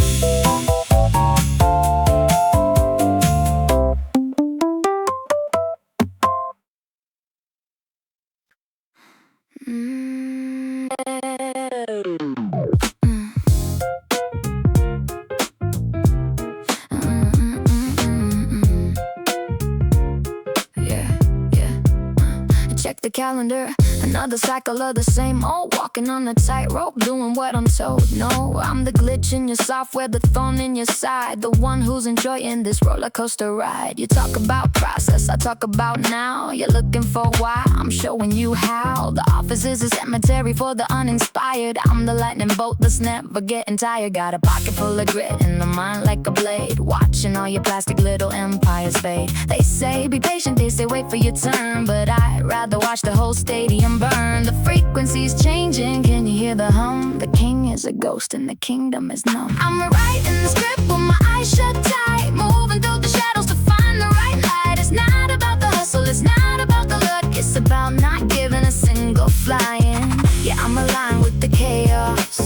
Check the calendar, another cycle of the same old. Walking on a tightrope, doing what I'm told. No, I'm the glitch in your software, the thorn in your side, the one who's enjoying this roller coaster ride. You talk about process, I talk about now. You're looking for why, I'm showing you how. The office is a cemetery for the uninspired. I'm the lightning bolt that's never getting tired. Got a pocket full of grit and a mind like a blade, watching all your plastic little empires fade. They say be patient, they say wait for your turn, but I'd rather watch the whole stadium burn. The frequency's changing, can you hear the hum? The king is a ghost and the kingdom is numb. I'm writing the script with my eyes shut tight, moving through the shadows to find the right light. It's not about the hustle, it's not about the luck, it's about not giving a single flying. Yeah, I'm aligned with the chaos,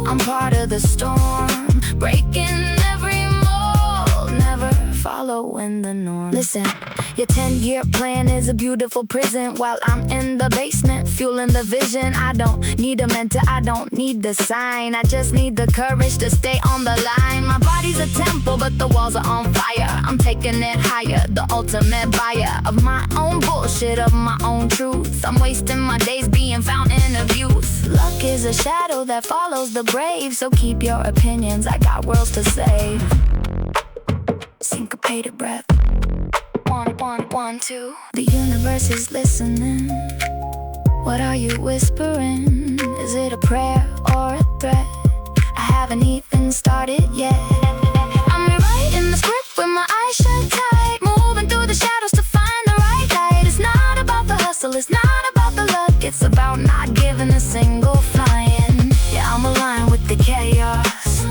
I'm part of the storm, breaking every mold, never following the norm. Listen, your 10-year plan is a beautiful prison, while I'm in the basement fueling the vision. I don't need a mentor, I don't need the sign, I just need the courage to stay on the line. My body's a temple but the walls are on fire. I'm taking it higher, the ultimate buyer of my own bullshit, of my own truth. I'm wasting my days being fountain of youth. Luck is a shadow that follows the brave, so keep your opinions, I got worlds to save. Syncopated breath, 1, 1, 1, 2. The universe is listening. What are you whispering? Is it a prayer or a threat? I haven't even started yet. I'm rewriting the script with my eyes shut tight, moving through the shadows to find the right light. It's not about the hustle, it's not about the luck, it's about not giving a single flying. Yeah, I'm aligned with the chaos,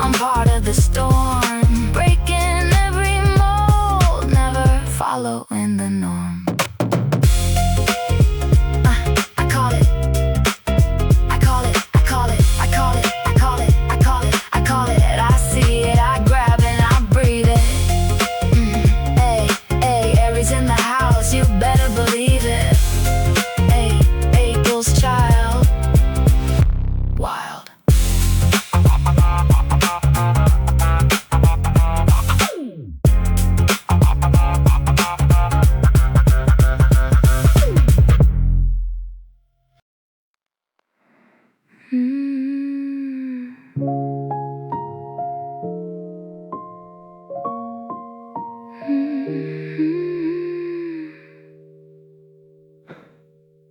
I'm part of the storm, breaking every mold, never following the norm. I call it, I call it, I call it, I call it, I call it, I call it, I call it. I see it, I grab it, I breathe it. Hey, hey, Aries in the house, you better believe it. Hey, April's child, wild.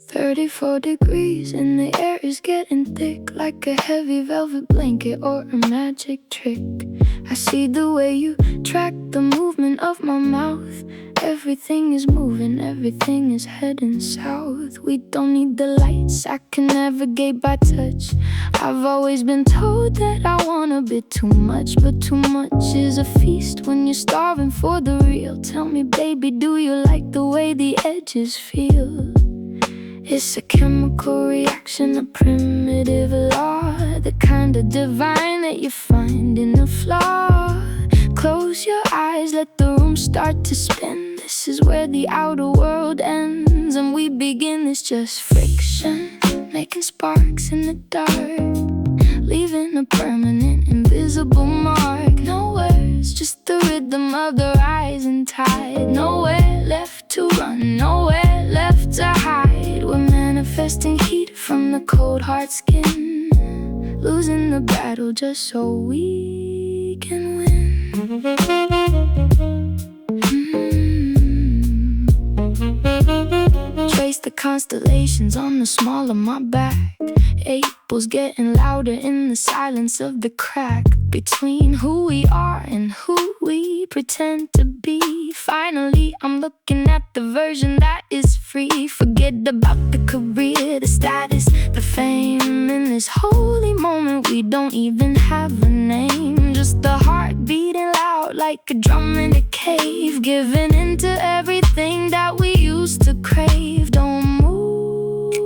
"34 degrees and the air is getting thick, like a heavy velvet blanket or a magic trick. I see the way you track the movement of my mouth. Everything is moving, everything is heading south. We don't need the lights, I can navigate by touch. I've always been told that I want a bit too much, but too much is a feast when you're starving for the real. Tell me, baby, do you like the way the edges feel? It's a chemical reaction, a primitive law, the kind of divine that you find in a flaw. Close your eyes, let the room start to spin. This is where the outer world ends and we begin. It's just friction, making sparks in the dark, leaving a permanent invisible mark. No words, just the rhythm of the rising tide. Nowhere left to run, nowhere left to hide. We're manifesting heat from the cold hard skin, losing the battle just so we can win. palpitations on the small of my back. April's getting louder in the silence of the crack between who we are and who we pretend to be. Finally, I'm looking at the version that is free. Forget about the career, the status, the fame. In this holy moment, we don't even have a name. Just the heart beating loud like a drum in a cave, giving into everything that we used to crave. Don't move,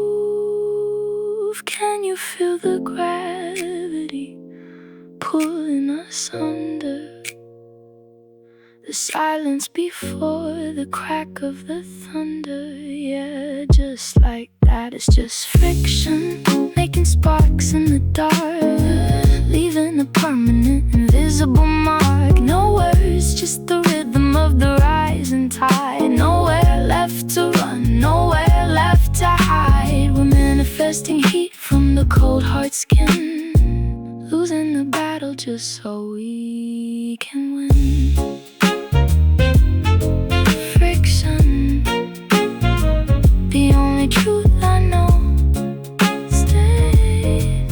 can you feel the gravity pulling us under? The silence before the crack of the thunder. Yeah, just like that, it's just friction, making sparks in the dark, leaving a permanent invisible mark. No words, just the rhythm of the rising tide. Nowhere left to run, nowhere left to hide. We're manifesting heat from the cold hard skin, losing the battle just so we can win. Friction, the only truth I know. Stay.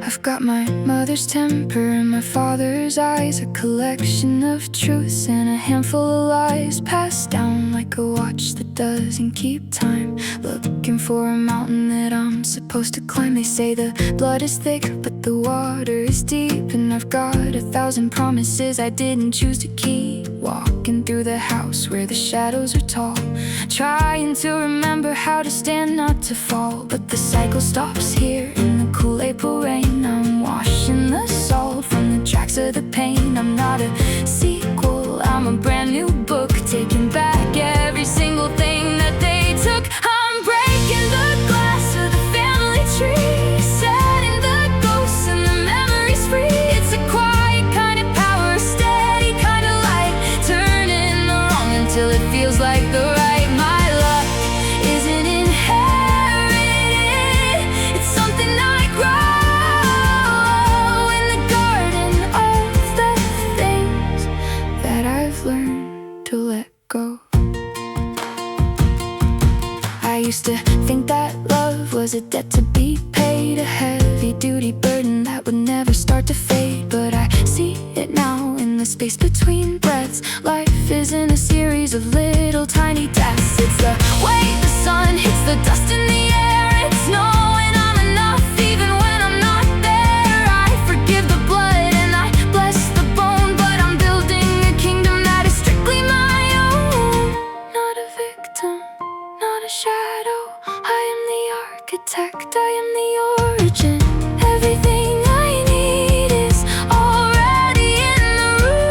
I've got my mother's temper and my father's eyes, a collection of truths and a handful of lies, passed down like a watch that doesn't keep time, looking for a mountain that I'm supposed to climb. They say the blood is thick but the water is deep, and I've got 1,000 promises I didn't choose to keep. Walking through the house where the shadows are tall, trying to remember how to stand not to fall, but the cycle stops here in the cool April rain. I'm washing the salt from the tracks of the pain. I'm not a sequel, I'm a brand new book, taking back every single thing that they took. I'm breaking the glass of the family tree, setting the ghosts and the memories free. It's a quiet kind of power, steady kind of light, turning the wrong until it feels like the right. My luck isn't inherited, it's something I grow in the garden of the things that I've learned to let go. I used to think that love was a debt to be paid, a heavy-duty burden that would never start to fade, but I see it now in the space between breaths. Life isn't a series of little tiny deaths. It's the way the sun hits the dust in the air. It's knowing I'm enough even when I'm not there. I forgive the blood and I bless the bone, but I'm building a kingdom that is strictly my own. Not a victim, not a shadow, I am the architect, I am the origin. Everything I need is already in the room.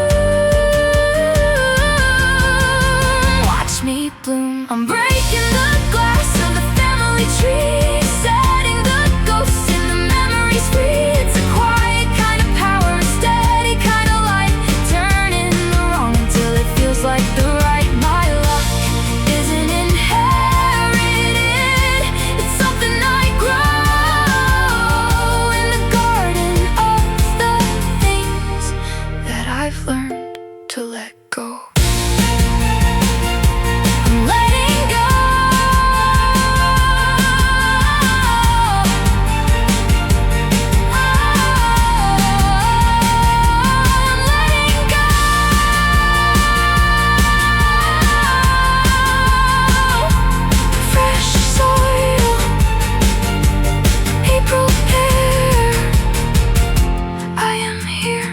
Watch me bloom, I'm breaking the glass of the family tree, setting the ghosts and the memories free. It's a quiet kind of power, a steady kind of light, turning the wrong until it feels like the right. My luck isn't inherited, it's something I grow in the garden of the things that I've learned to let go. I'm letting go. I'm letting go. Fresh soil, April air, I am here.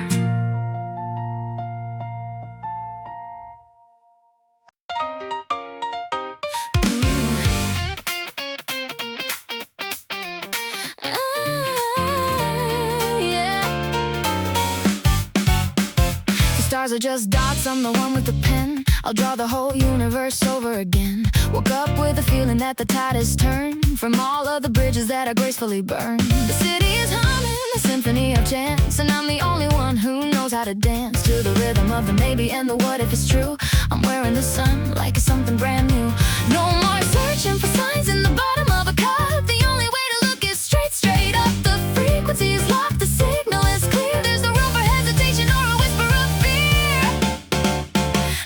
The stars are just dots, I'm the one with the pen. I'll draw the whole universe over again. Woke up with a feeling that the tide has turned from all of the bridges that I gracefully burned. The city is humming a symphony of chants, and I'm the only one who knows how to dance to the rhythm of the maybe and the what if it's true. I'm wearing the sun like it's something brand new. No more searching for signs in the bottom of a cup. The only way to look is straight up. The frequency is locked, the signal is clear. There's no room for hesitation or a whisper of fear.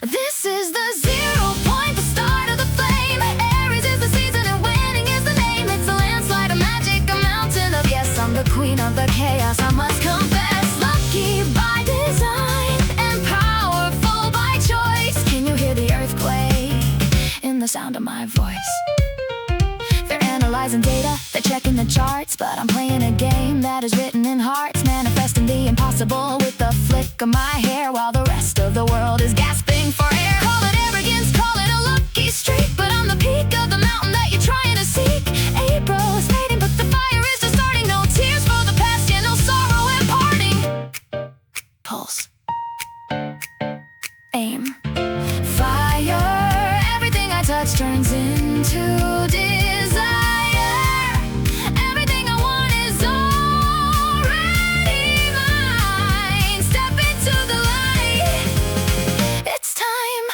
This is the 0 point, the start of the flame. Aries is the season and winning is the name. It's a landslide, a magic, a mountain of yes. I'm the queen of the chaos, I must confess. Lucky by design and powerful by choice. Can you hear the earthquake in the sound of my voice? They're analyzing data, they're checking the charts, but I'm playing a game that is written in hearts, manifesting the impossible with the flick of my hair, while the rest of the world is gasping for air. Call it arrogance, call it a lucky streak, but I'm the peak of the mountain that you're trying to seek. April is fading, but the fire is just starting. No tears for the past, yeah, no sorrow and parting. Pulse. Aim. Fire. Everything I touch turns into desire. Everything I want is already mine. Step into the light. It's time.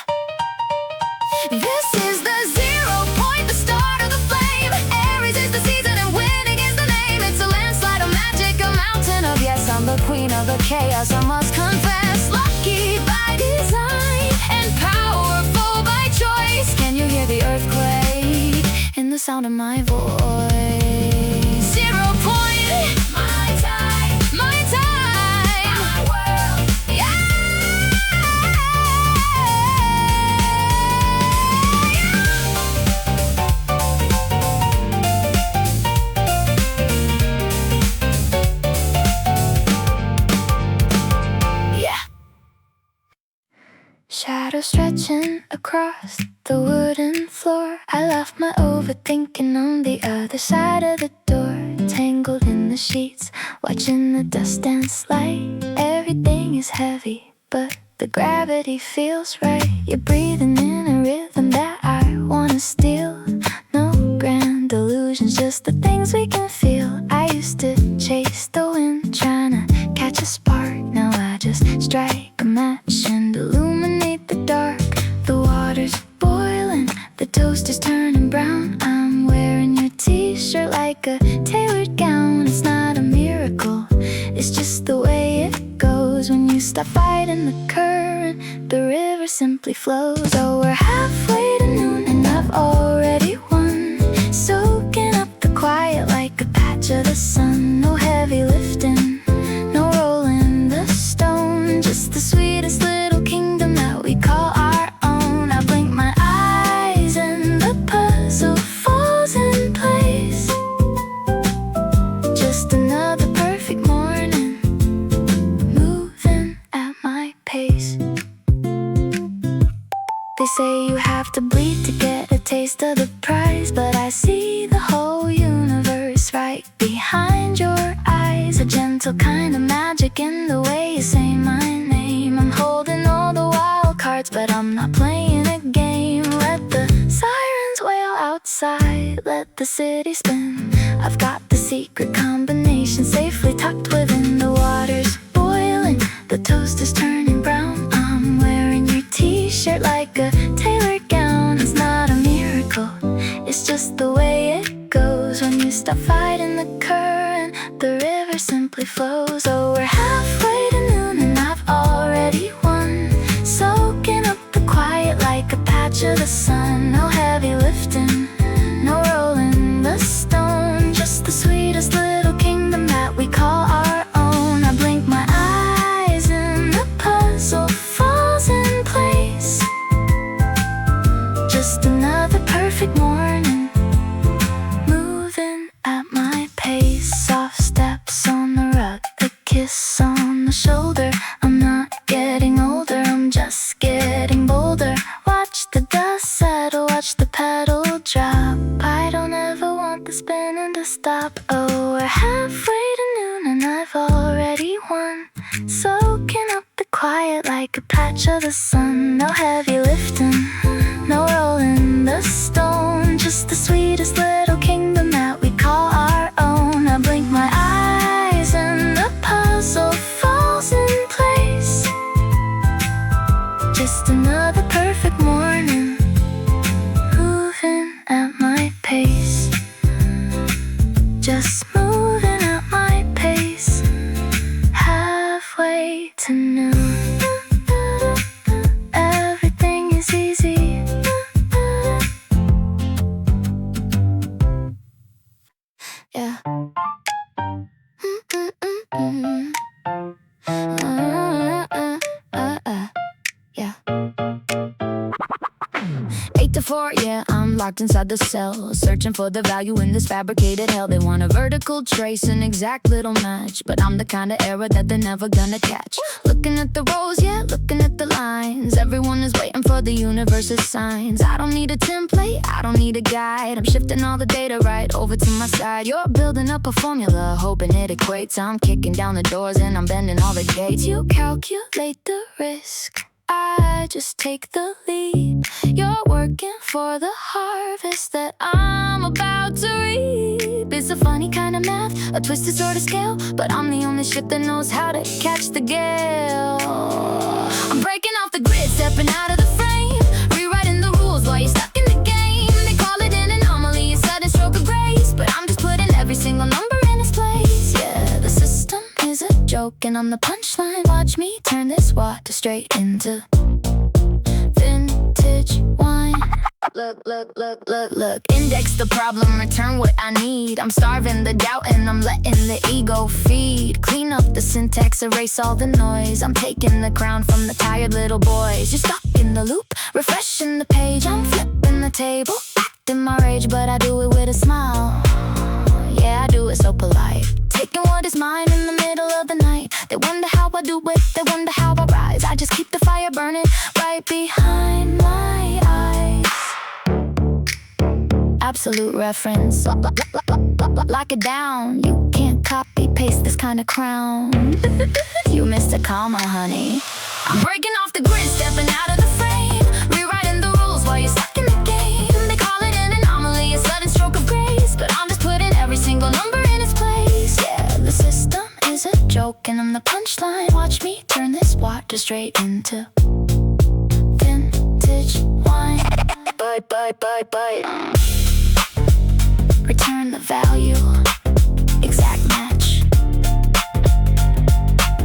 This is the 0 point, the start of the flame. Aries is the season and winning is the name. It's a landslide, a magic, a mountain of yes. I'm the queen of the chaos, I must confess. Lucky by design and powerful by choice. Can you hear the earthquake in the sound of my voice? 0 point. My time. My time. My world. Yeah. Yeah. Shadow stretching across the wooden floor. I left my overthinking on the other side of the door. Tangled in the sheets, watching the dust dance light. Everything is heavy, but the gravity feels right. You're breathing in a rhythm that I wanna steal. No grand illusions, just the things we can feel. I used to chase the wind, trying to catch a spark. Now I just strike a match and illuminate the dark. The water's boiling, the toast is turning brown. I'm wearing your t-shirt like a tailored gown. It's not a miracle, it's just the way it goes. When you stop fighting the current, the river simply flows. Oh, we're halfway to noon and I've already won. Soaking up the quiet like a patch of the sun. No heavy lifting, no rolling the stone. Just the sweetest little kingdom that we call our own. I blink my eyes and the puzzle falls in place. Just another perfect morning, moving at my pace. They say you have to bleed to get a taste of the prize, but I see the whole universe right behind your eyes. A gentle kind of magic in the way you say my name. I'm holding all the wild cards, but I'm not playing a game. Let the sirens wail outside, let the city spin. I've got the secret combination safely tucked within. The water's boiling, the toast is turning brown. I'm wearing your t-shirt like a tailored gown. It's not a miracle, it's just the way it goes. When you stop fighting the current, the river simply flows. Oh, we're halfway to noon and I've already won. Soaking up the quiet like a patch of the sun. No heavy lifting, no rolling the stone. Just the sweetest little kingdom that we call our own. I blink my eyes and the puzzle falls in place. Just another perfect morning, moving at my pace. Soft steps on the rug, the kiss on the shoulder. I'm not getting older, I'm just getting bolder. Watch the dust settle, watch the pedal drop. I don't ever want the spinning to stop. Oh, we're halfway to noon and I've already won. Soaking up the quiet like a patch of the sun. No heavy lifting, no rolling the stone, just the sweetest little kingdom that we call our own. I blink my eyes and the puzzle falls in place. Just another perfect morning, moving at my pace. Just moving at my pace, halfway to noon. Everything is easy. Yeah. Yeah. 8 to 4, yeah, I'm locked inside the cell, searching for the value in this fabricated hell. They want a vertical trace, an exact little match, but I'm the kind of error that they're never gonna catch. Looking at the rows, yeah, looking at the lines. Everyone is waiting for the universe's signs. I don't need a template, I don't need a guide. I'm shifting all the data right over to my side. You're building up a formula, hoping it equates. I'm kicking down the doors and I'm bending all the gates. You calculate the risk, I just take the lead. You're working for the harvest that I'm about to reap. It's a funny kind of math, a twisted sort of scale, but I'm the only ship that knows how to catch the gale. I'm breaking off the grid, stepping out of the frame, rewriting the rules while you're stuck in the game. They call it an anomaly, a sudden stroke of grace, but I'm just putting every single number in its place. Yeah, the system is a joke and I'm the punchline. Watch me turn this water straight into vintage wine. Look, look, look, look, look. Index the problem, return what I need. I'm starving the doubt and I'm letting the ego feed. Clean up the syntax, erase all the noise. I'm taking the crown from the tired little boys. You're stuck in the loop, refreshing the page. I'm flipping the table, acting my rage, but I do it with a smile. Yeah, I do it so polite. Taking what is mine in the middle of the night. They wonder how I do it, they wonder how I rise. I just keep the fire burning right behind my eyes. Absolute reference, lock it down. You can't copy paste this kind of crown. You missed a comma, honey. I'm breaking off the grid, stepping out of the frame, rewriting the rules while you're stuck in the game. They call it an anomaly, a sudden stroke of grace, but I'm just putting every single number in its place. Yeah, the system is a joke and I'm the punchline. Watch me turn this water straight into vintage wine. But return the value, exact match.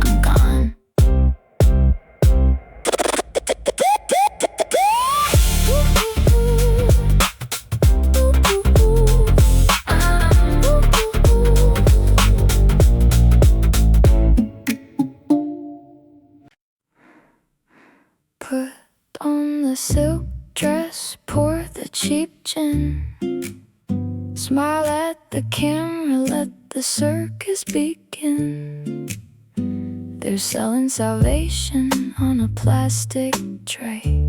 I'm gone. Put on the silk dress, pour the cheap gin. Smile at the camera, let the circus begin. They're selling salvation on a plastic tray.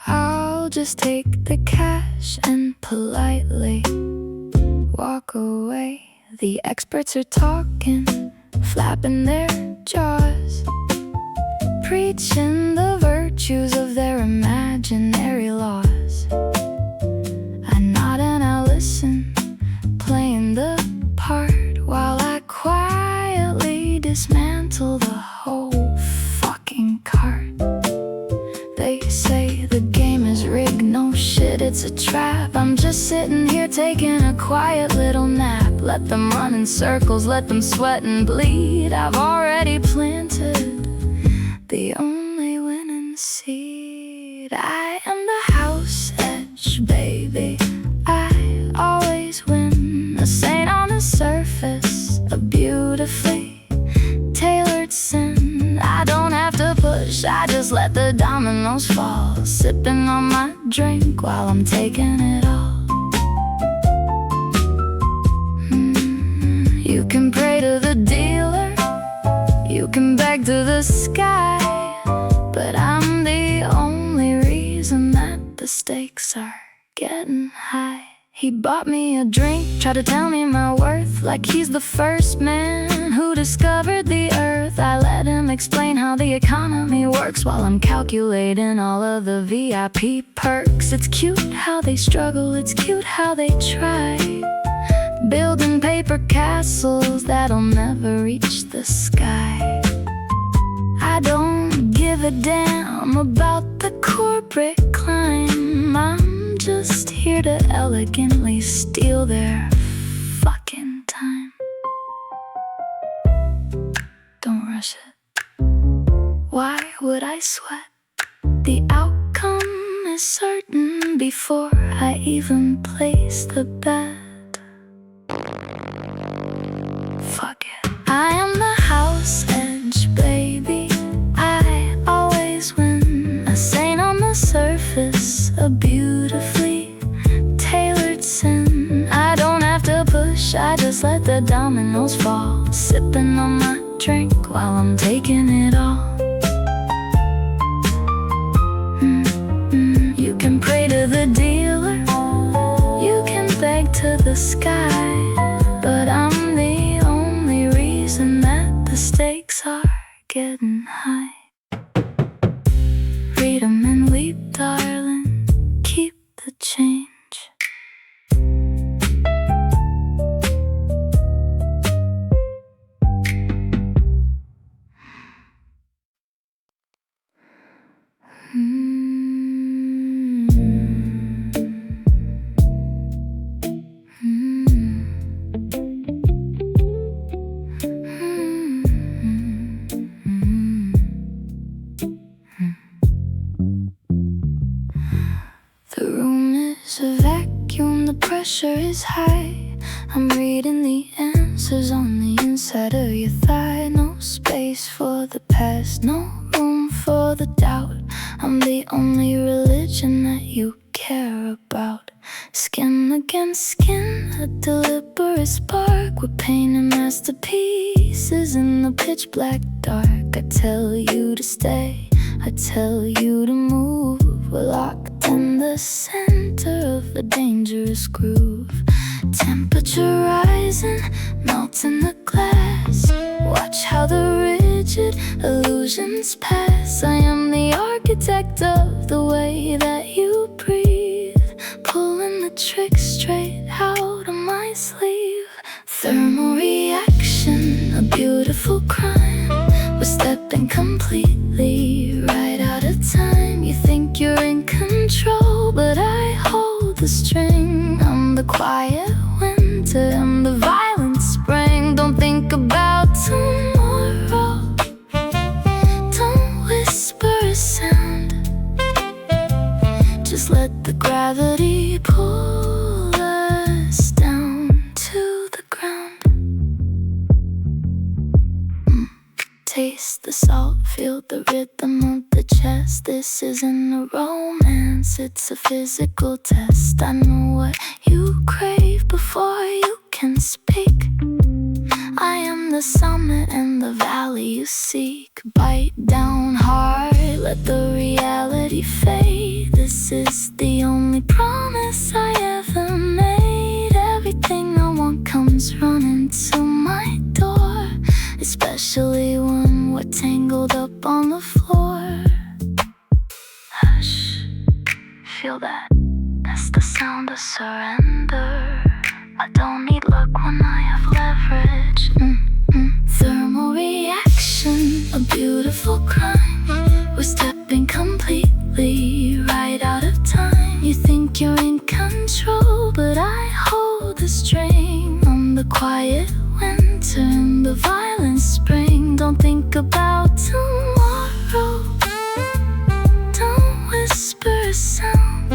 I'll just take the cash and politely walk away. The experts are talking, flapping their jaws, preaching the virtues of their imaginary laws. I nod and I listen, playing the part while I quietly dismantle the whole fucking cart. They say the game is rigged, no shit, it's a trap. I'm just sitting here taking a quiet little nap. Let them run in circles, let them sweat and bleed. I've already planted the only winning seed. I am the house edge, baby. I always win. A saint on the surface, a beautifully tailored sin. I don't have to push, I just let the dominoes fall. Sipping on my drink while I'm taking it all. You can pray to the dealer, you can beg to the sky, but I'm the only reason that the stakes are getting high. He bought me a drink, tried to tell me my worth, like he's the first man who discovered the earth. I let him explain how the economy works while I'm calculating all of the VIP perks. It's cute how they struggle, it's cute how they try, building paper castles that'll never reach the sky. I don't give a damn about the corporate climb. I'm just here to elegantly steal their fucking time. Don't rush it. Why would I sweat? The outcome is certain before I even place the bet. Fuck it. I am the house edge, baby. I always win. A saint on the surface, a beautifully tailored sin. I don't have to push, I just let the dominoes fall, sipping on my drink while I'm taking it all. You can pray to the dealer, you can beg to the sky, but I'm the only reason that the stakes are getting high. Read 'em and weep, darling, keep the change. The room is a vacuum, the pressure is high. I'm reading the answers on the inside of your thigh. No space for the past, no room for the doubt. I'm the only religion that you care about. Skin against skin, a deliberate spark. We're painting masterpieces in the pitch black dark. I tell you to stay, I tell you to move. We're locked in the center of a dangerous groove. Temperature rising, melting the glass. Watch how the rigid illusions pass. I am the architect of the way that you breathe, pulling the tricks straight out of my sleeve. Thermal reaction, a beautiful crime. We're stepping completely right out of time. You think you're in control, but I hold the string. I'm the quiet winter, I'm the violent spring. Don't think about tomorrow, don't whisper a sound. Just let the gravity pull us down to the ground. Taste the salt, feel the rhythm of the chest. This isn't a romance, it's a physical test. I know what you crave before you can speak. I am the summit and the valley you seek. Bite down hard, let the reality fade. This is the only promise I ever made. Everything I want comes running to my door, especially when we're tangled up on the floor. Hush, feel that? That's the sound of surrender. I don't need luck when I have leverage. Thermal reaction, a beautiful crime. We're stepping completely right out of time. You think you're in control, but I hold the string. I'm the quiet winter and the violent spring. Don't think about tomorrow, don't whisper a sound.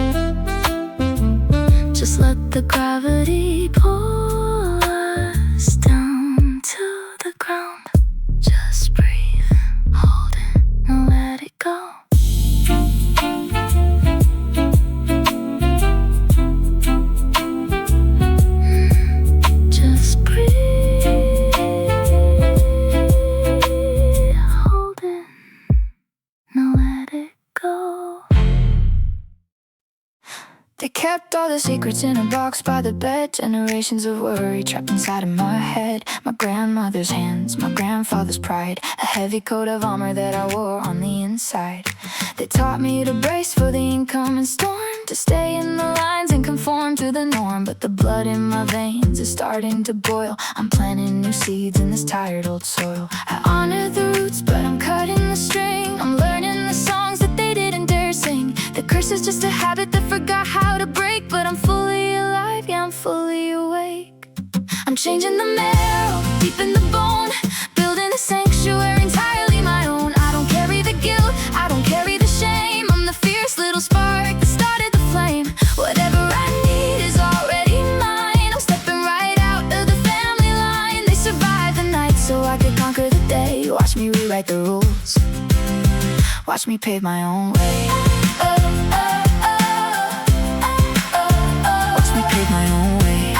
Just let the gravity pull us down to the ground. Just breathe, hold it, and let it go. Just breathe, hold it, now let it go. They kept all the secrets in a box by the bed. Generations of worry trapped inside of my head. My grandmother's hands, my grandfather's pride. A heavy coat of armor that I wore on the inside. They taught me to brace for the incoming storm, to stay in the lines and conform to the norm. But the blood in my veins is starting to boil. I'm planting new seeds in this tired old soil. I honor the roots, but I'm cutting the string. I'm learning the songs that they didn't dare sing. The curse is just a habit that forgot how to break. But I'm fully alive, yeah, I'm fully awake. I'm changing the marrow, deep in the bone, building a sanctuary entirely my own. I don't carry the guilt, I don't carry the shame. I'm the fierce little spark that started the flame. Whatever I need is already mine. I'm stepping right out of the family line. They survived the night so I could conquer the day. Watch me rewrite the rules, watch me pave my own way. Watch me pave my own way.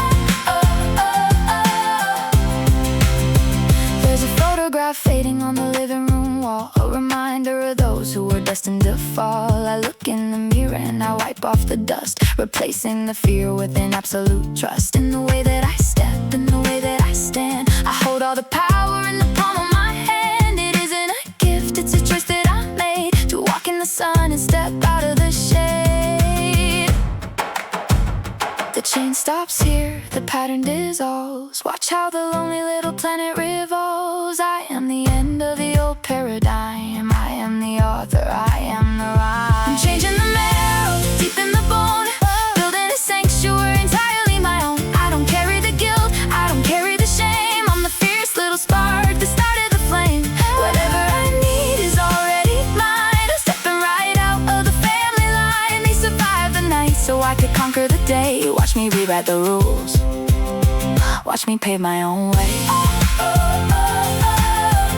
There's a photograph fading on the living room wall, a reminder of those who were destined to fall. I look in the mirror and I wipe off the dust, replacing the fear with an absolute trust. In the way that I step, in the way that I stand, I hold all the power in the palm of my hand. It isn't a gift, it's a choice that I made, to walk in the sun and step out of the shade. The chain stops here, the pattern dissolves. Watch how the lonely little planet revolves. I am the end of the old paradigm. I am the author, I am the rhyme. I'm changing the marrow, deep in the bone, building a sanctuary entirely my own. I don't carry the guilt, I don't carry the shame. I'm the fierce little spark that started the flame. Whatever I need is already mine. I'm stepping right out of the family line. They survived the night so I could conquer the day. Watch me rewrite the rules, watch me pave my own way.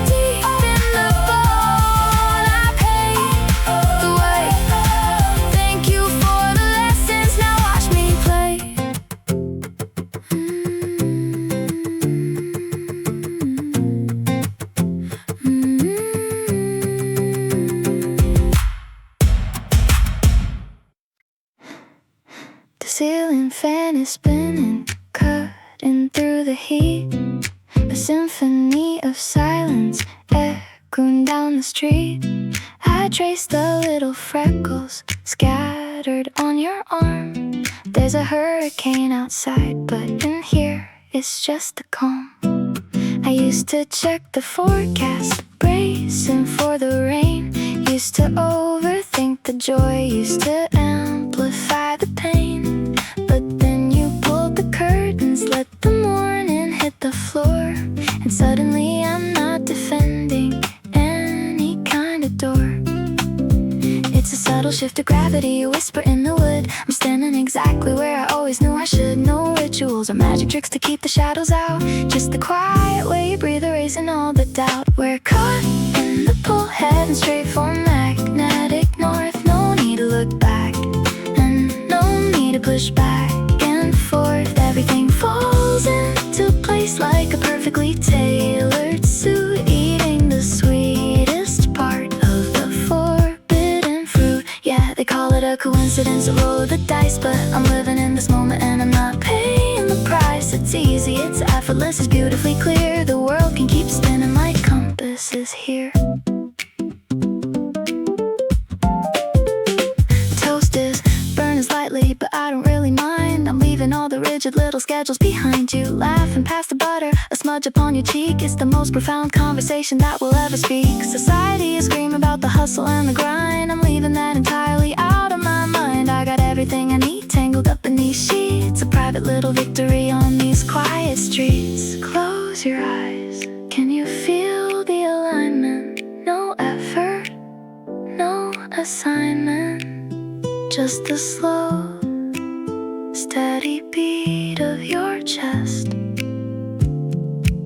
Deep in the bone, I pave the way. Thank you for the lessons, now watch me play. The ceiling fan is spinning, cutting through the heat. A symphony of silence echoing down the street. I trace the little freckles scattered on your arm. There's a hurricane outside, but in here it's just the calm. I used to check the forecast, bracing for the rain. Used to overthink the joy, used to amplify the pain. But then you pulled the curtains, let the morning hit the floor, and suddenly I'm not defending any kind of door. It's a subtle shift of gravity, a whisper in the wood. I'm standing exactly where I always knew I should. No rituals or magic tricks to keep the shadows out, just the quiet way you breathe, erasing all the doubt. We're caught in the pull, heading straight for magnetic north. No need to look back, and no need to push back and forth. Everything falls into place like a perfectly tailored suit, eating the sweetest part of the forbidden fruit. Yeah, they call it a coincidence, a roll of the dice, but I'm living in this moment and I'm not paying the price. It's easy, it's effortless, it's beautifully clear. The world can keep spinning, my compass is here. Toast is burning slightly, but I don't really mind. I'm leaving all the rigid little schedules behind you. Laughing past the butter, a smudge upon your cheek. It's the most profound conversation that we'll ever speak. Society is screaming about the hustle and the grind. I'm leaving that entirely out of my mind. I got everything I need tangled up in these sheets. A private little victory on these quiet streets. Close your eyes, can you feel the alignment? No effort, no assignment, just the slow, steady beat of your chest,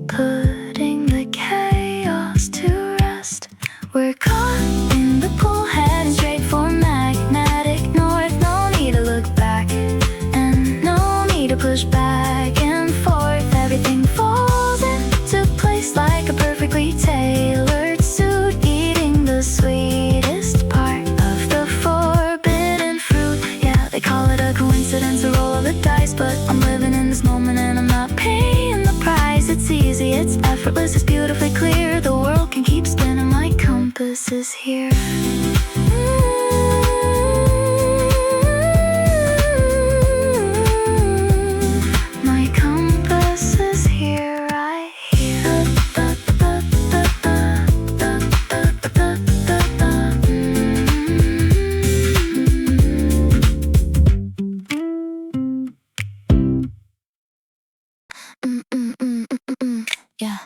putting the chaos to rest. We're caught in the pull, heading straight for magnetic north. No need to look back, and no need to push back and forth. Everything falls into place like a perfectly tailored suit, eating the sweetest part of the forbidden fruit. Yeah, they call it a coincidence, effortless, it's beautifully clear. The world can keep spinning, my compass is here. My compass is here, right here. Yeah.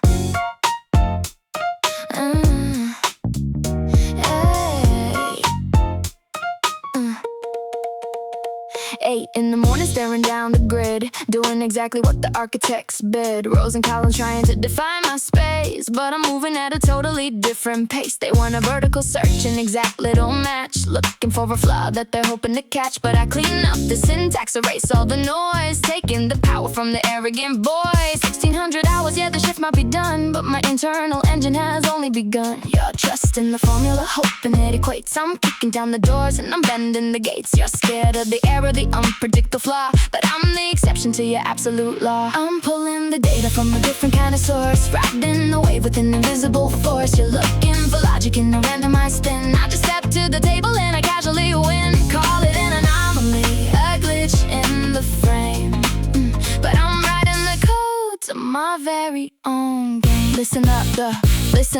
Hey. 8 in the morning, staring down the grid, doing exactly what the architects bid. Rows and columns trying to define my space, but I'm moving at a totally different pace. They want a vertical search, an exact little match, looking for a flaw that they're hoping to catch. But I clean up the syntax, erase all the noise, taking the power from the arrogant boys. 1600 hours, yeah, the shift might be done, but my internal engine has only begun. You're trusting the formula, hoping it equates. I'm kicking down the doors and I'm bending the gates. You're scared of the error, the unpredictable flaw, but I'm the exception to your absolute law. I'm pulling the data from a different kind of source, riding the wave with an invisible force. You're looking for logic in a randomized spin. I just step to the table and I casually win. Call it an anomaly, a glitch in the frame, but I'm writing the code to my very own game. Listen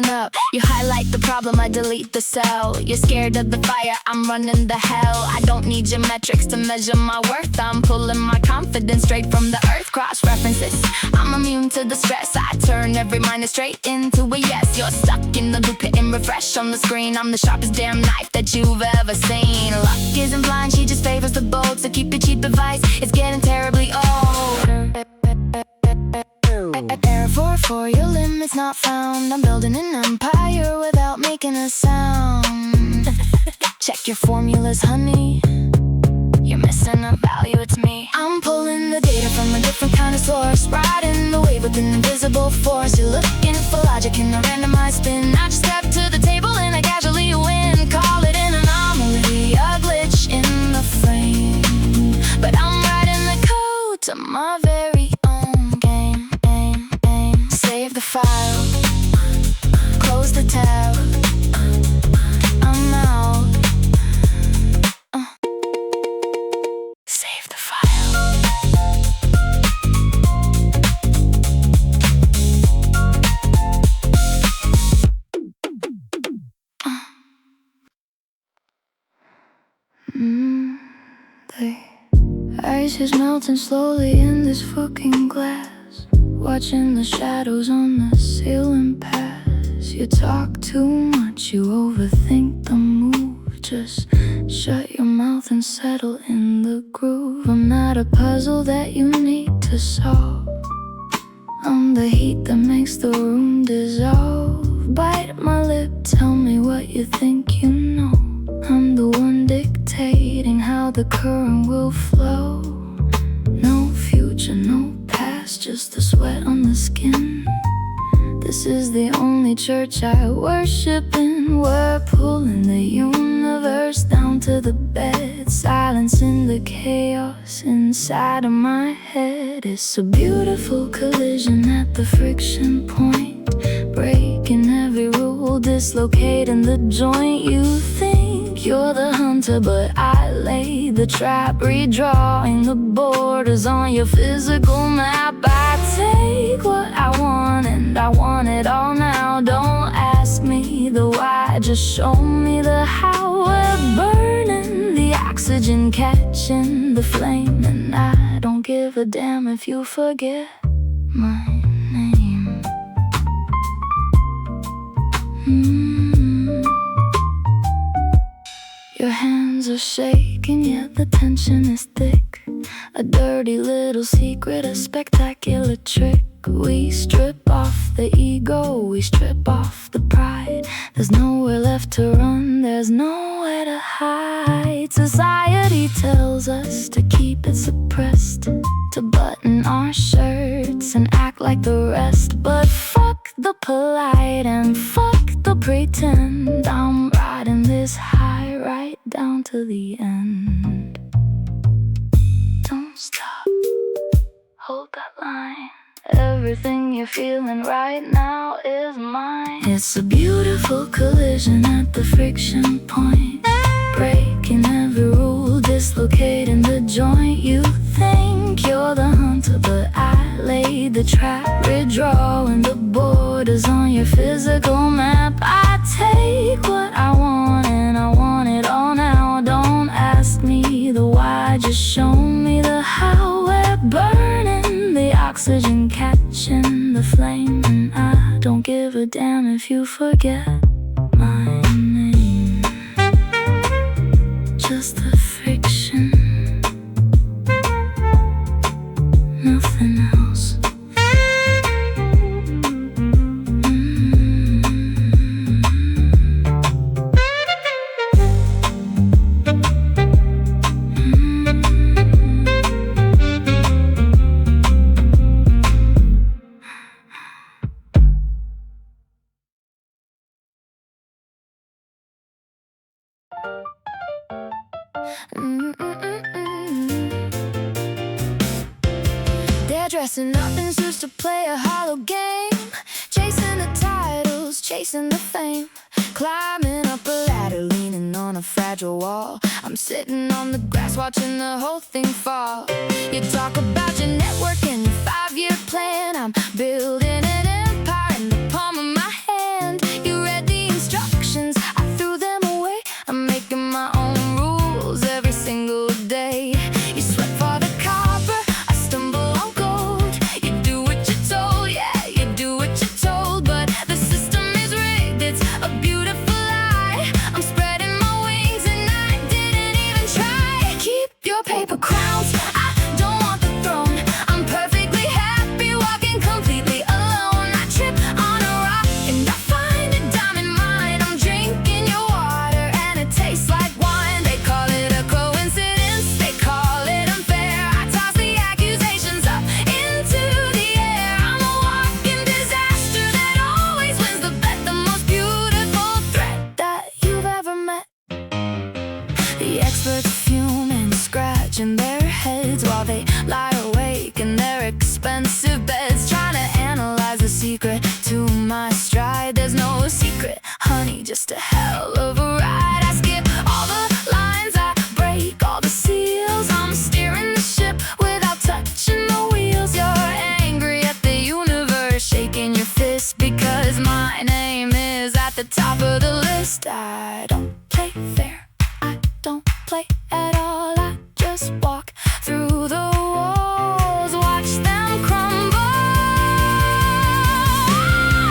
up, you highlight the problem, I delete the cell. You're scared of the fire, I'm running the hell. I don't need your metrics to measure my worth. I'm pulling my confidence straight from the earth. Cross references, I'm immune to the stress. I turn every minus straight into a yes. You're stuck in the loop, hitting refresh on the screen. I'm the sharpest damn knife that you've ever seen. Luck isn't blind, she just favors the bold. So keep your cheap advice, it's getting terribly old. Error 4, your limit's not found. I'm building an empire without making a sound. Check your formulas, honey, you're missing a value, it's me. I'm pulling the data from a different kind of source, riding the wave with an invisible force. You're looking for logic in a randomized spin. I just step to the table and I casually win. Call it an anomaly, a glitch in the frame, but I'm writing the code to my very own game. Save the file, close the tab, I'm out. Save the file. The ice is melting slowly in this fucking glass, watching the shadows on the ceiling pass. You talk too much, you overthink the move. Just shut your mouth and settle in the groove. I'm not a puzzle that you need to solve. I'm the heat that makes the room dissolve. Bite my lip, tell me what you think you know. I'm the one dictating how the current will flow. No future, no past, just the sweat on the skin. This is the only church I worship in. We're pulling the universe down to the bed, silencing the chaos inside of my head. It's a beautiful collision at the friction point, breaking every rule, dislocating the joint. You think you're the hunter, but I lay the trap, redrawing the borders on your physical map. I take what I want and I want it all now. Don't ask me the why, just show me the how. We're burning the oxygen, catching the flame, and I don't give a damn if you forget my name. Your hands are shaking, yet the tension is thick. A dirty little secret, a spectacular trick. We strip off the ego, we strip off the pride. There's nowhere left to run, there's nowhere to hide. Society tells us to keep it suppressed, to button our shirts and act like the rest. But fuck the polite and fuck the pretend. I'm riding this high right down to the end. Don't stop, hold that line. Everything you're feeling right now is mine. It's a beautiful collision at the friction point, breaking every rule, dislocating the joint. You think you're the hunter, but I laid the trap, redrawing the borders on your physical map. I take what I want and I want it all now. Don't ask me the why, just show me the how. We're burning the oxygen, catching the flame, and I don't give a damn if you forget my name. Just the friction, nothing else. They're dressing up in suits to play a hollow game, chasing the titles, chasing the fame, climbing up a ladder, leaning on a fragile wall. I'm sitting on the grass watching the whole thing fall. You talk about your network and your 5-year plan. I'm building an empire in the palm of my hand. You read the instructions, I threw them away. I'm making my own rules every single day. You sweat for the copper, I stumble on gold. You do what you're told, yeah, you do what you're told. But the system is rigged, it's a beautiful lie. I'm spreading my wings and I didn't even try. Keep your paper crowns, I don't want the throne. I'm perfectly happy walking completely alone. I trip on a rock and I find a diamond mine. I'm drinking your water and it tastes like wine. They call it a coincidence, they call it unfair. I toss the accusations up into the air. I'm a walking disaster that always wins the bet. The most beautiful threat that you've ever met. The experts fume and scratch in their heads while they lie awake in their expensive beds, trying to analyze the secret to my stride. There's no secret, honey, just a hell of a ride. I skip all the lines, I break all the seals. I'm steering the ship without touching the wheels. You're angry at the universe, shaking your fist because my name is at the top of the list. I don't play fair, I don't play at all. I just walk through the walls, watch them crumble,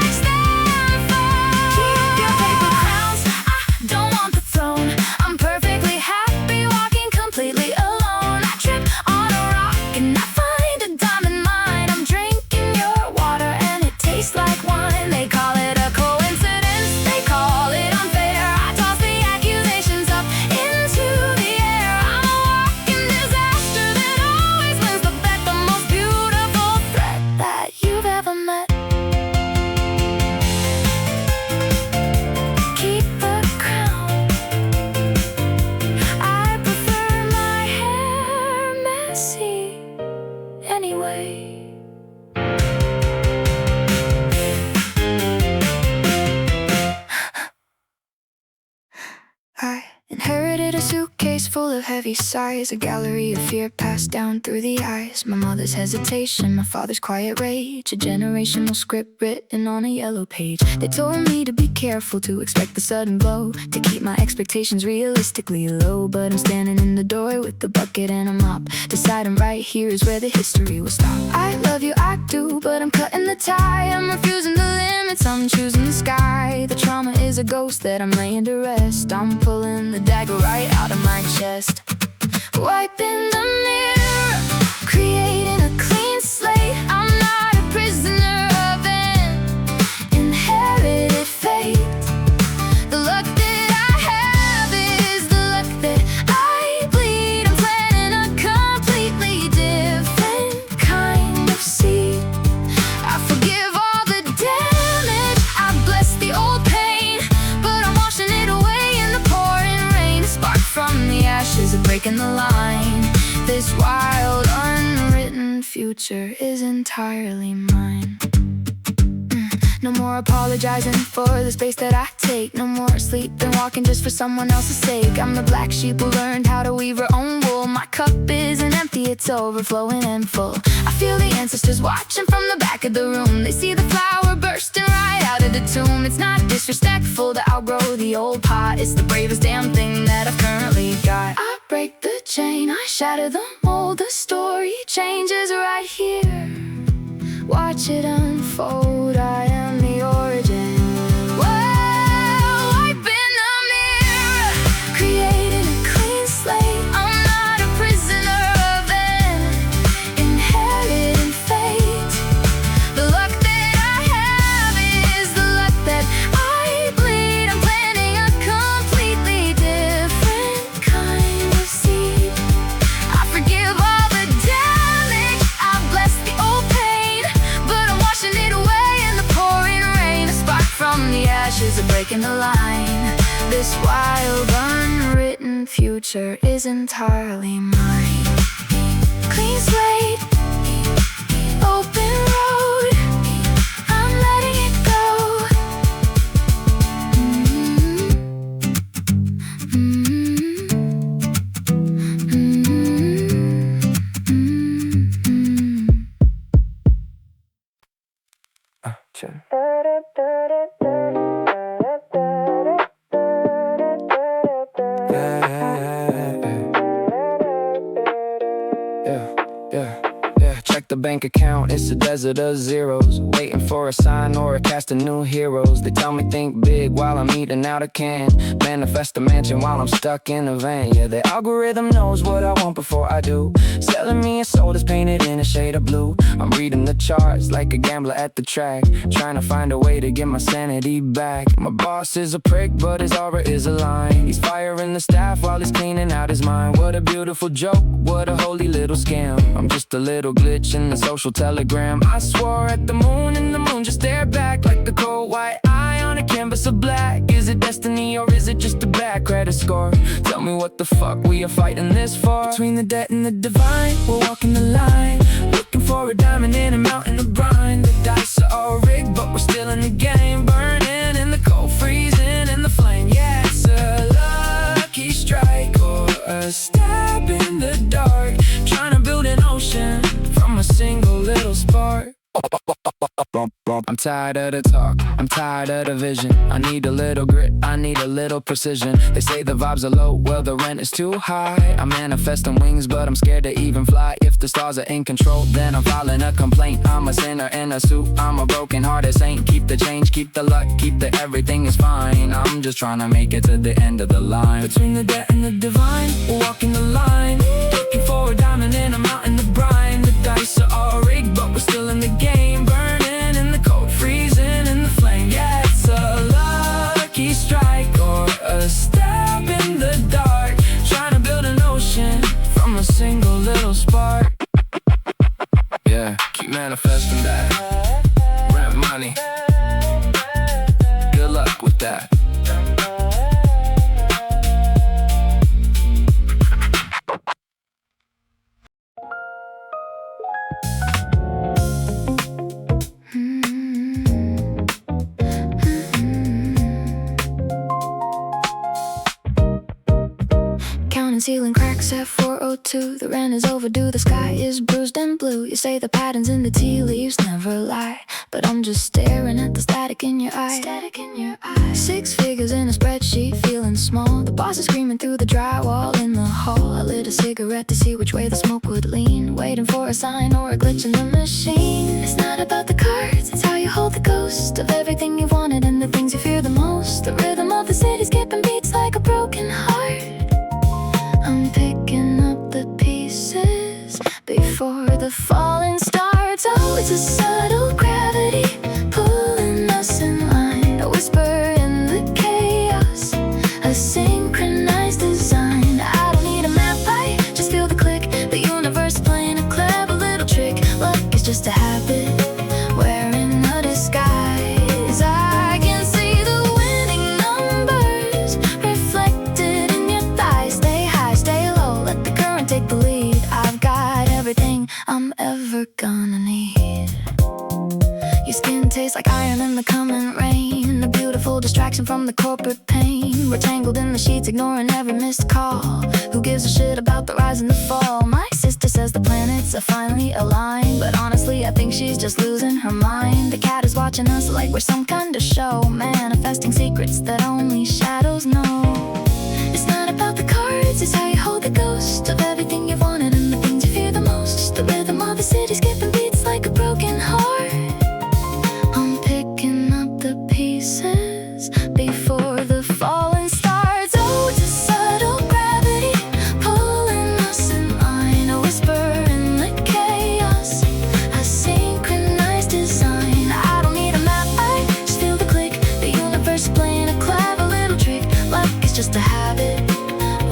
watch them fall. Keep your paper crowns, I don't want the throne. I'm perfectly happy walking completely alone. I trip on a rock and I find a diamond mine. I'm drinking your water and it tastes like wine. They call it a coincidence, they call it unfair. I toss the accusations up into the air. I'm a walking disaster that always wins the bet. The most beautiful threat that you've ever met. Keep the crown, I prefer my hair messy anyway. I inherited a suitcase full of heavy sighs, a gallery of fear passed down through the eyes. My mother's hesitation, my father's quiet rage, a generational script written on a yellow page. They told me to be careful, to expect the sudden blow, to keep my expectations realistically low. But I'm standing in the doorway with the bucket and a mop, deciding right here is where the history will stop. I love you, I do, but I'm cutting the tie. I'm refusing the limits, I'm choosing the sky. The trauma is a ghost that I'm laying to rest. I'm pulling the dagger right out of my chest, wiping the mirror, creating a clean slate. I'm not a prisoner of an inherited fate. The luck that I have is the luck that I bleed. I'm planting a completely different kind of seed. I forgive all the damage, I bless the old pain, but I'm washing it away in the pouring rain. Spark from the ashes of breaking the line, this wild unwritten future is entirely mine. No more apologizing for the space that I take. No more sleeping, walking just for someone else's sake. I'm the black sheep who learned how to weave her own wool. My cup isn't empty, it's overflowing and full. I feel the ancestors watching from the back of the room. They see the flower bursting right out of the tomb. It's not disrespectful to outgrow the old pot. It's the bravest damn thing that I've currently got. I break the chain, I shatter the mold. The story changes right here. Watch it unfold, I am the origin. Well, wipe in the mirror, creating a clean slate. I'm not a prisoner of an inherited fate. The luck that I have is the luck that I bleed. I'm planting a completely different kind of seed. I forgive all the damage, I bless the old pain, but I'm washing it away in the pouring rain. A spark from the ashes of breaking the line. This wild, unwritten future is entirely mine. Clean slate, open road, I'm letting it go. Chill. Check the bank account, it's a desert of zeros. Waiting for a sign or a cast of new heroes. They tell me think big while I'm eating out a can. Manifest a mansion while I'm stuck in a van. Yeah, the algorithm knows what I want before I do. Selling me a soul that's painted in a shade of blue. I'm reading the charts like a gambler at the track, trying to find a way to get my sanity back. My boss is a prick, but his aura is a line. He's firing the staff while he's cleaning out his mind. What a beautiful joke, what a holy little scam. I'm just a little glitch in the social telegram. I swore at the moon and the moon just stared back like the cold white eye on a canvas of black. Is it destiny or is it just a bad credit score? Tell me what the fuck we are fighting this for. Between the debt and the divine, we're walking the line, looking for a diamond in a mountain of brine. The dice are all rigged, but we're still in the game, burning in the cold, freezing in the flame. Yeah, it's a lucky strike or a stab in the dark, trying to build an ocean from a single little spark. I'm tired of the talk, I'm tired of the vision. I need a little grit, I need a little precision. They say the vibes are low, well the rent is too high. I'm manifesting wings, but I'm scared to even fly. If the stars are in control, then I'm filing a complaint. I'm a sinner in a suit, I'm a broken hearted saint. Keep the change, keep the luck, keep the everything is fine. I'm just trying to make it to the end of the line. Between the debt and the divine, we're walking the line, looking for a diamond in a mountain of brine. The dice are all rigged, but we're still in the game, burning in the cold, freezing in the flame. Yeah, it's a lucky strike or a stab in the dark, trying to build an ocean from a single little spark. Yeah, keep manifesting that rent money. Good luck with that. Ceiling cracks at 4:02. The rent is overdue, the sky is bruised and blue. You say the patterns in the tea leaves never lie, but I'm just staring at the static in your eye. Static in your eye. 6 figures in a spreadsheet, feeling small. The boss is screaming through the drywall in the hall. I lit a cigarette to see which way the smoke would lean, waiting for a sign or a glitch in the machine. It's not about the cards, it's how you hold the ghost of everything you've wanted and the things you fear the most. The rhythm of the city skipping beats like a broken heart. I'm picking up the pieces before the falling starts. Oh, it's a subtle gravity pulling us in line. A whisper in the chaos, a synchronized design. I don't need a map, I just feel the click. The universe playing a clever little trick. Luck is just a habit wearing a disguise. the sheets, ignoring every missed call. Who gives a shit about the rise and the fall? My sister says the planets are finally aligned, but honestly I think she's just losing her mind. The cat is watching us like we're some kind of show, manifesting secrets that only shadows know. It's not about the cards, it's how you hold the ghost of everything you've wanted and the things you fear the most. The rhythm of the city skipping beats like a broken heart. I'm picking up the pieces before the falling starts. Oh, it's a subtle gravity pulling us in line, a whisper in the chaos, a synchronized design. I don't need a map, I just feel the click. The universe playing a clever little trick. Luck is just a habit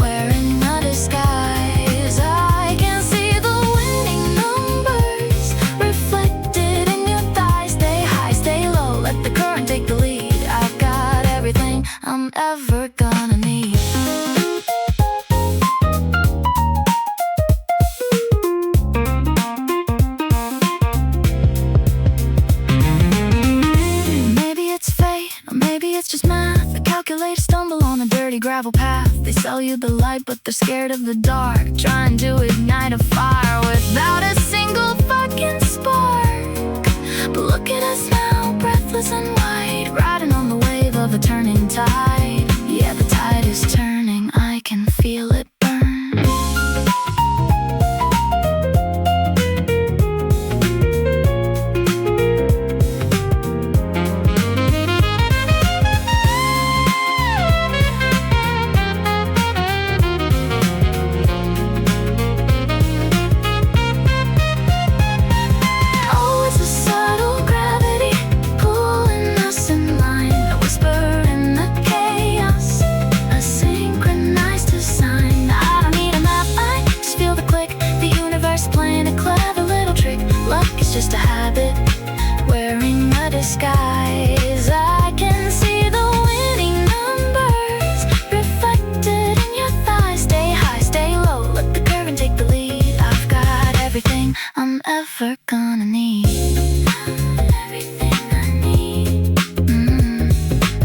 wearing a disguise. I can see the winning numbers reflected in your thighs. Stay high, stay low, let the current take the lead. I've got everything I'm ever gonna need. Maybe it's fate, or maybe it's just math. The calculators stumble on a dirty gravel path. They sell you the light, but they're scared of the dark, trying to ignite a fire without a single fucking spark. But look at us now, breathless and wide, riding on the wave of a turning tide. Yeah, the tide is turning, I can feel it burn. Oh, it's a subtle gravity pulling us in line, a whisper in the chaos, a synchronized design. I don't need a map, I just feel the click. The universe playing a clever little trick. Luck is just a habit wearing a disguise. I can see the winning numbers reflected in your thighs. Stay high, stay low, let the current take the lead. I've got everything I'm ever gonna need. Everything I need.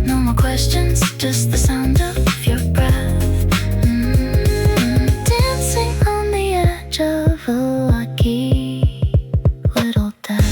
No more questions, just the sound of your breath. Dancing on the edge of a lucky little death.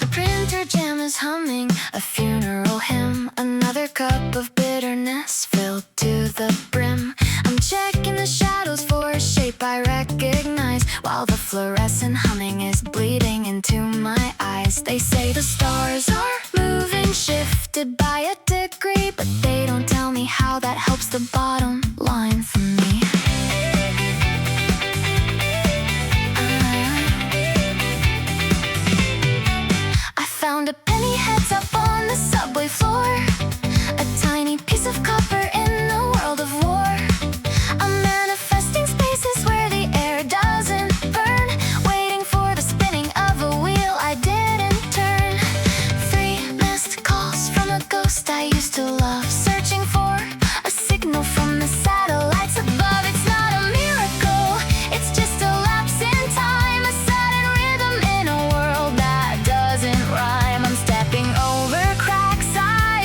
The printer jam is humming a funeral hymn. Another cup of bitterness filled to the brim. I'm checking the shadows for a shape I recognize, while the fluorescent humming is bleeding into my eyes. They say the stars are moving, shifted by a degree, but they don't tell me how that helps the bottom line for me. I found a penny heads up on the subway floor, a tiny piece of copper in a world of war. I'm manifesting spaces where the air doesn't burn, waiting for the spinning of a wheel I didn't turn. 3 missed calls from a ghost I used to love, searching for a signal from the satellites above. It's not a miracle, it's just a lapse in time, a sudden rhythm in a world that doesn't rhyme. I'm stepping over cracks I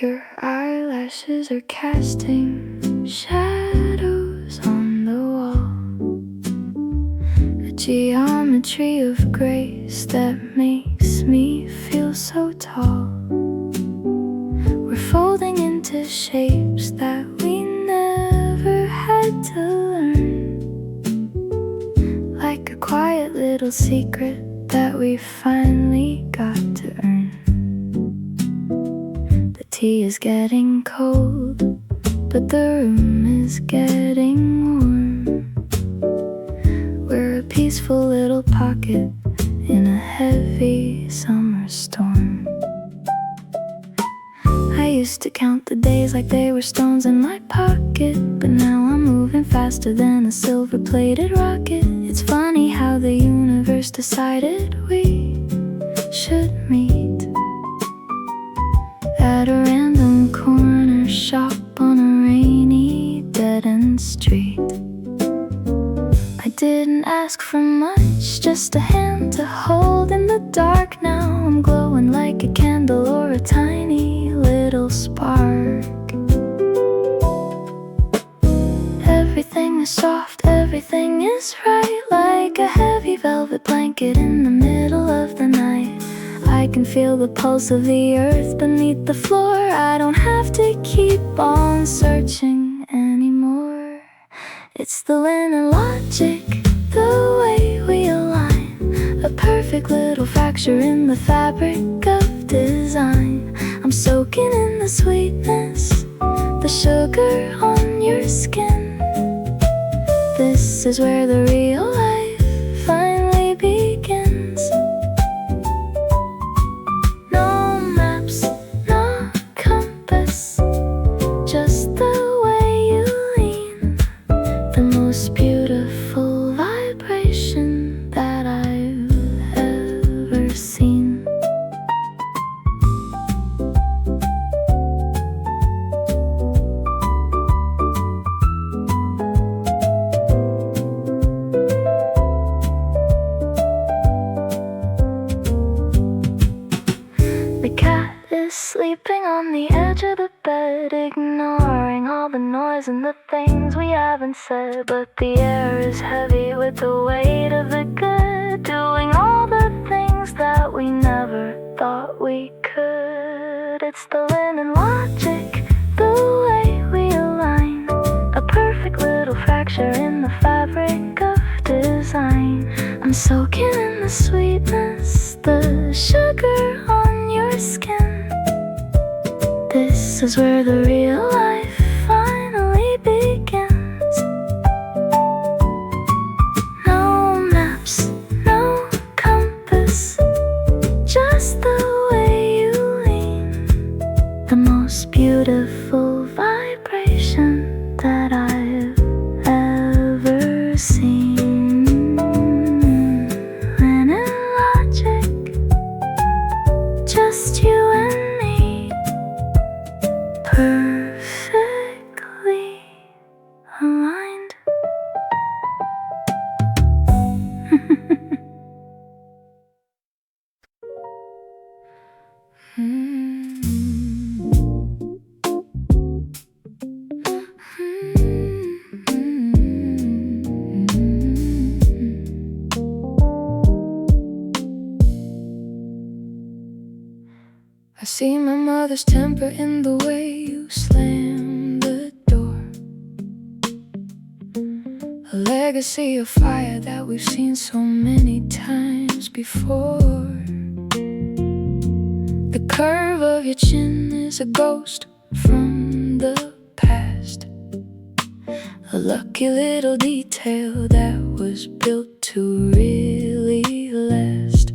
Your eyelashes are casting shadows on the wall, a geometry of grace that makes me feel so tall. We're folding into shapes that we never had to learn, like a quiet little secret that we finally got to earn. The tea is getting cold, but the room is getting warm. We're a peaceful little pocket in a heavy summer storm. I used to count the days like they were stones in my pocket, but now I'm moving faster than a silver-plated rocket. It's funny how the universe decided we should meet at a random corner shop on a rainy dead-end street. I didn't ask for much, just a hand to hold in the dark. Now I'm glowing like a candle or a tiny little spark. Everything is soft, everything is right, like a heavy velvet blanket in the middle of the night. I can feel the pulse of the earth beneath the floor. I don't have to keep on searching anymore. It's the linen logic, the way we align, a perfect little fracture in the fabric of design. I'm soaking in the sweetness, the sugar on your skin. This is where the real life finally begins. No maps, no compass, just the way you lean, the most beautiful vibration that I've ever seen. The cat is sleeping on the edge of the bed, ignoring all the noise and the things we haven't said. But the air is heavy with the weight of the good, doing all the things that we never thought we could. It's the linen logic, the way we align, a perfect little fracture in the fabric of design. I'm soaking in the sweetness, the sugar on your skin. This is where the real life finally begins. No maps, no compass, just the way you lean, the most beautiful vibration that I've ever seen. Linen logic, just you and me, perfectly aligned. I see my mother's temper in the way you slam the door, a legacy of fire that we've seen so many times before. The curve of your chin is a ghost from the past, a lucky little detail that was built to really last.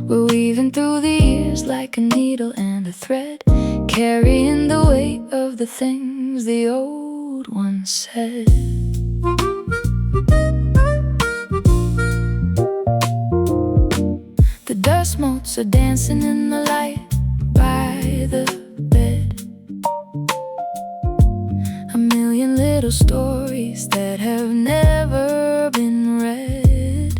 We're weaving through the years like a needle and a thread, carrying the weight of the things the old ones said. The dust motes are dancing in the light by the bed, a million little stories that have never been read.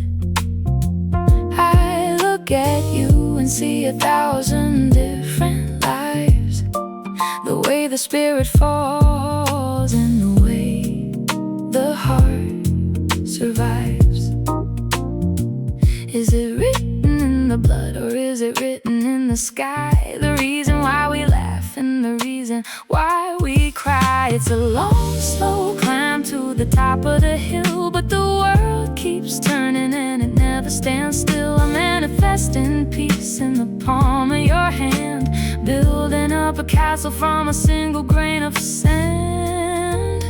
I look at you and see 1,000 different the way the spirit falls and the way the heart survives. Is it written in the blood or is it written in the sky? The reason why we laugh and the reason why we cry. It's a long, slow climb to the top of the hill, but the world keeps turning and it never stands still. I manifest in peace in the palm of your hand, building up a castle from a single grain of sand.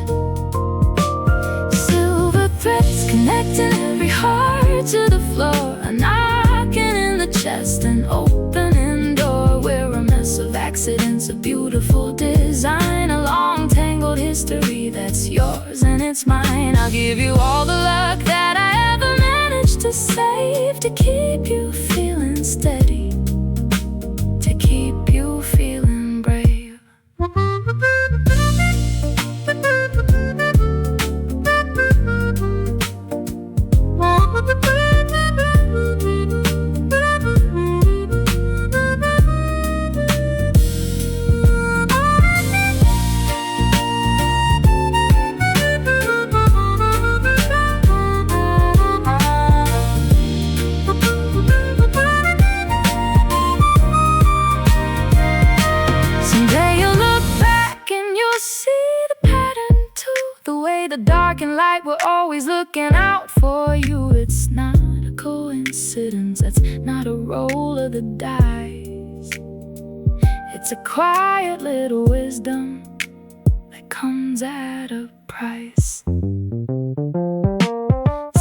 Silver threads connecting every heart to the floor, a knocking in the chest, an opening door. We're a mess of accidents, a beautiful design, a long tangled history that's yours and it's mine. I'll give you all the luck that I ever managed to save, to keep you feeling steady, to keep you feeling brave. The dark and light, we're always looking out for you. It's not a coincidence, that's not a roll of the dice. It's a quiet little wisdom that comes at a price.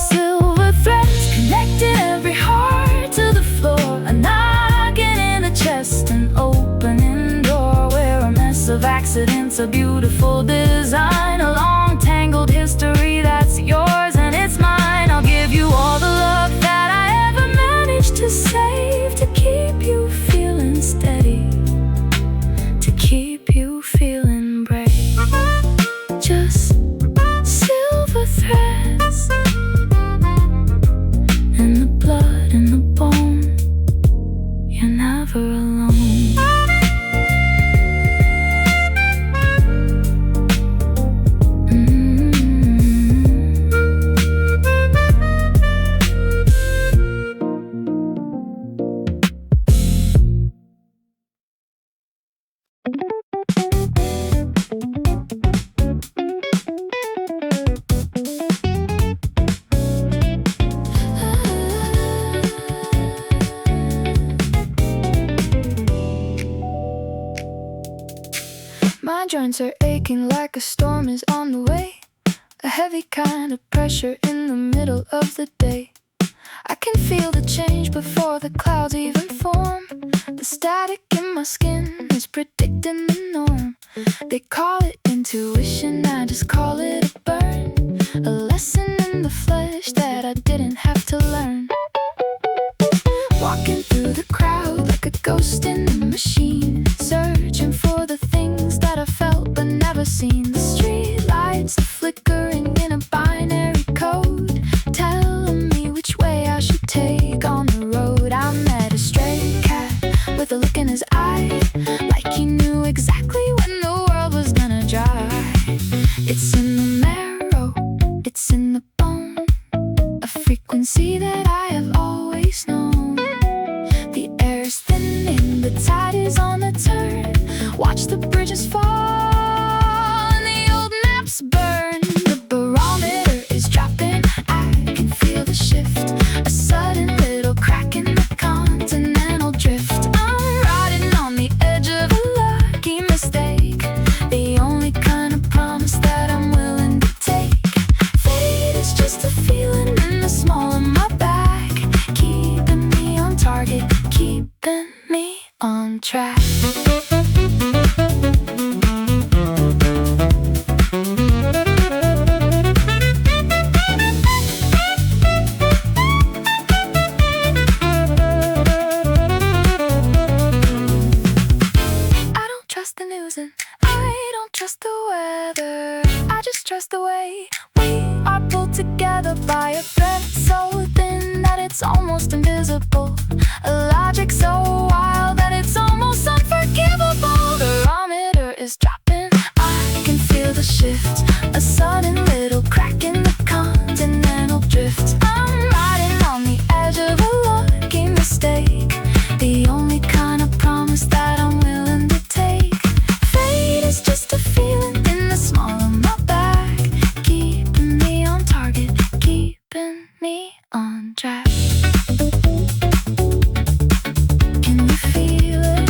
Silver threads connecting every heart to the floor, a knocking in the chest, an opening door. We're a mess of accidents, a beautiful design, a long tangled history that's yours and it's mine. I'll give you all the luck that I ever managed to save, to keep you feeling steady, to keep you feeling brave. Just silver threads and the blood and the bone. You're never alone. My joints are aching like a storm is on the way, a heavy kind of pressure in the middle of the day. I can feel the change before the clouds even form. The static in my skin is predicting the norm. They call it intuition, I just call it a burn, a lesson in the flesh that I didn't have to learn. Walking through the crowd like a ghost in the machine, searching for the things that I felt but never seen. The street lights are flickering in a binary code, telling me which way I should take on the road. I met a stray cat with a look in his eye, like he knew exactly when the world was gonna dry. It's in the marrow, it's in the bone, a frequency that I have always known. The air is thinning, the tide is on the turn. Watch the bridges fall and the old maps burn. The barometer is dropping, I can feel the shift, a sudden little crack in the continental drift. I'm riding on the edge of a lucky mistake, the only kind of promise that I'm willing to take. Fate is just a feeling in the small of my back, keeping me on target, keeping me on track. I don't trust the news and I don't trust the weather, I just trust the way we are pulled together by a thread so thin that it's almost invisible, a logic so wild that it's almost unforgivable. Barometer is dropping. I can feel the shift, a sudden little crack in the continental drift. I'm riding on the edge of a lucky mistake, the only kind of promise that I'm willing to take. Fate is just a feeling in the small of my back, keeping me on target, keeping me on track. Can you feel it?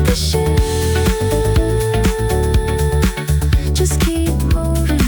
The ship just keep moving.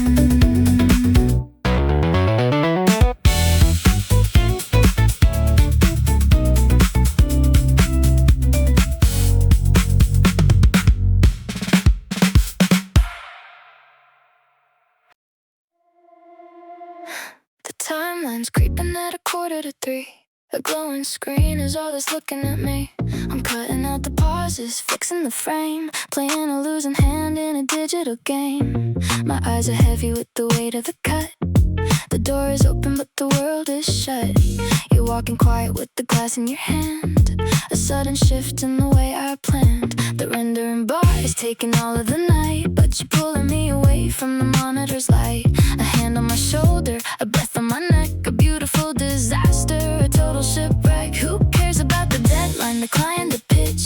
The timeline's creeping at 2:45. A glowing screen is all that's looking at me. I'm cutting out the pauses, fixing the frame, playing a losing hand in a digital game. My eyes are heavy with the weight of the cut. The door is open but the world is shut. You're walking quiet with the glass in your hand, a sudden shift in the way I planned. The rendering bar is taking all of the night, but you're pulling me away from the monitor's light. A hand on my shoulder, a breath on my neck, a beautiful disaster, a total shipwreck. Who cares about the deadline, the client, the pitch?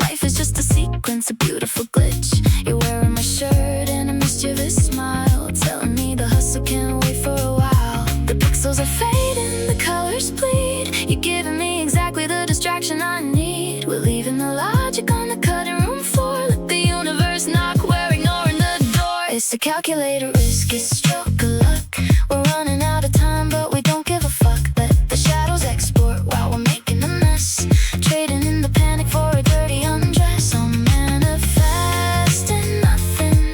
Life is just a sequence, a beautiful glitch. You're wearing my shirt and a mischievous smile, telling me the hustle can't wait for a while. The pixels are fading, the colors bleed. You're giving me exactly the distraction I need. We're leaving the logic on the cutting room floor. Let the universe knock, we're ignoring the door. It's a calculator, risky stroke of luck. We're running out of time, but we don't give a fuck. Let the shadows export while we're making a mess, trading in the panic for a dirty undress. I'm manifesting nothing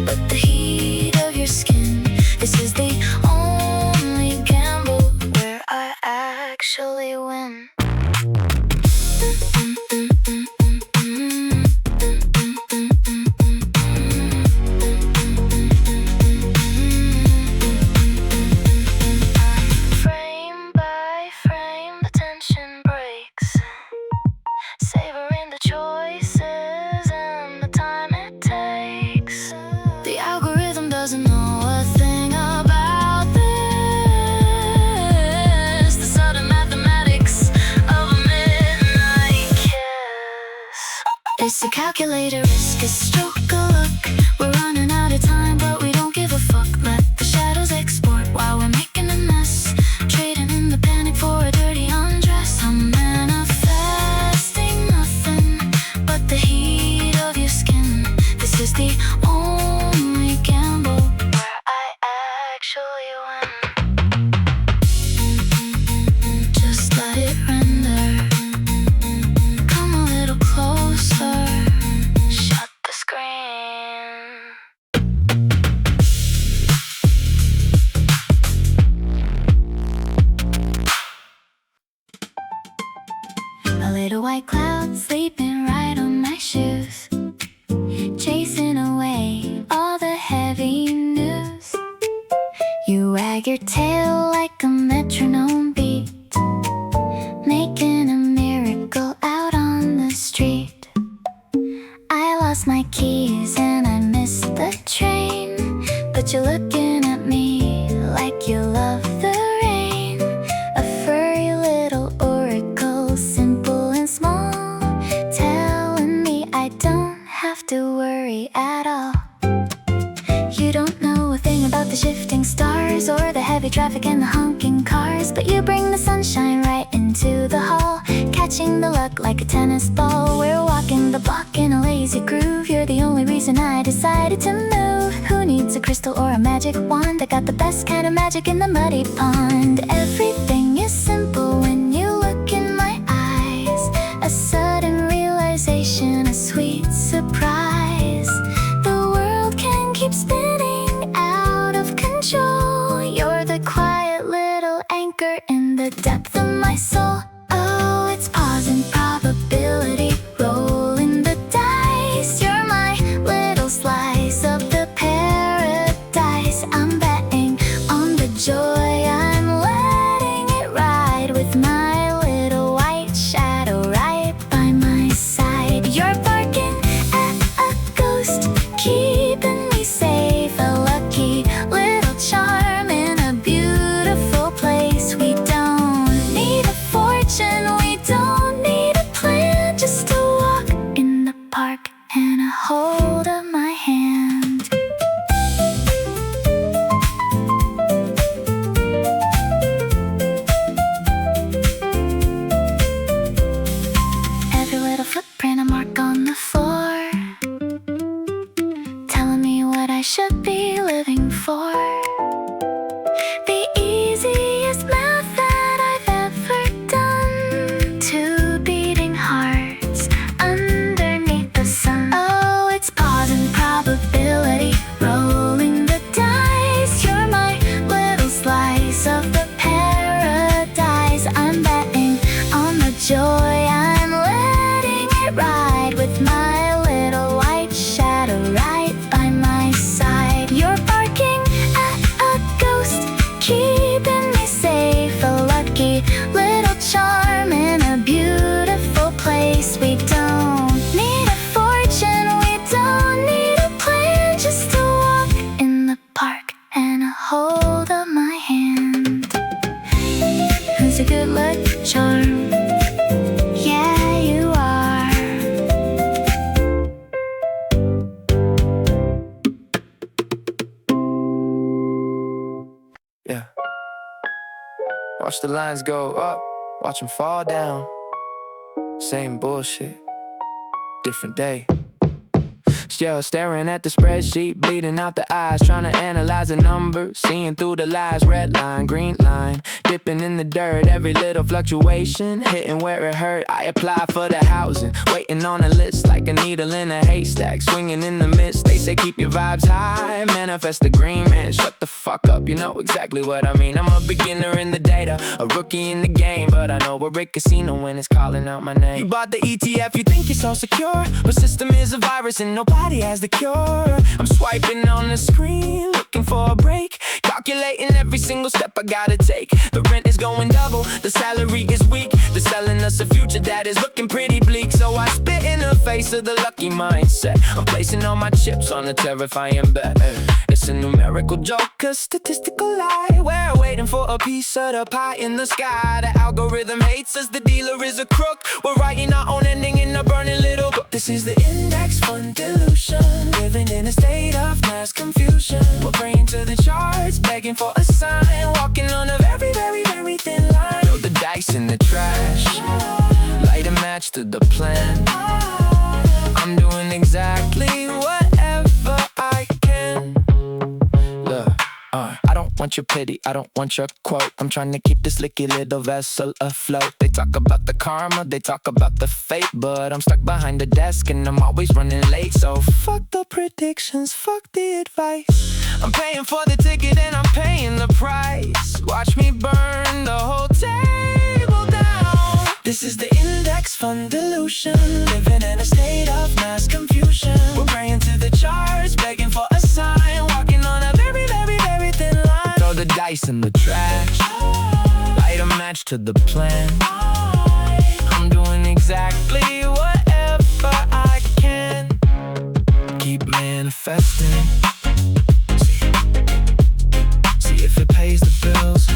but the heat of your skin. This is the only gamble where I actually win. Frame by frame, the tension breaks, savoring the choices and the time it takes. The algorithm doesn't know a thing about this, the sudden mathematics of a midnight kiss. It's a calculator, risk a stroke of luck. We're running out of time, but we don't give a fuck. Let the shadows export while we're making a mess, trading in the panic for a dirty undress. I'm manifesting nothing but the heat of your skin. This is the only gamble where I actually win. Just let it render. Come a little closer. Shut the screen. A little white cloud sleeping right on my shoes, chasing away all the heavy news. You wag your tail like a metronome beat, making a miracle out on the street. I lost my keys and I missed the train, but you're looking at me like you love the rain. A furry little oracle, simple and small, telling me I don't have to worry at all. You don't know a thing about the shifting stars or the heavy traffic and the honking cars, but you bring the sunshine right into the hall, catching the luck like a tennis ball. We're walking the block in a lazy groove. You're the only reason I decided to move. Who needs a crystal or a magic wand? I got the best kind of magic in the muddy pond. Everything is simple when you look in my eyes, a sudden realization, a sweet surprise. The world can keep spinning out of control. You're the quiet little anchor in the depth of my soul. Oh, it's pausing probability, rolling the dice. You're my little slice of the paradise. I'm betting on the joy I'm letting be living for. The easiest math that I've ever done. Two beating hearts underneath the sun. Oh, it's pause and probability, rolling the dice. You're my little slice of the paradise. I'm betting on the joy. I'm letting it ride with my little white shadow right by my side. You're barking at a ghost, keeping me safe. A lucky little charm in a beautiful place. We don't need a fortune, we don't need a plan, just to walk in the park and a hold of my hand. Who's a good luck charm? Yeah, you are. Yeah. Watch the lines go up, watch them fall down. Same bullshit, different day. Still staring at the spreadsheet, bleeding out the eyes, trying to analyze the numbers, seeing through the lies. Red line, green line, dipping in the dirt. Every little fluctuation, hitting where it hurt. I apply for the housing, waiting on a list like a needle in a haystack, swinging in the midst. They say keep your vibes high, manifest the green man. Shut the fuck up, you know exactly what I mean. I'm a beginner in the data, a rookie in the game, but I know we're at casino when it's calling out my name. You bought the ETF, you think you're so secure, but system is a virus and nobody has the cure. I'm swiping on the screen, looking for a break, calculating every single step I gotta take. The rent is going double, the salary is weak. They're selling us a future that is looking pretty bleak. So I spit in the face of the lucky mindset. I'm placing all my chips on a terrifying bet. It's a numerical joke, a statistical lie. We're waiting for a piece of the pie in the sky. The algorithm hates us, the dealer is a crook. We're writing our own ending in a burning little book. This is the index fund delusion, living in a state of mass confusion. We're praying to the charts, begging for a sign, walking on a very, very, very thin line. Throw the dice in the trash, light a match to the plan. I'm doing exactly whatever I can. Look, I don't want your pity, I don't want your quote. I'm trying to keep this licky little vessel afloat. They talk about the karma, they talk about the fate, but I'm stuck behind the desk and I'm always running late. So fuck the predictions, fuck the advice. I'm paying for the ticket and I'm paying the price. Watch me burn the whole table down. This is the index fund delusion, living in a state of mass confusion. We're praying to the charts, begging for a sign, walking on a very, very, very thin line. Throw the dice in the trash, light a match to the plan. I'm doing exactly whatever I can. Keep manifesting, see if it pays the bills.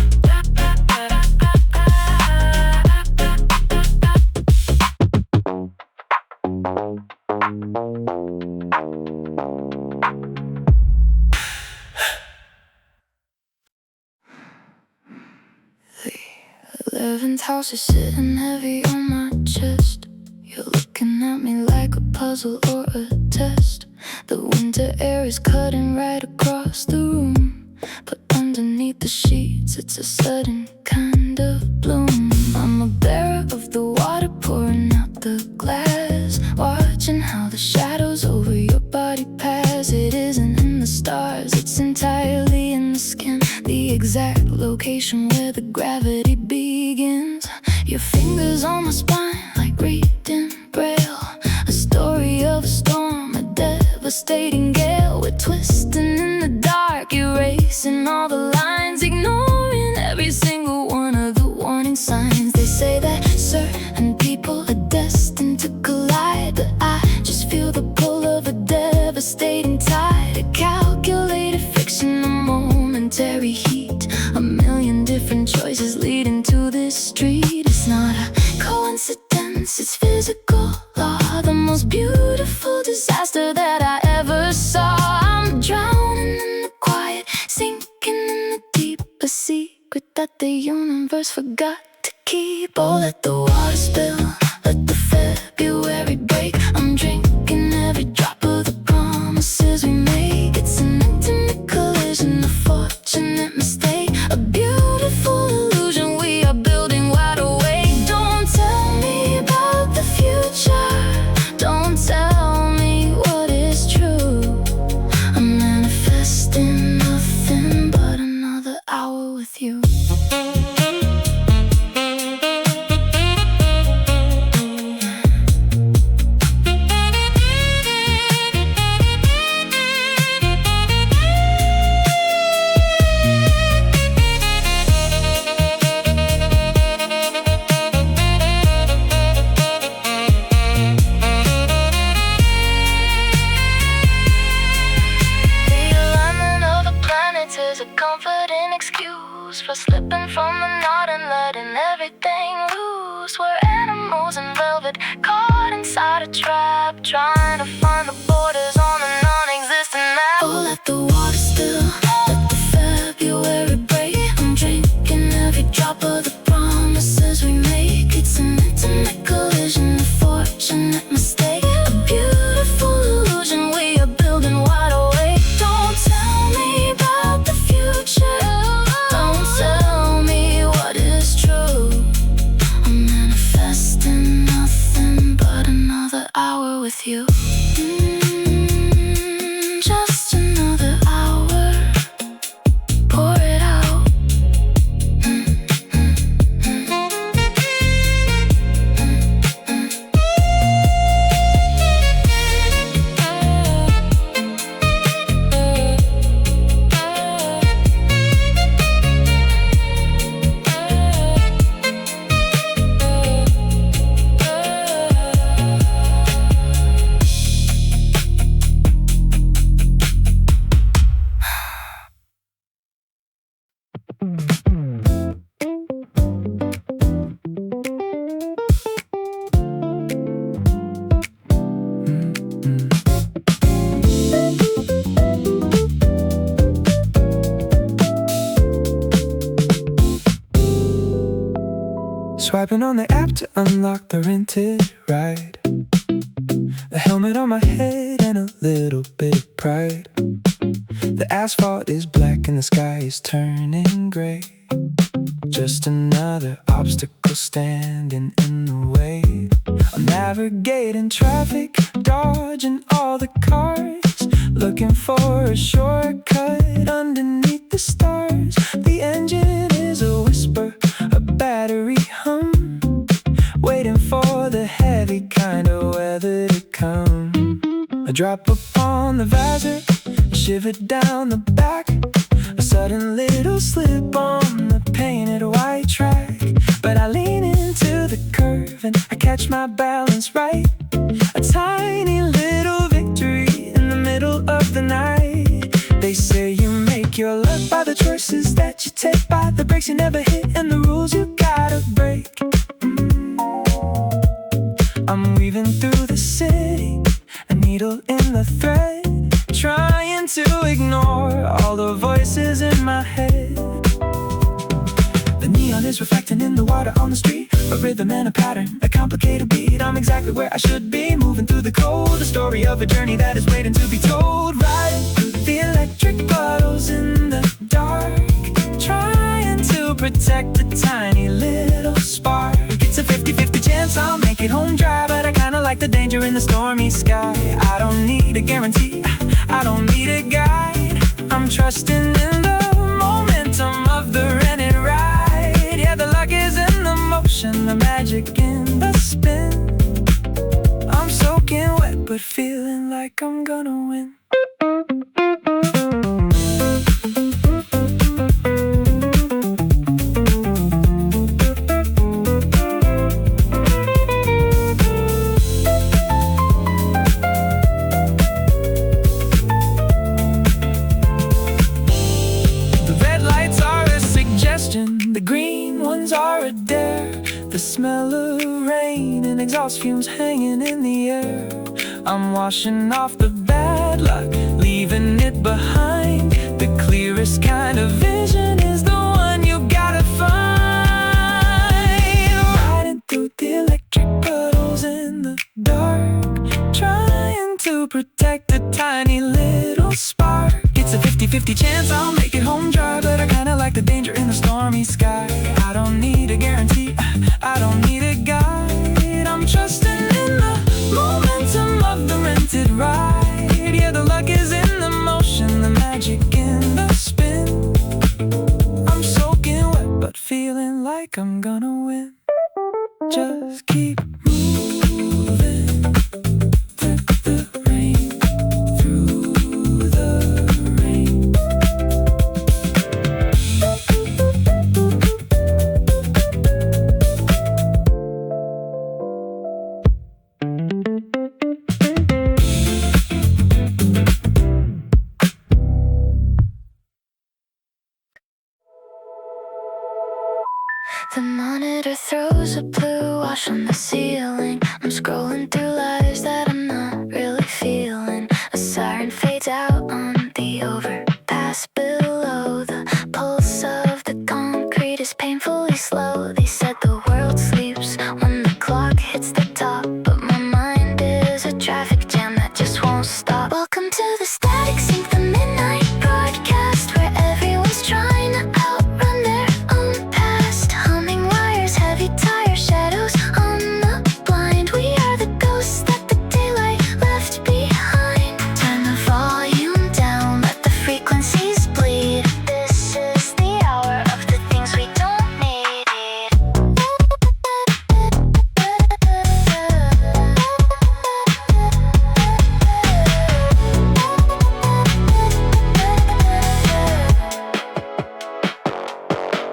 The 11th house is sitting heavy on my chest. You're looking at me like a puzzle or a test. The winter air is cutting right across the room, but underneath the sheets it's a sudden kind of bloom. I'm a bearer of the water pouring out the glass, watching how the shadows over your body pass. It isn't in the stars, it's entirely in the skin, the exact location where the gravity begins. Your fingers on my spine like reading braille, a story of a storm, a devastating gale. We're twisting in the dark, erasing all the lines, ignoring every single one of the warning signs. They say that certain people are destined to collide, but I just feel the pull of a devastating tide. A calculated fiction, a momentary heat, a million different choices leading to this street. It's not a coincidence, it's physical law, the most beautiful disaster that I ever saw. I'm drowning in the quiet, sinking in the deep, a secret that the universe forgot to keep. Oh, let the water spill, let the February break. I'm drinking every drop of the promises we make. It's an intimate with you. For slipping from the knot and letting everything loose. We're animals in velvet, caught inside a trap, trying to find the borders on a non-existent map. Oh, let the water still, let the February break. I'm drinking every drop of the promises we make. It's an intimate collision, a fortunate mistake, a beautiful illusion we are building wide awake. Don't tell me about the future, don't tell me what is true. I'm manifesting nothing but another hour with you. Just another hour, pour it out. Swiping on the app to unlock the rented ride. A helmet on my head and a little bit of pride. The asphalt is black and the sky is turning gray. Just another obstacle standing in the way. I'm navigating traffic, dodging all the cars, looking for a shortcut underneath the stars. The engine is a whisper, a battery hum, waiting for the heavy kind of weather to come. I drop upon the visor, shiver down the back, a sudden little slip on the painted white track. But I lean into the curve and I catch my balance right. A tiny little victory in the middle of the night. They say you make your luck by the choices that you take, by the breaks you never hit and the rules you gotta break. I'm weaving through the city, a needle in the thread, trying to ignore all the voices in my head. The neon is reflecting in the water on the street, a rhythm and a pattern, a complicated beat. I'm exactly where I should be, moving through the cold, the story of a journey that is waiting to be told. Riding through the electric puddles in the dark, trying to protect a tiny little spark. It's a 50-50 chance I'll make it home dry, but I kinda like the danger in the stormy sky. I don't need a guarantee, I don't need a guide. I'm trusting in the momentum of the rented ride. Yeah, the luck is in the motion, the magic in the spin. I'm soaking wet, but feeling like I'm gonna win. The smell of rain and exhaust fumes hanging in the air. I'm washing off the bad luck, leaving it behind. The clearest kind of vision is the one you gotta find. Riding through the electric puddles in the dark, trying to protect a tiny little spark. It's a 50-50 chance I'll make it home dry, but I kinda like the danger in the stormy sky. I don't need a guarantee, I don't need a guide. I'm trusting in the momentum of the rented ride. Yeah, the luck is in the motion, the magic in the spin. I'm so The monitor throws a blue wash on the ceiling. I'm scrolling through lives that I'm not really feeling. A siren fades out on the overpass below. The pulse of the concrete is painfully slow. They said the world sleeps when the clock hits the top, but my mind is a traffic jam that just won't stop. Welcome to the static sync, the midnight broadcast, where everyone's trying to outrun their own past. Humming wires, heavy tire shadows on the blind. We are the ghosts that the daylight left behind. Turn the volume down, let the frequencies bleed. This is the hour of the things we don't need.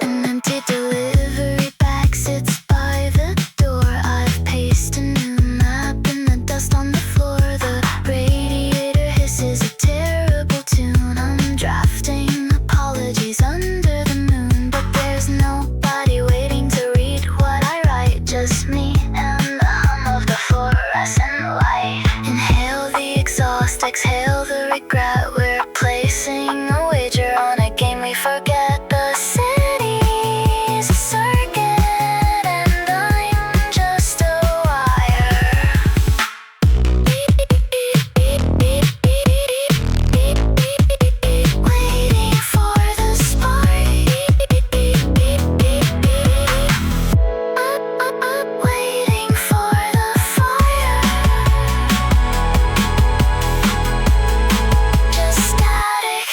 An empty delivery bag sits by the door. I've pasted a new map in the dust on the floor. The radiator hisses a terrible tune. I'm drafting apologies under the moon, but there's nobody waiting to read what I write. Just me and the hum of the fluorescent light. Inhale the exhaust, exhale the regret. We're placing a wager on a game we forget. The city's a circuit and I'm just a wire. Waiting for the spark. Waiting for the fire. Just static.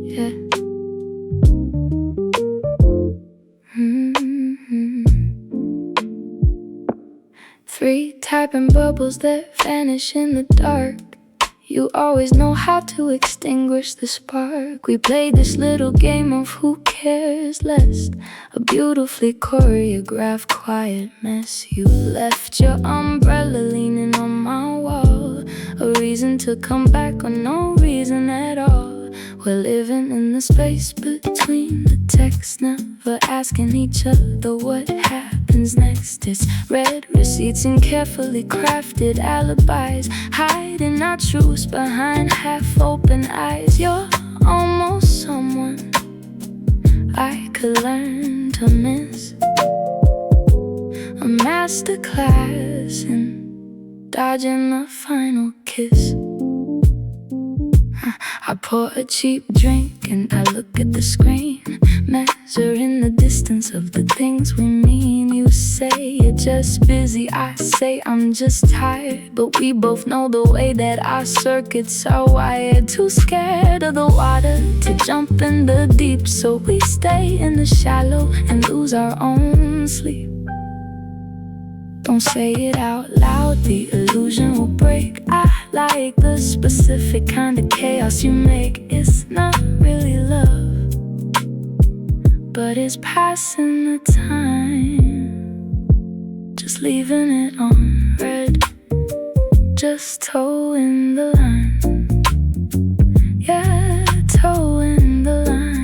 Yeah. Three typing bubbles that vanish in the dark. You always know how to extinguish the spark. We played this little game of who cares less. A beautifully choreographed quiet mess. You left your umbrella leaning on my wall. A reason to come back or no reason at all. We're living in the space between the texts, never asking each other what happens next. It's read receipts and carefully crafted alibis, hiding our truths behind half-open eyes. You're almost someone I could learn to miss. A masterclass in dodging the final kiss. I pour a cheap drink and I look at the screen, measuring the distance of the things we mean. You say you're just busy, I say I'm just tired, but we both know the way that our circuits are wired. Too scared of the water to jump in the deep, so we stay in the shallow and lose our own sleep. Don't say it out loud, the illusion will break. I like the specific kind of chaos you make. It's not really love, but it's passing the time. Just leaving it on red, just towing the line. Yeah, towing the line.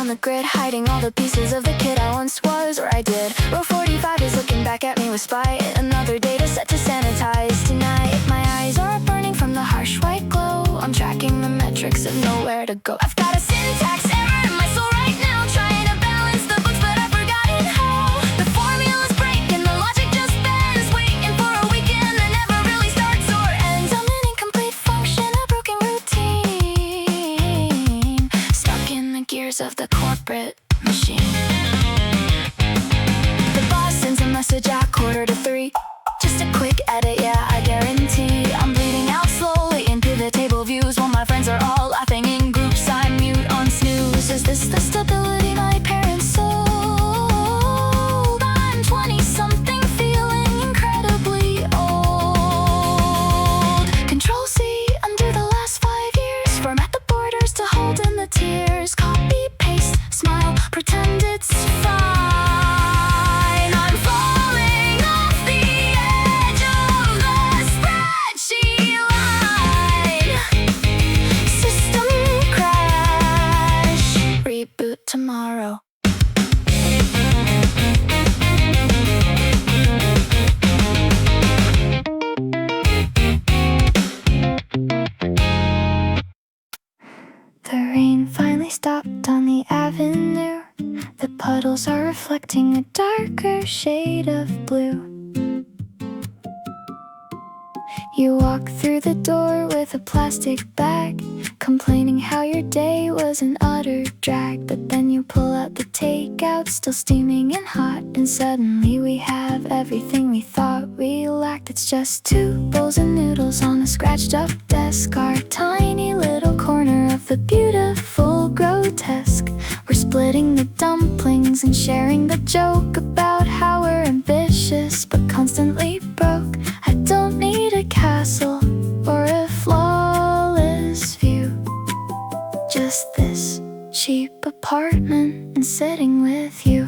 The grid, hiding all the pieces of the kid I once was, or I did. Row 45 is looking back at me with spite. Another data set to sanitize tonight. My eyes are burning from the harsh white glow. I'm tracking the metrics and nowhere to go. I've got a syntax error in my soul right now, trying to balance the books, but I've forgotten how. The formulas break and the logic just bends, waiting for a weekend that never really starts or ends. I'm an incomplete function, a broken routine, stuck in the gears of the corporate machine. The boss sends a message at 2:45. Just a quick edit, yeah, I guarantee I'm bleeding out slowly into the table views while my friends are all laughing in groups. I mute on snooze. Is this the stability my parents sold? I'm 20-something feeling incredibly old. Control C, undo the last 5 years. Format the borders to hold in the tears. Copy, paste, smile, pretend it's fine. I'm falling off the edge of the spreadsheet line. System crash. Reboot tomorrow. The rain finally stopped on the avenue. The puddles are reflecting a darker shade of blue. You walk through the door with a plastic bag, complaining how your day was an utter drag. But then you pull out the takeout, still steaming and hot, and suddenly we have everything we thought we lacked. It's just 2 bowls of noodles on a scratched up desk, our tiny little corner of the beautiful grotesque. We're splitting the dumplings and sharing the joke about how we're ambitious but constantly broke. I don't need a castle or a flawless view, just this cheap apartment and sitting with you.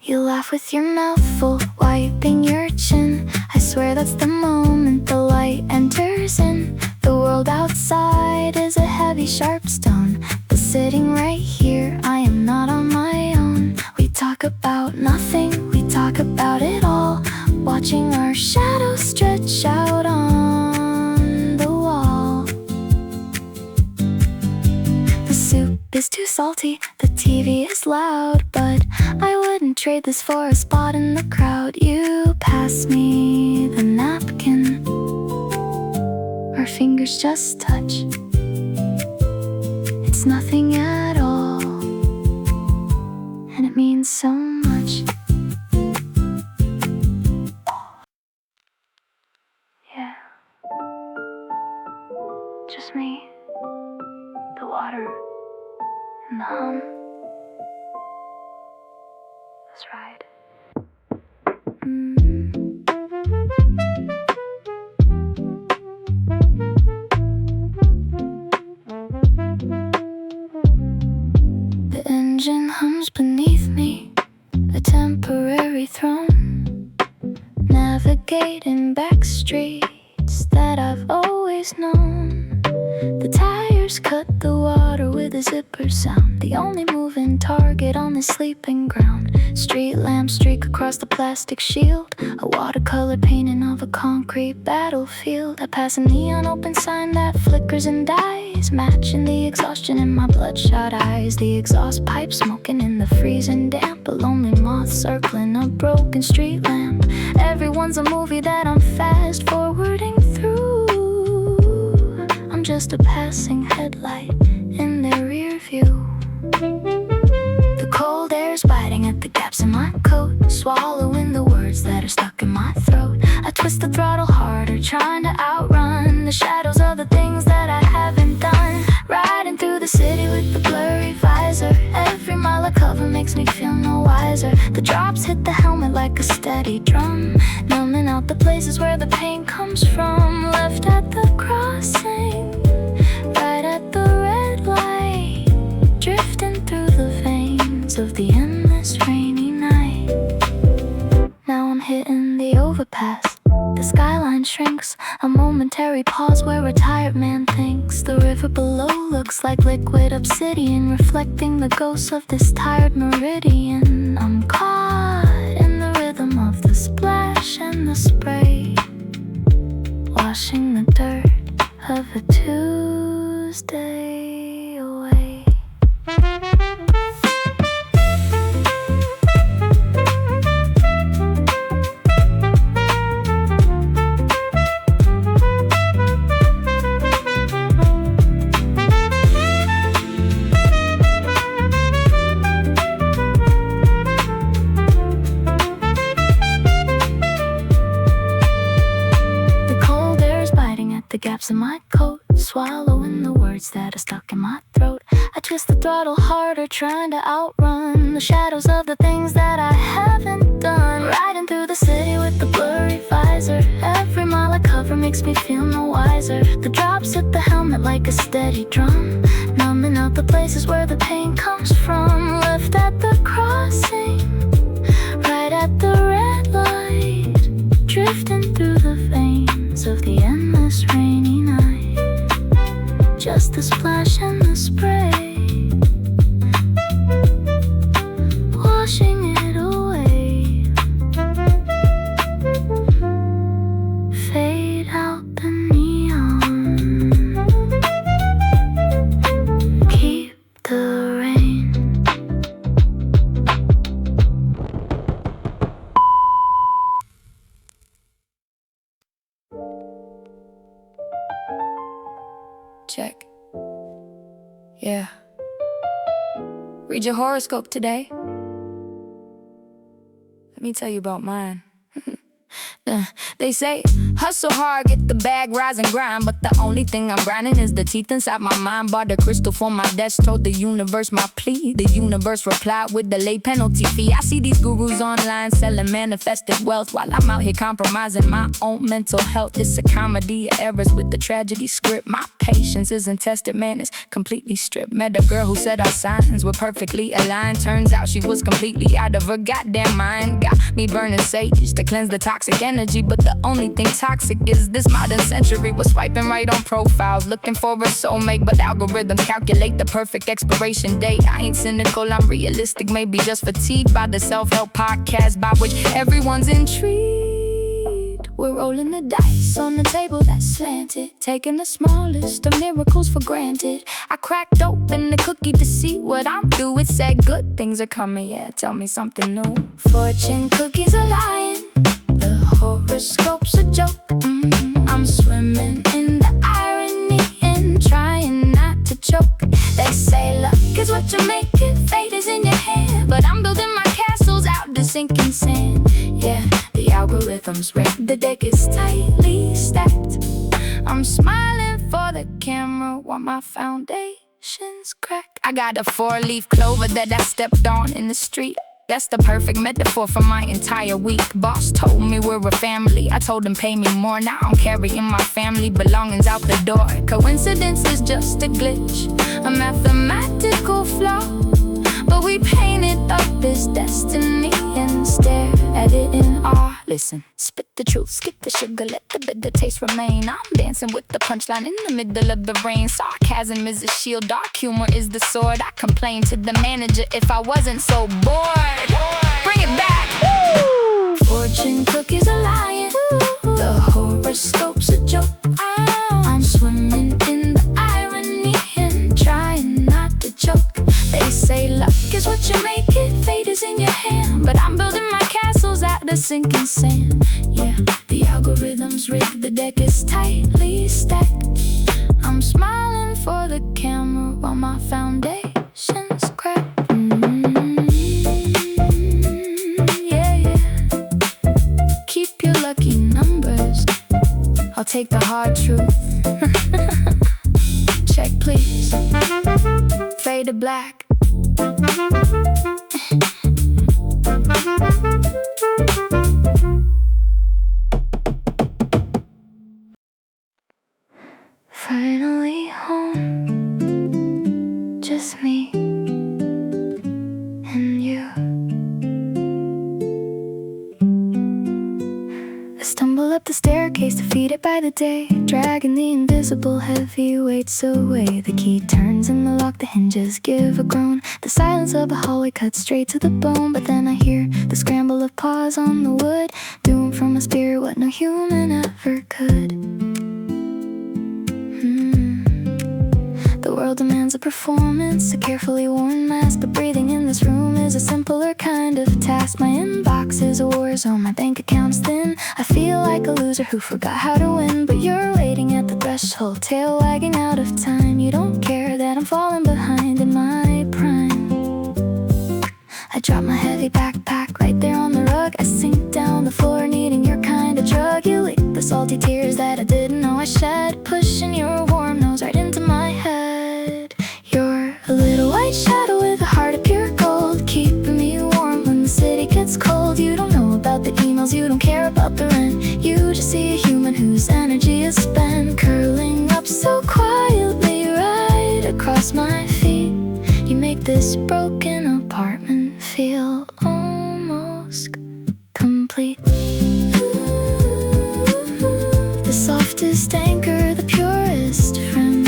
You laugh with your mouth full, wiping your chin. I swear that's the moment the light enters in. The world outside is a heavy, sharp stone, but sitting right here, I am not on my own. We talk about nothing, we talk about it all, watching our shadows stretch out on the wall. The soup is too salty, the TV is loud, but I wouldn't trade this for a spot in the crowd. You pass me the napkin, our fingers just touch. It's nothing at all, and it means so much. Yeah, just me, the water, and the hum. That's right. The engine hums beneath me, a temporary throne, navigating back streets that I've always known. The tires cut the water with a zipper sound, the only moving target on the sleeping ground. Street lamps streak across the plastic shield, a watercolor painting of a concrete battlefield. I pass a neon open sign that flickers and dies, matching the exhaustion in my bloodshot eyes. The exhaust pipe smoking in the freezing damp, a lonely moth circling a broken street lamp. Everyone's a movie that I'm fast forwarding through. I'm just a passing headlight in their rear view. The cold air's biting at the gaps in my coat, swallowing the words that are stuck in my throat. I twist the throttle harder, trying to outrun the shadows of the things that I haven't done. Riding through the city with the blurry visor, every mile I cover makes me feel no wiser. The drops hit the helmet like a steady drum, numbing out the places where the pain comes from. Left at the crossing, right at the red light, drifting through the veins of the endless rainy night. Now I'm hitting the overpass, the skyline shrinks, a momentary pause where a tired man thinks. The river below looks like liquid obsidian, reflecting the ghosts of this tired meridian. I'm caught in the rhythm of the splash and the spray, washing the dirt of a Tuesday away. in my coat, swallowing the words that are stuck in my throat. I twist the throttle harder, trying to outrun the shadows of the things that I haven't done. Riding through the city with the blurry visor, every mile I cover makes me feel no wiser. The drops hit the helmet like a steady drum, numbing out the places where the pain comes from. Left at the crossing, right at the red light, drifting through the veins of the endless rainy night. Just the splash and the spray, washing it away. Fade out the neon, keep the rain. Check. Yeah. Read your horoscope today. Let me tell you about mine. They say, hustle hard, get the bag, rise and grind. But the only thing I'm grinding is the teeth inside my mind. Bought a crystal for my desk, told the universe my plea. The universe replied with the late penalty fee. I see these gurus online selling manifested wealth, while I'm out here compromising my own mental health. It's a comedy of errors with the tragedy script. My patience isn't tested, man, it's completely stripped. Met a girl who said our signs were perfectly aligned. Turns out she was completely out of her goddamn mind. Got me burning sage to cleanse the toxic energy, but the only thing toxic is this modern century. Was swiping right on profiles, looking for a soulmate, but algorithms calculate the perfect expiration date. I ain't cynical, I'm realistic, maybe just fatigued by the self-help podcast by which everyone's intrigued. We're rolling the dice on the table that's slanted, taking the smallest of miracles for granted. I cracked open the cookie to see what I'm through. It said good things are coming, yeah, tell me something new. Fortune cookies are lying, the horoscope's a joke. I'm swimming in the irony and trying not to choke. They say luck is what you make it, fate is in your hand, but I'm building my castles out the sinking sand. Yeah, the algorithm's rigged, the deck is tightly stacked. I'm smiling for the camera while my foundation's crack. I got a 4-leaf clover that I stepped on in the street. That's the perfect metaphor for my entire week. Boss told me we're a family, I told him pay me more. Now I'm carrying my family belongings out the door. Coincidence is just a glitch, a mathematical flaw, but we paint it up as destiny and stare at it in awe. Listen, spit the truth, skip the sugar, let the bitter taste remain. I'm dancing with the punchline in the middle of the rain. Sarcasm is a shield, dark humor is the sword. I complain to the manager if I wasn't so bored. Bring it back. Woo! Fortune cookies are lying, the horoscope's a joke. I'm swimming in the irony and trying not to choke. They say luck is what you make it, fate is in your hand, but I'm building my castles out the sinking sand. Yeah, the algorithm's rigged, the deck is tightly stacked. I'm smiling for the camera while my foundation's cracked. Yeah, yeah. Keep your lucky numbers, I'll take the hard truth. Check please, fade to black. Finally home, just me and you. I stumble up the staircase, defeated by the day, dragging the invisible heavy weights away. The key turns in the lock, the hinges give a groan. The silence of the hallway cuts straight to the bone. But then I hear the scramble of paws on the wood, doing from my spirit what no human ever could. The world demands a performance, a carefully worn mask, but breathing in this room is a simpler kind of task. My inbox is a war zone, my bank account's thin. I feel like a loser who forgot how to win. But you're waiting at the threshold, tail wagging out of time. You don't care that I'm falling behind in my prime. I drop my heavy backpack right there on the rug. I sink down the floor, needing your kind of drug. You lick the salty tears that I didn't know I shed, pushing your warm nose right into my head. You're a little white shadow with a heart of pure gold, keeping me warm when the city gets cold. You don't know about the emails, you don't care about the rent. You just see a human whose energy is spent, curling up so quietly right across my feet. You make this broken apartment feel almost complete. The softest anchor, the purest friend.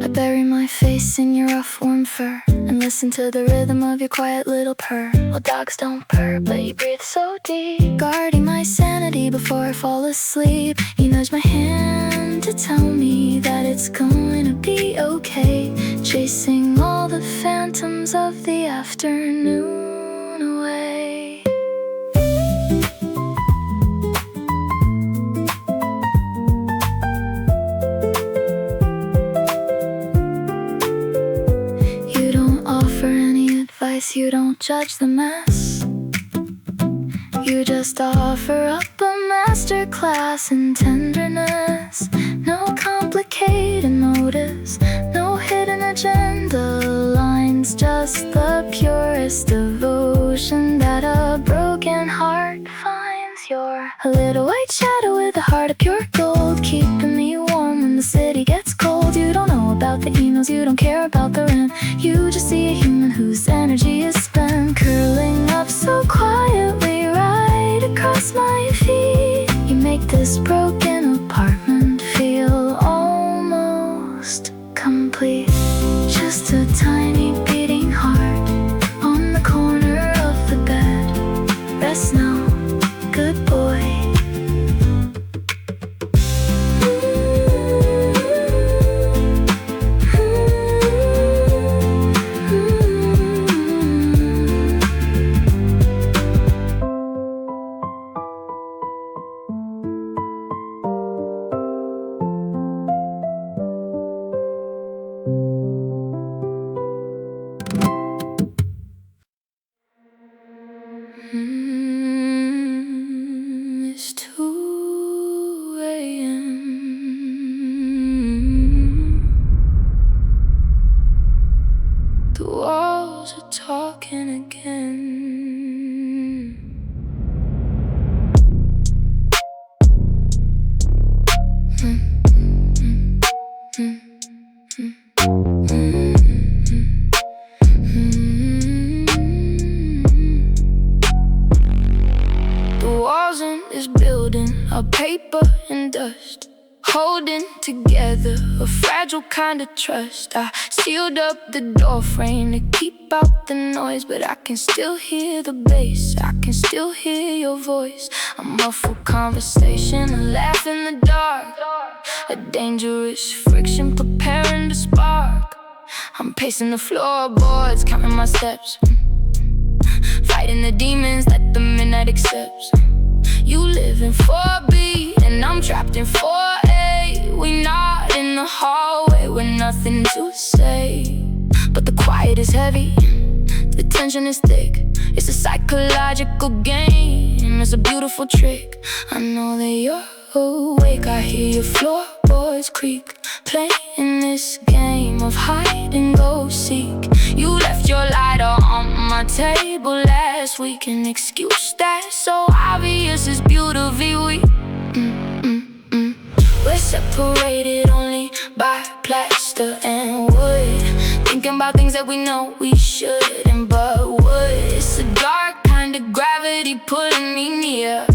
I bury my face in your rough warm fur and listen to the rhythm of your quiet little purr. Well, dogs don't purr, but you breathe so deep, guarding my sanity before I fall asleep. You nudge my hand to tell me that it's going to be okay, chasing all the phantoms of the afternoon away. You don't offer any advice, you don't judge the mess. You just offer up a masterclass in tenderness. No complicated motives, no hidden agenda lines, just the purest devotion that a broken heart finds. You're a little white shadow with a heart of pure gold, keeping me warm when the city gets cold. You don't know about the emails, you don't care about the rent. You just see a human whose energy is spent, curling up so quietly right across my feet. You make this broken apartment feel almost complete. Just a tiny beating heart on the corner of the bed. Rest now, good boy. It's 2 a.m. The walls are talking again. Is building a paper and dust, holding together a fragile kind of trust. I sealed up the door frame to keep out the noise, but I can still hear the bass, I can still hear your voice. A muffled conversation, a laugh in the dark, a dangerous friction preparing to spark. I'm pacing the floorboards, counting my steps, fighting the demons that the midnight accepts. You live in 4B and I'm trapped in 4A. We nod in the hallway with nothing to say, but the quiet is heavy, the tension is thick. It's a psychological game, it's a beautiful trick. I know that you're awake, I hear your floorboards creak, playing this game of hide and go seek. You left your lighter on my table last week, an excuse that's so obvious is beautifully weak. We're separated only by plaster and wood, thinking about things that we know we shouldn't, but would. It's a dark kind of gravity pulling me near.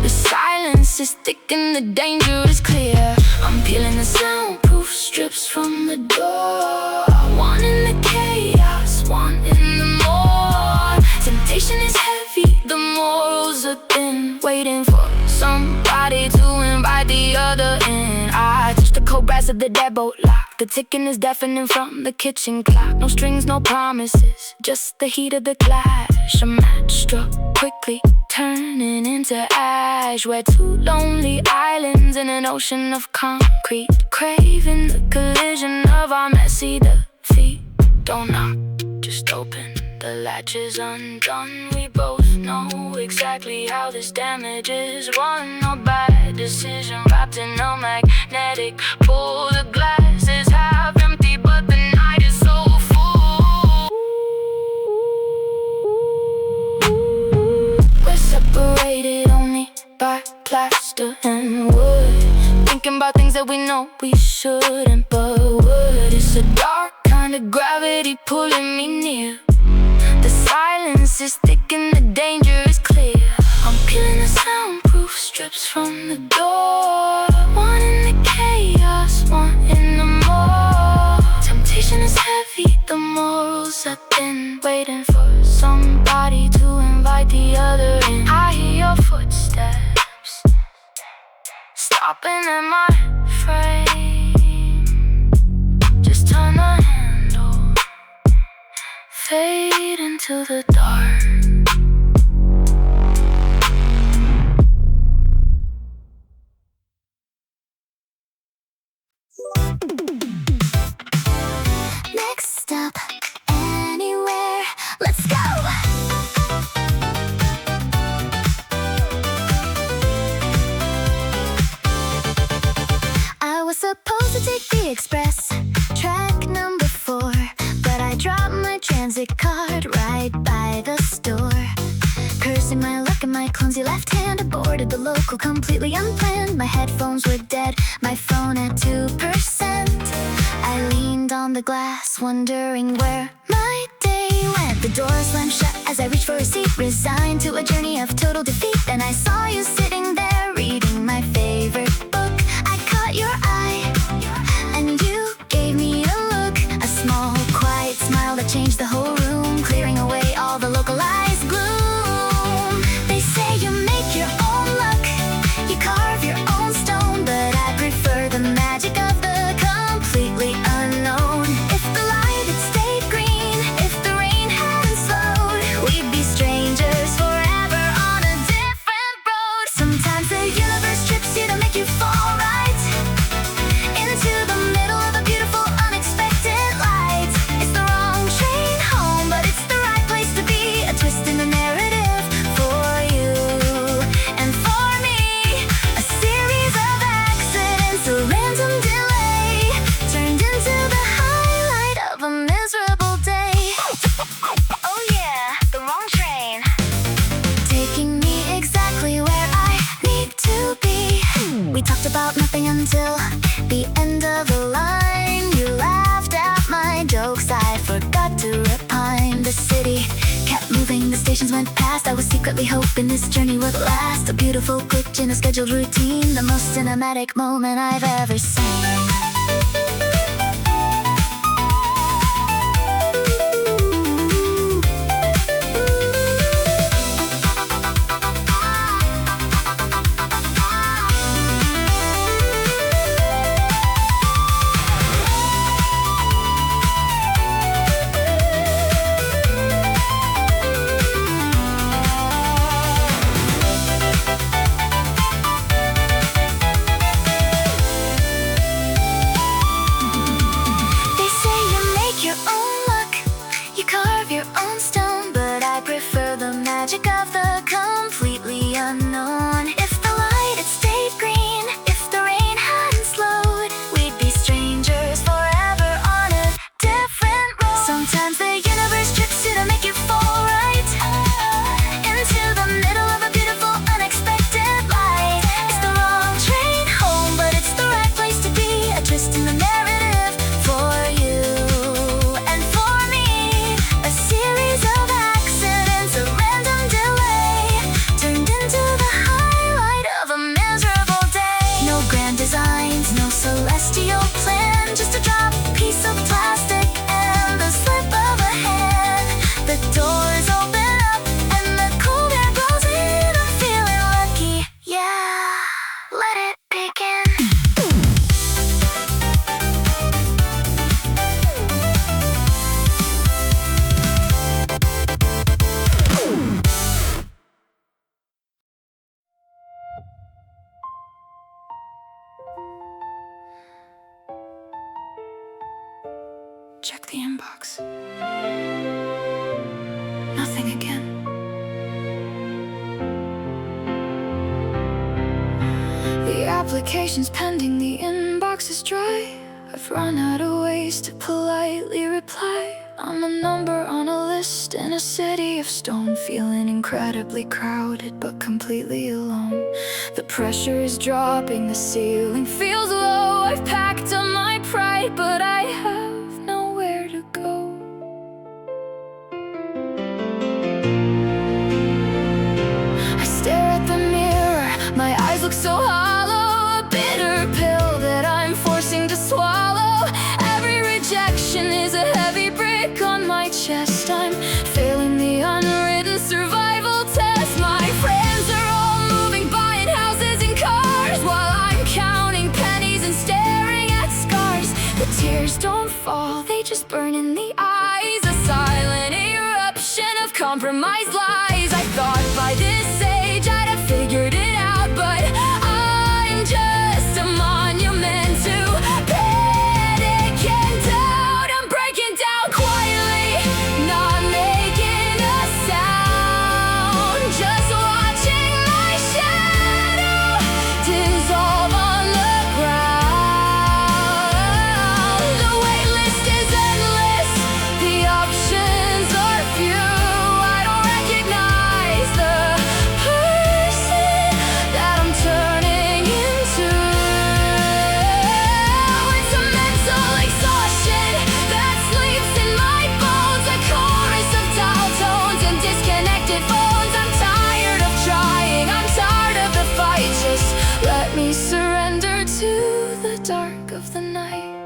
The silence is thick and the danger is clear. I'm peeling the soundproof strips from the door, wanting the chaos, wanting the more. Temptation is heavy, the morals are thin, waiting for somebody to invite the other in. I touch the cold brass of the deadbolt lock, the ticking is deafening from the kitchen clock. No strings, no promises, just the heat of the clash. A match struck quickly, turning into ash. We're 2 lonely islands in an ocean of concrete, craving the collision of our messy defeat. Don't knock, just open, the latch is undone. We both know know exactly how this damage is won or bad decision wrapped in a magnetic pull. The glass is half empty, but the night is so full. We're separated only by plaster and wood, thinking about things that we know we shouldn't, but would. It's a dark kind of gravity pulling me near. The silence is thick and the danger is clear. I'm peeling the soundproof strips from the door, wanting the chaos, wanting the more. Temptation is heavy, the morals have been waiting for somebody to invite the other in. I hear your footsteps stopping at my frame. Just turn the handle, fade into the dark. Next stop, anywhere, let's go! I was supposed to take the express, track number 4, but I dropped my transit card right by the store. Cursing my luck and my clumsy left hand, I boarded the local completely unplanned. My headphones were dead, my phone at 2%. I leaned on the glass, wondering where my day went. The door slammed shut as I reached for a seat, resigned to a journey of total defeat. Then I saw you sitting there, reading my favorite book. I caught your eye, and you gave me a look, a small, quiet smile that changed the whole room, clearing away all the localized gloom. They say you make your own luck, you carve your own stone, but I prefer the magic of the completely unknown. If the light had stayed green, if the rain hadn't slowed, we'd be strangers forever on a different road. Sometimes the universe trips you to make you fall right into the middle of a beautiful unexpected light. It's the wrong train home, but it's the right place to be. A twist in the narrative for you and for me. A series of accidents, a random delay, turned into the highlight of a miserable day. Oh yeah, the wrong train, taking me exactly where I need to be. We talked about nothing until the end of the line. You laughed at my jokes, I forgot to repine. The city kept moving, the stations went past. I was secretly hoping this journey would last. A beautiful glitch in a scheduled routine, the most cinematic moment I've ever seen. They say you make your own luck, you carve your own stone, but I prefer the magic of the completely unknown. If the light had stayed green, if the rain hadn't slowed, we'd be strangers forever on a different road. Sometimes the universe trips you to make you fall right into the middle of a beautiful unexpected light. It's the wrong train home, but it's the right place to be. A twist in the narrative for you and for me. A series of accidents, a random delay, turned into the highlight of a miserable day. No grand designs, no celestial plan, just a drop piece of plastic and the slip of a hand. The doors open up and the cold air blows in. I'm feeling lucky, yeah, let it begin. Check the inbox. Nothing again. applications pending, the inbox is dry. I've run out of ways to politely reply. I'm a number on a list in a city of stone, feeling incredibly crowded but completely alone. The pressure is dropping, the ceiling feels low. I've packed up my pride, but I have nowhere to go. I stare at the mirror, my eyes look so hollow. A bitter pill that I'm forcing to swallow. Every rejection is a heavy brick on my chest. I'm failing the unwritten survival test. My friends are all moving, buying houses and cars, while I'm counting pennies and staring at scars. The tears don't fall, they just burn in the eyes. A silent eruption of compromised lies. I thought by this age I'd have figured it out, but I'm just a monument to panic and doubt. I'm breaking down quietly, not making a sound, just watching my shadow dissolve on the ground. The wait list is endless, the options are few. I don't recognize the person that I'm turning into. It's a mental exhaustion that sleeps in my bones, a chorus of dial tones and disconnected phones. I'm tired of trying, I'm tired of the fight. Just let me surrender to the dark of the night.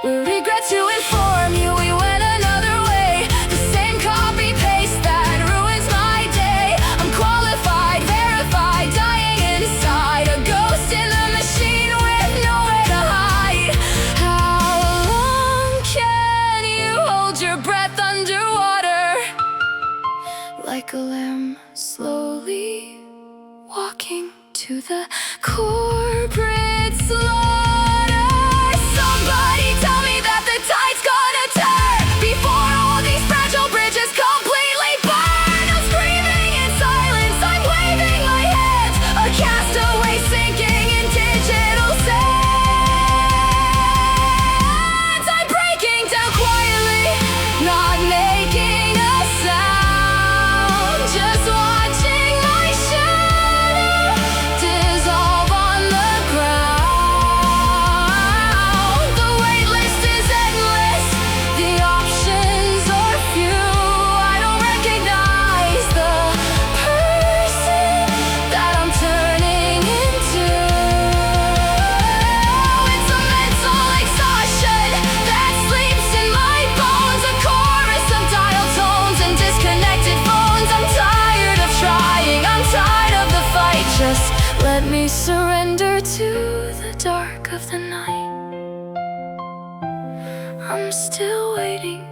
We regret to inform you we went another way. The same copy-paste that ruins my day. Unqualified, verified, dying inside. A ghost in the machine with nowhere to hide. How long can you hold your breath underwater? Like a lamb slowly walking to the corporate slaughter. Somebody tell me that the tide's gonna turn before all these fragile bridges completely burn. I'm screaming in silence, I'm waving my hands, a castaway sinking in digital sands. I'm breaking down quietly, not making a sound, just watching my shadow dissolve on the ground. The wait list is endless, the options are few. I don't recognize the person that I'm turning into. It's a mental exhaustion that sleeps in my bones, a chorus of dial tones and disconnected phones. I'm tired of trying, I'm tired of the fight. Just let me surrender to the dark of the night. I'm still waiting,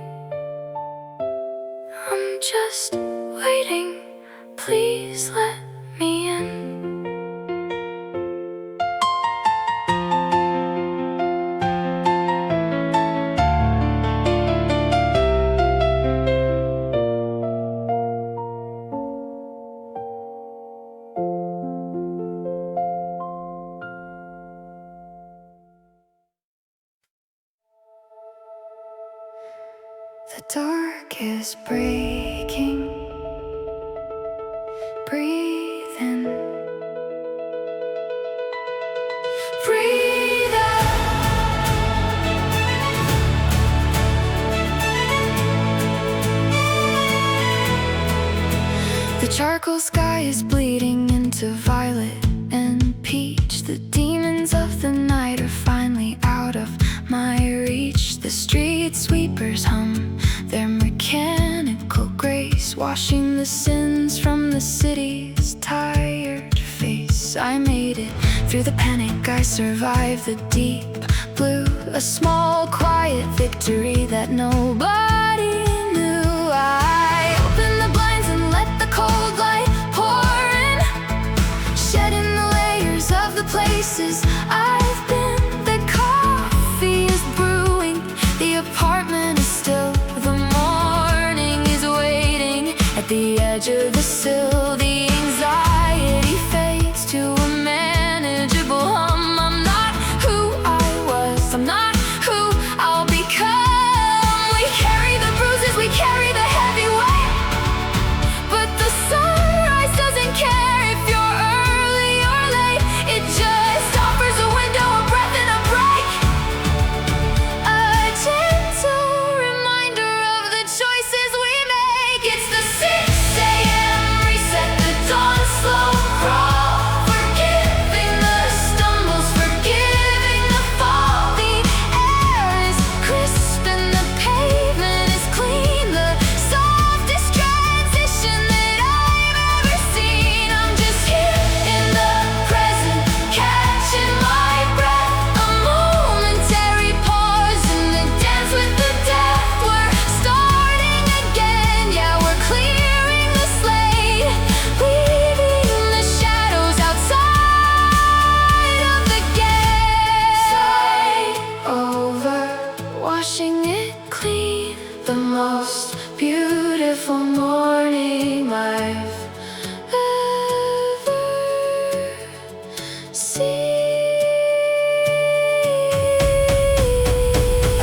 I'm just waiting. Please let me in. The dark is breaking. Breathe in. Breathe out. The charcoal sky is bleeding into violet and peach. The demons of the night are finally out of my reach. The street sweepers hum their mechanical grace, washing the sins from the city's tired face. I made it through the panic, I survived the deep blue. A small quiet victory that nobody knew. I opened the blinds and let the cold light pour in, shedding the layers of the places I've been. The coffee is brewing, the apartment is still. The morning is waiting at the edge of the sill. The anxiety fades to a man. most beautiful morning I've ever seen.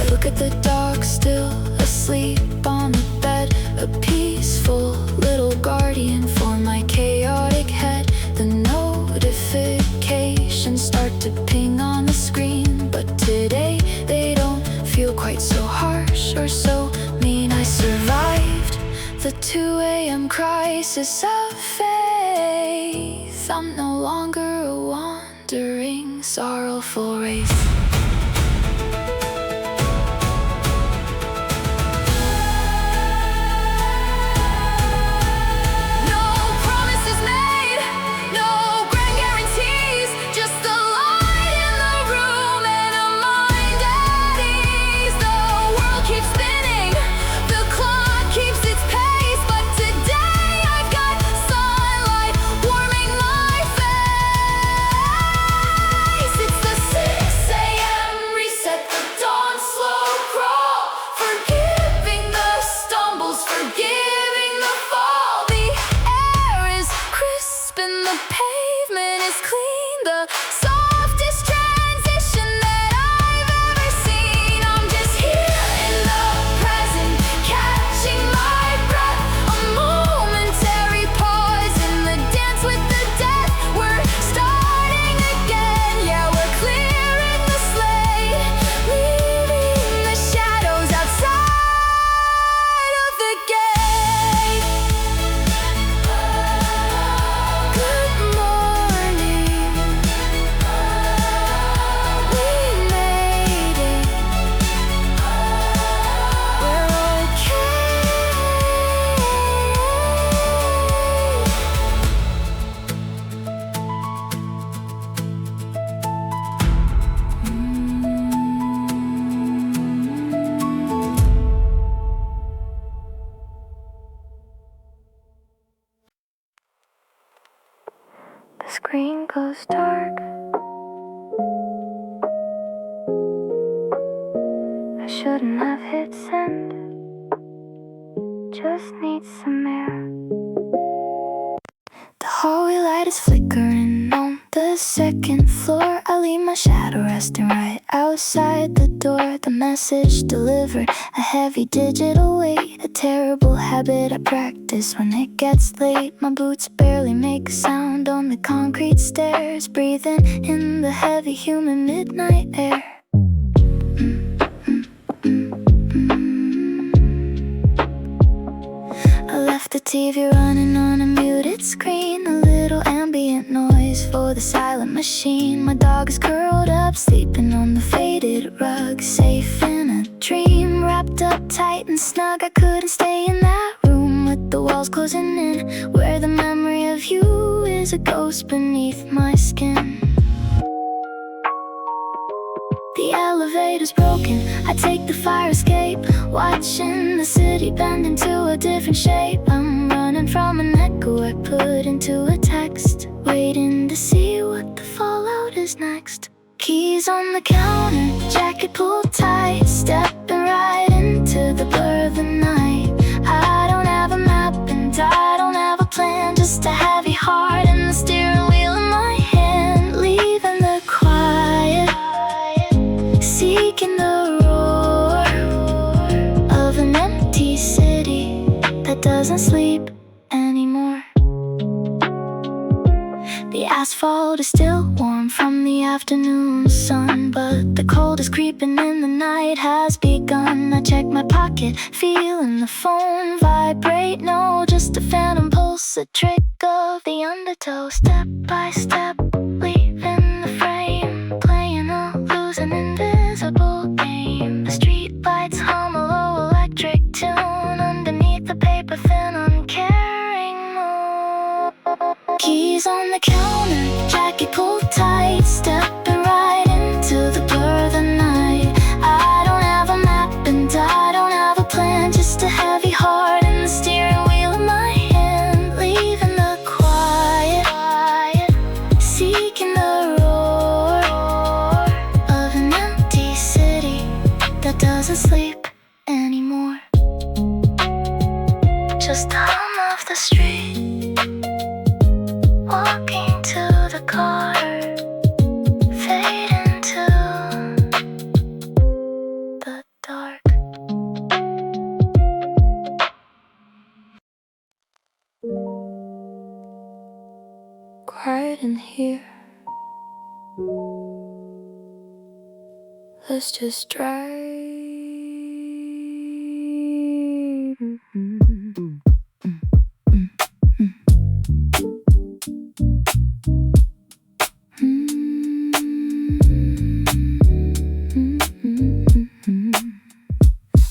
I look at the dog still asleep on the bed, a peaceful little guardian for my chaotic head. The notifications start to ping on the screen, but today they don't feel quite so harsh or so mean. I survived the 2 a.m. crisis of faith. I'm no longer a wandering, sorrowful wraith. The screen goes dark. I shouldn't have hit send. Just need some air. The hallway light is flickering on the second floor. I leave my shadow resting right outside the door. The message delivered, a heavy digital weight, a terrible habit I practice when it gets late. My boots barely make a sound on the concrete stairs, breathing in the heavy humid midnight air. I left the TV running on a muted screen, a little ambient noise for the silent machine. My dog is curled up, sleeping on the faded rug, safe in a dream, wrapped up tight and snug. I couldn't stay in that room with the walls closing in, where the memory of you is a ghost beneath my skin. The elevator's broken, I take the fire escape, watching the city bend into a different shape. I'm running from an echo I put into a text, waiting to see what the fallout is next. Keys on the counter, jacket pulled tight, stepping right into the blur of the night. I don't have a map and I don't have a plan, just a heavy heart and the steering wheel in my hand. Leaving the quiet, seeking the roar of an empty city that doesn't sleep anymore. The asphalt is still warm from the afternoon sun, but the cold is creeping in, the night has begun. I check my pocket, feeling the phone vibrate. No, just a phantom pulse, a trick of the undertow. Step by step, leaving the frame, playing a losing invisible game. The street lights hum a low electric tune underneath the paper thin uncaring moon. Keys on the counter, jacket pulled tight, stepping right into the blur of the night. I don't have a map and I don't have a plan, just a heavy heart and the steering wheel in my hand. Leaving the quiet, seeking the roar of an empty city that doesn't sleep anymore. just the hum of the street. Walking to the car, fade into the dark. Quiet in here. Let's just drive.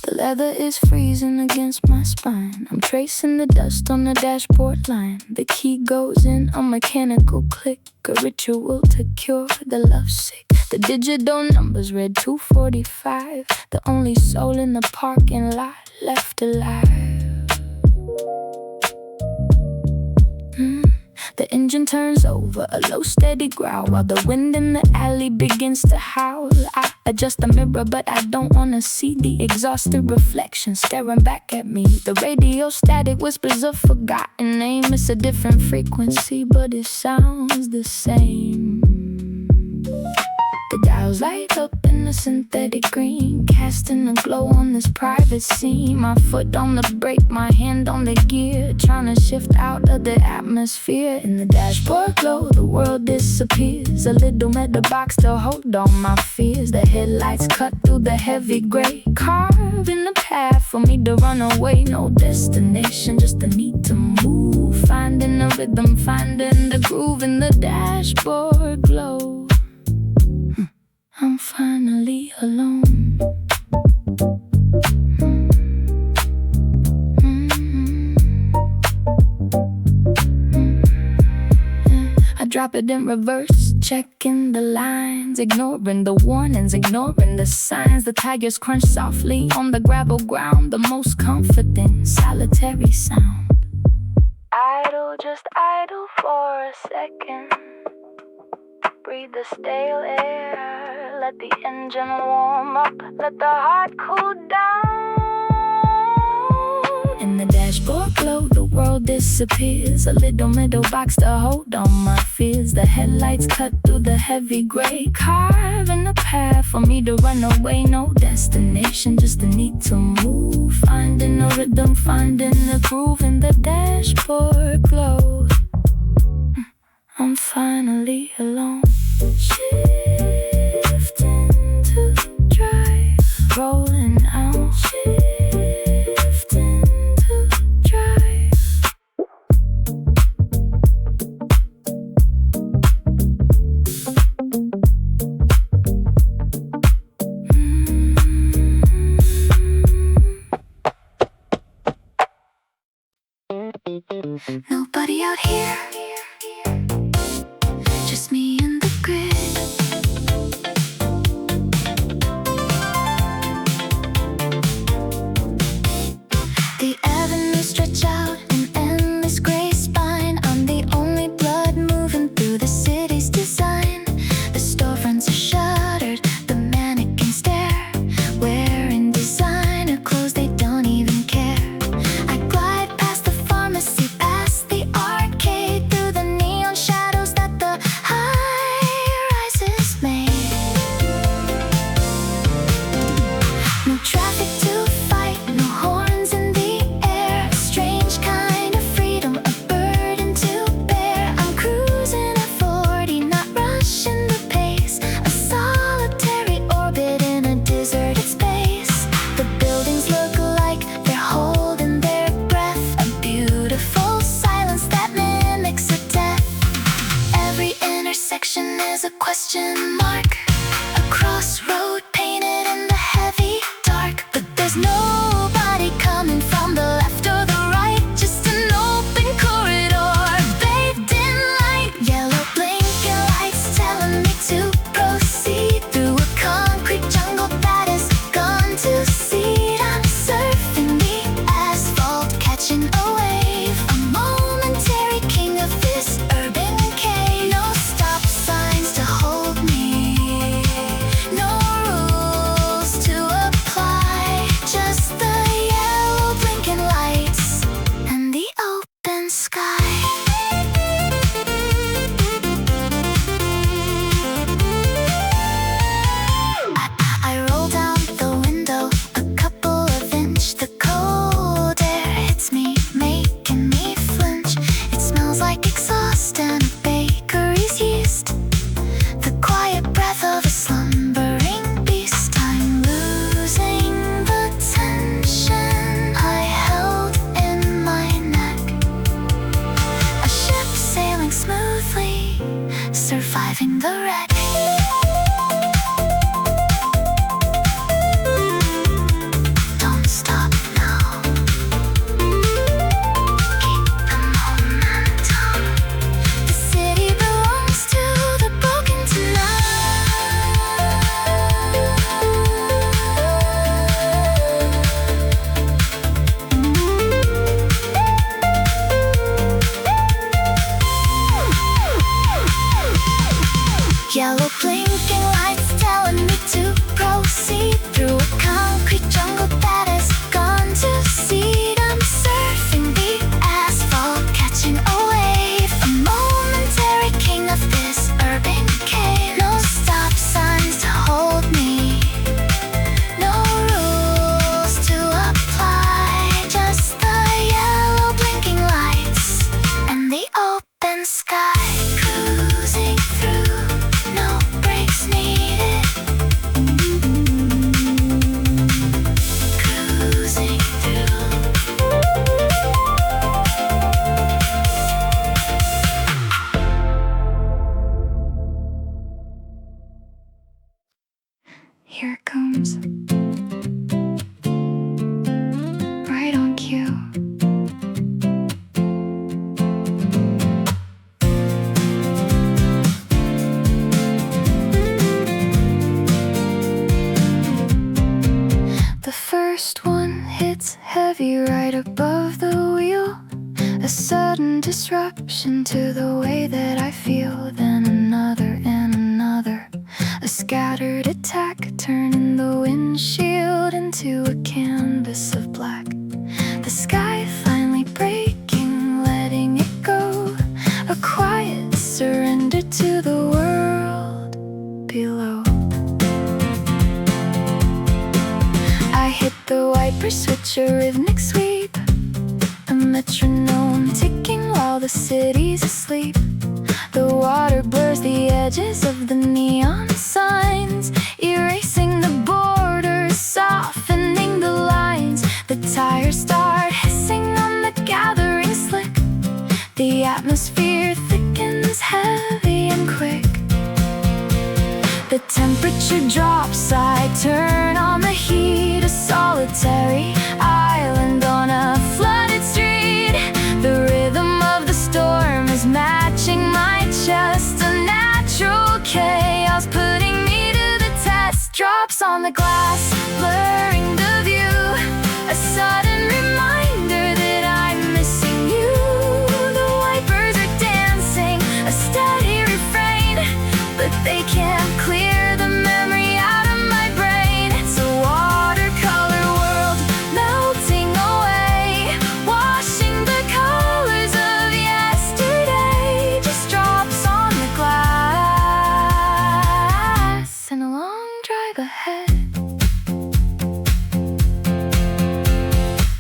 The leather is freezing against my spine. I'm tracing the dust on the dashboard line. The key goes in a mechanical click, a ritual to cure the lovesick. The digital numbers read 2:45. The only soul in the parking lot left alive. The engine turns over, a low steady growl, while the wind in the alley begins to howl. I adjust the mirror, but I don't wanna see the exhausted reflection staring back at me. The radio static whispers a forgotten name. It's a different frequency, but it sounds the same. The dials light up in a synthetic green, casting a glow on this private scene. My foot on the brake, my hand on the gear, trying to shift out of the atmosphere. In the dashboard glow, the world disappears. A little metal box to hold on my fears. The headlights cut through the heavy gray, carving the path for me to run away. No destination, just the need to move. Finding the rhythm, finding the groove in the dashboard glow. I'm finally alone. I drop it in reverse, checking the lines, ignoring the warnings, ignoring the signs. The tires crunch softly on the gravel ground, the most comforting, solitary sound. Idle, just idle for a second. Breathe the stale air, let the engine warm up, let the heart cool down. In the dashboard glow, the world disappears. A little middle box to hold on my fears. The headlights cut through the heavy gray, carving a path for me to run away. No destination, just the need to move. Finding a rhythm, finding a groove in the dashboard glow. I'm finally alone. Shifting to drive, rolling out. Shifting to drive. Nobody out here. Just me and the grid. The avenues stretch out an endless gray spine. I'm the only blood moving through the city's design. The storefronts are shuttered, the mannequins stare, wearing designer clothes, they don't even care. I glide past the pharmacy, past the arcade, through the wreck. Don't stop now. Keep the momentum. The city belongs to the broken tonight. Yellow blinking lights telling me to proceed through a concrete jungle that has gone to seed. I'm surfing the asphalt, catching a wave, a momentary king of this urban cave. No stop signs to hold me, no rules to apply, just the yellow blinking lights and the open sky. Cruising through, no brakes needed. Cruising through. Here it comes. Right on cue. The first one hits heavy right above the wheel. A sudden disruption to the way that I feel. Then another and another. A scattered attack, turning the windshield into a canvas of black. The sky finally breaking, letting it go. A quiet surrender to the world below. I hit the wiper switch, a rhythmic sweep, a metronome ticking while the city's asleep. The water blurs the edges of the neon signs, erasing the borders, softening the lines. The tires start hissing on the gathering slick. The atmosphere thickens heavy and quick. The temperature drops, I turn on the heat. A solitary island on a flooded street. The rhythm of the storm is matching my chest. A natural chaos putting me to the test. Drops on the glass, blurring the view. A sudden reminder that I'm missing you. The wipers are dancing, a steady refrain, but they can't clear the memory out of my brain. It's a watercolor world melting away, washing the colors of yesterday. Just drops on the glass and a long drive ahead.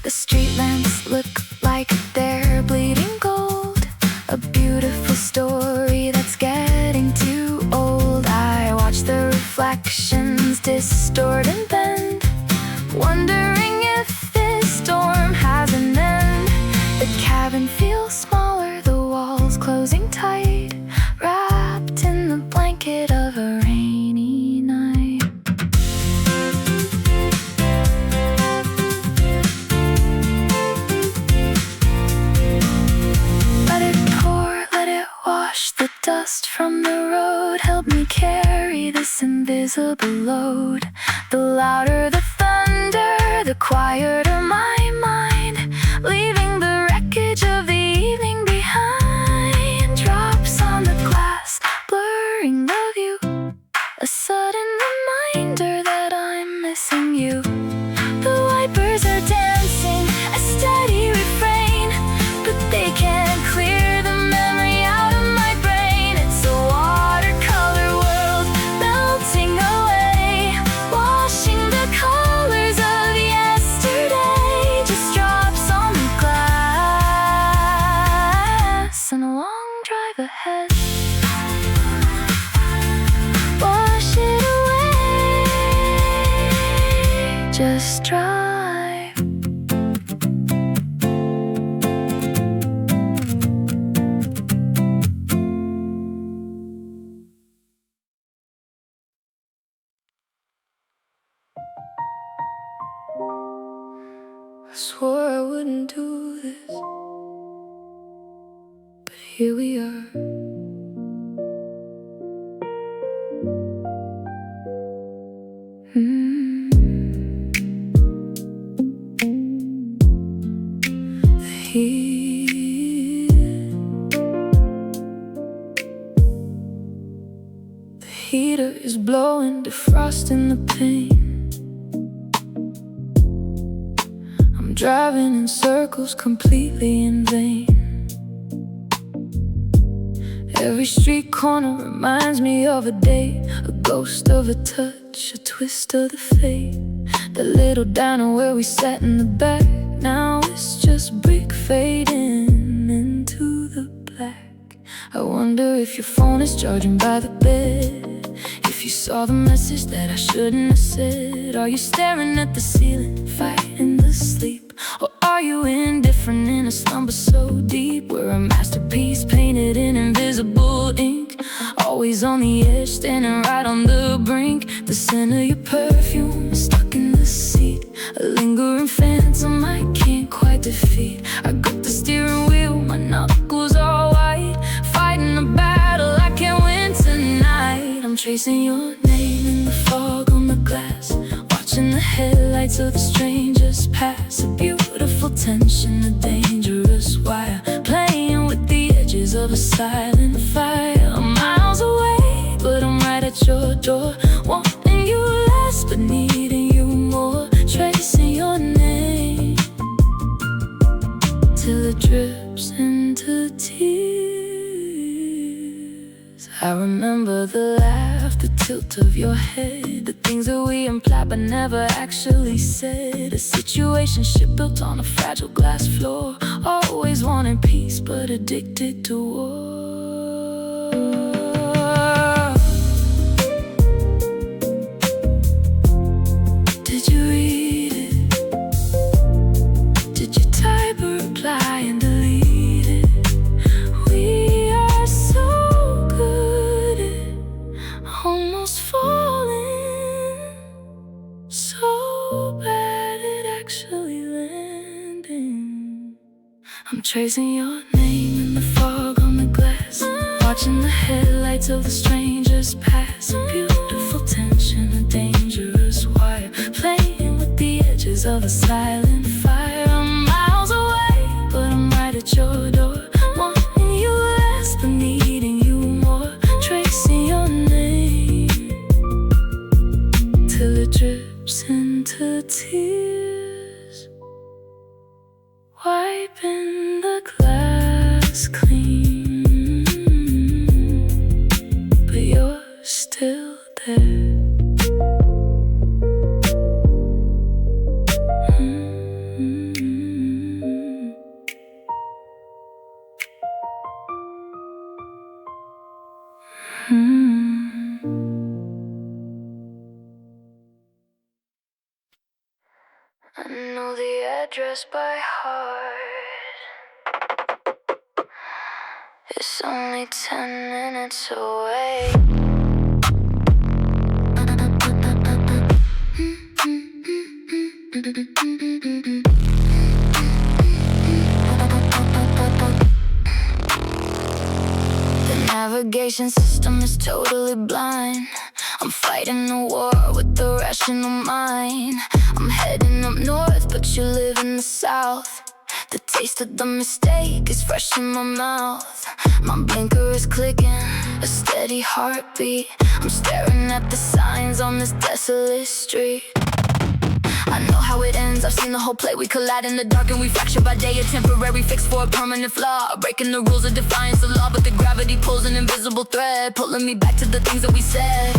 The street lamps look like they're bleeding gold, a beautiful story that's getting too old. I watch the reflections distort and bend, wondering if this storm has an end. The cabin feels smaller, the walls closing tight, wrapped in the blanket of a rainy night. Let it pour, let it wash the dust from the road. Help me carry this invisible load. The louder the thunder, the quieter my mind, leaving the wreckage of the evening behind. Drops on the glass, blurring the view. A sudden reminder that I'm missing you. The wipers are dancing, a steady refrain, but they can't clear the memory out of my brain. It's a watercolor world melting away, washing the colors of yesterday. Just drops on the glass and a long drive ahead. Wash it away, just drive. swore I wouldn't do this, but here we are. The heater is blowing, defrosting the pain. I'm driving in circles completely in vain. Every street corner reminds me of a day, a ghost of a touch, a twist of the fate. The little diner where we sat in the back, now it's just brick fading into the black. I wonder if your phone is charging by the bed, if you saw the message that I shouldn't have said. Are you staring at the ceiling, fighting the sleep? Or are you indifferent in a slumber so deep? We're a masterpiece painted in invisible ink, always on the edge, standing right on the brink. The scent of your perfume is stuck in the seat, a lingering phantom I can't quite defeat. I grip the steering wheel, my knuckles all white, fighting a battle I can't win tonight. I'm tracing your name in the fog on the glass, watching the headlights of the strangers pass. A beautiful tension, a dangerous wire, playing with the edges of a silent fire. I'm miles away, but I'm right at your door, wanting you less, but needing you more. Tracing your name till it drips into tears. I remember the laugh, the tilt of your head, the things that we implied but never actually said. A situationship built on a fragile glass floor, always wanting peace but addicted to war. Did you read it? Did you type a reply and delete it? We are so good at almost falling, so bad at actually landing. I'm tracing your name in the fog on the glass, watching the headlights of the strangers pass. A beautiful tension, a dangerous wire, playing with the edges of a silent fire. I'm miles away, but I'm right at your door, wanting you less, but needing you more. Tracing your name till it drips into tears, wiping the glass clean, but you're still there. I know the address by heart. It's only 10 minutes away. The navigation system is totally blind. I'm fighting a war with the rational mind. I'm heading up north, but you live in the south. The taste of the mistake is fresh in my mouth. My blinker is clicking, a steady heartbeat. I'm staring at the signs on this desolate street. I know how it ends, I've seen the whole play. We collide in the dark and we fracture by day. A temporary fix for a permanent flaw, breaking the rules of defiance of law. But the gravity pulls an invisible thread, pulling me back to the things that we said.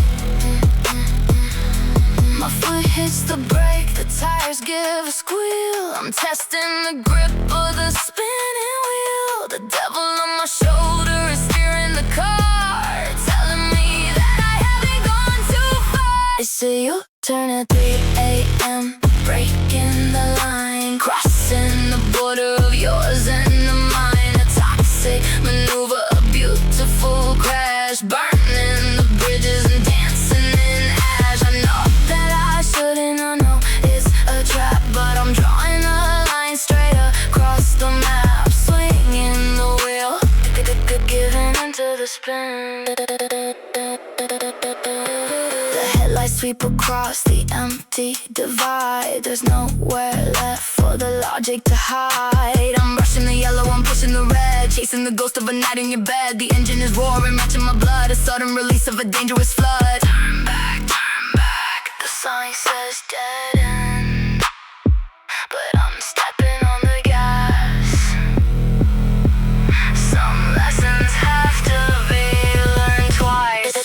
My foot hits the brake, the tires give a squeal. I'm testing the grip of the spinning wheel. The devil on my shoulder is steering the car, telling me that I haven't gone too far. They say you'll turn at 3 a.m., breaking the line, crossing the border of yours and mine. A toxic maneuver, a beautiful crash, burning the bridges and dancing in ash. I know that I shouldn't, I know it's a trap, but I'm drawing a spin. The headlights sweep across the empty divide. There's nowhere left for the logic to hide. I'm rushing the yellow, I'm pushing the red, chasing the ghost of a night in your bed. The engine is roaring, matching my blood, a sudden release of a dangerous flood. Turn back, the sign says dead end, but I'm stepping on the gas. Some lessons have to be learned twice.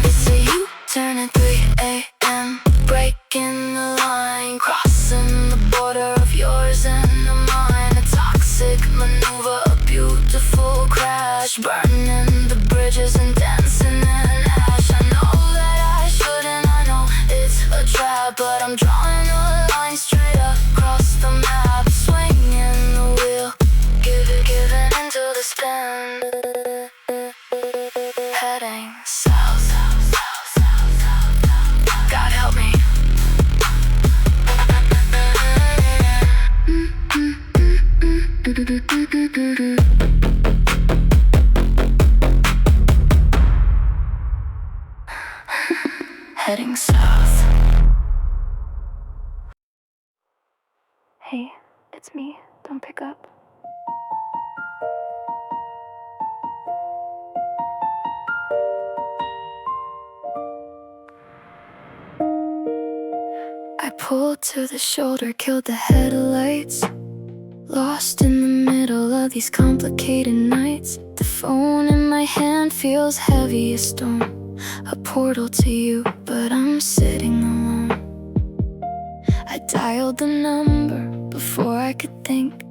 It's a U-turn at 3 a.m. Breaking the line, crossing the border of yours and mine. A toxic maneuver, a beautiful crash, burning the bridges and dancing in ash. I know that I shouldn't, I know it's a trap, but I'm drawing a line straight across the map, swinging the wheel, giving into the spin, heading south. God help me. Heading south. Hey, it's me. Don't pick up. I pulled to the shoulder, killed the headlights. Lost in the middle of these complicated nights. The phone in my hand feels heavy as stone, a portal to you, but I'm sitting alone. I dialed the number before I could think,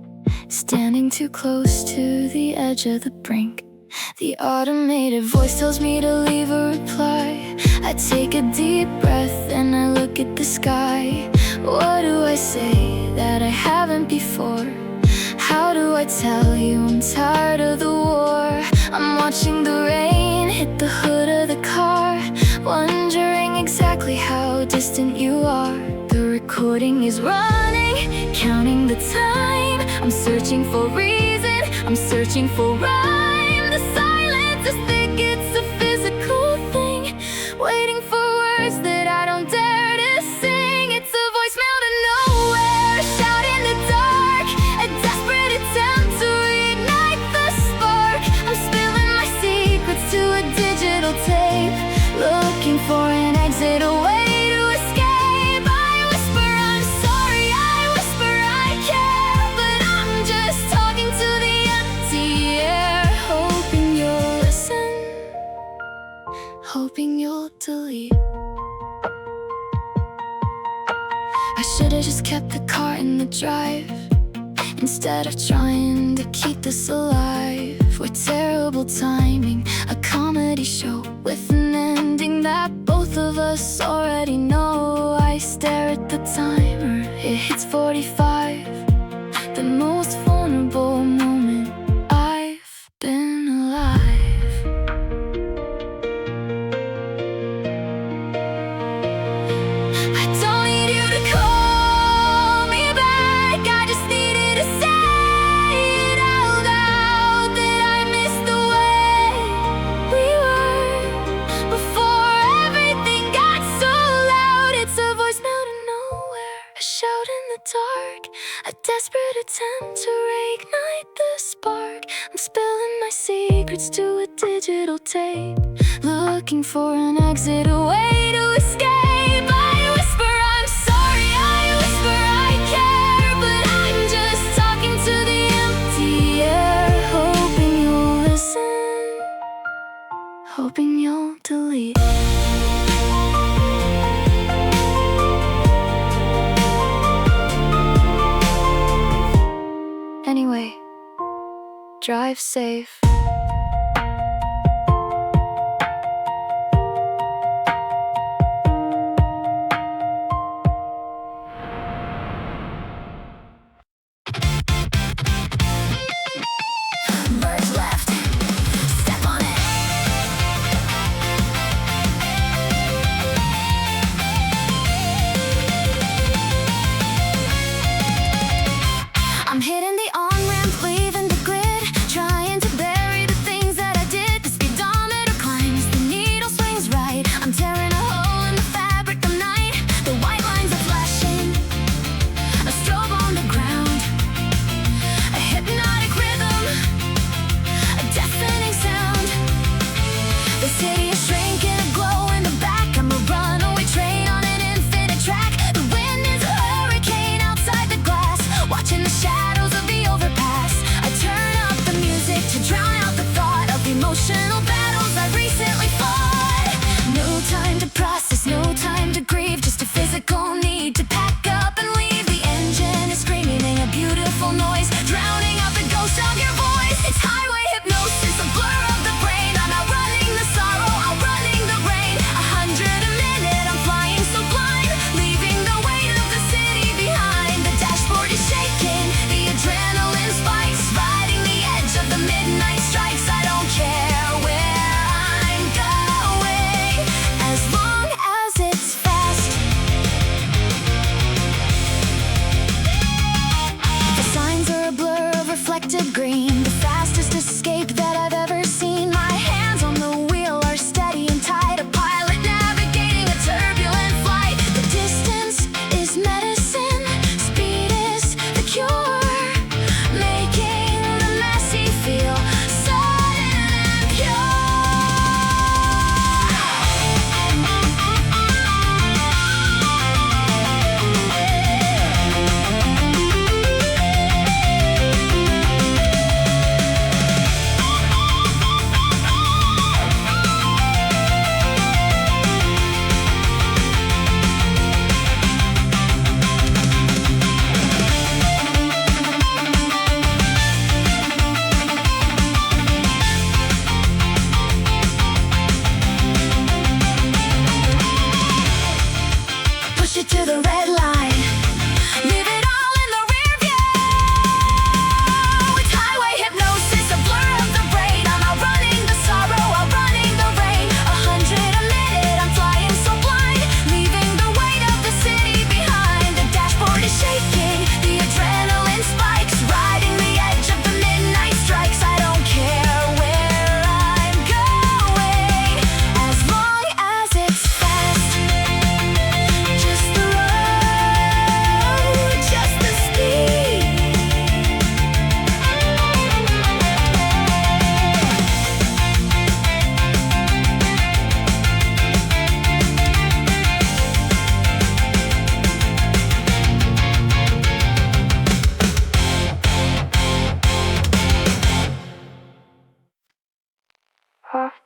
standing too close to the edge of the brink. The automated voice tells me to leave a reply. I take a deep breath and I look at the sky. What do I say that I haven't before? How do I tell you I'm tired of the war? I'm watching the rain hit the hood of the car, wondering exactly how distant you are. The recording is running, counting the time. I'm searching for reason, I'm searching for rhyme. The silence is thick, it's a physical thing, waiting for words that I don't dare to sing. It's a voicemail to nowhere, a shout in the dark, a desperate attempt to reignite the spark. I'm spilling my secrets to a digital tape, looking for an exit, a way to escape. I whisper I'm sorry, I whisper I care, but I'm just talking to the empty air, hoping you'll listen, hoping you'll delete. I should've just kept the car in the drive, instead of trying to keep this alive. With terrible timing, a comedy show with an ending that both of us already know. I stare at the timer, it hits 45, the most vulnerable moment I've been alive. I don't need you to call me back, I just needed to say it out loud, that I miss the way we were before everything got so loud. It's a voicemail to nowhere, a shout in the dark, a desperate attempt to reignite the spark. I'm spilling my secrets to a digital tape, looking for an exit, a way to escape. I whisper I'm sorry, I whisper I care, but I'm just talking to the empty air, hoping you'll listen, hoping you'll delete. Anyway, drive safe. Merge left, step on it.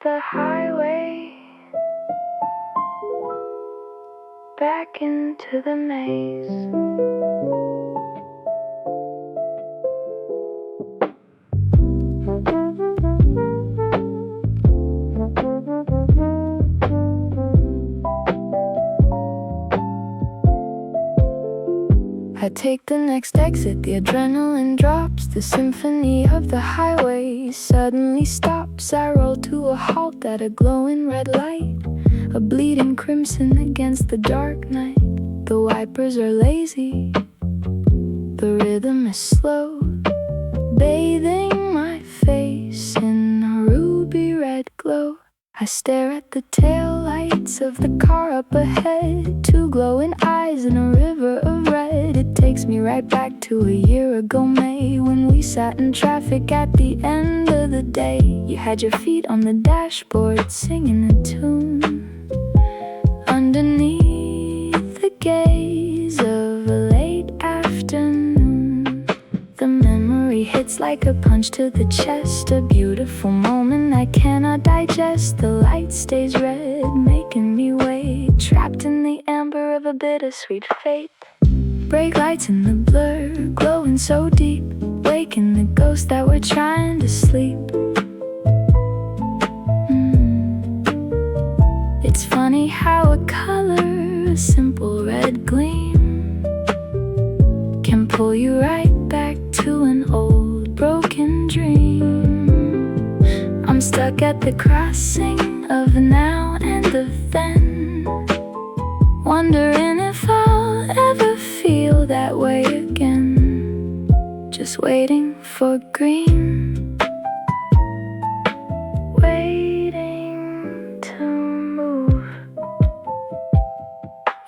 the highway, back into the maze. I take the next exit, the adrenaline drops. The symphony of the highway suddenly stops. I roll to a halt at a glowing red light, a bleeding crimson against the dark night. The wipers are lazy, the rhythm is slow, bathing my face in a ruby red glow. I stare at the taillights of the car up ahead, two glowing eyes in a river of red. It takes me right back to a year ago May, when we sat in traffic at the end of the day. You had your feet on the dashboard singing a tune underneath the gaze of a late afternoon. The memory hits like a punch to the chest, a beautiful moment I cannot digest. The light stays red, making me wait, trapped in the amber of a bittersweet fate. Brake lights in the blur, glowing so deep, waking the ghosts that were trying to sleep. It's funny how a color, a simple red gleam, can pull you right back to an old broken dream. I'm stuck at the crossing of now and of then, wondering if I'll ever feel that way again. Just waiting for green, waiting to move.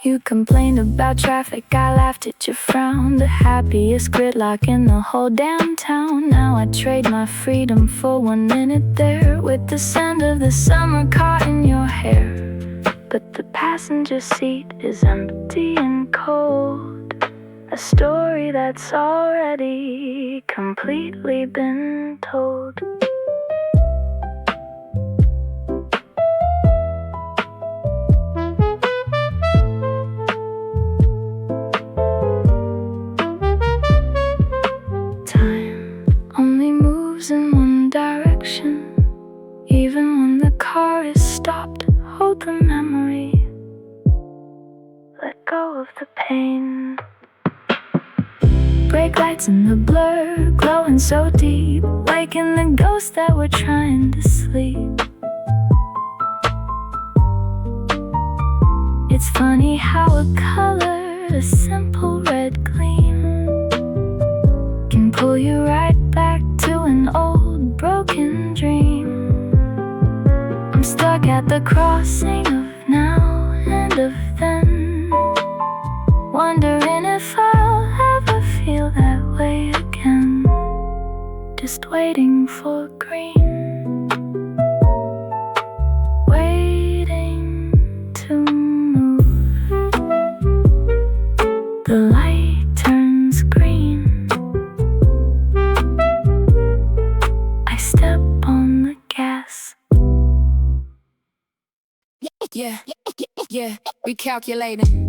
You complained about traffic, I laughed at your frown. The happiest gridlock in the whole damn town. Now I trade my freedom for 1 minute there, with the scent of the summer caught in your hair. But the passenger seat is empty and cold, a story that's already completely been told. Time only moves in one direction, even when the car is stopped. Hold the memory, let go of the pain. Brake lights in the blur, glowing so deep, waking the ghosts that were trying to sleep. It's funny how a color, a simple red gleam, can pull you right back to an old broken dream. I'm stuck at the crossing of now and of then, wondering if I'll ever feel that way again. Just waiting for green, waiting to move. The light turns green, I step on the gas. Yeah, recalculating.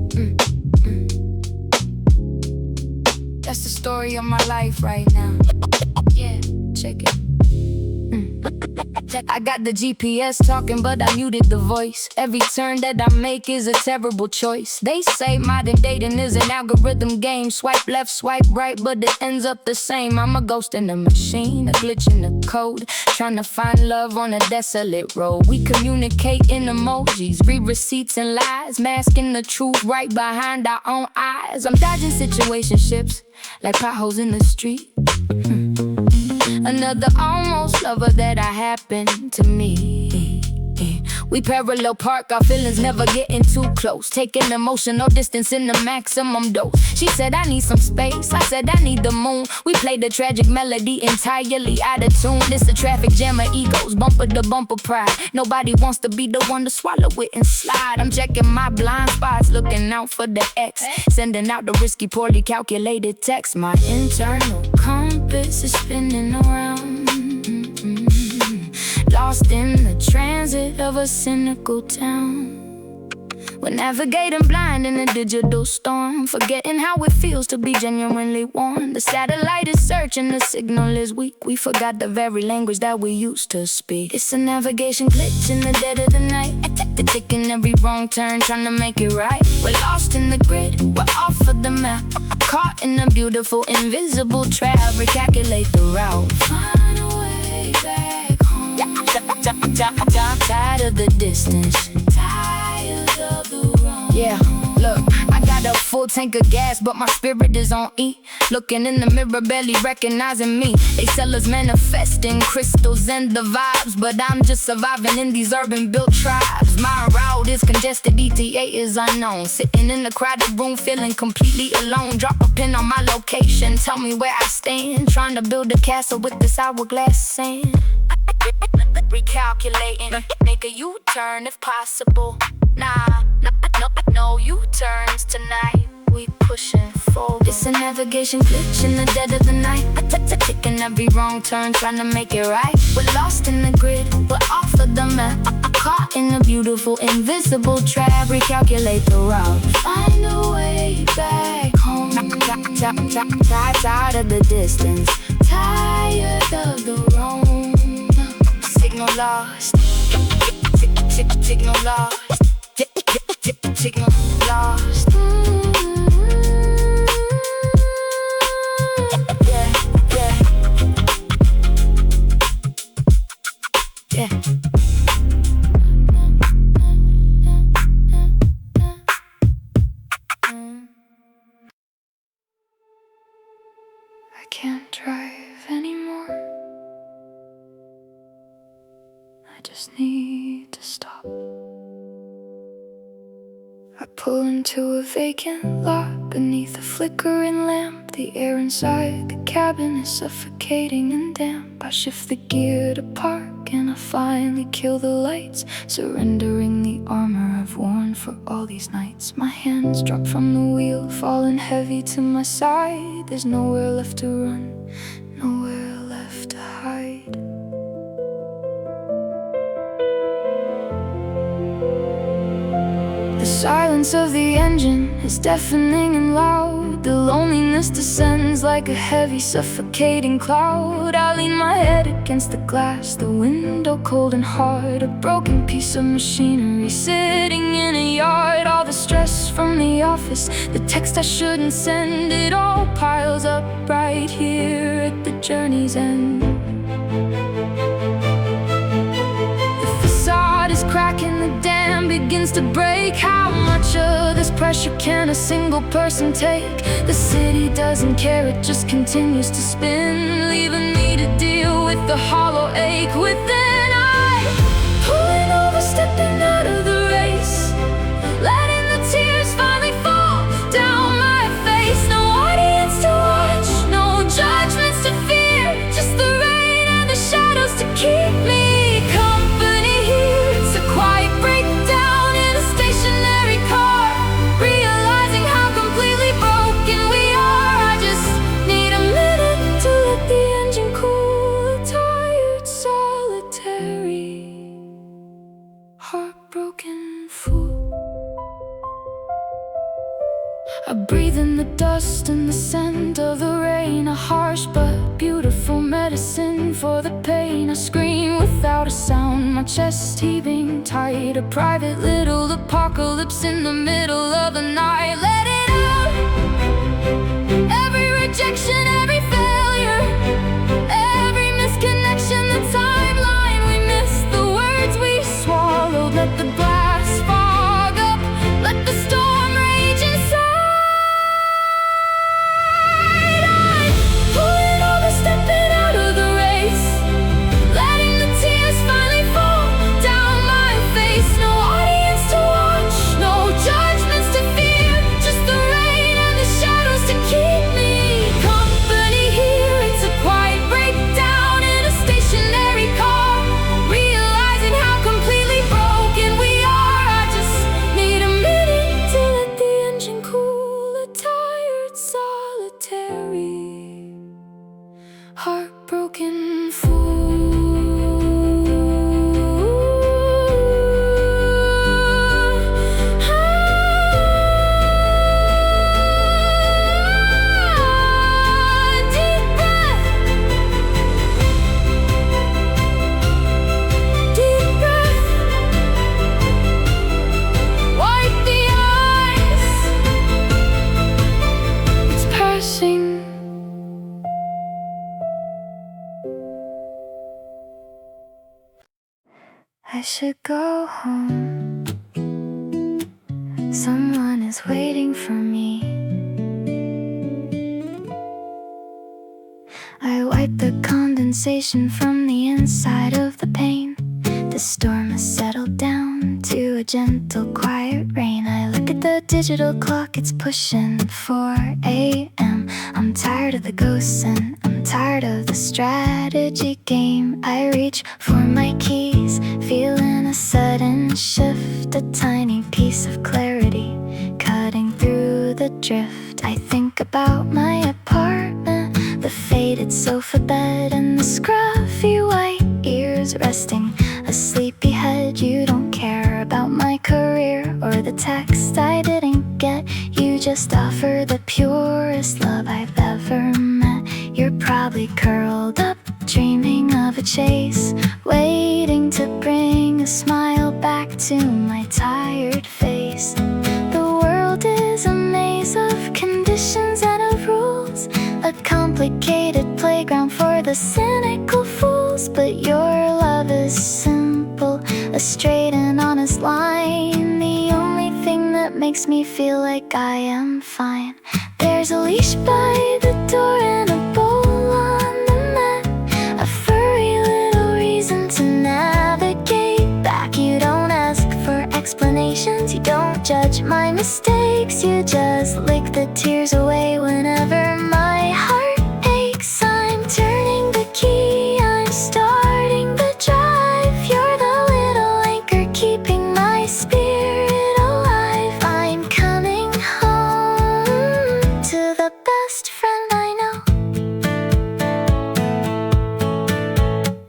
That's the story of my life right now. Yeah, check it. I got the GPS talking, but I muted the voice. Every turn that I make is a terrible choice. They say modern dating is an algorithm game. Swipe left, swipe right, but it ends up the same. I'm a ghost in a machine, a glitch in the code, trying to find love on a desolate road. We communicate in emojis, read receipts and lies, masking the truth right behind our own eyes. I'm dodging situationships like potholes in the street. Another almost lover that I happened to meet. We parallel park, our feelings never getting too close, taking emotional distance in the maximum dose. She said I need some space, I said I need the moon. We played a tragic melody entirely out of tune. This a traffic jam of egos, bumper to bumper pride. Nobody wants to be the one to swallow it and slide. I'm checking my blind spots, looking out for the X, sending out the risky, poorly calculated text. My internal compass is spinning around, lost in the trance part of a cynical town. We're navigating blind in a digital storm, forgetting how it feels to be genuinely warm. The satellite is searching, the signal is weak. We forgot the very language that we used to speak. It's a navigation glitch in the dead of the night. Taking every wrong turn, trying to make it right. We're lost in the grid, we're off of the map, caught in a beautiful invisible trap. Recalculate the route, find a way back home. Tired of the distance, tired of the road. Yeah, look, I got a full tank of gas, but my spirit is on E. Looking in the mirror, barely recognizing me. They sell us manifesting crystals and the vibes, but I'm just surviving in these urban built tribes. My route is congested, ETA is unknown. Sitting in a crowded room, feeling completely alone. Drop a pin on my location, tell me where I stand. Trying to build a castle with this hourglass sand. Recalculating, make a U-turn if possible. No U-turns tonight. We pushing forward. It's a navigation glitch in the dead of the night. Taking every wrong turn, trying to make it right. We're lost in the grid, we're off of the map, caught in a beautiful invisible trap. Recalculate the route, find a way back home. Tired of the distance, tired of the roam. Signal lost, signal lost, signal lost. Yeah. I can't drive anymore. I just need to stop. I pull into a vacant lot beneath a flickering lamp. The air inside the cabin is suffocating and damp. I shift the gear to park and I finally kill the lights, surrendering the armor I've worn for all these nights. My hands drop from the wheel, falling heavy to my side. There's nowhere left to run, nowhere left to hide. The silence of the engine is deafening and loud. The loneliness descends like a heavy, suffocating cloud. I lean my head against the glass, the window cold and hard. A broken piece of machinery sitting in a yard. All the stress from the office, the text I shouldn't send, it all piles up right here at the journey's end. Is cracking, the dam begins to break. How much of this pressure can a single person take? The city doesn't care, it just continues to spin, leaving me to deal with the hollow ache within. I pulling over, stepping out of the race, letting the tears finally fall down my face. No audience to watch, no judgments to fear, just the rain and the shadows to keep me company here. It's a quiet breakdown in a stationary car, realizing how completely broken we are. I just need a minute to let the engine cool. A tired, solitary, heartbroken fool. I breathe in the dust and the scent of the rain, a harsh but beautiful medicine for the pain. I scream without a sound, my chest heaving tight, a private little apocalypse in the middle of the night. Let it out, every rejection, every failure, every misconnection, the timeline we missed, the words we swallowed. Let the glass fog up, let the storm rage inside. Stepping out of the race, letting the tears finally fall down my face. No audience to watch, no judgments to fear, just the rain and the shadows to keep me company here. It's a quiet breakdown in a stationary car, realizing how completely broken we are. I just need a minute to let the engine cool. A tired, solitary, heartbroken fool. I should go home. Someone is waiting for me. I wipe the condensation from the inside of the pane. The storm has settled down to a gentle, quiet rain. I look at the digital clock, it's pushing 4 a.m. I'm tired of the ghosts and I'm tired of the strategy game. I reach for my keys, feeling a sudden shift, a tiny piece of clarity cutting through the drift. I think about my apartment, the faded sofa bed and the scruffy white ears resting a sleepy head. You don't care about my career or the text I didn't get. You just offer the purest love I've ever met. You're probably curled up, dreaming of a chase, waiting to bring a smile back to my tired face. The world is a maze of conditions and of rules, a complicated playground for the cynical fools. But your love is simple, a straight and honest line, the only thing that makes me feel like I am fine. There's a leash by the door and a bowl on the mat, a furry little reason to navigate back. You don't ask for explanations, you don't judge my mistakes, you just lick the tears away whenever my heart aches. I'm turning the key, I'm starting the drive. You're the little anchor keeping my spirit alive. I'm coming home to the best friend I know.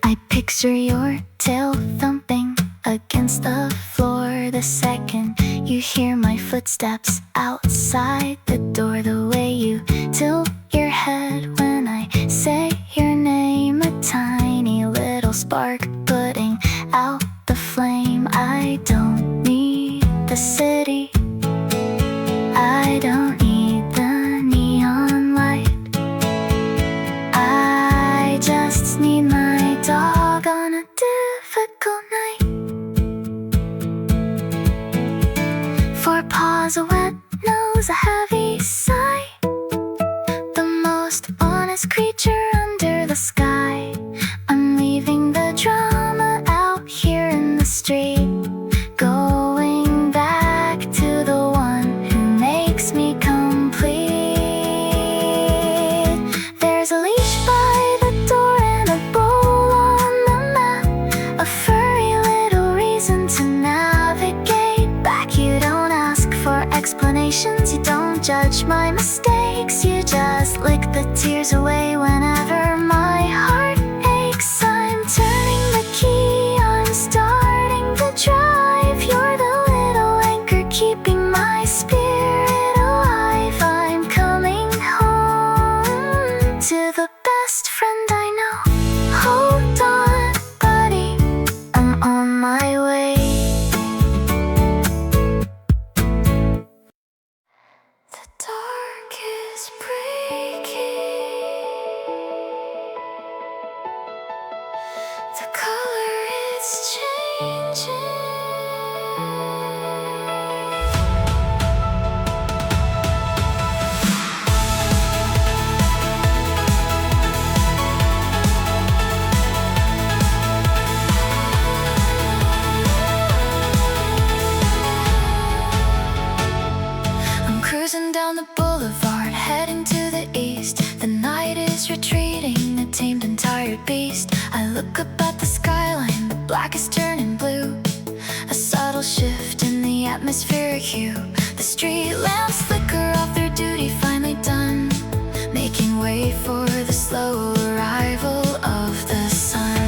I picture your tail thumping against the floor the second you hear my footsteps outside the door. The way you tilt your head when I say your name, a tiny little spark putting out the flame. I don't need the city, I don't need the neon light, I just need my dog on a difficult night. 4 paws, a wet nose, a heavy sigh, the most honest creature under the sky. I'm leaving the drama out here in the street, going back to the one who makes me complete. There's a leash by the door and a bowl on the mat, a furry little reason to navigate back. You don't ask for explanations, you don't judge my mistakes, you just lick the tears away whenever my heart aches. I'm turning the key, I'm starting the drive. You're the little anchor keeping my spirit alive. I'm coming home to the best friend I know. Hold on, buddy, I'm on my way. The dark is breaking, the color is changing. I'm cruising down the boulevard, heading to the east. The night is retreating, a tamed and tired beast. I look up at the skyline, the black is turning blue, a subtle shift in the atmospheric hue. The street lamps flicker off their duty, finally done, making way for the slow arrival of the sun.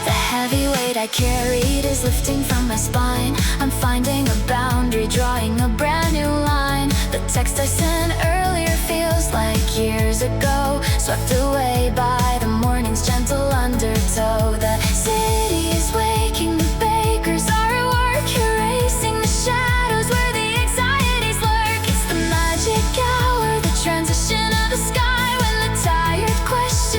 The heavy weight I carried is lifting from my spine. I'm finding a boundary, drawing a brand new line. The text I sent earlier feels like years ago, swept away by the morning's gentle undertow. The city is waking, the bakers are at work, erasing the shadows where the anxieties lurk. It's the magic hour, the transition of the sky, when the tired question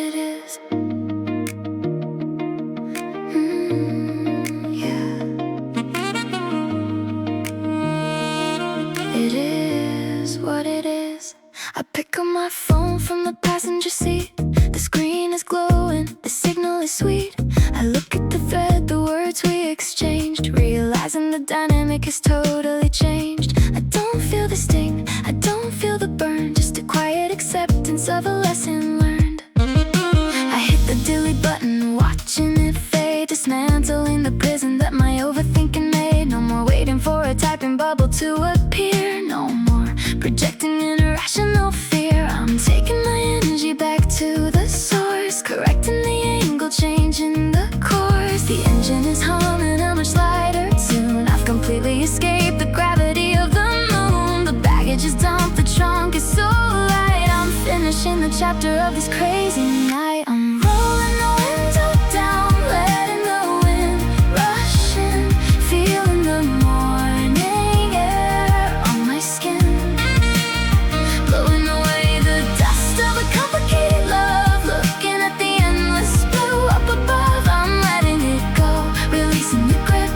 it is. Yeah. It is what it is. I pick up my phone from the passenger seat. The screen is glowing, the signal is sweet. I look at the thread, the words we exchanged, realizing the dynamic has totally changed. I don't feel the sting, I don't feel the burn, just a quiet acceptance of a lesson learned. I hit the delete button, watching it fade, dismantling the prison that my overthinking made. No more waiting for a typing bubble to appear, no more projecting an irrational fear. I'm taking my energy back to the source, correcting the angle, changing the course. The engine is humming a much lighter tune. I've completely escaped the gravity of the moon. The baggage is dumped, the trunk is so light. I'm finishing the chapter of this crazy night. I'm rolling the window down, letting the wind rush in, feeling the morning air on my skin, blowing away the dust of a complicated love, looking at the endless blue up above. I'm letting it go, releasing the grip,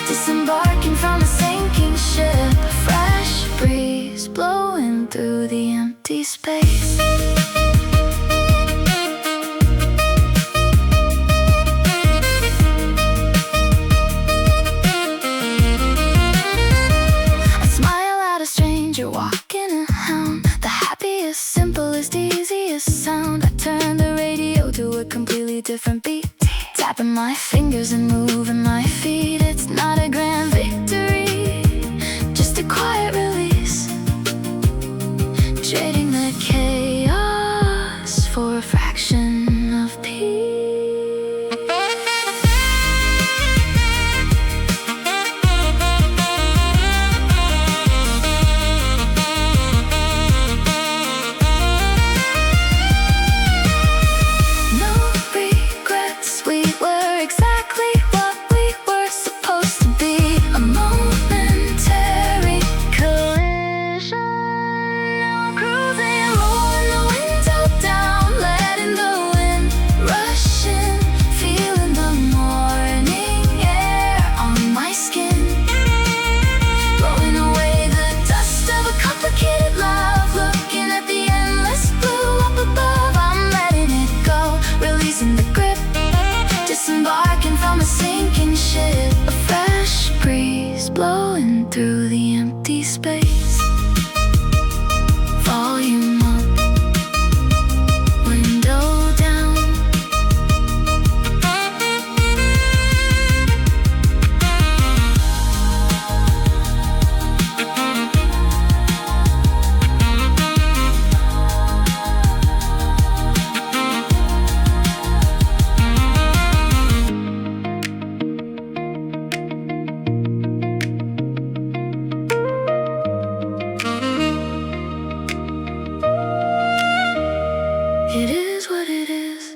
disembarking from a sinking ship. A fresh breeze blowing through the empty space. I smile at a stranger walking a hound, the happiest, simplest, easiest sound. I turn the radio to a completely different beat, tapping my fingers and moving my feet. It's not a grand victory, just a quiet release, trading the chaos for a fraction of peace. No regrets, we were exactly what we were supposed to be. A momentary collision. Now I'm cruising, rolling the window down, letting the wind rush in, feeling the morning air on my skin, blowing away the dust of a complicated love, looking at the endless blue up above. I'm letting it go, releasing the grip, disembarking from a sinking ship. A fresh breeze blowing through the empty space. Volume up, window down. It is what it is.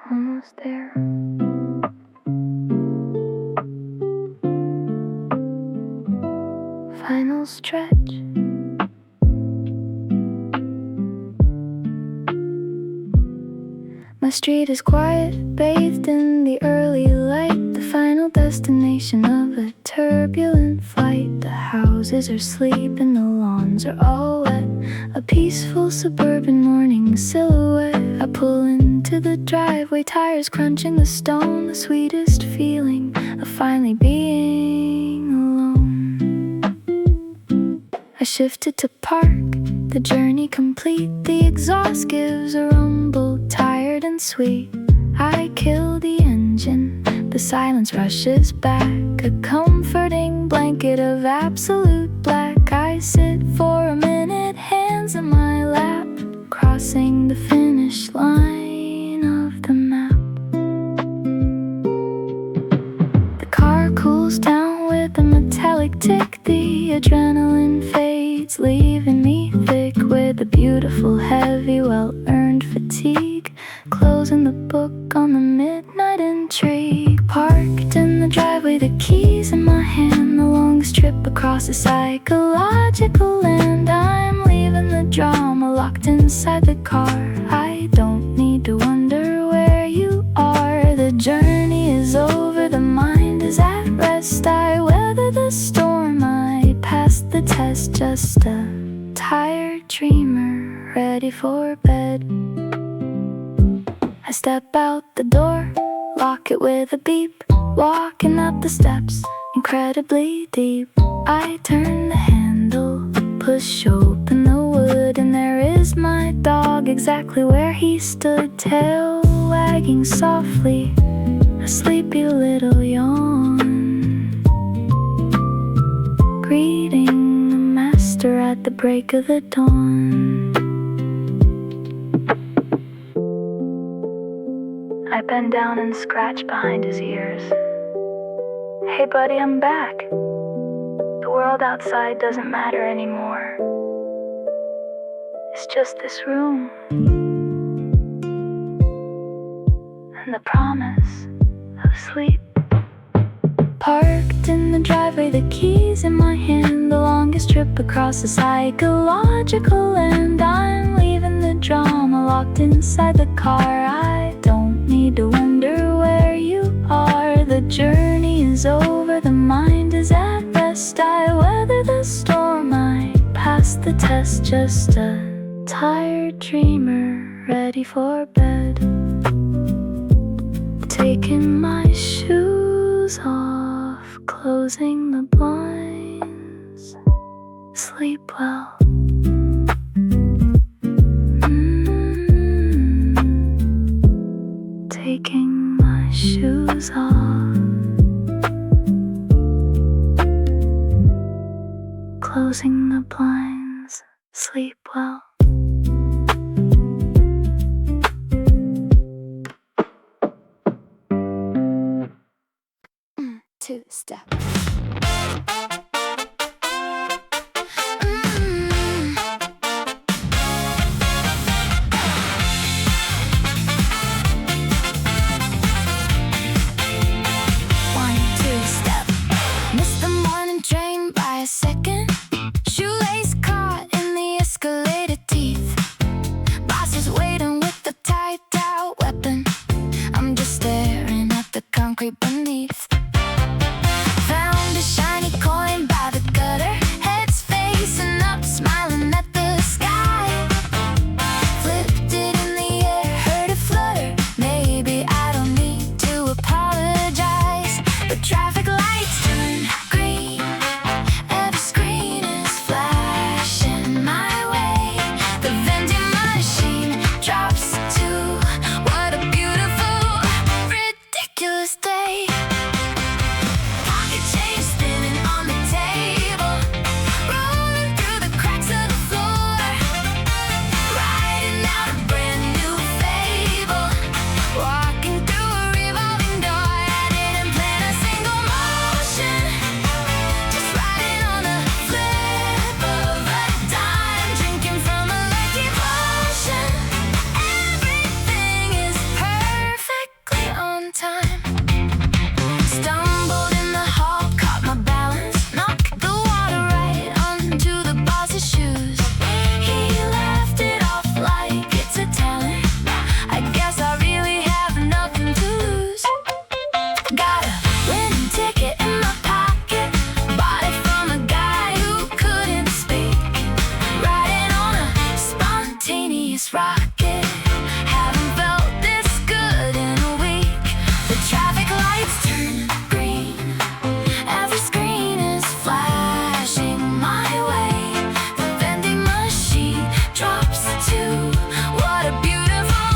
Almost there. Final stretch. My street is quiet, bathed in the early light, the final destination of a turbulent flight. The houses are sleeping, the lawns are all wet, a peaceful suburban morning silhouette. I pull into the driveway, tires crunching the stone, the sweetest feeling of finally being alone. I shifted to park, the journey complete, the exhaust gives a rumble, tired and sweet. I kill the engine, the silence rushes back, a comforting blanket of absolute black. I sit for a minute, hands in my lap, crossing the finish line of the map. The car cools down with a metallic tick, the adrenaline fades, leaving me thick with a beautiful, heavy, well-earned fatigue. Closing the book on the midnight intrigue. Parked in the driveway, the keys in my hand, the longest trip across the psychological land. I'm leaving leaving the drama locked inside the car. I don't need to wonder where you are. The journey is over, the mind is at rest. I weather the storm, I passed the test. Just a tired dreamer, ready for bed. I step out the door, lock it with a beep. Walking up the steps, incredibly deep. I turn the handle, push open the wood, and there is my dog exactly where he stood, tail wagging softly, a sleepy little yawn, greeting the master at the break of the dawn. I bend down and scratch behind his ears. Hey buddy, I'm back. The world outside doesn't matter anymore. It's just this room and the promise of sleep. Parked in the driveway, the keys in my hand, the longest trip across the psychological land. I'm leaving the drama locked inside the car. I don't need to wonder where you are. The journey is over, the mind is at rest. I weather the storm, I passed the test. Just a tired dreamer, ready for bed. Taking my shoes off, closing the blinds. Sleep well. Taking my shoes off, closing the blinds. Sleep well. Two-step. Second, shoelace caught in the escalator teeth. Boss is waiting with the typed out weapon. I'm just staring at the concrete beneath. Found a shiny coin by the gutter. Heads facing up, smiling at the sky. Flipped it in the air, heard it flutter. Maybe I don't need to apologize, but traffic lights turn green. Rocket, haven't felt this good in a week. The traffic lights turn green, every screen is flashing my way. The vending machine drops to, what a beautiful,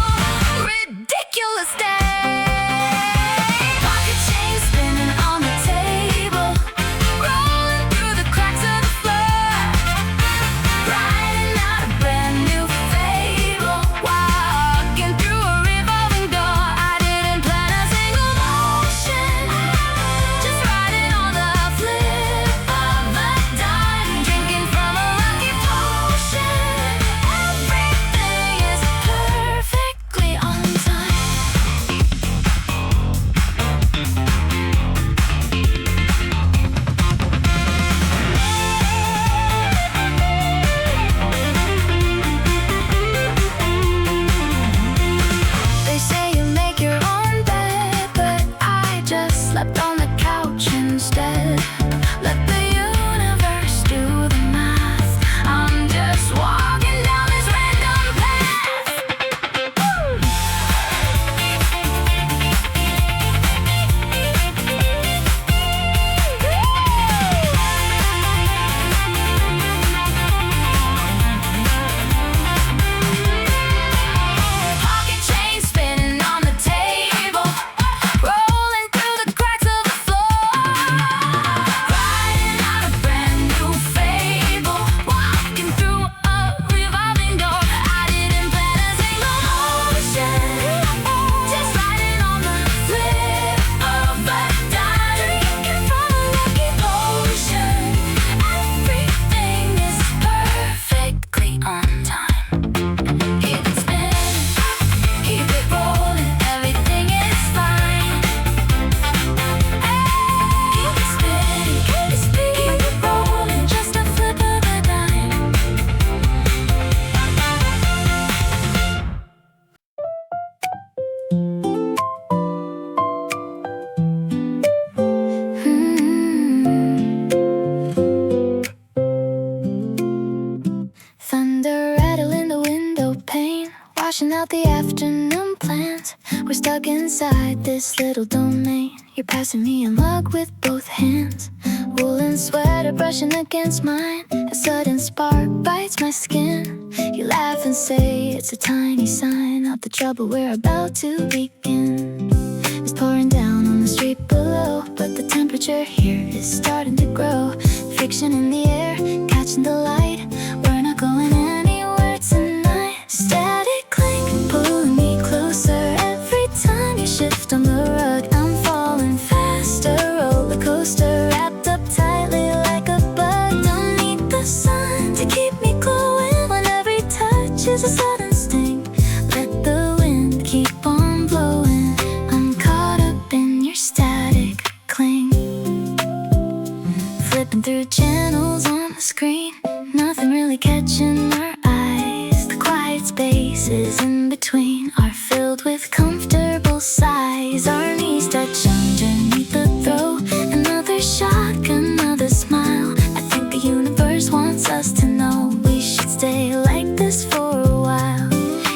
ridiculous day. Pocket change spinning on the table, rolling through the cracks of the floor, writing out a brand new fable. Washing out the afternoon plans. We're stuck inside this little domain. You're passing me a mug with both hands. Woolen sweater brushing against mine. A sudden spark bites my skin. You laugh and say it's a tiny sign of the trouble we're about to begin. It's pouring down on the street below, but the temperature here is starting to grow. Friction in the air, catching the light. We're not going anywhere tonight. Static clink, pulling me closer. Every time you shift on the rug, I'm falling faster. Roller coaster, wrapped up tightly like a bug. Don't need the sun to keep me glowing. When every touch is a sudden sting, let the wind keep on blowing. I'm caught up in your static cling. Flipping through channels on the screen, nothing really catching our eyes. The quiet spaces in between are filled with comfortable sighs. Our knees touch underneath the throw. Another shock, another smile. I think the universe wants us to know we should stay like this for a while.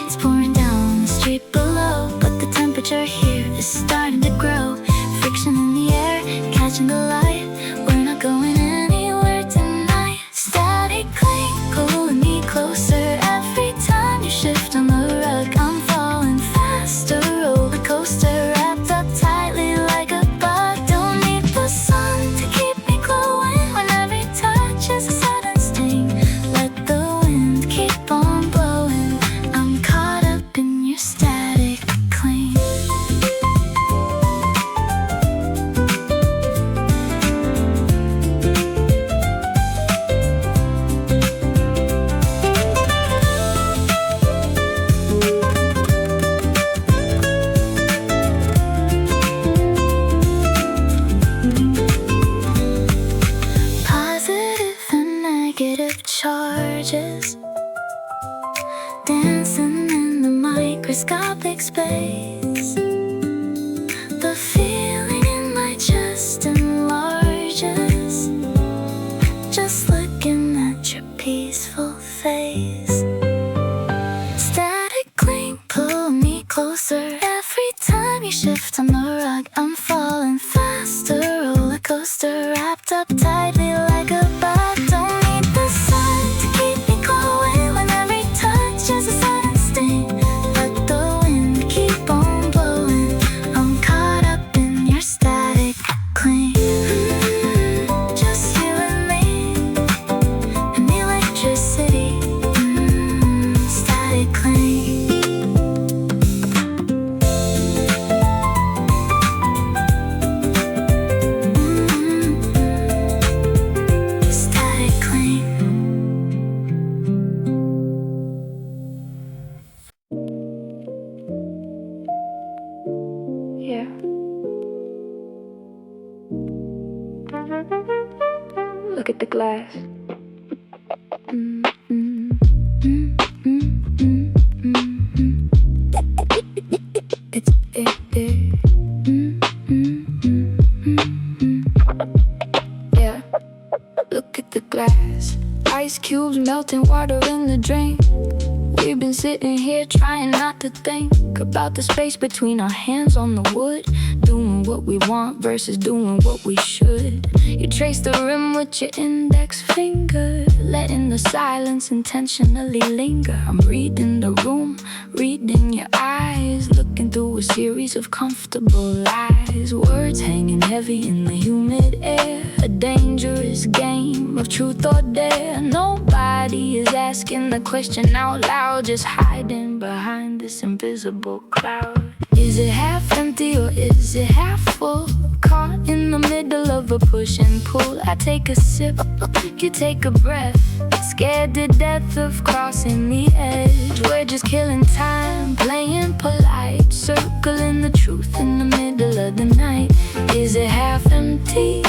It's pouring down the street below, but the temperature here is starting to grow. Friction in the air, catching the light. We're not going anywhere tonight. Static cling, pulling me closer. Every time you shift on the rug, I'm falling faster. Roller coaster, wrapped up tightly like a bug. Don't need the sun to keep me glowing. When every touch is a sudden sting, let the wind keep on blowing. I'm caught up in your static cling. Positive and negative charges dancing in the microscopic space. The feeling in my chest enlarges just looking at your peaceful face. Static cling, pull me closer. Every time you shift on the rug, I'm falling faster. Roller coaster, wrapped up tightly like a bug. Don't need the sun to keep me glowing. When every touch is a sudden sting, let the wind keep on blowing. I'm caught up in your static cling. Just you and me, and the electricity. Static cling. Static cling. Yeah. Look at the glass. Yeah. Look at the glass. Ice cubes melting water in the drain. We've been sitting here trying not to think about the space between our hands on the wood. Doing what we want versus doing what we should. You trace the rim with your index finger, letting the silence intentionally linger. I'm reading the room, reading your eyes, looking through a series of comfortable lies. Words hanging heavy in the humid air, a dangerous game of truth or dare. Nobody is asking the question out loud, just hiding behind this invisible cloud. Is it half empty or is it half full? Caught in the middle of a push and pull. I take a sip, you take a breath, scared to death of crossing the edge. We're just killing time, playing polite, circling the truth in the middle of the night. Is it half empty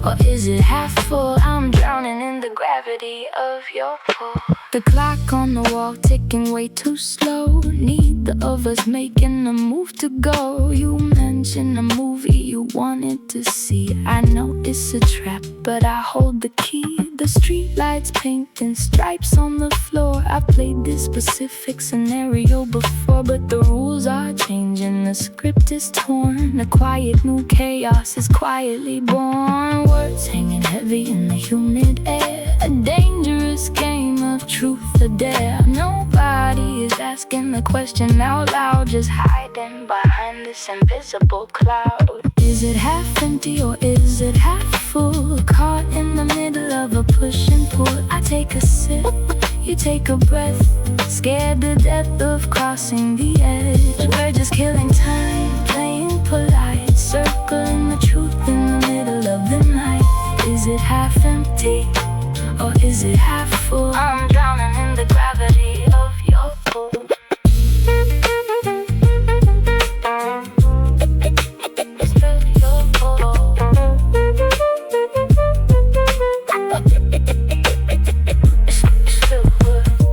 or is it half full? I'm drowning in the gravity of your pull. The clock on the wall ticking way too slow. Neither of us making a move to go. You mentioned a movie you wanted to see. I know it's a trap, but I hold the key. The street lights painting stripes on the floor. I've played this specific scenario before, but the rules are changing, the script is torn. A quiet new chaos is quietly born. Words hanging heavy in the humid air. A dangerous game of truth or dare. Nobody is asking the question out loud, just hiding behind this invisible cloud. Is it half empty or is it half full? Caught in the middle of a push and pull. I take a sip, you take a breath, scared to death of crossing the edge. We're just killing time, playing polite, circling the truth in the middle of the night. Is it half empty or is it half full? I'm drowning in the gravity of your pull.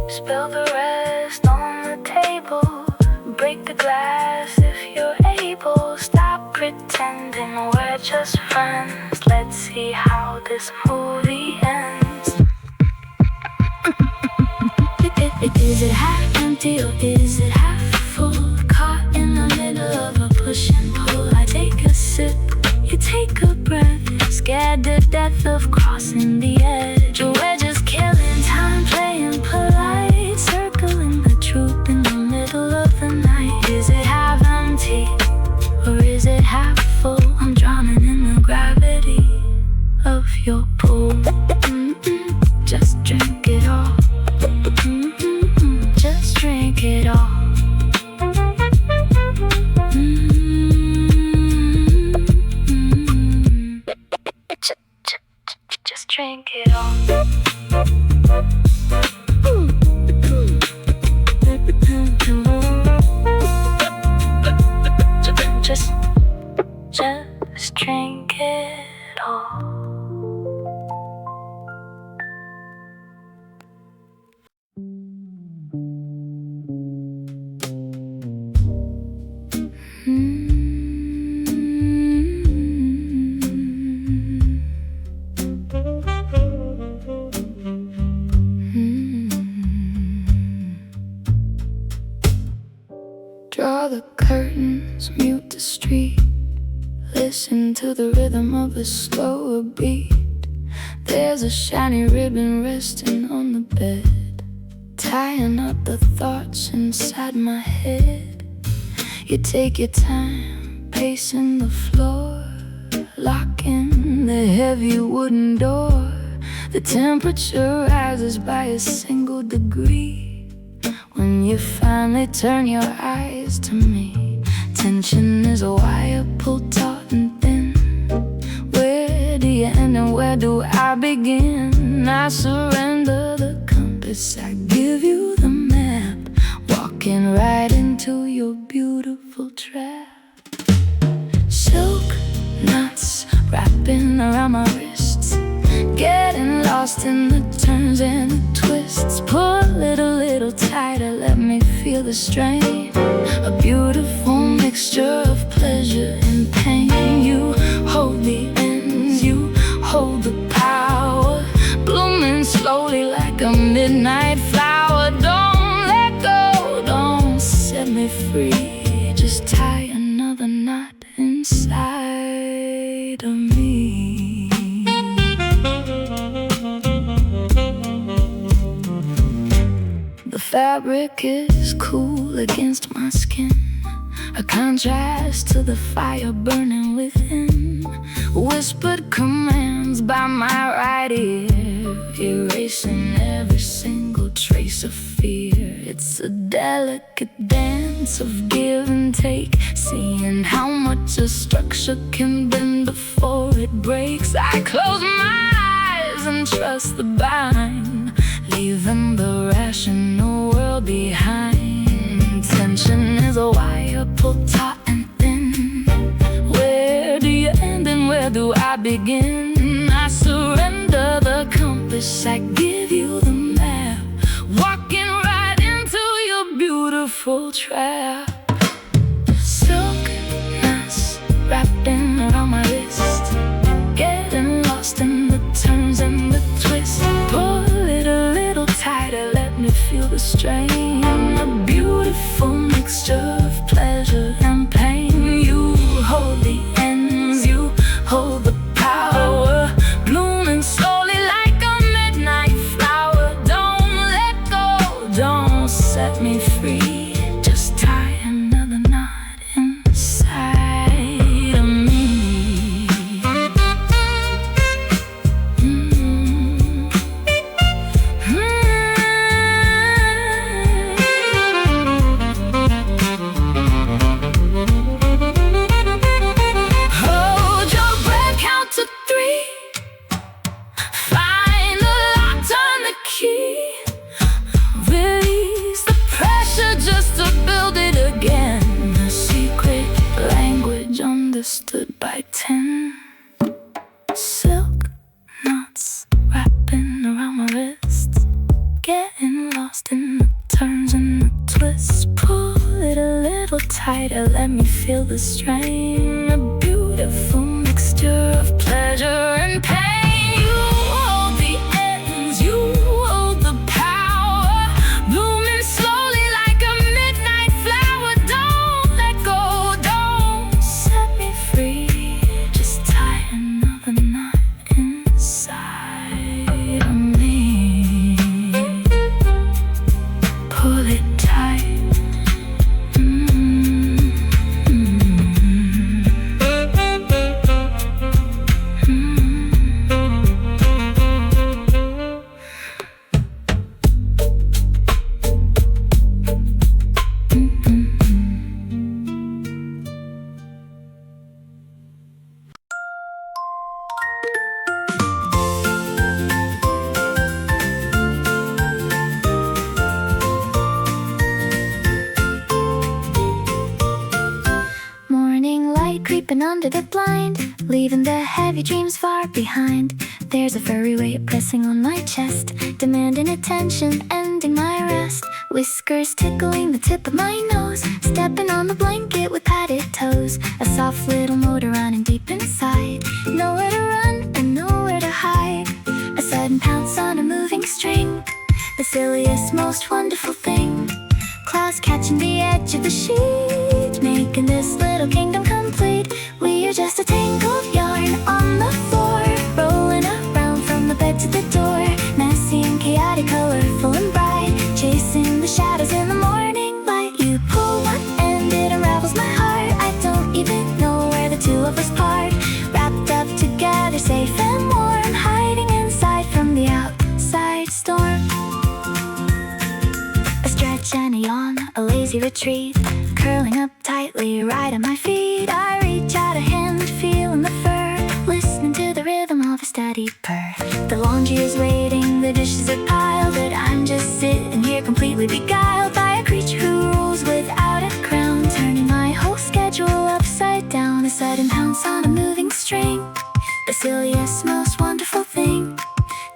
Spill the rest on the table. Break the glass if you're able. Stop pretending we're just friends. Let's see how this movie ends. Is it half empty or is it half full? Caught in the middle of a push and pull. I take a sip, you take a breath, scared to death of crossing the edge. We're just killing time, playing polite, circling the truth in the middle of the night. Is it half empty or is it half full? I'm drowning in the gravity of your pull. Just drink it all. Just drink it all. Just drink it all. Just drink it all. Draw the curtains, mute the street. Listen to the rhythm of a slower beat. There's a shiny ribbon resting on the bed, tying up the thoughts inside my head. You take your time, pacing the floor, locking the heavy wooden door. The temperature rises by a single degree when you finally turn your eyes to me. Tension is a wire pulled taut and thin. Where do you end and where do I begin? I surrender the compass, I give you the map, walking right into your beautiful trap. Silk knots wrapping around my wrists, getting lost in the turns and the twists. Pull it a little tighter, let me feel the strain. A beautiful mixture of pleasure and pain. You hold the ends, you hold the power, blooming slowly like a midnight flower. Don't let go, don't set me free. Just tie another knot inside of me. The fabric is cool against my skin, a contrast to the fire burning within. Whispered commands by my right ear, erasing every single trace of fear. It's a delicate dance of give and take, seeing how much a structure can bend before it breaks. I close my eyes and trust the bind, leaving the rational world behind. Tension is a wire pulled taut and thin. Where do you end and where do I begin? I give you the map, walking right into your beautiful trap. Silk knots wrapping around my wrist, getting lost in the turns and the twists. Pull it a little tighter, let me feel the strain. A beautiful mixture of pleasure and pain. You hold the ends, you hold the power, blooming slowly like a midnight flower. Don't let go, don't set me free. Just tie another knot inside of me. Hold your breath, count to 3. Find the lock, turn the key. Release the pressure just to build it again. A secret language understood by 10. Silk knots wrapping around my wrist, getting lost in the turns and the twists. Pull it a little tighter, let me feel the strain. A beautiful mixture of pleasure and pain. You hold the ends, you hold the power, blooming slowly like a midnight flower. Don't let go, don't set me free. Just tie another knot inside of me. Pull it tight. Morning light creeping under the blind, leaving the heavy dreams far behind. There's a furry weight pressing on my chest, demanding attention, ending my rest. Whiskers tickling the tip of my nose, stepping on the blanket with padded toes. A soft little motor running deep inside, nowhere to run and nowhere to hide. A sudden pounce on a moving string, the silliest, most wonderful thing. Clouds catching the edge of the sheet, making this little kingdom complete. We are just a tangled yarn on the floor, rolling around from the bed to the door. Messy and chaotic, colorful and bright, chasing the shadows in the morning light. You pull one and it unravels my heart. I don't even know where the two of us part. Wrapped up together, safe and warm, hiding inside from the outside storm. A stretch and a yawn, a lazy retreat, curling up tightly right at my feet. I reach out a hand, feeling the fur, listening to the rhythm of a steady purr. The laundry is waiting, the dishes are piled, but I'm just sitting here completely beguiled by a creature who rules without a crown, turning my whole schedule upside down. A sudden pounce on a moving string, the silliest, most wonderful thing.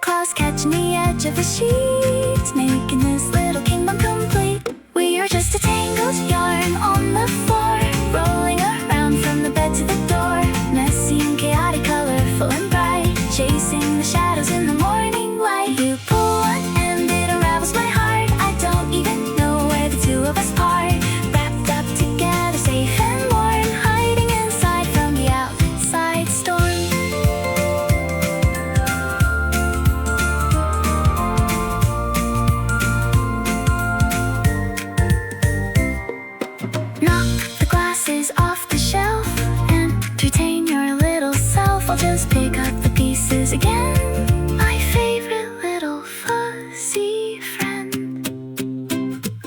Clouds catching the edge of the sheet, making this little kingdom complete. We are just a tangled yarn on the floor, rolling around from the bed to the door. Messy and chaotic, colorful and bright, chasing the shadows in the morning light. You pull one and it unravels my heart. I don't even know where the two of us part. Wrapped up together, safe and warm, hiding inside from the outside storm. Knock the glasses off the shelf, entertain your little self. I'll just pick up the pieces again. My favorite little fuzzy friend.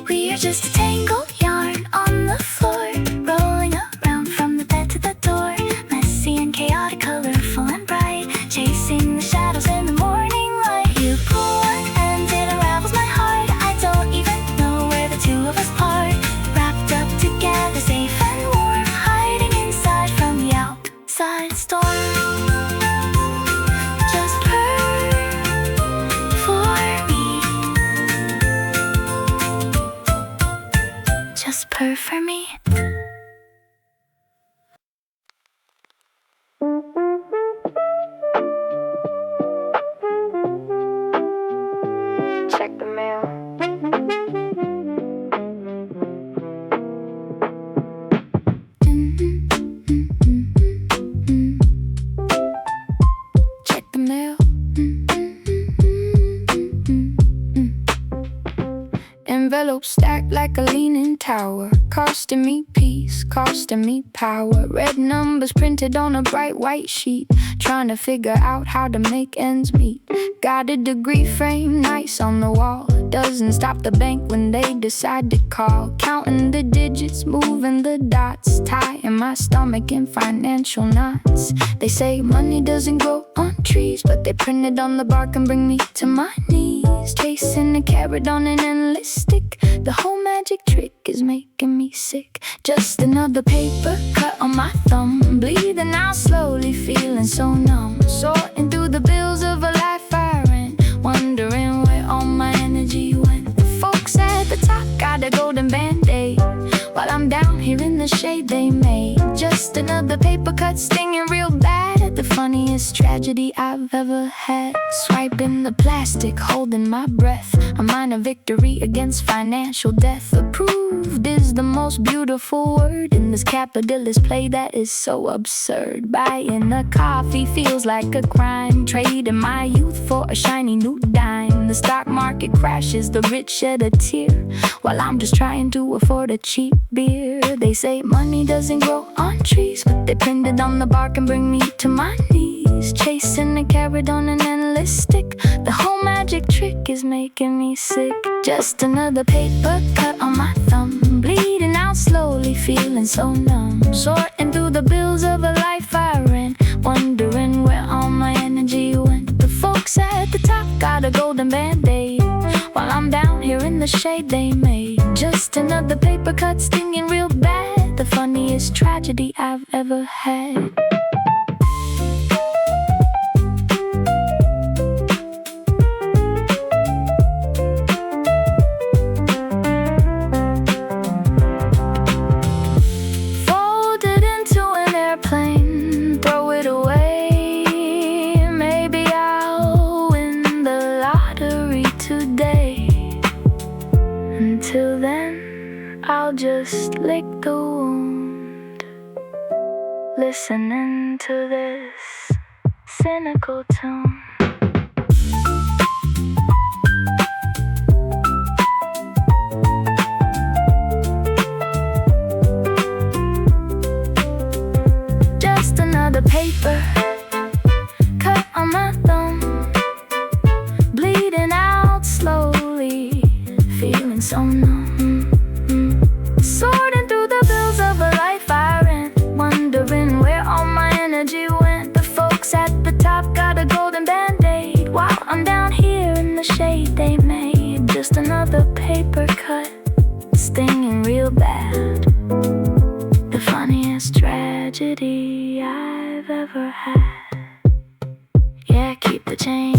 We are just a tangled yarn on the floor, rolling around from the bed to the door. Messy and chaotic, colorful and bright, chasing the shadows in the morning light. You pull one and it unravels my heart. I don't even know where the two of us part. Wrapped up together, safe paper for me. Check the mail. Check the mail. Envelope stacked like a leaning tower, costing me peace, costing me power. Red numbers printed on a bright white sheet, trying to figure out how to make ends meet. Got a degree frame nice on the wall, doesn't stop the bank when they decide to call. Counting the digits, moving the dots, tying my stomach in financial knots. They say money doesn't grow on trees, but they print it on the bark and bring me to my knees. Chasing a carrot on an endless stick, the whole magic trick is making me sick. Just another paper cut on my thumb, bleeding out slowly, feeling so numb. Sorting through the bills of a life I ran, wondering where all my energy went. The folks at the top got a golden band-aid, while I'm down here in the shade they made. Just another paper cut stinging real bad, the funniest tragedy I've ever had. Swiping the plastic, holding my breath, a minor victory against financial death. Approved is the most beautiful word in this capitalist play that is so absurd. Buying a coffee feels like a crime, trading my youth for a shiny new dime. The stock market crashes, the rich shed a tear, while I'm just trying to afford a cheap beer. They say money doesn't grow on trees, but they print it on the bark and bring me to my knees. Chasing a carrot on an endless stick, the whole magic trick is making me sick. Just another paper cut on my thumb, bleeding out slowly, feeling so numb. Sorting through the bills of a life I ran, wondering where all my energy went. The folks at the top got a golden band-aid, while I'm down here in the shade they made. Just another paper cut stinging real bad, the funniest tragedy I've ever had. Until then, I'll just lick the wound, listening to this cynical tune. Just another paper cut on my thumb, bleeding out slowly, feeling so numb. Sorting through the bills of a life I ran, wondering where all my energy went. The folks at the top got a golden band-aid, while I'm down here in the shade they made. Just another paper cut, stinging real bad, the funniest tragedy I've ever had. Yeah, keep the change.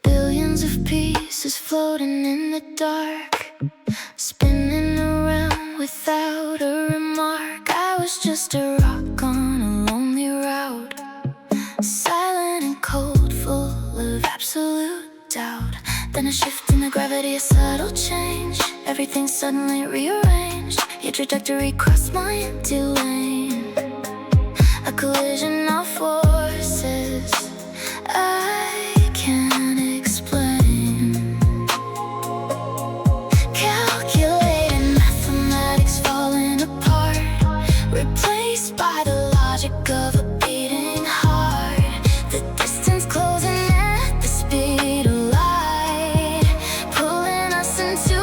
Billions of pieces floating in the dark, spinning around without a remark. I was just a rock on a lonely route, silent and cold, full of absolute doubt. Then a shift in the gravity, a subtle change, everything suddenly rearranged. Your trajectory crossed my empty lane, a collision of forces I can't explain. Calculated mathematics falling apart, replaced by the logic of a beating heart. The distance closing at the speed of light, pulling us into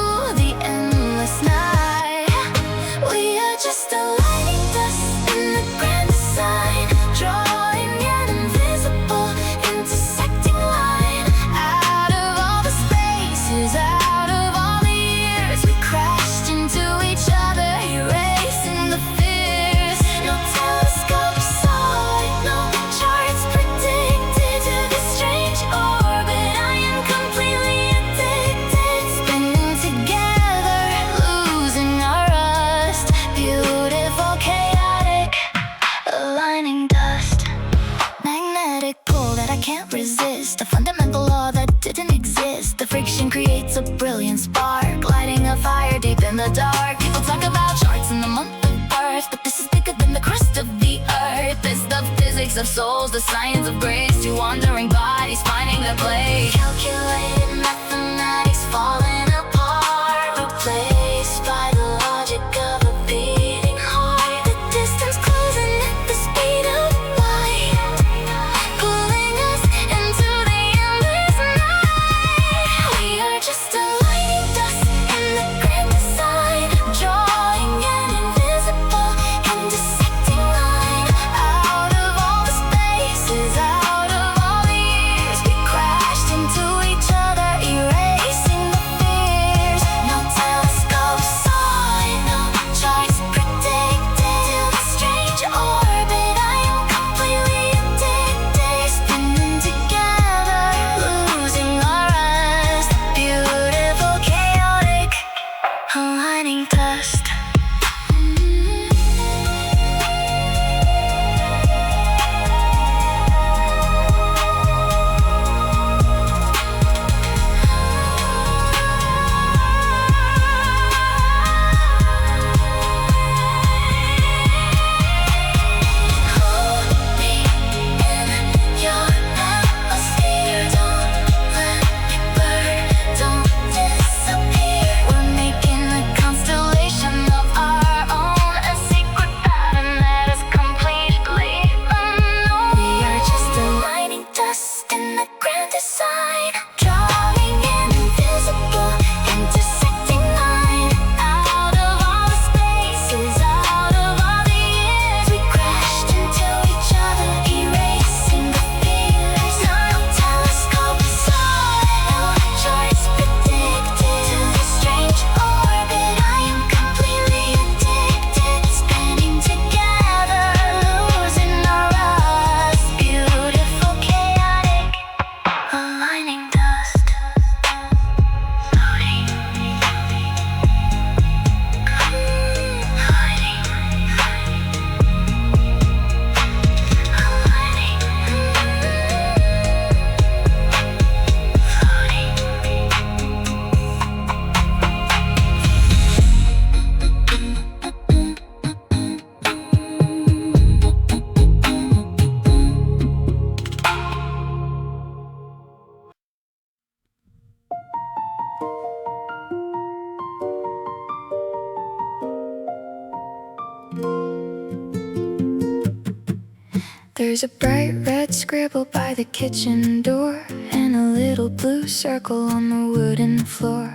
spark, lighting a fire deep in the dark. People talk about charts in the month of birth, but this is bigger than the crust of the earth. It's the physics of souls, the science of grace, two wandering bodies finding their place. Calculated mathematics falling apart, replaced by the logic of a beating heart. The distance closing at the speed of light, pulling us into the endless night. We are just a lightning dust in the grand design, drawing an invisible intersecting line. Out of all the spaces, out of all the years, we crashed into each other, erasing the fears. No telescope saw it, no charts predicted a strange orbit. I am completely addicted, spinning together, losing our rest. Beautiful, chaotic, aligning dust. Hold me in your atmosphere. Don't let me burn, don't disappear. We're making a constellation of our own, a secret pattern that is completely unknown. We are just aligning dust in the grand design, drawing an invisible intersecting line. Out of all the spaces, out of all the years, we crashed into each other, erasing the fears. No telescope saw it, no charts predicted a strange orbit. I am completely addicted, spinning together, losing our rust. Beautiful, chaotic, aligning dust. Floating, There's a bright red scribble by the kitchen door, and a little blue circle on the wooden floor.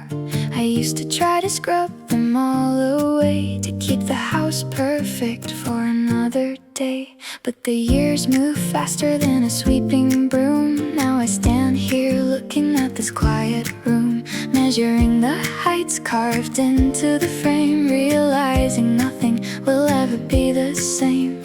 I used to try to scrub them all away, to keep the house perfect for another day. But the years move faster than a sweeping broom. Now I stand here looking at this quiet room, measuring the heights carved into the frame, realizing nothing will ever be the same.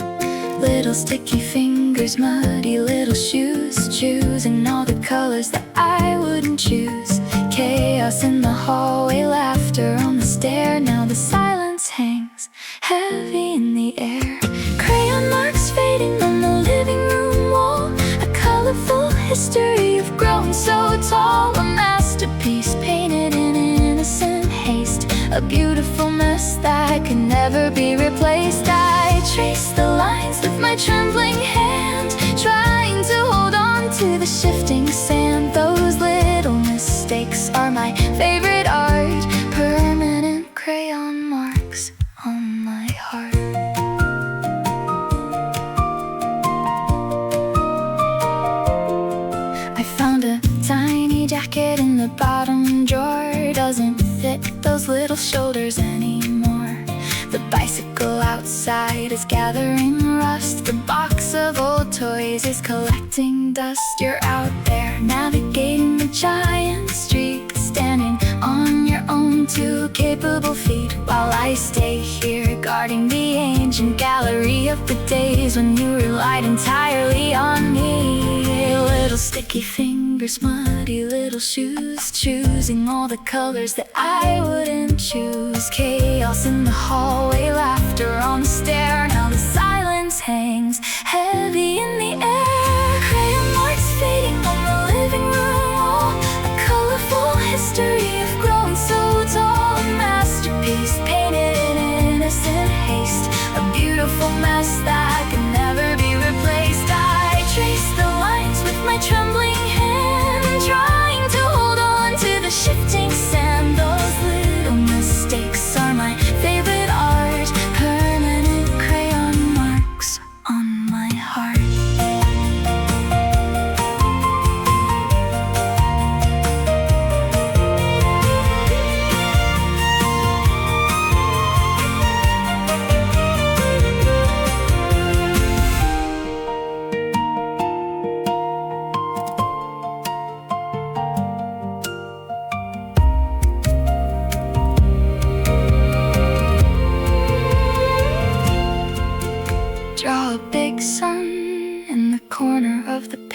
Little sticky fingers, muddy little shoes, choosing all the colors that I wouldn't choose. Chaos in the hallway, laughter on the stair. Now the silence hangs heavy in the air. Crayon marks fading on the living room wall, a colorful history of growing so tall. A masterpiece painted in innocent haste, a beautiful mess that could never be replaced. I trace the lines with my trembling hand, trying to hold on to the shifting sand. Those little mistakes are my favorite art, permanent crayon marks on my heart. I found a tiny jacket in the bottom drawer, doesn't fit those little shoulders anymore. The bicycle outside is gathering rust, the box of old toys is collecting dust. You're out there navigating the giant street, standing on your own two capable feet, while I stay here guarding the ancient gallery of the days when you relied entirely on me. Little sticky fingers, muddy little shoes, choosing all the colors that I wouldn't choose. Chaos in the hallway, laughter on the stair. Now the silence hangs heavy in the air. Crayon marks fading on the living room wall, a colorful history of growing so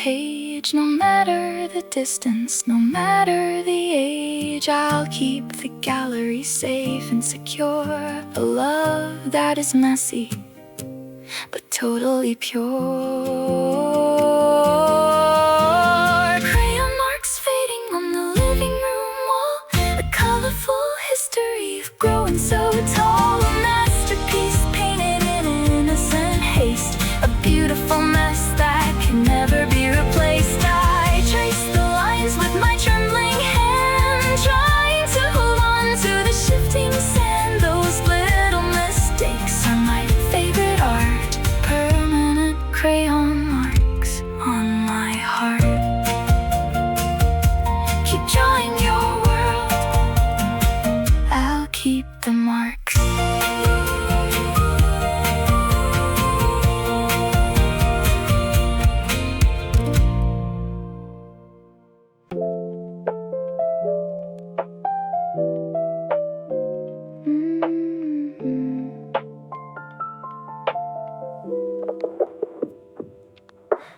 page. No matter the distance, no matter the age, I'll keep the gallery safe and secure. A love that is messy, but totally pure. Crayon marks fading on the living room wall, a colorful history of growing so tall. A masterpiece painted in innocent haste, a beautiful mess that can never be replaced. I trace the lines with my trembling hand, trying to hold on to the shifting sand. Those little mistakes are my favorite art, permanent crayon marks on my heart. Keep drawing your world, I'll keep the marks.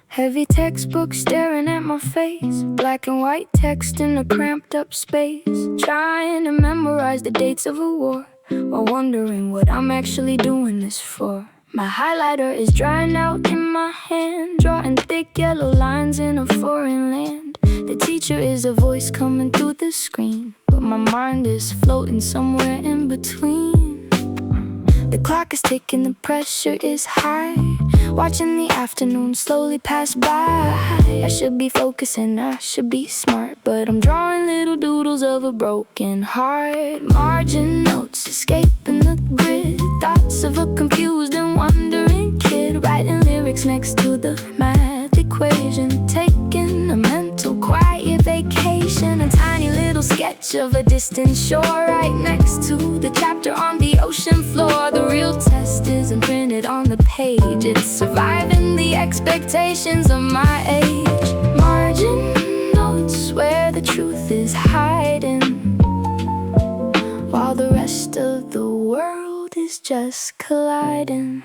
Heavy textbook staring at my face, black and white text in a cramped up space. Trying to memorize the dates of a war, while wondering what I'm actually doing this for. My highlighter is drying out in my hand, drawing thick yellow lines in a foreign land. The teacher is a voice coming through the screen, but my mind is floating somewhere in between. The clock is ticking, the pressure is high, watching the afternoon slowly pass by. I should be focusing, I should be smart, but I'm drawing little doodles of a broken heart. Margin notes escaping the grid, thoughts of a confused and wondering kid, writing lyrics next to the math equation, taking a mental quiet vacation. A tiny little sketch of a distant shore, right next to the chapter on the ocean floor. The real test isn't printed on the page, it's surviving the expectations of my age. Margin notes where the truth is hiding, while the rest of the world is just colliding.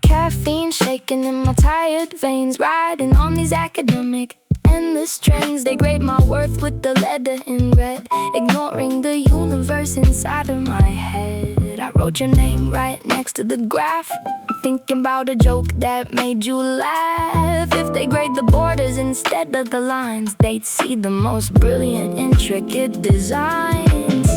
Caffeine shaking in my tired veins, riding on these academic endless trains. They grade my worth with the letter in red, ignoring the universe inside of my head. I wrote your name right next to the graph, thinking about a joke that made you laugh. If they grade the borders instead of the lines, they'd see the most brilliant, intricate designs.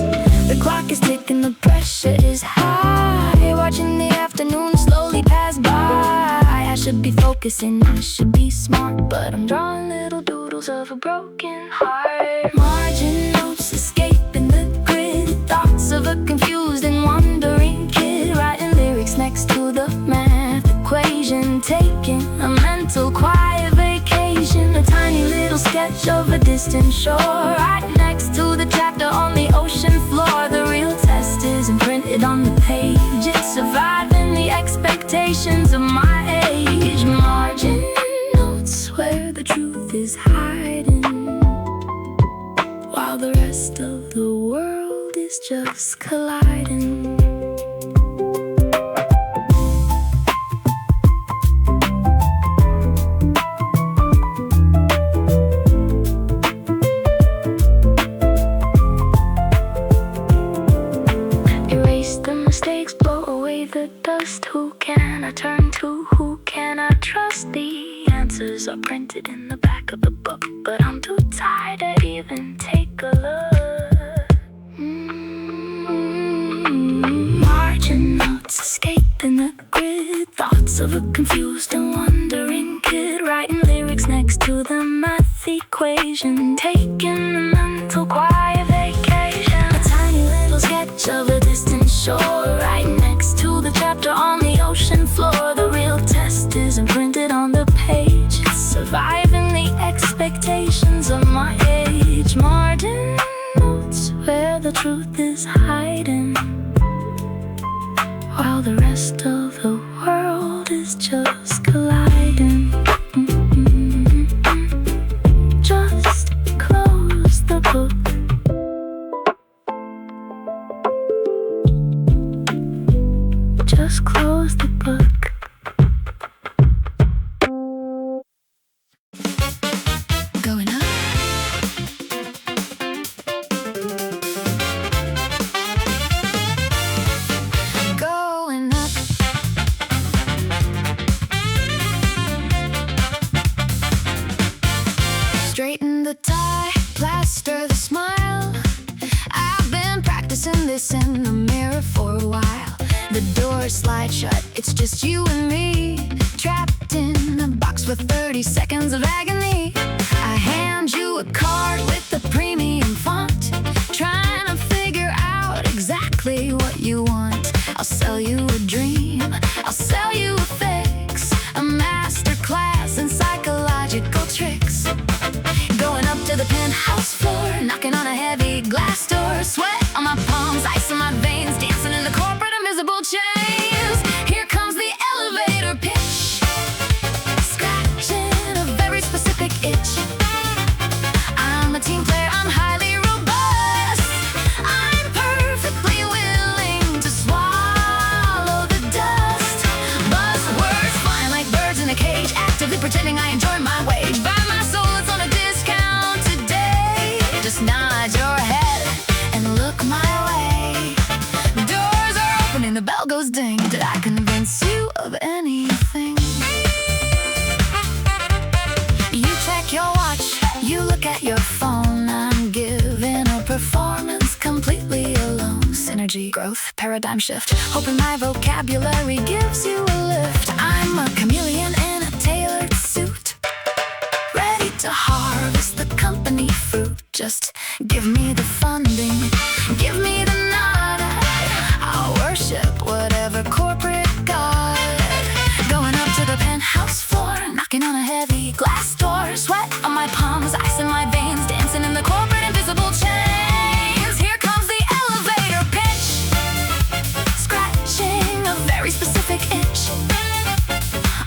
The clock is ticking, the pressure is high, watching the afternoon slowly pass by. I should be focusing, I should be smart, but I'm drawing little doodles of a broken heart. Margin notes escaping the grid, thoughts of a confused and wondering kid, writing lyrics next to the math equation, taking a mental quiet vacation. A tiny little sketch of a distant shore, right next to the chapter on the ocean floor. The real test isn't printed on the page, it's surviving the expectations of my age. Margin notes where the truth is hiding, while the rest of the world is just colliding. Erase the mistakes, blow away the dust. Who can I turn to? Who can I trust? The answers are printed in the back of the book, but I'm too tired to even take a look. Margin notes escaping the grid, thoughts of a confused and wondering kid, writing lyrics next to the math equation, taking a mental quiet vacation. A tiny little sketch of a distant shore, right next to the chapter on the ocean floor. The real test isn't printed on the page, it's surviving the expectations of my age. Margin notes where the truth is hiding, while the rest of the world is just colliding. Just close the book. Just close the book. slide shut. It's just you and me, trapped in a box for 30 seconds of agony. I hand you a card with the premium font, trying to figure out exactly what you want. I'll sell you a dream, I'll sell you a fix, a master class in psychological tricks. Going up to the penthouse floor, knocking on a heavy glass door. Sweat on my palms, ice on my veins, dancing in the corporate invisible chains. Here comes the elevator pitch, scratching a very specific itch. I'm a team player, I'm highly robust, I'm perfectly willing to swallow the dust. Buzzwords flying like birds in a cage, actively pretending I enjoy my wage. Buy my soul, it's on a discount today. Just nod your head and look my way. The doors are opening, the bell goes ding. Did I convince you of anything? You check your watch, you look at your phone. I'm giving a performance completely alone. Synergy, growth, paradigm shift, hoping my vocabulary gives you a lift. I'm a chameleon in a tailored suit, ready to harvest the company fruit. Just give me the funding, give me the nod, I'll worship whatever corporate god. Going up to the penthouse floor, knocking on a heavy glass door. Sweat on my palms, ice in my veins, dancing in the corporate invisible chains. Here comes the elevator pitch, scratching a very specific itch.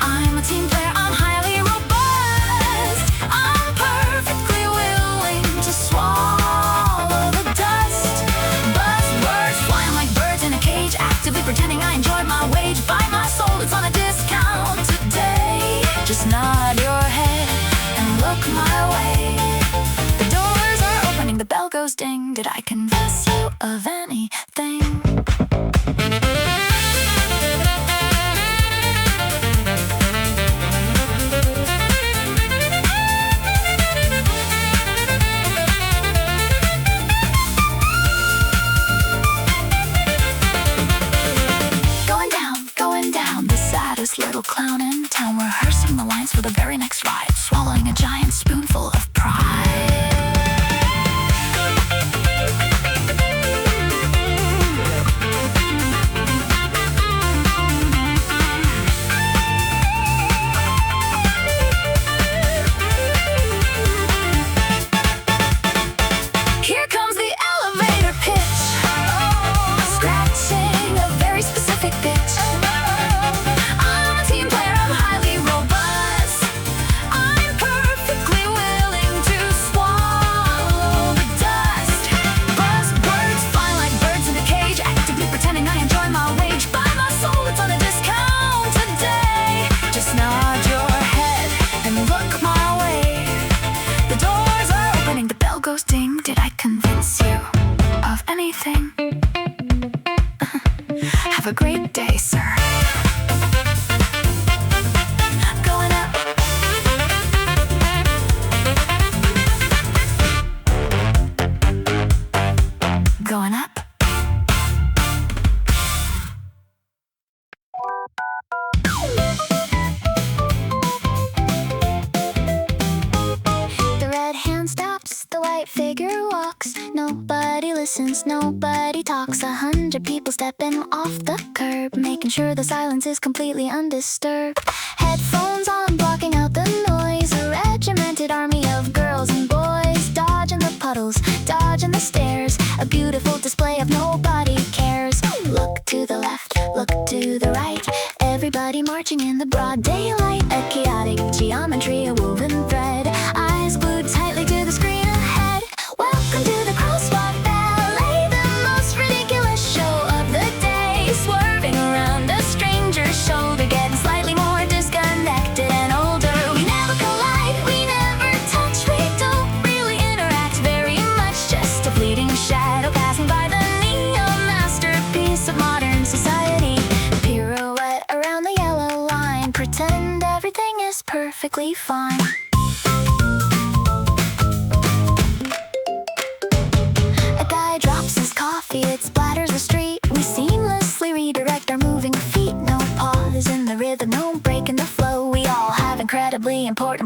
I'm a team player, I'm highly robust, I'm perfectly willing to swallow the dust. Buzzwords flying like birds in a cage, actively pretending I enjoy my wage. Buy my soul, it's on a discount today. Just nod your head and look my way. The doors are opening, the bell goes ding. Did I convince you of anything? Going down, the saddest little clown in town, rehearsing the lines for the very next ride, swallowing a giant spoonful of pride. Here comes the elevator pitch, scratching a very specific pitch. I'm a team player, I'm highly robust, I'm perfectly willing to swallow the dust. Buzzwords flying like birds in a cage, actively pretending I enjoy my wage. Buy my soul, it's on a discount today. Just nod your head and look my way. The doors are opening, the bell goes ding. Did I convince you of anything? Have a great day, sir. Going up, going up. The red hand stops, the white figure walks. Nobody listens, nobody talks. 100 people stepping off the curb, making sure the silence is completely undisturbed. Headphones on, blocking out the noise. A regimented army of girls and boys, dodging the puddles, dodging the stairs. A beautiful display of nobody cares. Look to the left, look to the right, everybody marching in the broad daylight. A chaotic geometry, a woven thread, eyes glued tightly to the screen ahead. Welcome to the crosswalk ballet, the most ridiculous show of the day. Swerving around a stranger's shoulder, getting slightly more disconnected and older. We never collide, we never touch, we don't really interact very much. Just a fleeting shadow passing by, the neon masterpiece of modern society. Pirouette around the yellow line, pretend everything is perfectly fine. A guy drops his coffee, it splatters the street. We seamlessly redirect our moving feet.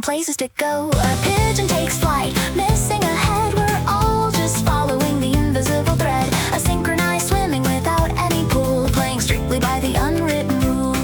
different places to go. A pigeon takes flight, missing ahead. We're all just following the invisible thread. A synchronized swimming without any pool, playing strictly by the unwritten rule.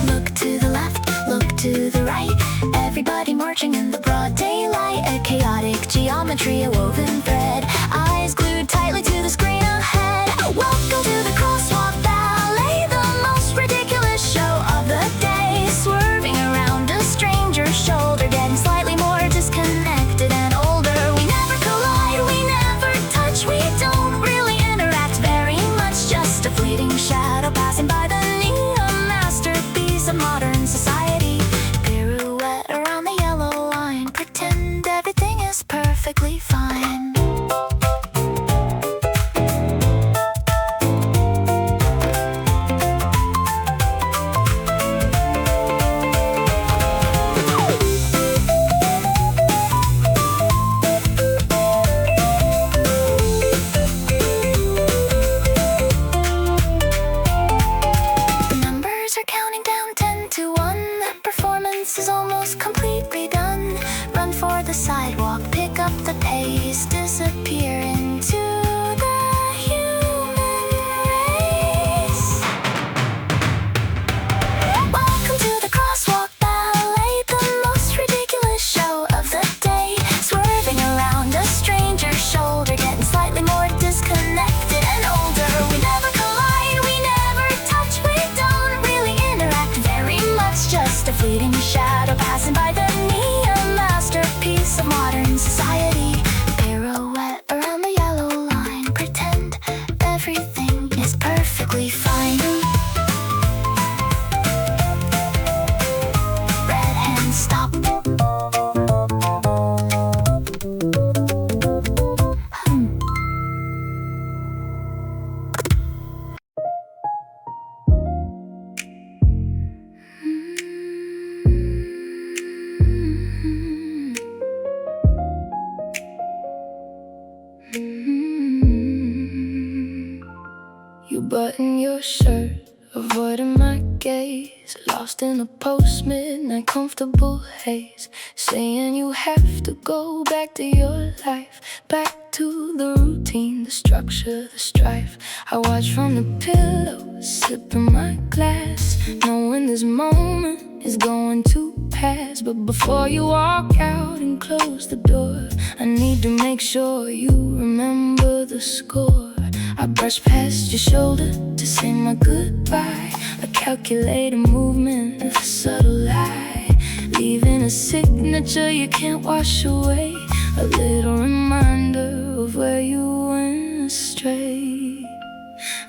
Look to the left, look to the right, everybody marching in the broad daylight. A chaotic geometry, a woven thread, eyes glued tightly to the screen ahead. Welcome to the crosswalk ballet, the most ridiculous show of the day. Swerving around a stranger's shoulder, getting slightly more disconnected and older. We never collide, we never touch, we don't really interact very much. Just a fleeting shadow passing by the knee, a masterpiece of modern society. Pirouette around the yellow line, pretend everything is perfectly fine. The numbers are counting down 10 to 1. The performance is almost completely done. Run for the sidewalk, pick up the pace, disappear into the human race. Welcome to the crosswalk ballet, the most ridiculous show of the day. Swerving around a stranger's shoulder, getting slightly more disconnected and older. We never collide, we never touch, we don't really interact very much. Just a fleeting shadow passing by the knee, a masterpiece of modern society. Pirouette around the yellow line, pretend everything is perfectly fine. Red hand stop. You button your shirt, avoiding my gaze, lost in a post-midnight comfortable haze, saying you have to go back to your life, back to the routine, the structure, the strife. I watch from the pillow, sipping my glass, knowing this moment is going to pass. But before you walk out and close the door, I need to make sure you remember the score. I brush past your shoulder to say my goodbye, a calculated movement, a subtle lie, leaving a signature you can't wash away, a little reminder of where you went astray.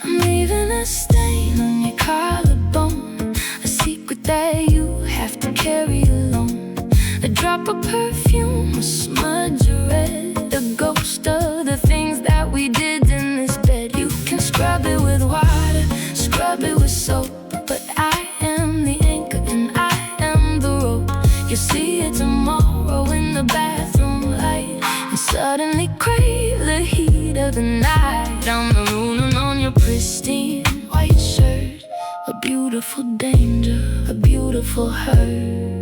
I'm leaving a stain on your collarbone, a secret that you have to carry alone, a drop of perfume, a smudge of red, a ghost of the things that we did in this bed. You can scrub it with water, scrub it with soap, but I am the anchor and I am the rope. You'll see it tomorrow in the bathroom light, and suddenly crave the heat of the night. I'm marooning on your pristine white shirt, a beautiful danger, a beautiful hurt.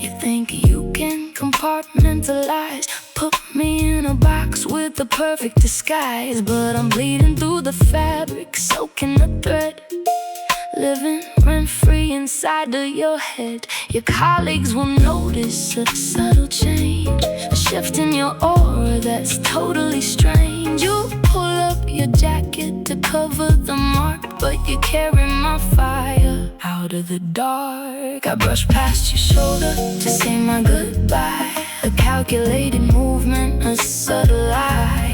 You think you can compartmentalize, put me in a box with the perfect disguise, but I'm bleeding through the fabric, soaking the thread, living rent-free inside of your head. Your colleagues will notice a subtle change, a shift in your aura that's totally strange. You pull up your jacket to cover the mark, but you carry my fire out of the dark. I brush past your shoulder to say my goodbye, a calculated movement, a subtle lie,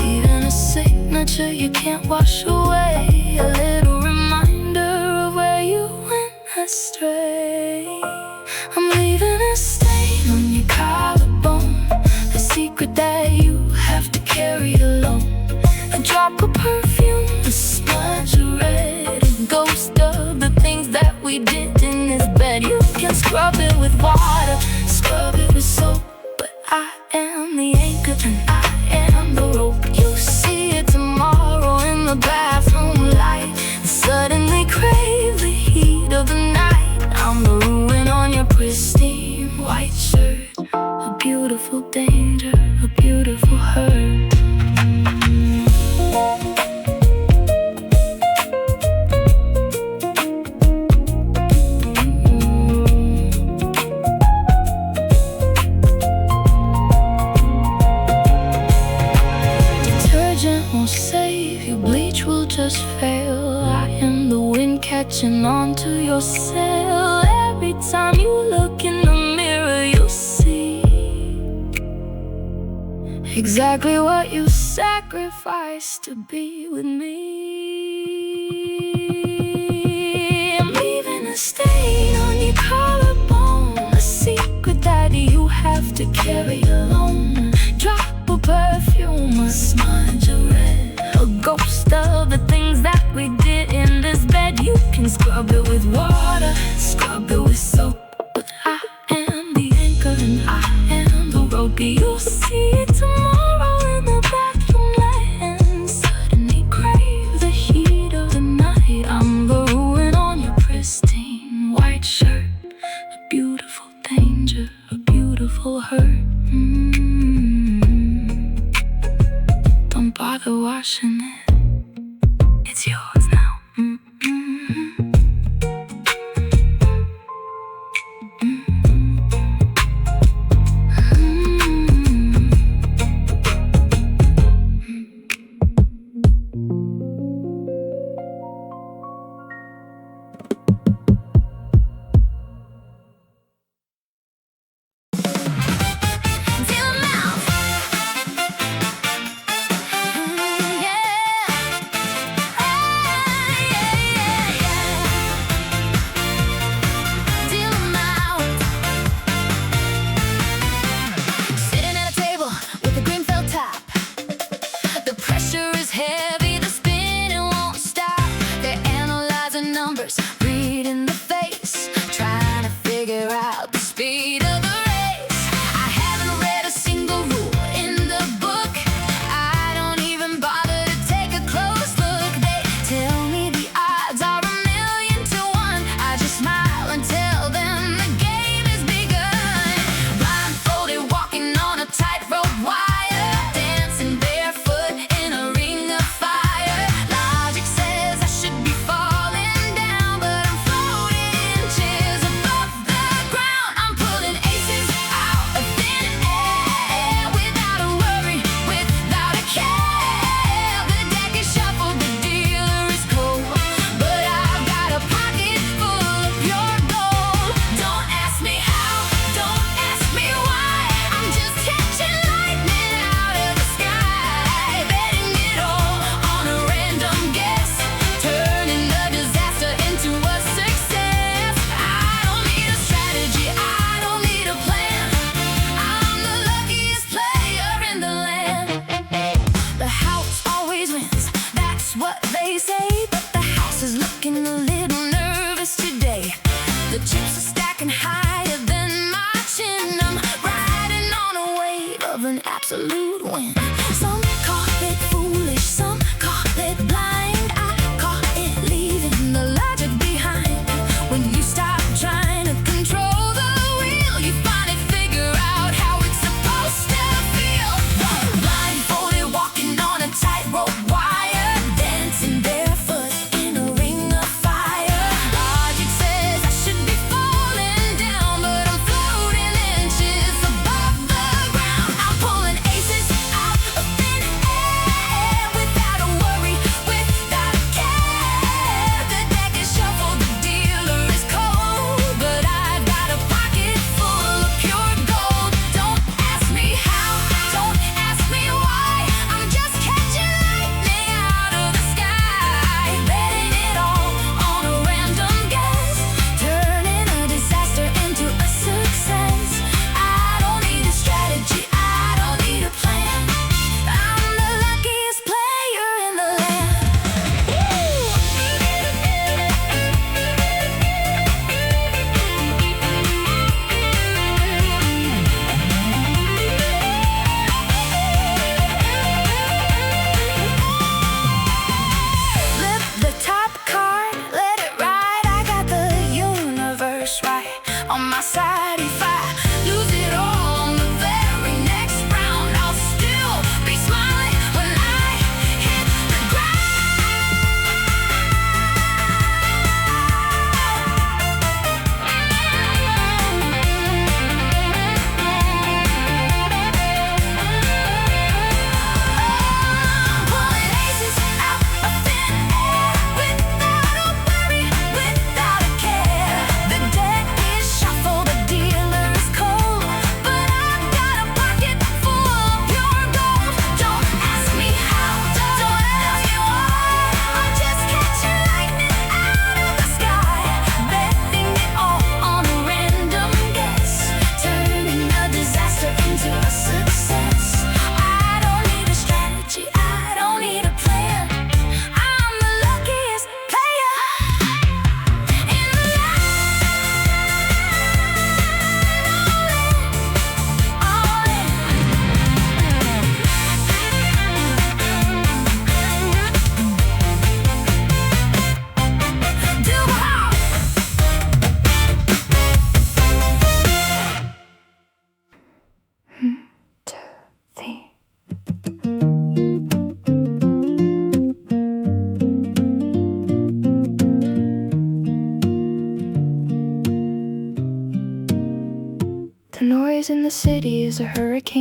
leaving a signature you can't wash away, a little reminder of where you went astray. I'm leaving a stain on your collarbone, a secret that you have to carry alone, a drop of perfume, a smudge of red, a ghost of the things that we did in this bed. You can scrub it with water, scrub it with soap, but I am the anchor and I am the rope. You'll see it tomorrow in the bathroom light, and suddenly crave the heat of the night. I'm the ruin on your no save, your bleach will just fail. I am the wind catching on to your sail. Every time you look in the mirror, you see exactly what you sacrificed to be with me. I'm leaving a stain on your collarbone, a secret that you have to carry alone. Drop of perfume, a smudge of red, a ghost of the things that we did in this bed. You can scrub it with water, scrub it with soap, but I am the anchor and I am the rope. You'll see it tomorrow in the bathroom light and suddenly crave the heat of the night. I'm the ruin on your pristine white shirt, a beautiful danger, a beautiful hurt. Don't bother washing it, it's yours now. Reading the face, trying to figure out the speed of the race. I haven't read a single rule in the book. I don't even bother to take a close look. They tell me the odds are 1,000,000 to 1. I just smile and tell them the game has begun. Blindfolded, walking on a tightrope wire, dancing barefoot in a ring of fire.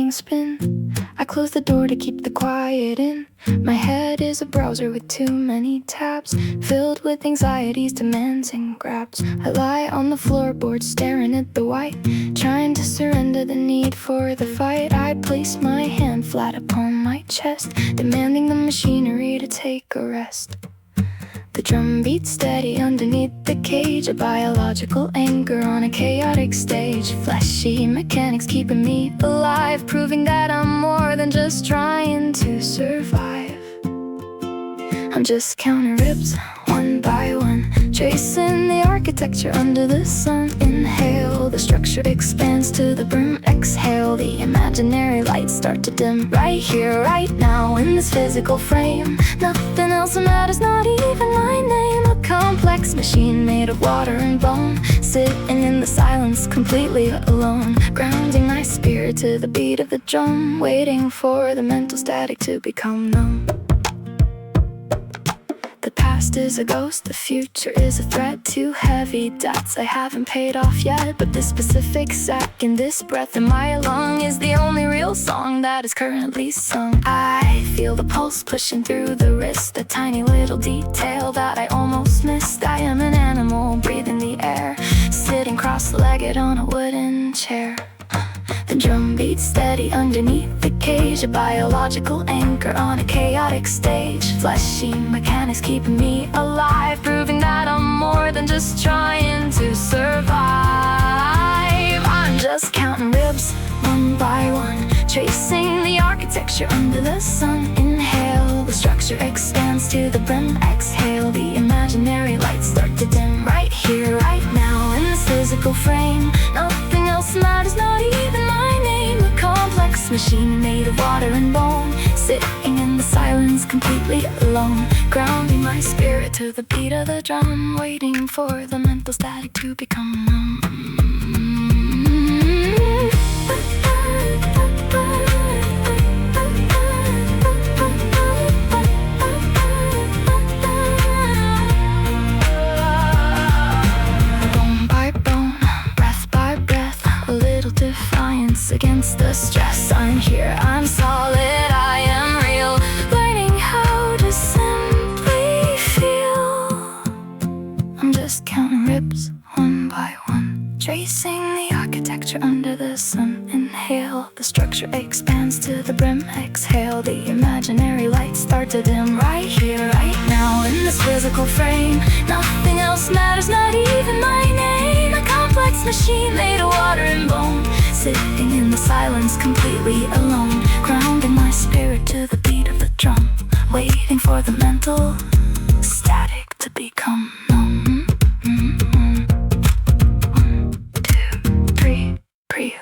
making spin. I close the door to keep the quiet in. My head is a browser with too many tabs, filled with anxieties, demands, and grabs. I lie on the floorboard staring at the white, trying to surrender the need for the fight. I place my hand flat upon my chest, demanding the machinery to take a rest. The drum beats steady underneath the cage, a biological anchor on a chaotic stage. Fleshy mechanics keeping me alive, proving that I'm more than just trying to survive. I'm just counting ribs, one by one, tracing the architecture under the sun. Inhale, the structure expands to the brim. Exhale, the imaginary lights start to dim. Right here, right now, in this physical frame, nothing else matters, not even my name. A complex machine made of water and bone, sitting in the silence, completely alone, grounding my spirit to the beat of the drum, waiting for the mental static to become numb. The past is a ghost, the future is a threat. Too heavy debts I haven't paid off yet, but this specific second, this breath in my lung is the only real song that is currently sung. I feel the pulse pushing through the wrist, a tiny little detail that I almost missed. I am an animal breathing the air, sitting cross-legged on a wooden chair. The drum beats steady underneath the cage, a biological anchor on a chaotic stage. Fleshy mechanics keeping me alive, proving that I'm more than just trying to survive. I'm just counting ribs, one by one, tracing the architecture under the sun. Inhale, the structure expands to the brim. Exhale, the imaginary lights start to dim. Right here, right now, in this physical frame, nothing else matters, not even my name. A complex machine made of water and bone, sitting in the silence, completely alone, grounding my spirit to the beat of the drum, waiting for the mental static to become numb. Against the stress, I'm here, I'm solid, I am real, learning how to simply feel. I'm just counting ribs, one by one, tracing the architecture under the sun. Inhale, the structure expands to the brim. Exhale, the imaginary lights start to dim. Right here, right now, in this physical frame, nothing else matters, not even my name. A complex machine made of water and bone, sitting in the silence, completely alone, grounding my spirit to the beat of the drum, waiting for the mental static to become numb. 1, 2, 3, breathe.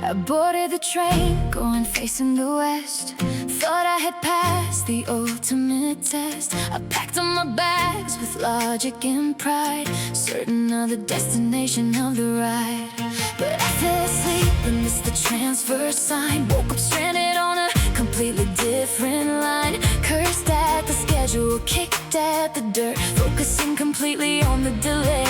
I boarded the train, going facing the west. Thought I had passed the ultimate test. I packed up my bags with logic and pride, certain of the destination of the ride. But I fell asleep and missed the transfer sign. Woke up stranded on a completely different line. Cursed at the schedule, kicked at the dirt, focusing completely on the delay.